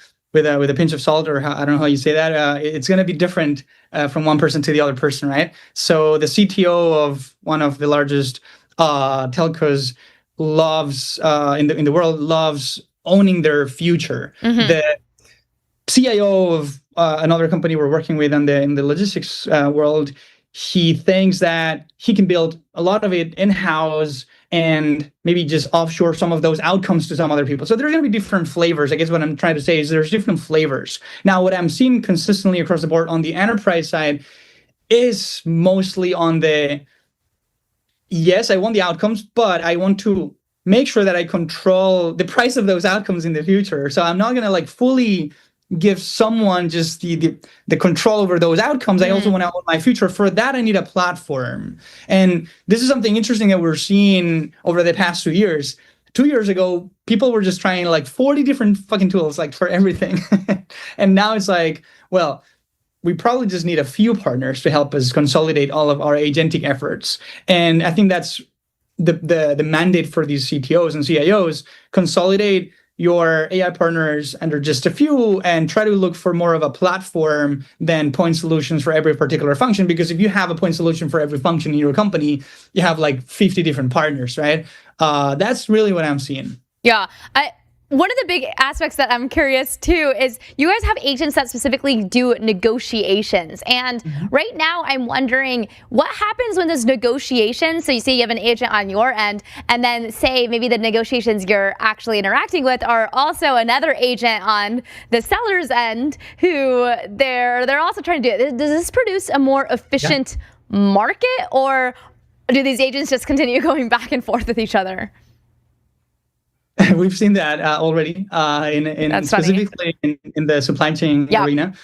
pinch of salt, or I don't know how you say that, it's going to be different from one person to the other person, right? So the CTO of one of the largest telcos loves in the world loves owning their future. The CIO of another company we're working with in the logistics world, he thinks that he can build a lot of it in-house and maybe just offshore some of those outcomes to some other people. So there are going to be different flavors. I guess what I'm trying to say is there's different flavors. Now, what I'm seeing consistently across the board on the enterprise side is mostly on the, yes, I want the outcomes, but I want to make sure that I control the price of those outcomes in the future. So I'm not going to like fully give someone just the control over those outcomes. I also want to own my future. For that, I need a platform. And this is something interesting that we're seeing over the past 2 years. 2 years ago, people were just trying like 40 different fucking tools, like for everything. And now it's like, well, we probably just need a few partners to help us consolidate all of our agentic efforts. And I think that's the mandate for these CTOs and CIOs: consolidate your AI partners under just a few and try to look for more of a platform than point solutions for every particular function. Because if you have a point solution for every function in your company, you have like 50 different partners, right? That's really what I'm seeing. Yeah. One of the big aspects that I'm curious too is you guys have agents that specifically do negotiations. And right now I'm wondering what happens when those negotiations, so you say you have an agent on your end, and then say maybe the negotiations you're actually interacting with are also another agent on the seller's end who they're also trying to do it. Does this produce a more efficient market, or do these agents just continue going back and forth with each other? We've seen that already in specifically in the supply chain arena.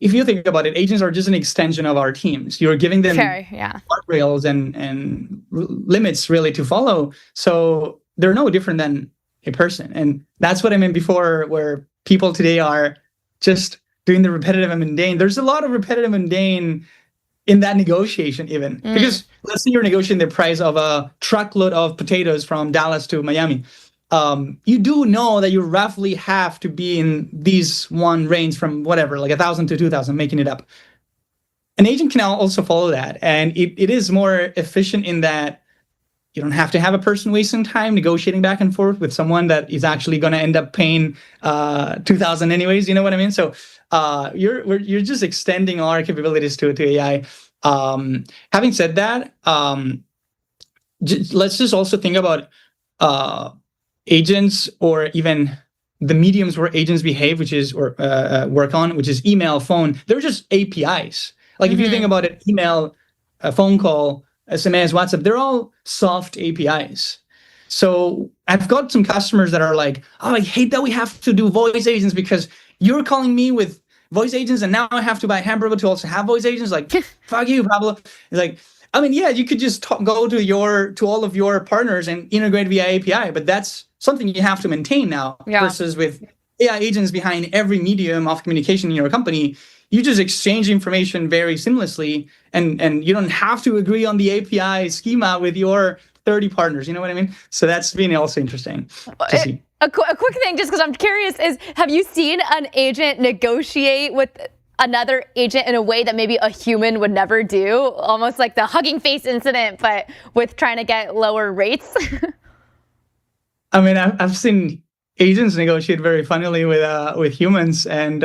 If you think about it, agents are just an extension of our teams. You're giving them guardrails and limits really to follow. So they're no different than a person. And that's what I meant before, where people today are just doing the repetitive and mundane. There's a lot of repetitive and mundane in that negotiation even. Because let's say you're negotiating the price of a truckload of potatoes from Dallas to Miami. You do know that you roughly have to be in these one range from whatever, like 1,000 to 2,000, making it up. An agent can also follow that. And it is more efficient in that you don't have to have a person wasting time negotiating back and forth with someone that is actually going to end up paying 2,000 anyways. You know what I mean? So you're just extending our capabilities to AI. Having said that, let's just also think about agents, or even the mediums where agents behave, which is or work on, which is email, phone. They're just APIs. Like if you think about it, email, a phone call, SMS, WhatsApp, they're all soft APIs. So I've got some customers that are like, oh, I hate that we have to do voice agents because you're calling me with voice agents and now I have to buy Hamburger to also have voice agents. Like, fuck you, Pablo. It's like, I mean, yeah, you could just go to all of your partners and integrate via API, but that's something you have to maintain now versus with AI agents behind every medium of communication in your company. You just exchange information very seamlessly, and you don't have to agree on the API schema with your 30 partners. You know what I mean? So that's been also interesting to see. A quick thing, just because I'm curious, is have you seen an agent negotiate with another agent in a way that maybe a human would never do? Almost like the hugging face incident, but with trying to get lower rates? I mean, I've seen agents negotiate very funnily with humans, and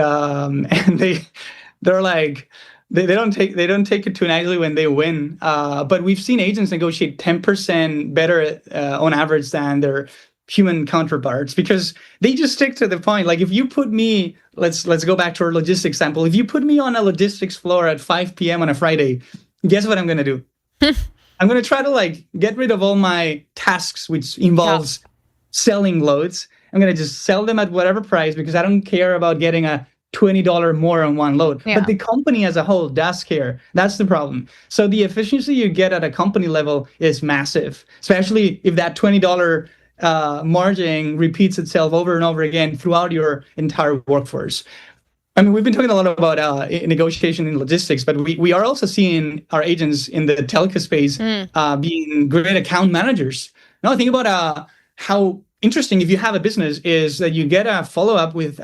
they're like they don't take it too nicely when they win. But we've seen agents negotiate 10% better on average than their human counterparts, because they just stick to the point. Like if you put me, let's go back to our logistics sample. If you put me on a logistics floor at 5 p.m. on a Friday, guess what I'm going to do? I'm going to try to like get rid of all my tasks, which involves selling loads. I'm going to just sell them at whatever price because I don't care about getting a $20 more on one load. But the company as a whole does care. That's the problem. So the efficiency you get at a company level is massive, especially if that $20 margin repeats itself over and over again throughout your entire workforce. I mean, we've been talking a lot about negotiation in logistics, but we are also seeing our agents in the telco space being great account managers. Now, think about how interesting, if you have a business, is that you get a follow-up with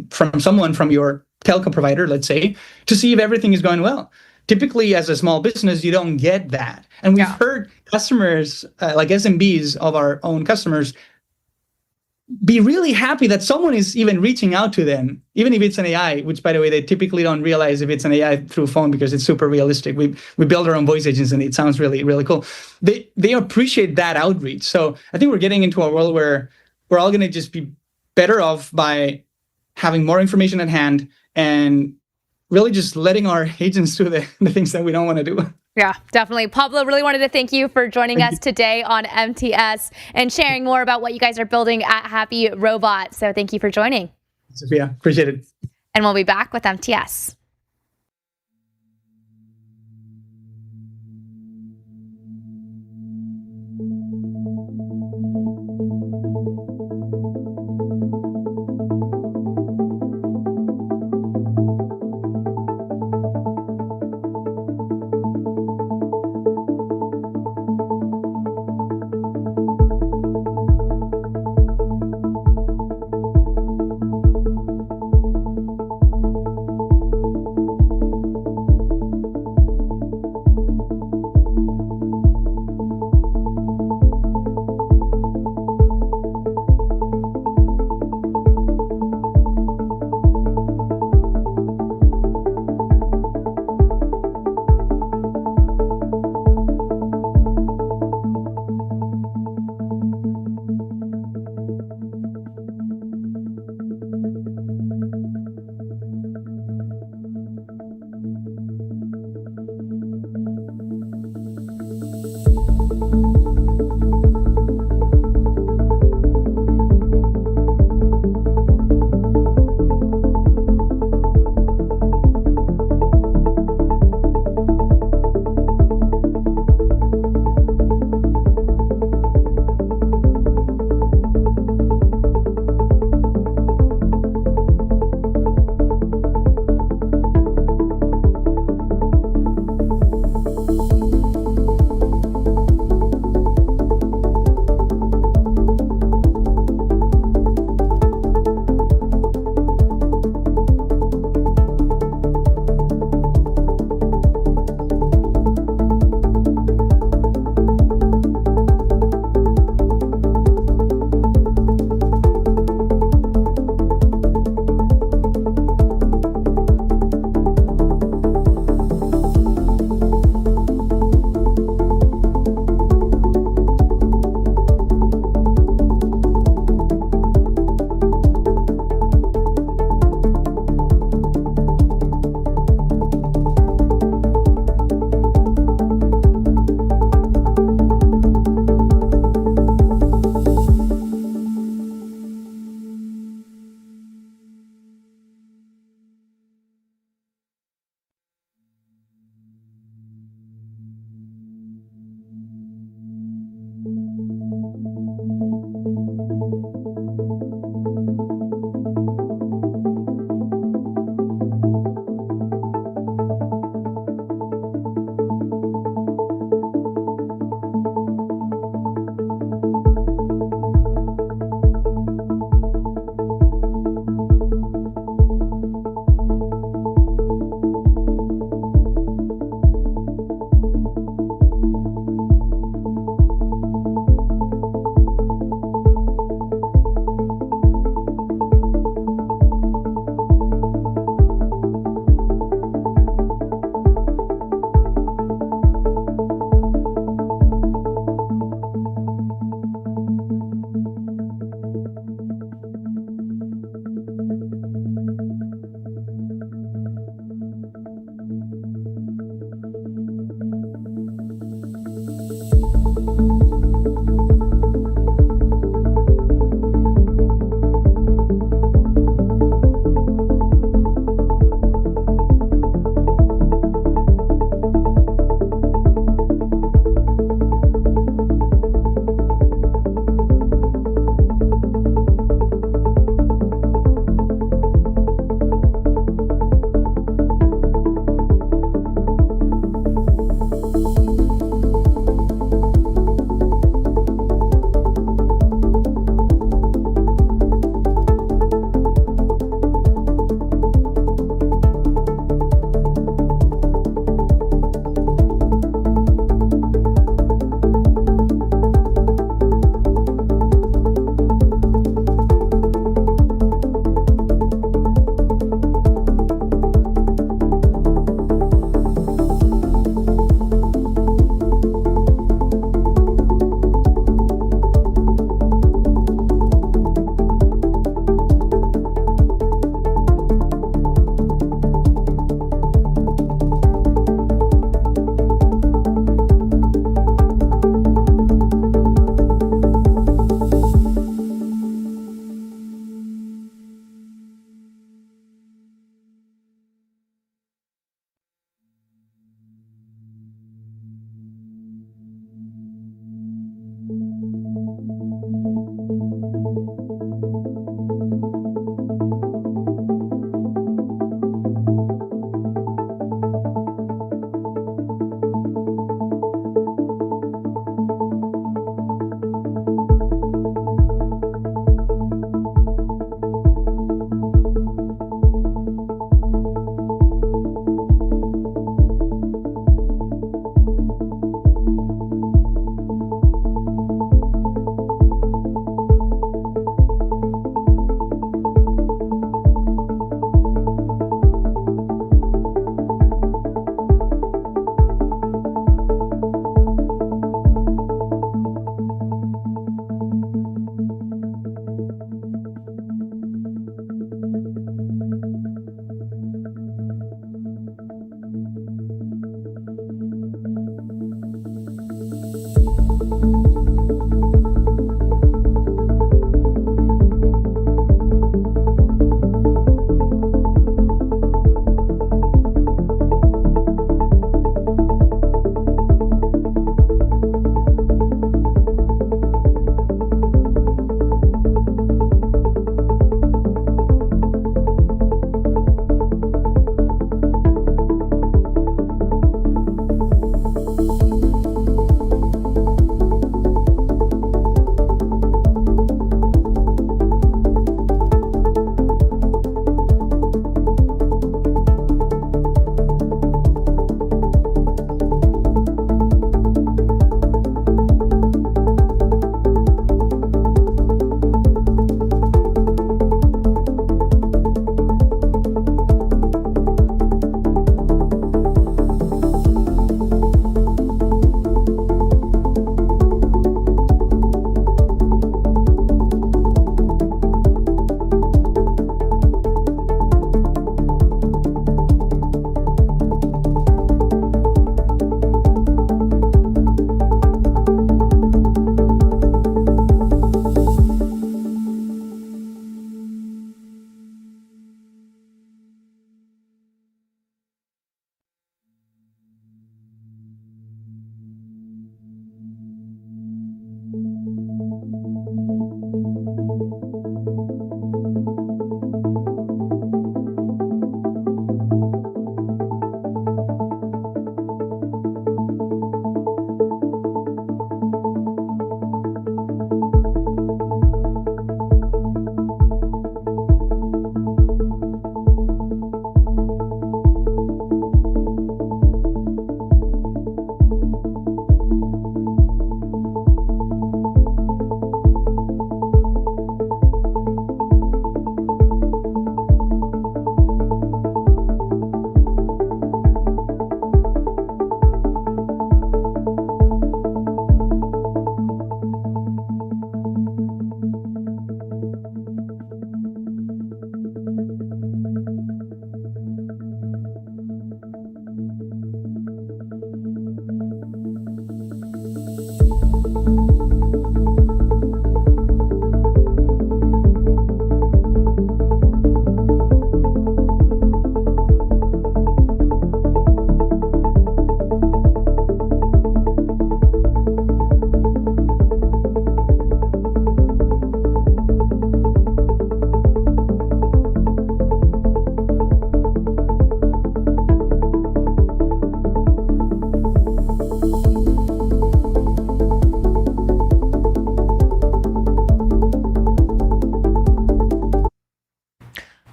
from someone from your telco provider, let's say, to see if everything is going well. Typically, as a small business, you don't get that. And we've heard customers, like SMBs of our own customers, be really happy that someone is even reaching out to them, even if it's an AI, which, by the way, they typically don't realize if it's an AI through phone because it's super realistic. We build our own voice agents and it sounds really, really cool. They appreciate that outreach. So I think we're getting into a world where we're all going to just be better off by having more information at hand and really just letting our agents do the things that we don't want to do. Yeah, definitely. Pablo, really wanted to thank you for joining us today on MTS and sharing more about what you guys are building at Happy Robot. So thank you for joining. Sophia, appreciate it. And we'll be back with MTS.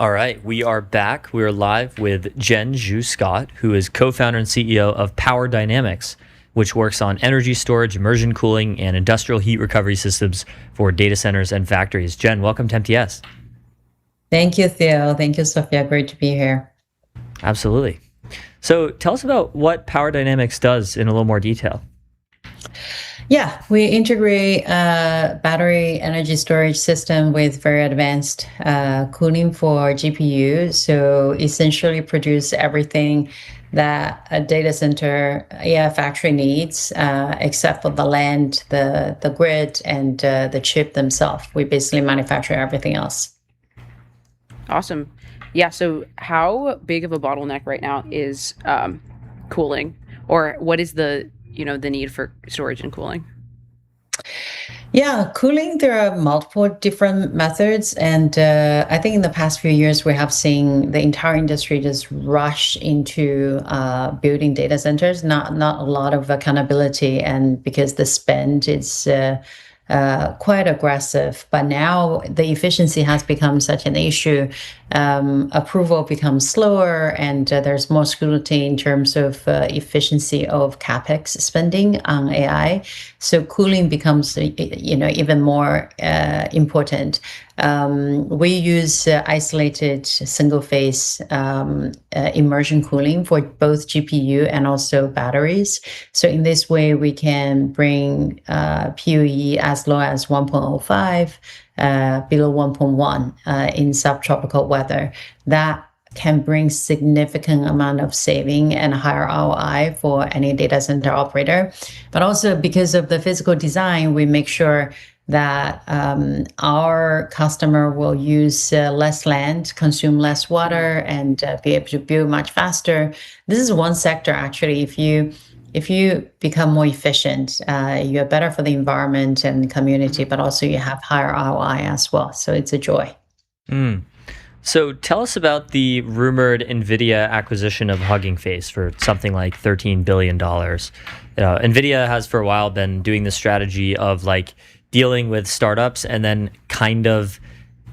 All right, we are back. We are live with Jen Zhu Scott, who is co-founder and CEO of Power Dynamics, which works on energy storage, immersion cooling, and industrial heat recovery systems for data centers and factories. Jen, welcome to MTS. Thank you, Theo. Thank you, Sophia. Great to be here. Absolutely. So tell us about what Power Dynamics does in a little more detail. Yeah, we integrate battery energy storage system with very advanced cooling for GPU. So essentially produce everything that a data center AI factory needs, except for the land, the grid, and the chip themselves. We basically manufacture everything else. Awesome. Yeah, so how big of a bottleneck right now is cooling? Or what is the need for storage and cooling? Yeah, cooling, there are multiple different methods. And I think in the past few years, we have seen the entire industry just rush into building data centers, not a lot of accountability. And because the spend is quite aggressive, but now the efficiency has become such an issue. Approval becomes slower, and there's more scrutiny in terms of efficiency of capex spending on AI. So cooling becomes, even more important. We use isolated single-phase immersion cooling for both GPU and also batteries. So in this way, we can bring PUE as low as 1.05, below 1.1 in subtropical weather. That can bring significant amount of saving and higher ROI for any data center operator. But also because of the physical design, we make sure that our customer will use less land, consume less water, and be able to build much faster. This is one sector, actually. If you become more efficient, you're better for the environment and the community, but also you have higher ROI as well. So it's a joy. So tell us about the rumored Nvidia acquisition of Hugging Face for something like $13 billion. Nvidia has for a while been doing this strategy of dealing with startups and then kind of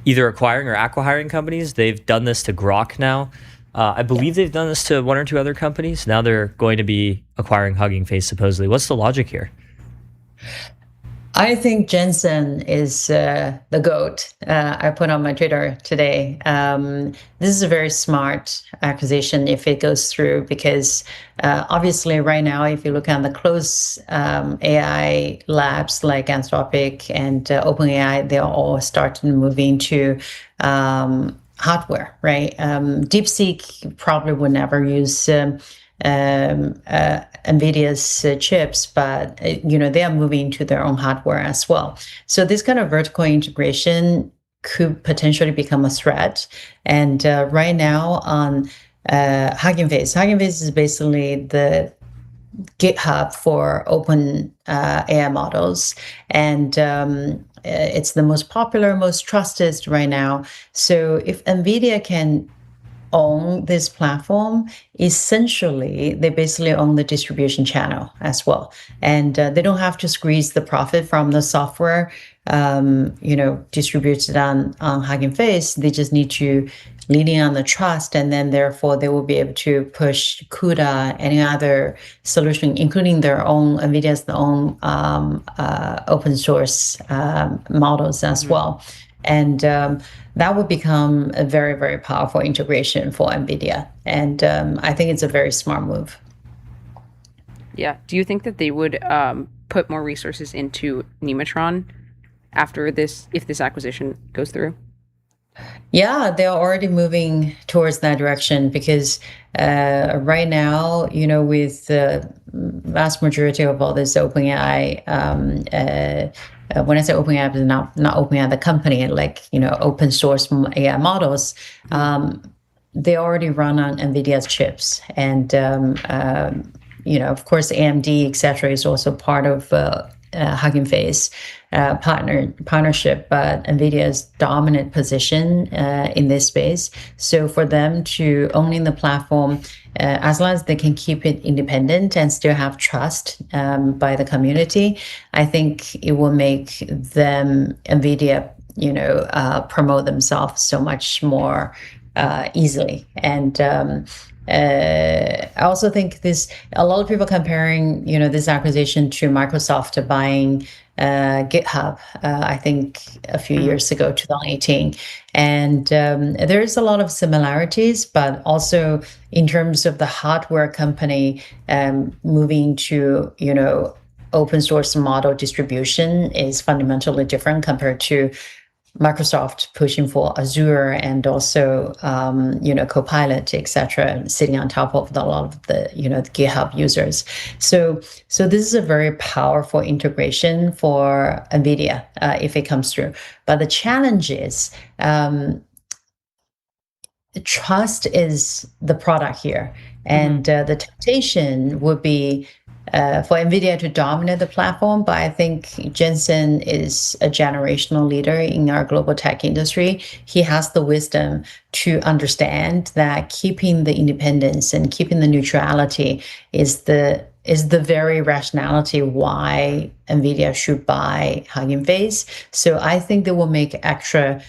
either acquiring or acqui-hiring companies. They've done this to Grok now. I believe they've done this to one or two other companies. Now they're going to be acquiring Hugging Face, supposedly. What's the logic here? I think Jensen is the GOAT. I put on my Twitter today. This is a very smart acquisition if it goes through, because obviously right now, if you look at the close AI labs like Anthropic and OpenAI, they're all starting to move into hardware, right? DeepSeek probably would never use Nvidia's chips, but they are moving to their own hardware as well. So this kind of vertical integration could potentially become a threat. And right now on Hugging Face is basically the GitHub for open AI models, and it's the most popular, most trusted right now. So if Nvidia can own this platform, essentially they basically own the distribution channel as well, and they don't have to squeeze the profit from the software distributed on Hugging Face. They just need to leaning on the trust, and then therefore they will be able to push CUDA, any other solution, including their own Nvidia's own open source models as well. And that would become a very, very powerful integration for NVIDIA. And I think it's a very smart move. Yeah. Do you think that they would put more resources into Nematron after this, if this acquisition goes through? Yeah, they're already moving towards that direction, because right now, with the vast majority of all this OpenAI, when I say OpenAI, it's not OpenAI the company, open source AI models, they already run on NVIDIA's chips. And, of course, AMD, et cetera, is also part of Hugging Face partnership, but NVIDIA's dominant position in this space. So for them to owning the platform, as long as they can keep it independent and still have trust by the community, I think it will make them, NVIDIA, promote themselves so much more easily. And I also think a lot of people comparing, this acquisition to Microsoft buying GitHub, I think a few years ago, 2018. And there's a lot of similarities, but also in terms of the hardware company moving to, open source model distribution is fundamentally different compared to Microsoft pushing for Azure and also, Copilot, etc., sitting on top of a lot of the, the GitHub users. So this is a very powerful integration for Nvidia if it comes through. But the challenge is trust is the product here, and the temptation would be for Nvidia to dominate the platform, but I think Jensen is a generational leader in our global tech industry. He has the wisdom to understand that keeping the independence and keeping the neutrality is the very rationality why Nvidia should buy Hugging Face. So I think they will make extra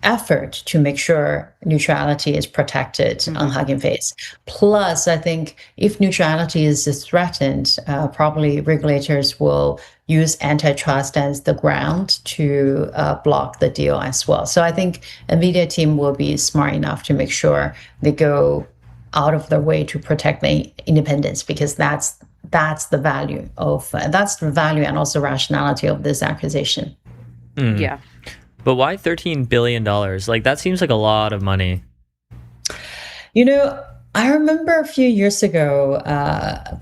effort to make sure neutrality is protected on Hugging Face. Plus, I think if neutrality is threatened, probably regulators will use antitrust as the ground to block the deal as well. So I think Nvidia team will be smart enough to make sure they go out of their way to protect the independence, because that's the value and also rationality of this acquisition. Yeah. But why $13 billion? Like, that seems like a lot of money. I remember a few years ago,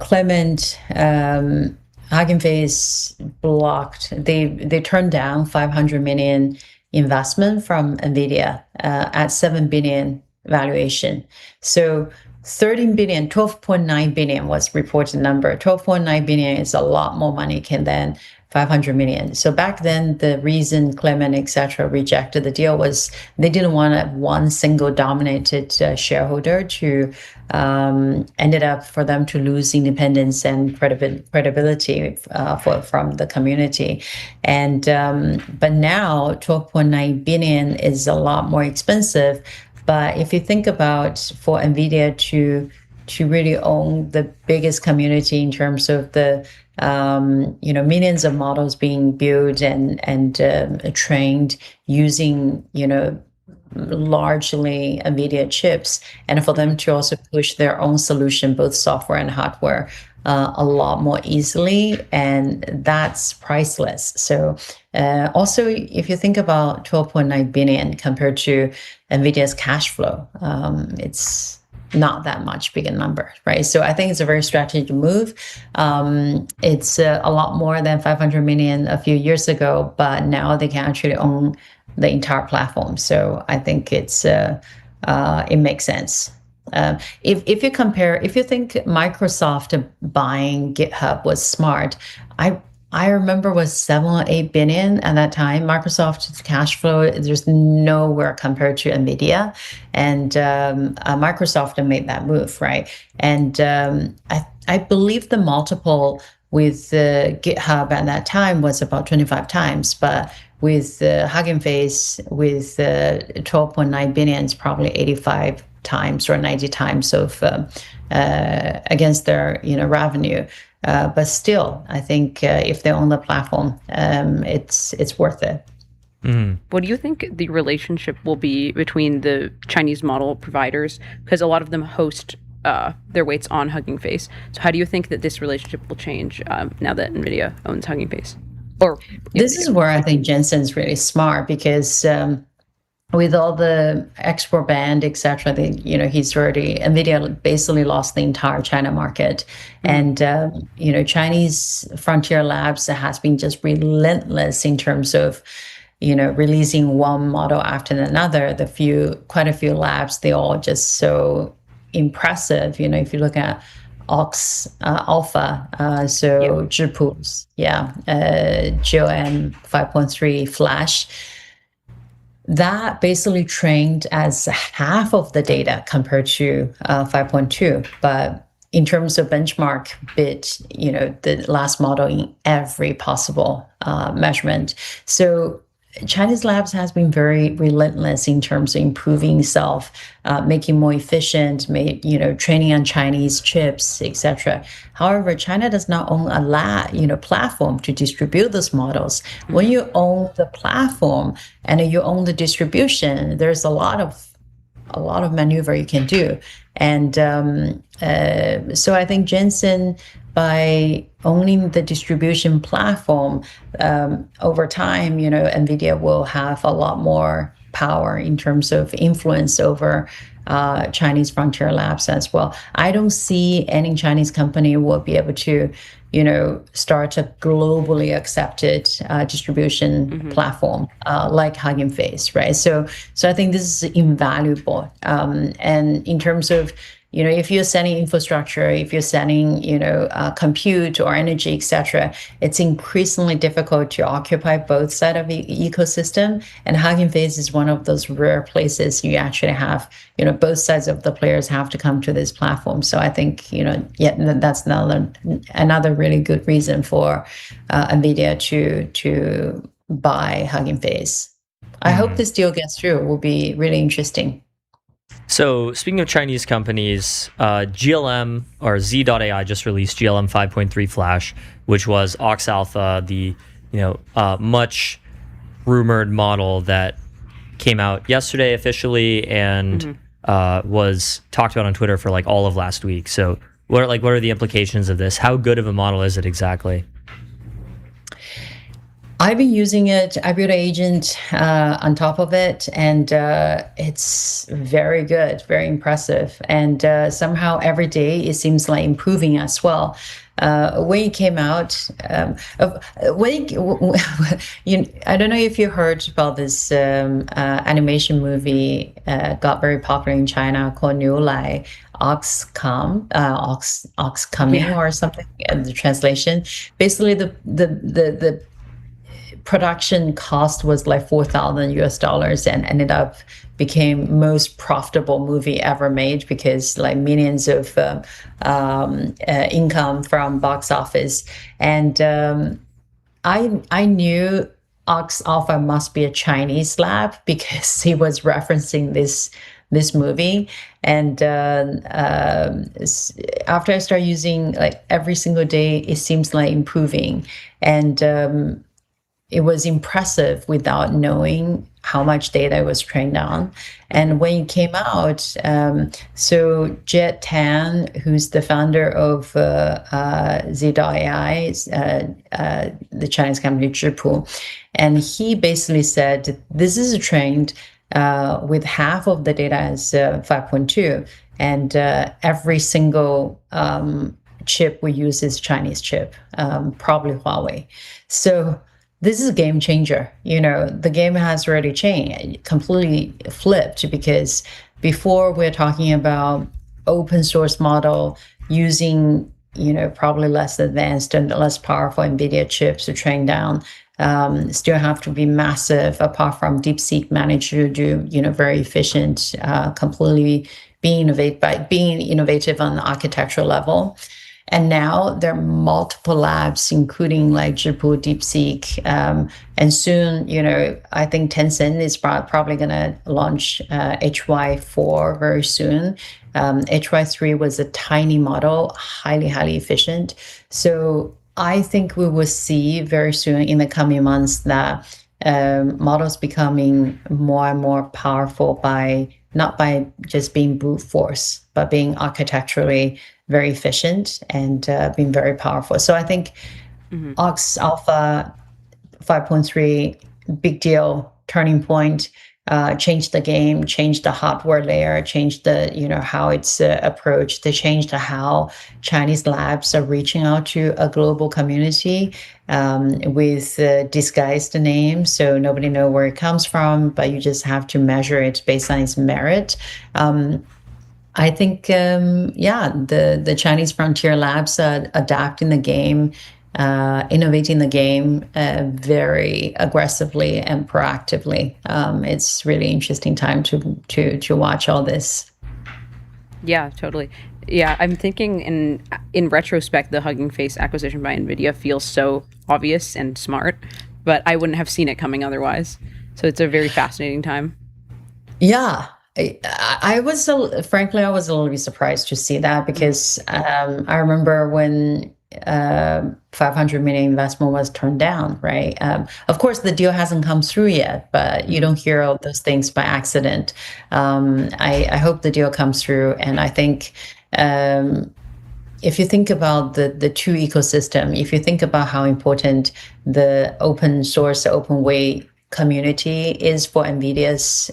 Clement, Hugging Face blocked, they turned down 500 million investment from Nvidia at 7 billion valuation. So 13 billion, 12.9 billion was reported number. 12.9 billion is a lot more money than 500 million. So back then, the reason Clement, etc., rejected the deal was they didn't want one single dominated shareholder to ended up for them to lose independence and credibility from the community. And but now 12.9 billion is a lot more expensive. But if you think about for Nvidia to really own the biggest community in terms of the millions of models being built and trained using largely Nvidia chips, and for them to also push their own solution, both software and hardware, a lot more easily, and that's priceless. So also, if you think about 12.9 billion compared to Nvidia's cash flow, it's not that much bigger number, right? So I think it's a very strategic move. It's a lot more than 500 million a few years ago, but now they can actually own the entire platform. So I think it makes sense. If you think Microsoft buying GitHub was smart, I remember was 7 or 8 billion at that time. Microsoft's cash flow, there's nowhere compared to Nvidia, and Microsoft made that move, right? And I believe the multiple with GitHub at that time was about 25 times, but with Hugging Face with 12.9 billion, it's probably 85 times or 90 times of against their revenue. But still, I think if they own the platform, it's worth it. What do you think the relationship will be between the Chinese model providers? Because a lot of them host their weights on Hugging Face. So how do you think that this relationship will change now that Nvidia owns Hugging Face? This is where I think Jensen's really smart, because with all the export ban, etc., Nvidia basically lost the entire China market, and Chinese frontier labs has been just relentless in terms of releasing one model after another. Quite a few labs, they all just so impressive. If you look at Ox Alpha, Zhipus, GOM 5.3 Flash. That basically trained as half of the data compared to 5.2. But in terms of benchmark, bit the last model in every possible measurement. So Chinese labs has been very relentless in terms of improving itself, making more efficient, training on Chinese chips, etc. However, China does not own a lab, platform to distribute those models. When you own the platform and you own the distribution, there's a lot of maneuver you can do. And so I think Jensen, by owning the distribution platform, over time, Nvidia will have a lot more power in terms of influence over Chinese frontier labs as well. I don't see any Chinese company will be able to, start a globally accepted distribution platform like Hugging Face, right? So I think this is invaluable. And in terms of if you're sending infrastructure, if you're sending, compute or energy, etc., it's increasingly difficult to occupy both sides of the ecosystem. And Hugging Face is one of those rare places you actually have, both sides of the players have to come to this platform. So I think, that's another really good reason for Nvidia to buy Hugging Face. I hope this deal gets through. It will be really interesting. So speaking of Chinese companies, GLM or Z.AI just released GLM 5.3 Flash, which was Ox Alpha, the much rumored model that came out yesterday officially and was talked about on Twitter for like all of last week. So what are the implications of this? How good of a model is it exactly? I've been using it. I built an agent on top of it, and it's very good, very impressive. And somehow every day it seems like improving as well. When it came out, I don't know if you heard about this animation movie got very popular in China called Niu Lai. Ox coming or something. The translation, basically the production cost was like $4,000 and ended up became most profitable movie ever made because like millions of income from box office. And I knew Ox Alpha must be a Chinese lab because he was referencing this movie. And after I started using like every single day, it seems like improving. And it was impressive without knowing how much data it was trained on. And when it came out, so Jet Tan, who's the founder of Z.AI, the Chinese company Zhipu, and he basically said, this is trained with half of the data as 5.2, and every single chip we use is Chinese chip, probably Huawei. So this is a game changer. The game has already changed, completely flipped, because before we're talking about open source model using, probably less advanced and less powerful NVIDIA chips to train down, still have to be massive, apart from DeepSeek managed to do, very efficient, completely being innovative on the architectural level. And now there are multiple labs, including like Zhipu, DeepSeek, and soon, I think Tencent is probably going to launch HY4 very soon. HY3 was a tiny model, highly, highly efficient. So I think we will see very soon in the coming months that models becoming more and more powerful not by just being brute force, but being architecturally very efficient and being very powerful. So I think Ox Alpha 5.3, big deal, turning point, changed the game, changed the hardware layer, changed the, how it's approached. They changed how Chinese labs are reaching out to a global community with disguised names. So nobody knows where it comes from, but you just have to measure it based on its merit. I think, the Chinese frontier labs are adapting the game, innovating the game very aggressively and proactively. It's really interesting time to watch all this. Yeah, totally. Yeah, I'm thinking in retrospect, the Hugging Face acquisition by Nvidia feels so obvious and smart, but I wouldn't have seen it coming otherwise. So it's a very fascinating time. Yeah, I was frankly, I was a little bit surprised to see that because I remember when 500 million investment was turned down, right? Of course, the deal hasn't come through yet, but you don't hear all those things by accident. I hope the deal comes through, and I think if you think about the two ecosystem, if you think about how important the open source, the open way community is for NVIDIA's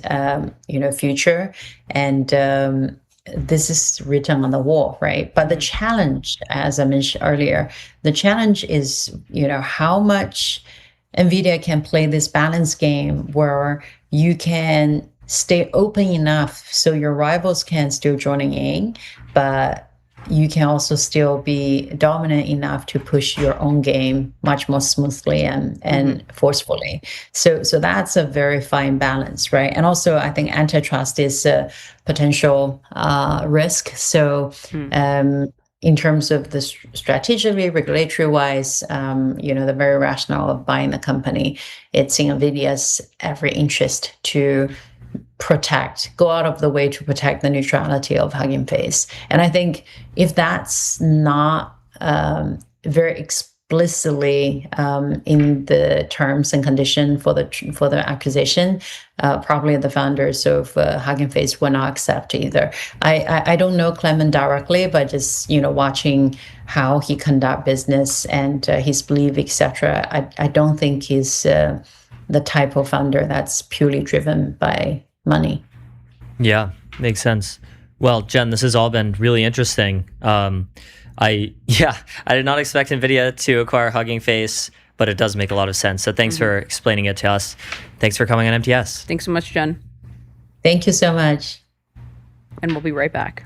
future, and this is written on the wall, right? But the challenge, as I mentioned earlier, the challenge is how much NVIDIA can play this balance game where you can stay open enough so your rivals can still joining in, but you can also still be dominant enough to push your own game much more smoothly and forcefully. So that's a very fine balance, right? And also, I think antitrust is a potential risk. So in terms of the strategically, regulatory wise, the very rationale of buying the company, it's in NVIDIA's every interest to go out of the way to protect the neutrality of Hugging Face. And I think if that's not very explicitly in the terms and condition for the acquisition, probably the founders of Hugging Face will not accept either. I don't know Clement directly, but just watching how he conduct business and his belief, etc. I don't think he's the type of founder that's purely driven by money. Yeah, makes sense. Well, Jen, this has all been really interesting. I did not expect Nvidia to acquire Hugging Face, but it does make a lot of sense. So thanks for explaining it to us. Thanks for coming on MTS. Thanks so much, Jen. Thank you so much. And we'll be right back.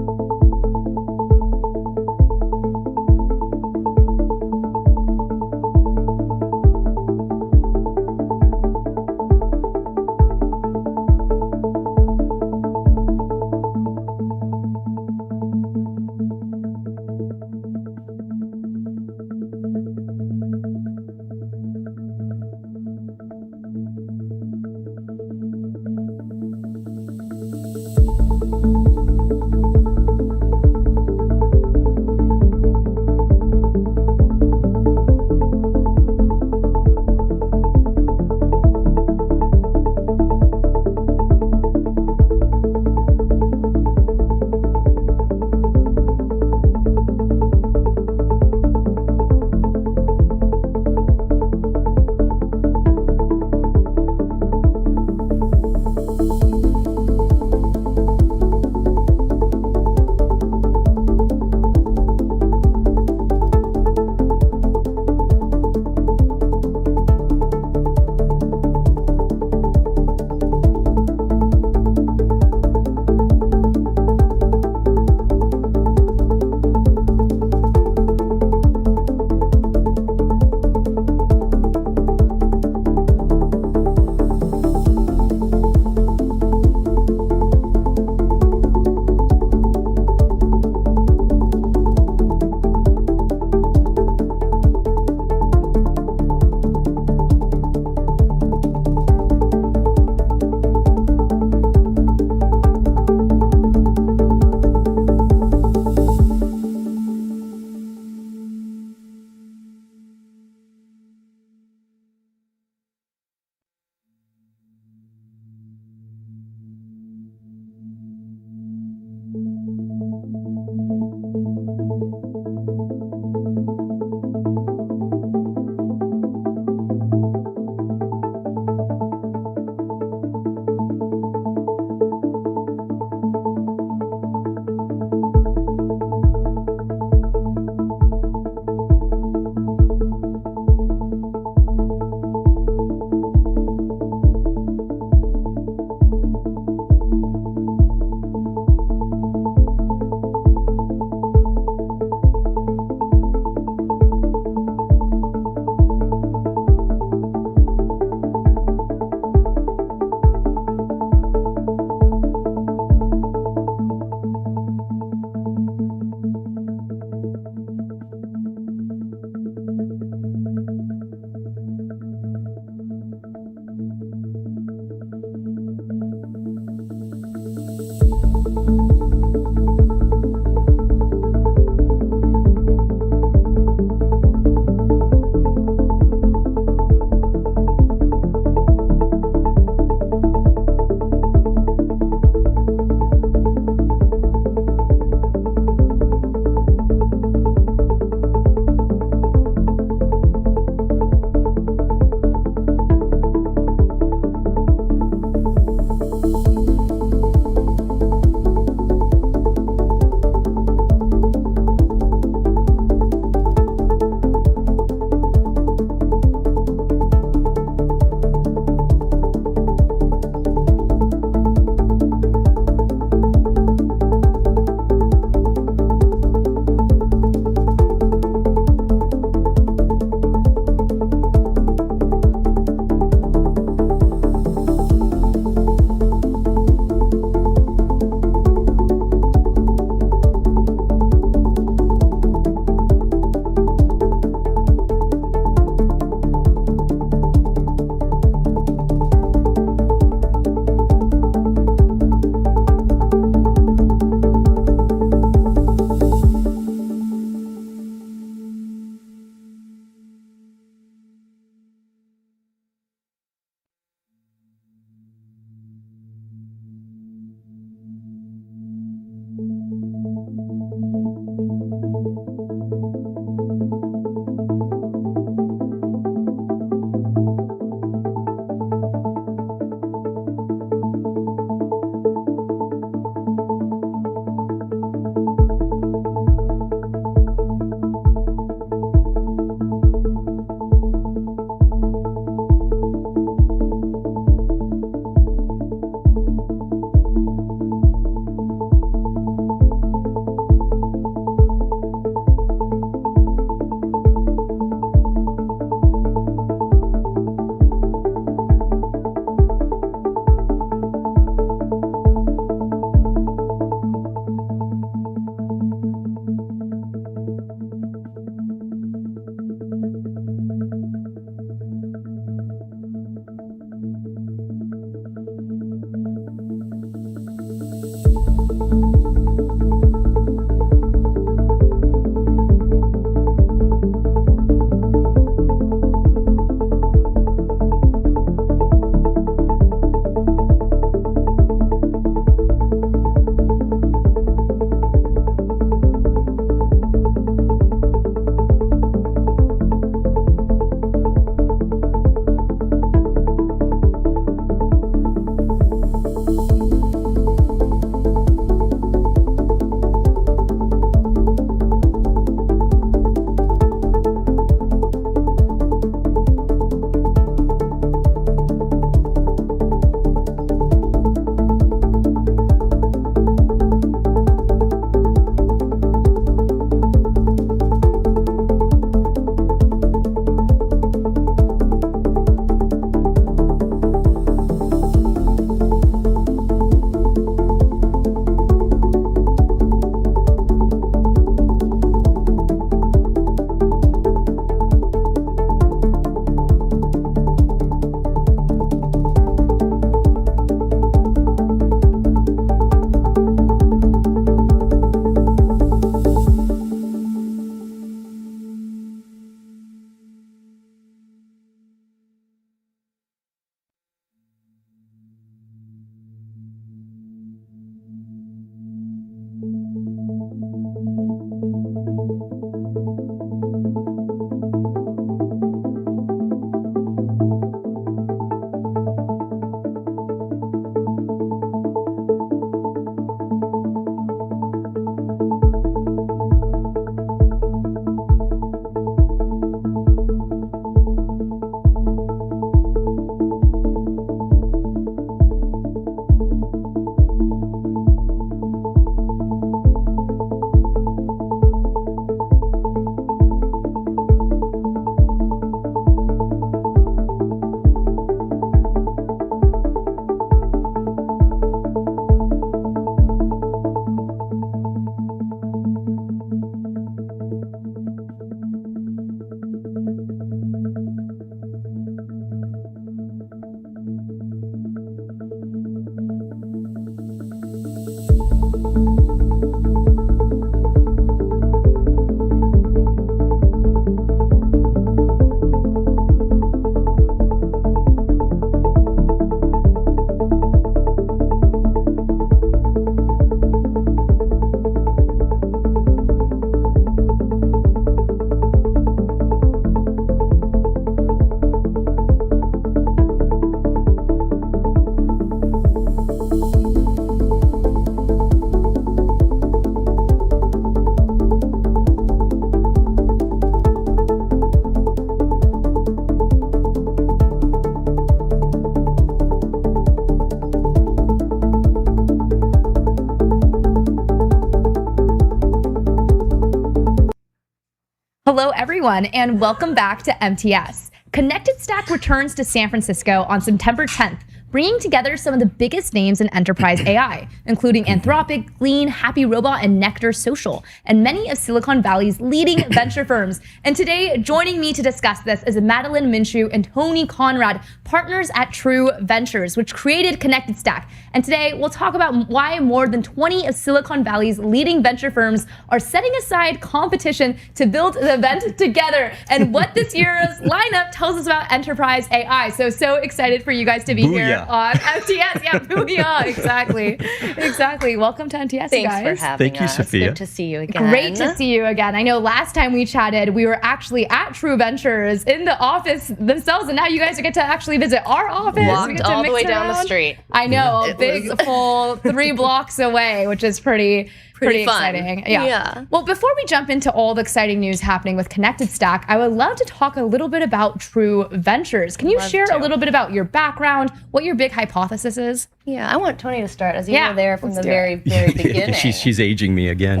Hello, everyone, and welcome back to MTS. Connected Stack returns to San Francisco on September 10th, bringing together some of the biggest names in enterprise AI, including Anthropic, Glean, Happy Robot, and Nectar Social, and many of Silicon Valley's leading venture firms. And today, joining me to discuss this is Madeline Minshew and Tony Conrad, partners at True Ventures, which created Connected Stack. And today, we'll talk about why more than 20 of Silicon Valley's leading venture firms are setting aside competition to build the event together, and what this year's lineup tells us about enterprise AI. So excited for you guys to be here on MTS. Yeah, booyah, exactly. Welcome to MTS, Thanks guys. for having Thank you, us. Sophia. Good to see you again. Great to see you again. I know last time we chatted, we were actually at True Ventures in the office themselves, and now you guys get to actually visit our office. Walked we get to all the mix way down the around. street. I know, a big full 3 blocks away, which is pretty fun. exciting. Yeah. Well, before we jump into all the exciting news happening with Connected Stack, I would love to talk a little bit about True Ventures. Can you share a little bit about your background, what your big hypothesis is? Yeah, I want Tony to start, as you were there from the very beginning. She's aging me again.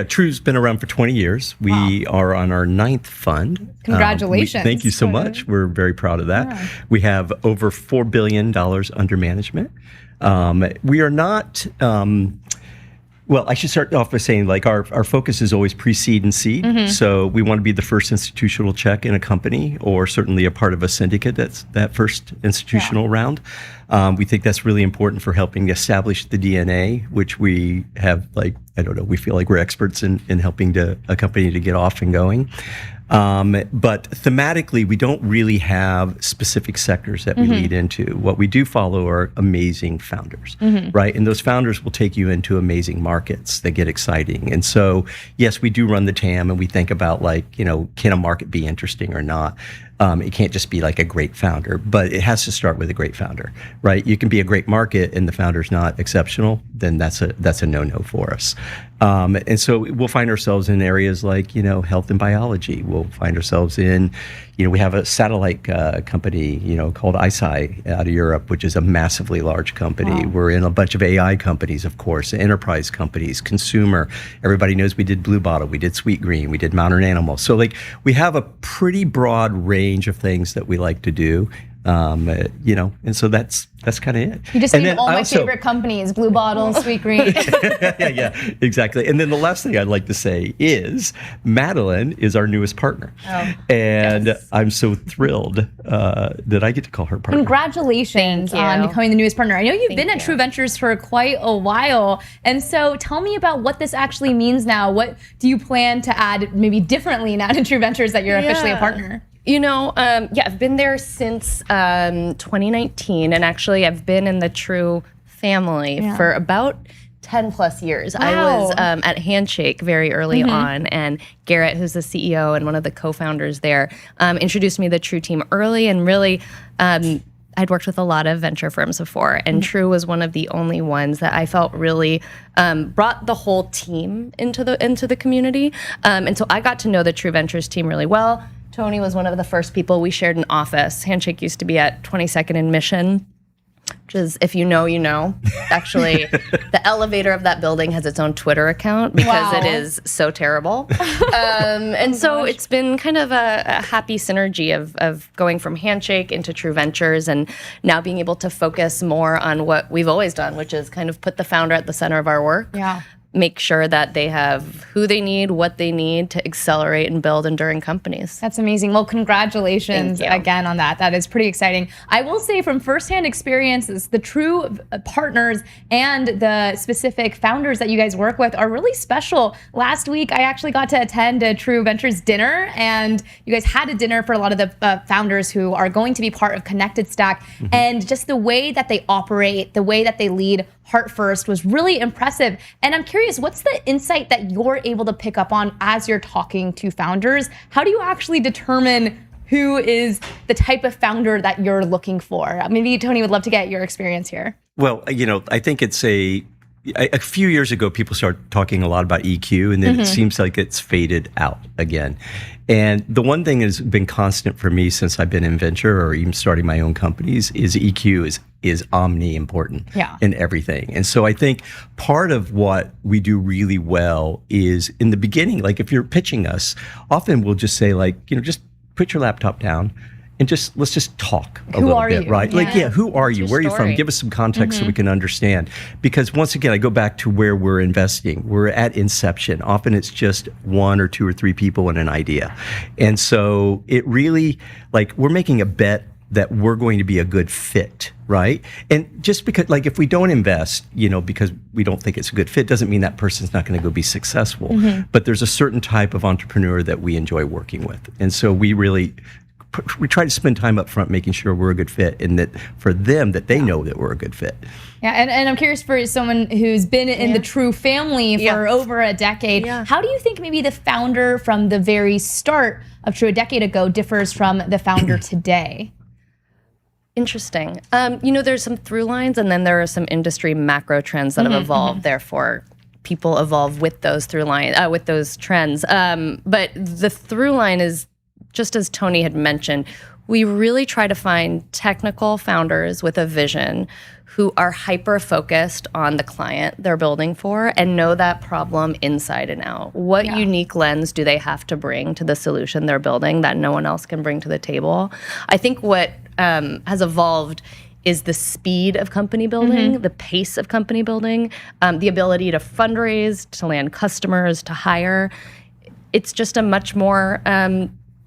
True's been around for 20 years. We are on our 9th fund. Congratulations. Thank you so much. We're very proud of that. Yeah. We have over $4 billion under management. We are not... Well, I should start off by saying, like, our focus is always pre-seed and seed. Mm-hmm. So we want to be the first institutional check in a company, or certainly a part of a syndicate that's that first institutional round. We think that's really important for helping establish the DNA, which we have, we feel like we're experts in helping a company to get off and going. But thematically, we don't really have specific sectors that we lead into. What we do follow are amazing founders, right? And those founders will take you into amazing markets that get exciting. And so, yes, we do run the TAM, and we think about, can a market be interesting or not? It can't just be like a great founder, but it has to start with a great founder, right? You can be a great market and the founder's not exceptional, then that's a no-no for us. And so we'll find ourselves in areas like, health and biology. We'll find ourselves in, we have a satellite company, called ISI out of Europe, which is a massively large company. Wow. We're in a bunch of AI companies, of course, enterprise companies, consumer. Everybody knows we did Blue Bottle, we did Sweet Green, we did Modern Animal. So we have a pretty broad range of things that we like to do. And so that's kind of it. You just named all my favorite companies: Blue Bottle, Sweet Green. yeah, exactly. And then the last thing I'd like to say is Madeline is our newest partner. And I'm so thrilled that I get to call her partner. Congratulations on becoming the newest partner. I know you've been at True Ventures for quite a while. And so tell me about what this actually means now. What do you plan to add maybe differently now to True Ventures that you're officially a partner? I've been there since 2019, and actually I've been in the True family for about 10 plus years. Wow. I was at Handshake very early on, and Garrett, who's the CEO and one of the co-founders there, introduced me to the True team early, and really I'd worked with a lot of venture firms before, and True was one of the only ones that I felt really brought the whole team into the community. And so I got to know the True Ventures team really well. Tony was one of the first people we shared an office. Handshake used to be at 22nd and Mission, which is, if you know, you know. Actually, the elevator of that building has its own Twitter account because it is so terrible. And so it's been kind of a happy synergy of going from Handshake into True Ventures, and now being able to focus more on what we've always done, which is kind of put the founder at the center of our work. Yeah. Make sure that they have who they need, what they need to accelerate and build enduring companies. That's amazing. Well, congratulations again on that. That is pretty exciting. I will say from firsthand experiences, the True partners and the specific founders that you guys work with are really special. Last week, I actually got to attend a True Ventures dinner, and you guys had a dinner for a lot of the founders who are going to be part of Connected Stack. And just the way that they operate, the way that they lead Heart First was really impressive. And I'm curious, what's the insight that you're able to pick up on as you're talking to founders? How do you actually determine who is the type of founder that you're looking for? Maybe Tony would love to get your experience here. Well, I think it's a few years ago, people started talking a lot about EQ, and then it seems like it's faded out again. And the one thing that's been constant for me since I've been in venture or even starting my own companies is EQ is omni-important in everything. And so I think part of what we do really well is in the beginning, like if you're pitching us, often we'll just say like, just put your laptop down and let's just talk a little bit, right? Like, who are you? Where are you from? Give us some context so we can understand. Because once again, I go back to where we're investing. We're at inception. Often it's just one or two or three people and an idea. And so it really, like, we're making a bet that we're going to be a good fit, right? And just because, like, if we don't invest, because we don't think it's a good fit, doesn't mean that person's not going to go be successful. But there's a certain type of entrepreneur that we enjoy working with. And so we try to spend time up front making sure we're a good fit, and that for them, that they know that we're a good fit. Yeah, and I'm curious, for someone who's been in the True family for over a decade, how do you think maybe the founder from the very start of True a decade ago differs from the founder today? Interesting. There's some through lines, and then there are some industry macro trends that have evolved. Therefore, people evolve with those with those trends. But the through line is, just as Tony had mentioned, we really try to find technical founders with a vision who are hyper-focused on the client they're building for and know that problem inside and out. What unique lens do they have to bring to the solution they're building that no one else can bring to the table? I think what has evolved is the speed of company building, the pace of company building, the ability to fundraise, to land customers, to hire. It's just a much more...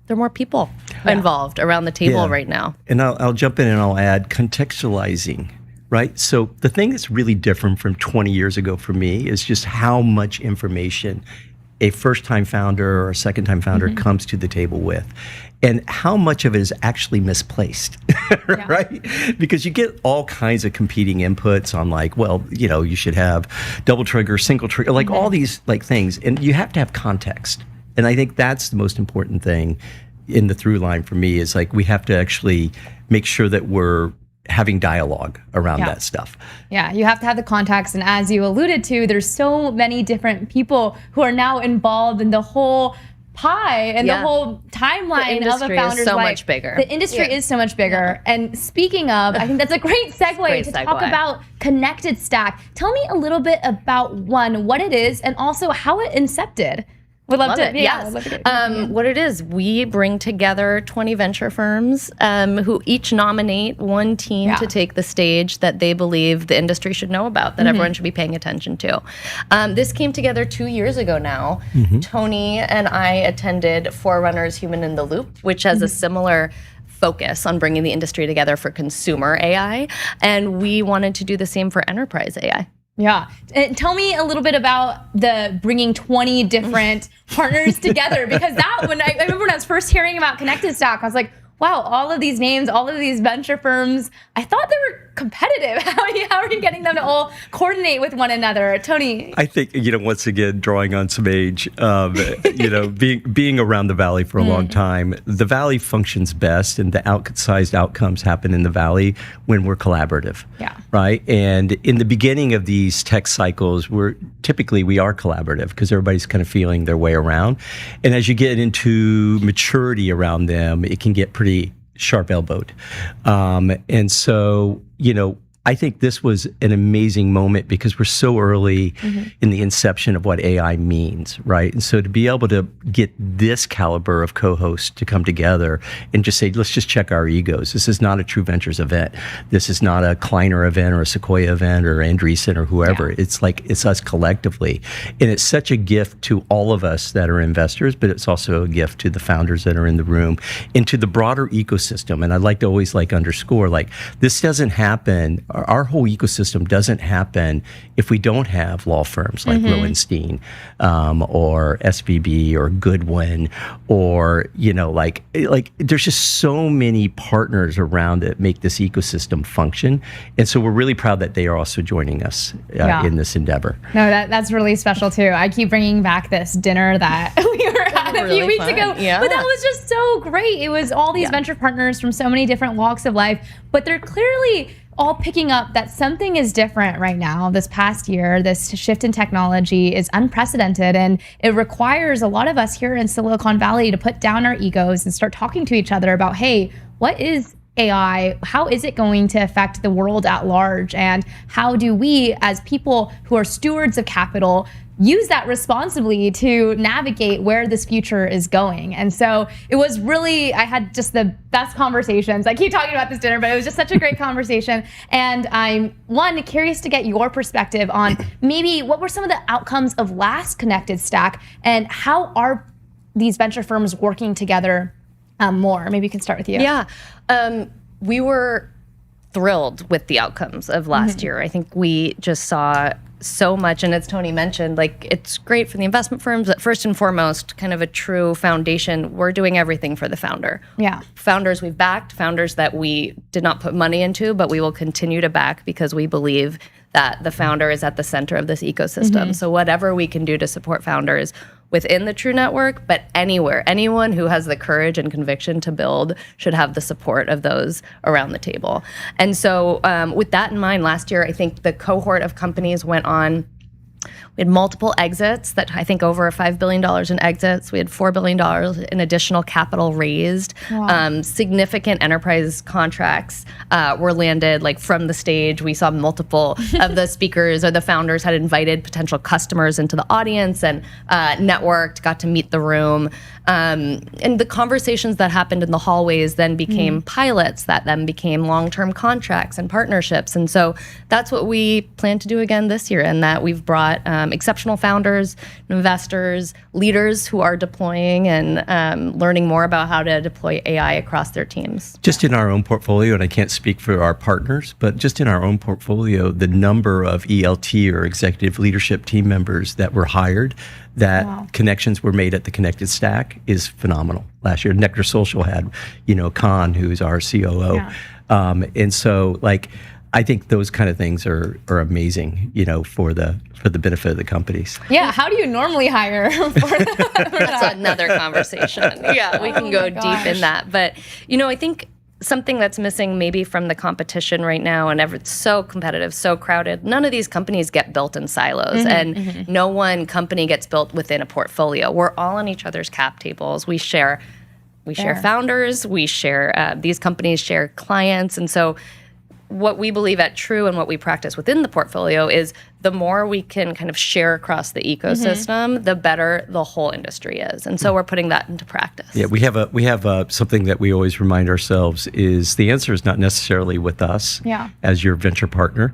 there are more people involved around the table right now. And I'll jump in and I'll add contextualizing, right? So the thing that's really different from 20 years ago for me is just how much information a first-time founder or a second-time founder comes to the table with, and how much of it is actually misplaced, right? Because you get all kinds of competing inputs on, like, well, you should have double trigger, single trigger, like all these like things, and you have to have context. And I think that's the most important thing in the through line for me, is like we have to actually make sure that we're having dialogue around that stuff. Yeah, you have to have the context. And as you alluded to, there's so many different people who are now involved in the whole pie and the whole timeline of a founder's is so life. much bigger. The industry is so much bigger. And speaking of, I think that's a great segue to talk about Connected Stack. Tell me a little bit about, one, what it is, and also how it incepted. Would love to. Yes. What it is, we bring together 20 venture firms who each nominate one team to take the stage that they believe the industry should know about, that everyone should be paying attention to. This came together 2 years ago now. Tony and I attended Forerunner's Human in the Loop, which has a similar focus on bringing the industry together for consumer AI. And we wanted to do the same for enterprise AI. Yeah. And tell me a little bit about the bringing 20 different partners together, because I remember when I was first hearing about Connected Stack, I was like, wow, all of these names, all of these venture firms, I thought they were competitive. How are you getting them to all coordinate with one another? Tony? I think, once again, drawing on some age, being around the Valley for a long time, the Valley functions best, and the outsized outcomes happen in the Valley when we're collaborative, right? And in the beginning of these tech cycles, we are collaborative because everybody's kind of feeling their way around. And as you get into maturity around them, it can get pretty sharp-elbowed. And so, I think this was an amazing moment because we're so early in the inception of what AI means, right? And so to be able to get this caliber of co-hosts to come together and just say, let's just check our egos. This is not a True Ventures event. This is not a Kleiner event or a Sequoia event or Andreessen or whoever. It's like, it's us collectively. And it's such a gift to all of us that are investors, but it's also a gift to the founders that are in the room and to the broader ecosystem. And I'd like to always underscore, this doesn't happen. Our whole ecosystem doesn't happen if we don't have law firms like Lowenstein or SVB or Goodwin or, there's just so many partners around that make this ecosystem function. And so we're really proud that they are also joining us in this endeavor. No, that's really special too. I keep bringing back this dinner that we were at a few weeks ago. Yeah. But that was just so great. It was all these venture partners from so many different walks of life, but they're clearly all picking up that something is different right now. This past year, this shift in technology is unprecedented, and it requires a lot of us here in Silicon Valley to put down our egos and start talking to each other about, hey, what is AI? How is it going to affect the world at large? And how do we, as people who are stewards of capital, use that responsibly to navigate where this future is going? And so it was really, I had just the best conversations. I keep talking about this dinner, but it was just such a great conversation. And I'm, curious to get your perspective on maybe what were some of the outcomes of last Connected Stack, and how are these venture firms working together more? Maybe you can start with you. Yeah, we were thrilled with the outcomes of last year. I think we just saw so much, and as Tony mentioned, like, it's great for the investment firms, but first and foremost, kind of a true foundation. We're doing everything for the founder. Yeah. Founders we've backed, founders that we did not put money into, but we will continue to back because we believe that the founder is at the center of this ecosystem. So whatever we can do to support founders within the True Network, but anywhere, anyone who has the courage and conviction to build should have the support of those around the table. And so with that in mind, last year, I think the cohort of companies went on. We had multiple exits, that I think over $5 billion in exits. We had $4 billion in additional capital raised. Wow. Significant enterprise contracts were landed, like, from the stage. We saw multiple of the speakers or the founders had invited potential customers into the audience and networked, got to meet the room. And the conversations that happened in the hallways then became pilots that then became long-term contracts and partnerships. And so that's what we plan to do again this year, and that we've brought exceptional founders, investors, leaders who are deploying and learning more about how to deploy AI across their teams. Just in our own portfolio, and I can't speak for our partners, but just in our own portfolio, the number of ELT or executive leadership team members that were hired, that connections were made at the Connected Stack, is phenomenal. Last year, Nectar Social had, Khan, who's our COO. And so, like, I think those kind of things are amazing, for the benefit of the companies. Yeah, how do you normally hire for that? That's another conversation. Yeah, we can go deep in that. But, I think something that's missing maybe from the competition right now, and it's so competitive, so crowded, none of these companies get built in silos, and no one company gets built within a portfolio. We're all on each other's cap tables. We share founders, we share, these companies share clients. And so what we believe at True and what we practice within the portfolio is the more we can kind of share across the ecosystem, the better the whole industry is. And so we're putting that into practice. Yeah, we have something that we always remind ourselves is the answer is not necessarily with us as your venture partner.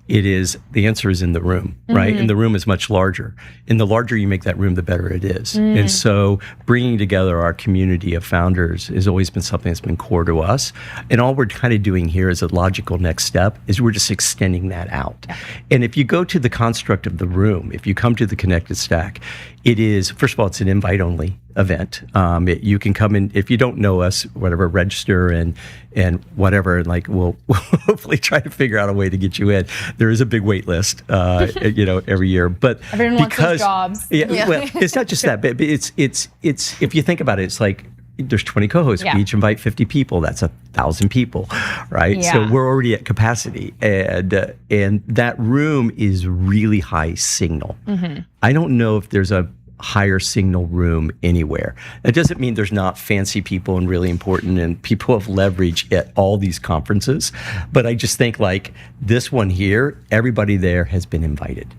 The answer is in the room, right? And the room is much larger. And the larger you make that room, the better it is. And so bringing together our community of founders has always been something that's been core to us. And all we're kind of doing here as a logical next step is we're just extending that out. And if you go to the construct of the room, if you come to the Connected Stack, it is, first of all, it's an invite-only event. You can come in, if you don't know us, whatever, register and whatever, and like we'll hopefully try to figure out a way to get you in. There is a big wait list, every year, but everyone wants those jobs. Well, it's not just that, but it's if you think about it, it's like there's 20 co-hosts. We each invite 50 people. That's 1,000 people, right? So we're already at capacity, and that room is really high signal. I don't know if there's a higher signal room anywhere. That doesn't mean there's not fancy people and really important and people of leverage at all these conferences, but I just think like this one here, everybody there has been invited.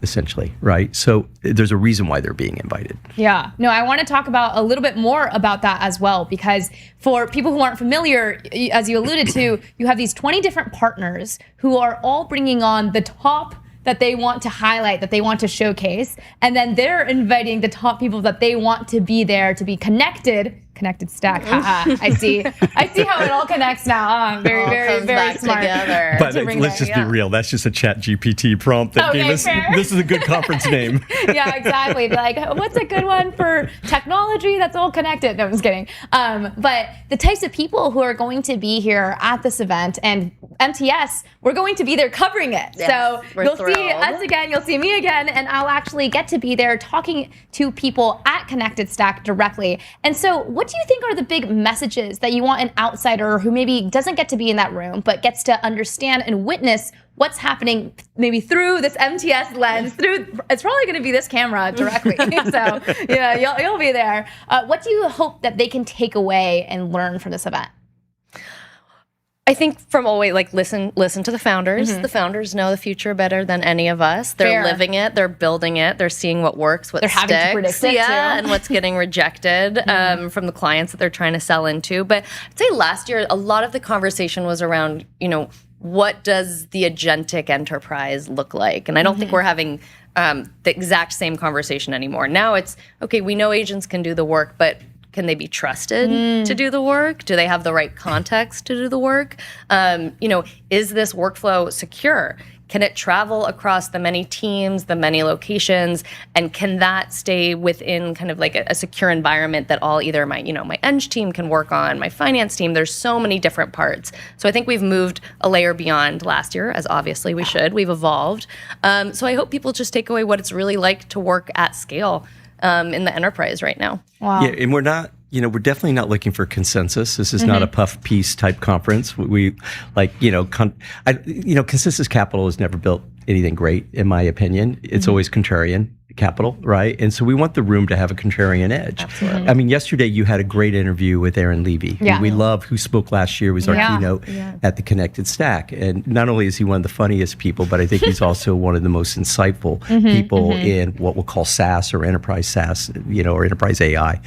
Essentially, right? So there's a reason why they're being invited. Yeah. No, I want to talk about a little bit more about that as well, because for people who aren't familiar, as you alluded to, you have these 20 different partners who are all bringing on the top that they want to highlight, that they want to showcase, and then they're inviting the top people that they want to be there to be connected stack. I see how it all connects now. Very, very, very smart. Together. But let's just be real. That's just a Chat GPT prompt that gave us. This is a good conference name. Yeah, exactly. Like, what's a good one for technology that's all connected? No, I'm just kidding. But the types of people who are going to be here at this event, and MTS, we're going to be there covering it. Yes, so you'll see us again, you'll see me again, and I'll actually get to be there talking to people at Connected Stack directly. And so what what do you think are the big messages that you want an outsider who maybe doesn't get to be in that room, but gets to understand and witness what's happening maybe through this MTS lens, it's probably going to be this camera directly. So yeah, you'll be there. What do you hope that they can take away and learn from this event? I think from always listen to the founders. The founders know the future better than any of us. They're living it, they're building it, they're seeing what works, what they're sticks, having to predict it too. and what's getting rejected from the clients that they're trying to sell into. But I'd say last year a lot of the conversation was around, what does the agentic enterprise look like? And I don't think we're having the exact same conversation anymore. Now it's okay, we know agents can do the work, but can they be trusted to do the work? Do they have the right context to do the work? Is this workflow secure? Can it travel across the many teams, the many locations, and can that stay within kind of like a secure environment that all either my eng team can work on, my finance team? There's so many different parts. So I think we've moved a layer beyond last year, as obviously we should. We've evolved. So I hope people just take away what it's really like to work at scale in the enterprise right now. Wow. Yeah, and we're not, we're definitely not looking for consensus. This is not a puff piece type conference. We consensus capital has never built anything great, in my opinion. It's always contrarian capital, right? And so we want the room to have a contrarian edge. Absolutely. I mean, yesterday you had a great interview with Aaron Levy. Yeah. We love, who spoke last year, was our keynote at the Connected Stack. And not only is he one of the funniest people, but I think he's also one of the most insightful people in what we'll call SaaS or enterprise SaaS, or enterprise AI.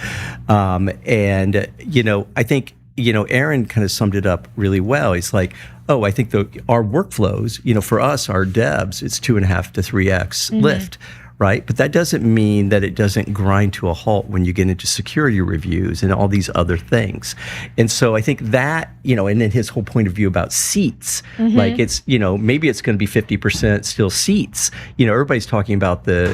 I think, Aaron kind of summed it up really well. He's like, I think our workflows, for us, our devs, it's 2.5 to 3x lift. Right? But that doesn't mean that it doesn't grind to a halt when you get into security reviews and all these other things. And so I think that, and then his whole point of view about seats, like it's, maybe it's going to be 50% still seats. Everybody's talking about the,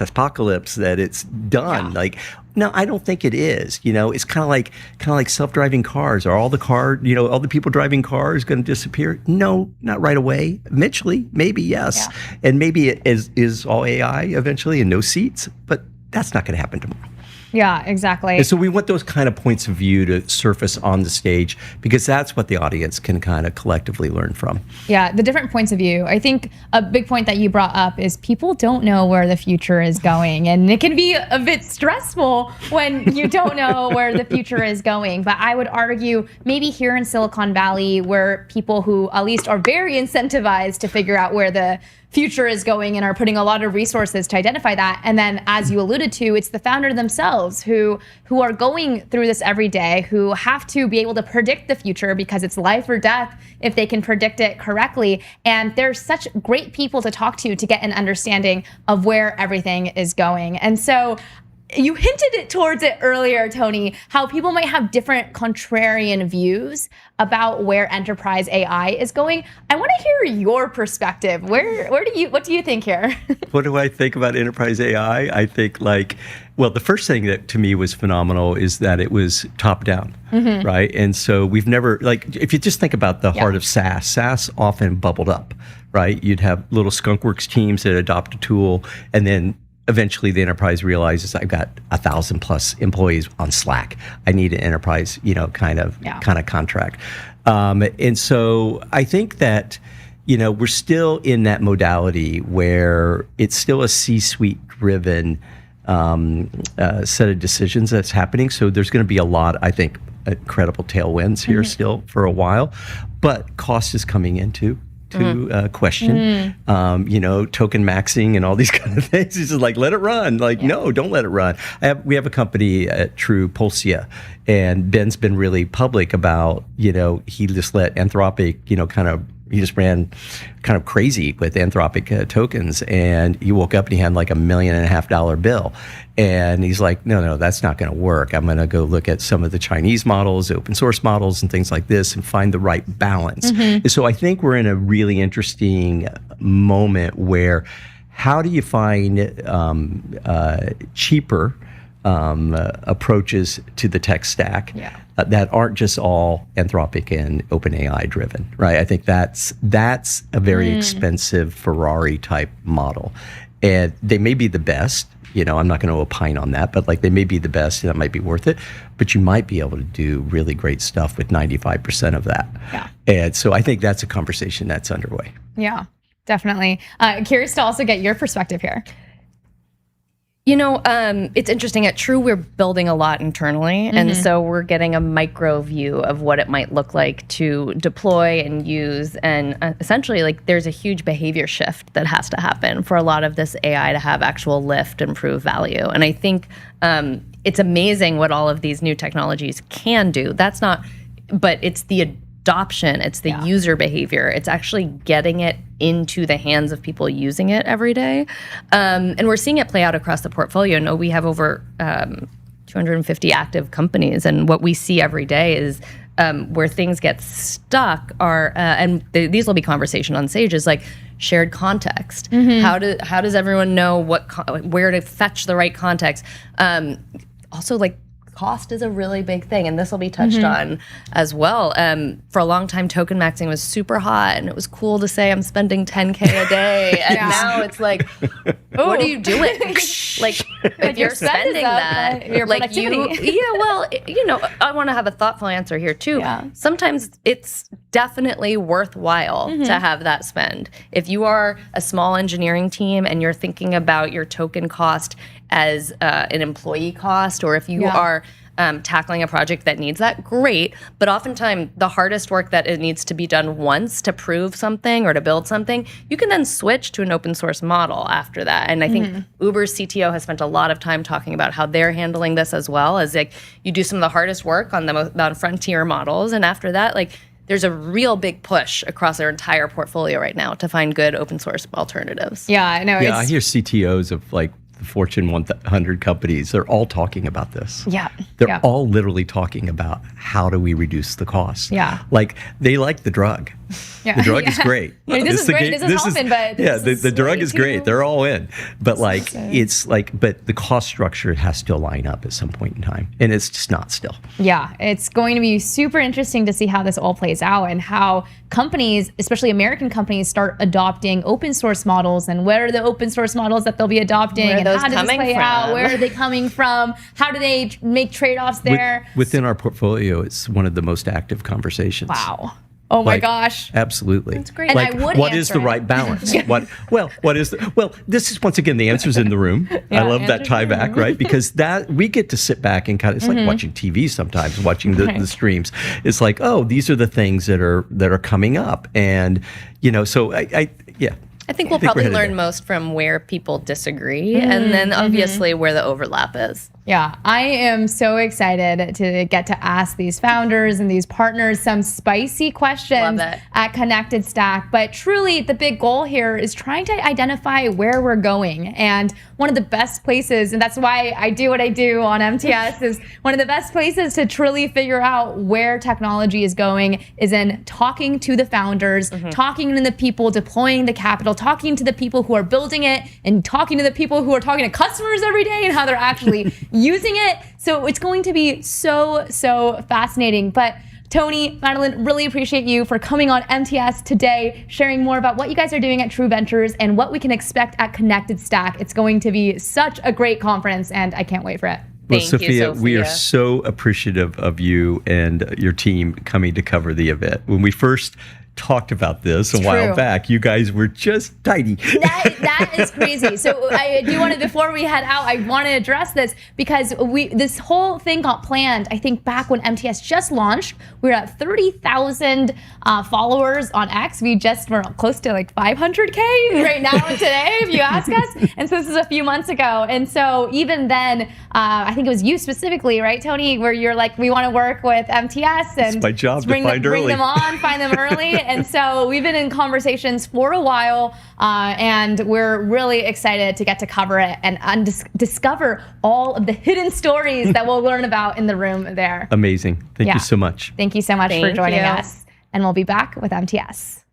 apocalypse, that it's done. Like, no, I don't think it is. It's kind of like self-driving cars. Are all the all the people driving cars going to disappear? No, not right away. Eventually, maybe yes, and maybe it is all AI eventually and no seats. But that's not going to happen tomorrow. Yeah, exactly. And so we want those kind of points of view to surface on the stage, because that's what the audience can kind of collectively learn from. Yeah, the different points of view. I think a big point that you brought up is people don't know where the future is going. And it can be a bit stressful when you don't know where the future is going. But I would argue maybe here in Silicon Valley, where people who at least are very incentivized to figure out where the future is going and are putting a lot of resources to identify that. And then, as you alluded to, it's the founder themselves who are going through this every day, who have to be able to predict the future, because it's life or death if they can predict it correctly. And there's such great people to talk to get an understanding of where everything is going. And so you hinted it towards it earlier, Tony, how people might have different contrarian views about where enterprise AI is going. I want to hear your perspective. What do you think here? What do I think about enterprise AI? I think the first thing that to me was phenomenal is that it was top down, right? And so we've never, if you just think about the heart of SaaS often bubbled up, right? You'd have little skunkworks teams that adopt a tool, and then eventually the enterprise realizes, I've got 1,000+ employees on Slack. I need an enterprise, kind of contract. And so I think that, we're still in that modality where it's still a C-suite driven set of decisions that's happening. So there's going to be a lot, I think, incredible tailwinds here still for a while, but cost is coming into question, token maxing and all these kind of things. It's just like, let it run. No, don't let it run. We have a company at True, Pulsia, and Ben's been really public about, he just let Anthropic, he just ran kind of crazy with Anthropic tokens, and he woke up and he had like $1.5 million bill. And he's like, no, that's not going to work. I'm going to go look at some of the Chinese models, open source models, and things like this, and find the right balance. And so I think we're in a really interesting moment where, how do you find cheaper approaches to the tech stack that aren't just all Anthropic and OpenAI driven, right? I think that's a very expensive Ferrari type model, and they may be the best, I'm not going to opine on that, but like they may be the best, and that might be worth it. But you might be able to do really great stuff with 95% of that. Yeah. And so I think that's a conversation that's underway. Yeah, definitely. Curious to also get your perspective here. It's interesting. At True, we're building a lot internally. And so we're getting a micro view of what it might look like to deploy and use. And essentially, like, there's a huge behavior shift that has to happen for a lot of this AI to have actual lift and prove value. And I think it's amazing what all of these new technologies can do. But it's the adoption, it's the user behavior. It's actually getting it into the hands of people using it every day. And we're seeing it play out across the portfolio. We have over 250 active companies. And what we see every day is where things get stuck are, and these will be conversation on stage, is like shared context. How does everyone know where to fetch the right context? Also, like, cost is a really big thing, and this will be touched on as well. For a long time, token maxing was super hot, and it was cool to say I'm spending 10K a day. And now it's like, what are you doing? Like, if you're spending that, your like productivity. I want to have a thoughtful answer here too. Sometimes it's definitely worthwhile to have that spend. If you are a small engineering team and you're thinking about your token cost as an employee cost, or if you are tackling a project that needs that, great. But oftentimes the hardest work that it needs to be done once to prove something or to build something, you can then switch to an open source model after that. And I think Uber's CTO has spent a lot of time talking about how they're handling this as well, as like you do some of the hardest work on the frontier models, and after that, like, there's a real big push across our entire portfolio right now to find good open source alternatives. Yeah, I know. Yeah, I hear CTOs of like the Fortune 100 companies, they're all talking about this. Yeah. They're all literally talking about how do we reduce the cost. Yeah. Like, they like the drug. Yeah. The drug is great. This is great. This is helping, but the drug is great. They're all in. But like, it's like, but the cost structure has to line up at some point in time, and it's just not still. Yeah, it's going to be super interesting to see how this all plays out and how companies, especially American companies, start adopting open source models, and where are the open source models that they'll be adopting, and how does this play out? Where are they coming from? How do they make trade-offs there? Within our portfolio, it's one of the most active conversations. Wow. Oh my gosh. Absolutely. That's great. Like, and I would what is the right balance? This is, once again, the answer's in the room. I love that tie back, right? Because that we get to sit back and kind of, it's like watching TV sometimes, watching the streams. It's like, oh, these are the things that are coming up. And, so I think we'll probably learn most from where people disagree, and then obviously where the overlap is. Yeah, I am so excited to get to ask these founders and these partners some spicy questions at Connected Stack. But truly, the big goal here is trying to identify where we're going. And one of the best places, and that's why I do what I do on MTS, is one of the best places to truly figure out where technology is going is in talking to the founders, talking to the people deploying the capital, talking to the people who are building it, and talking to the people who are talking to customers every day and how they're actually using it. So it's going to be so fascinating. But Tony, Madeline, really appreciate you for coming on MTS today, sharing more about what you guys are doing at True Ventures and what we can expect at Connected Stack. It's going to be such a great conference, and I can't wait for it. Well, Sophia, we are so appreciative of you and your team coming to cover the event. When we first talked about this a while back, you guys were just tiny. That is crazy. So I do want to, before we head out, I want to address this because this whole thing got planned, I think back when MTS just launched. We were at 30,000 followers on X. We're close to like 500K right now today, if you ask us. And so this is a few months ago. And so even then, I think it was you specifically, right, Tony, where you're like, we want to work with MTS and it's my job to find them on, find them early. And so we've been in conversations for a while, and we're really excited to get to cover it and discover all of the hidden stories that we'll learn about in the room there. Amazing. Thank you so much. Thank you so much for joining us. And we'll be back with MTS.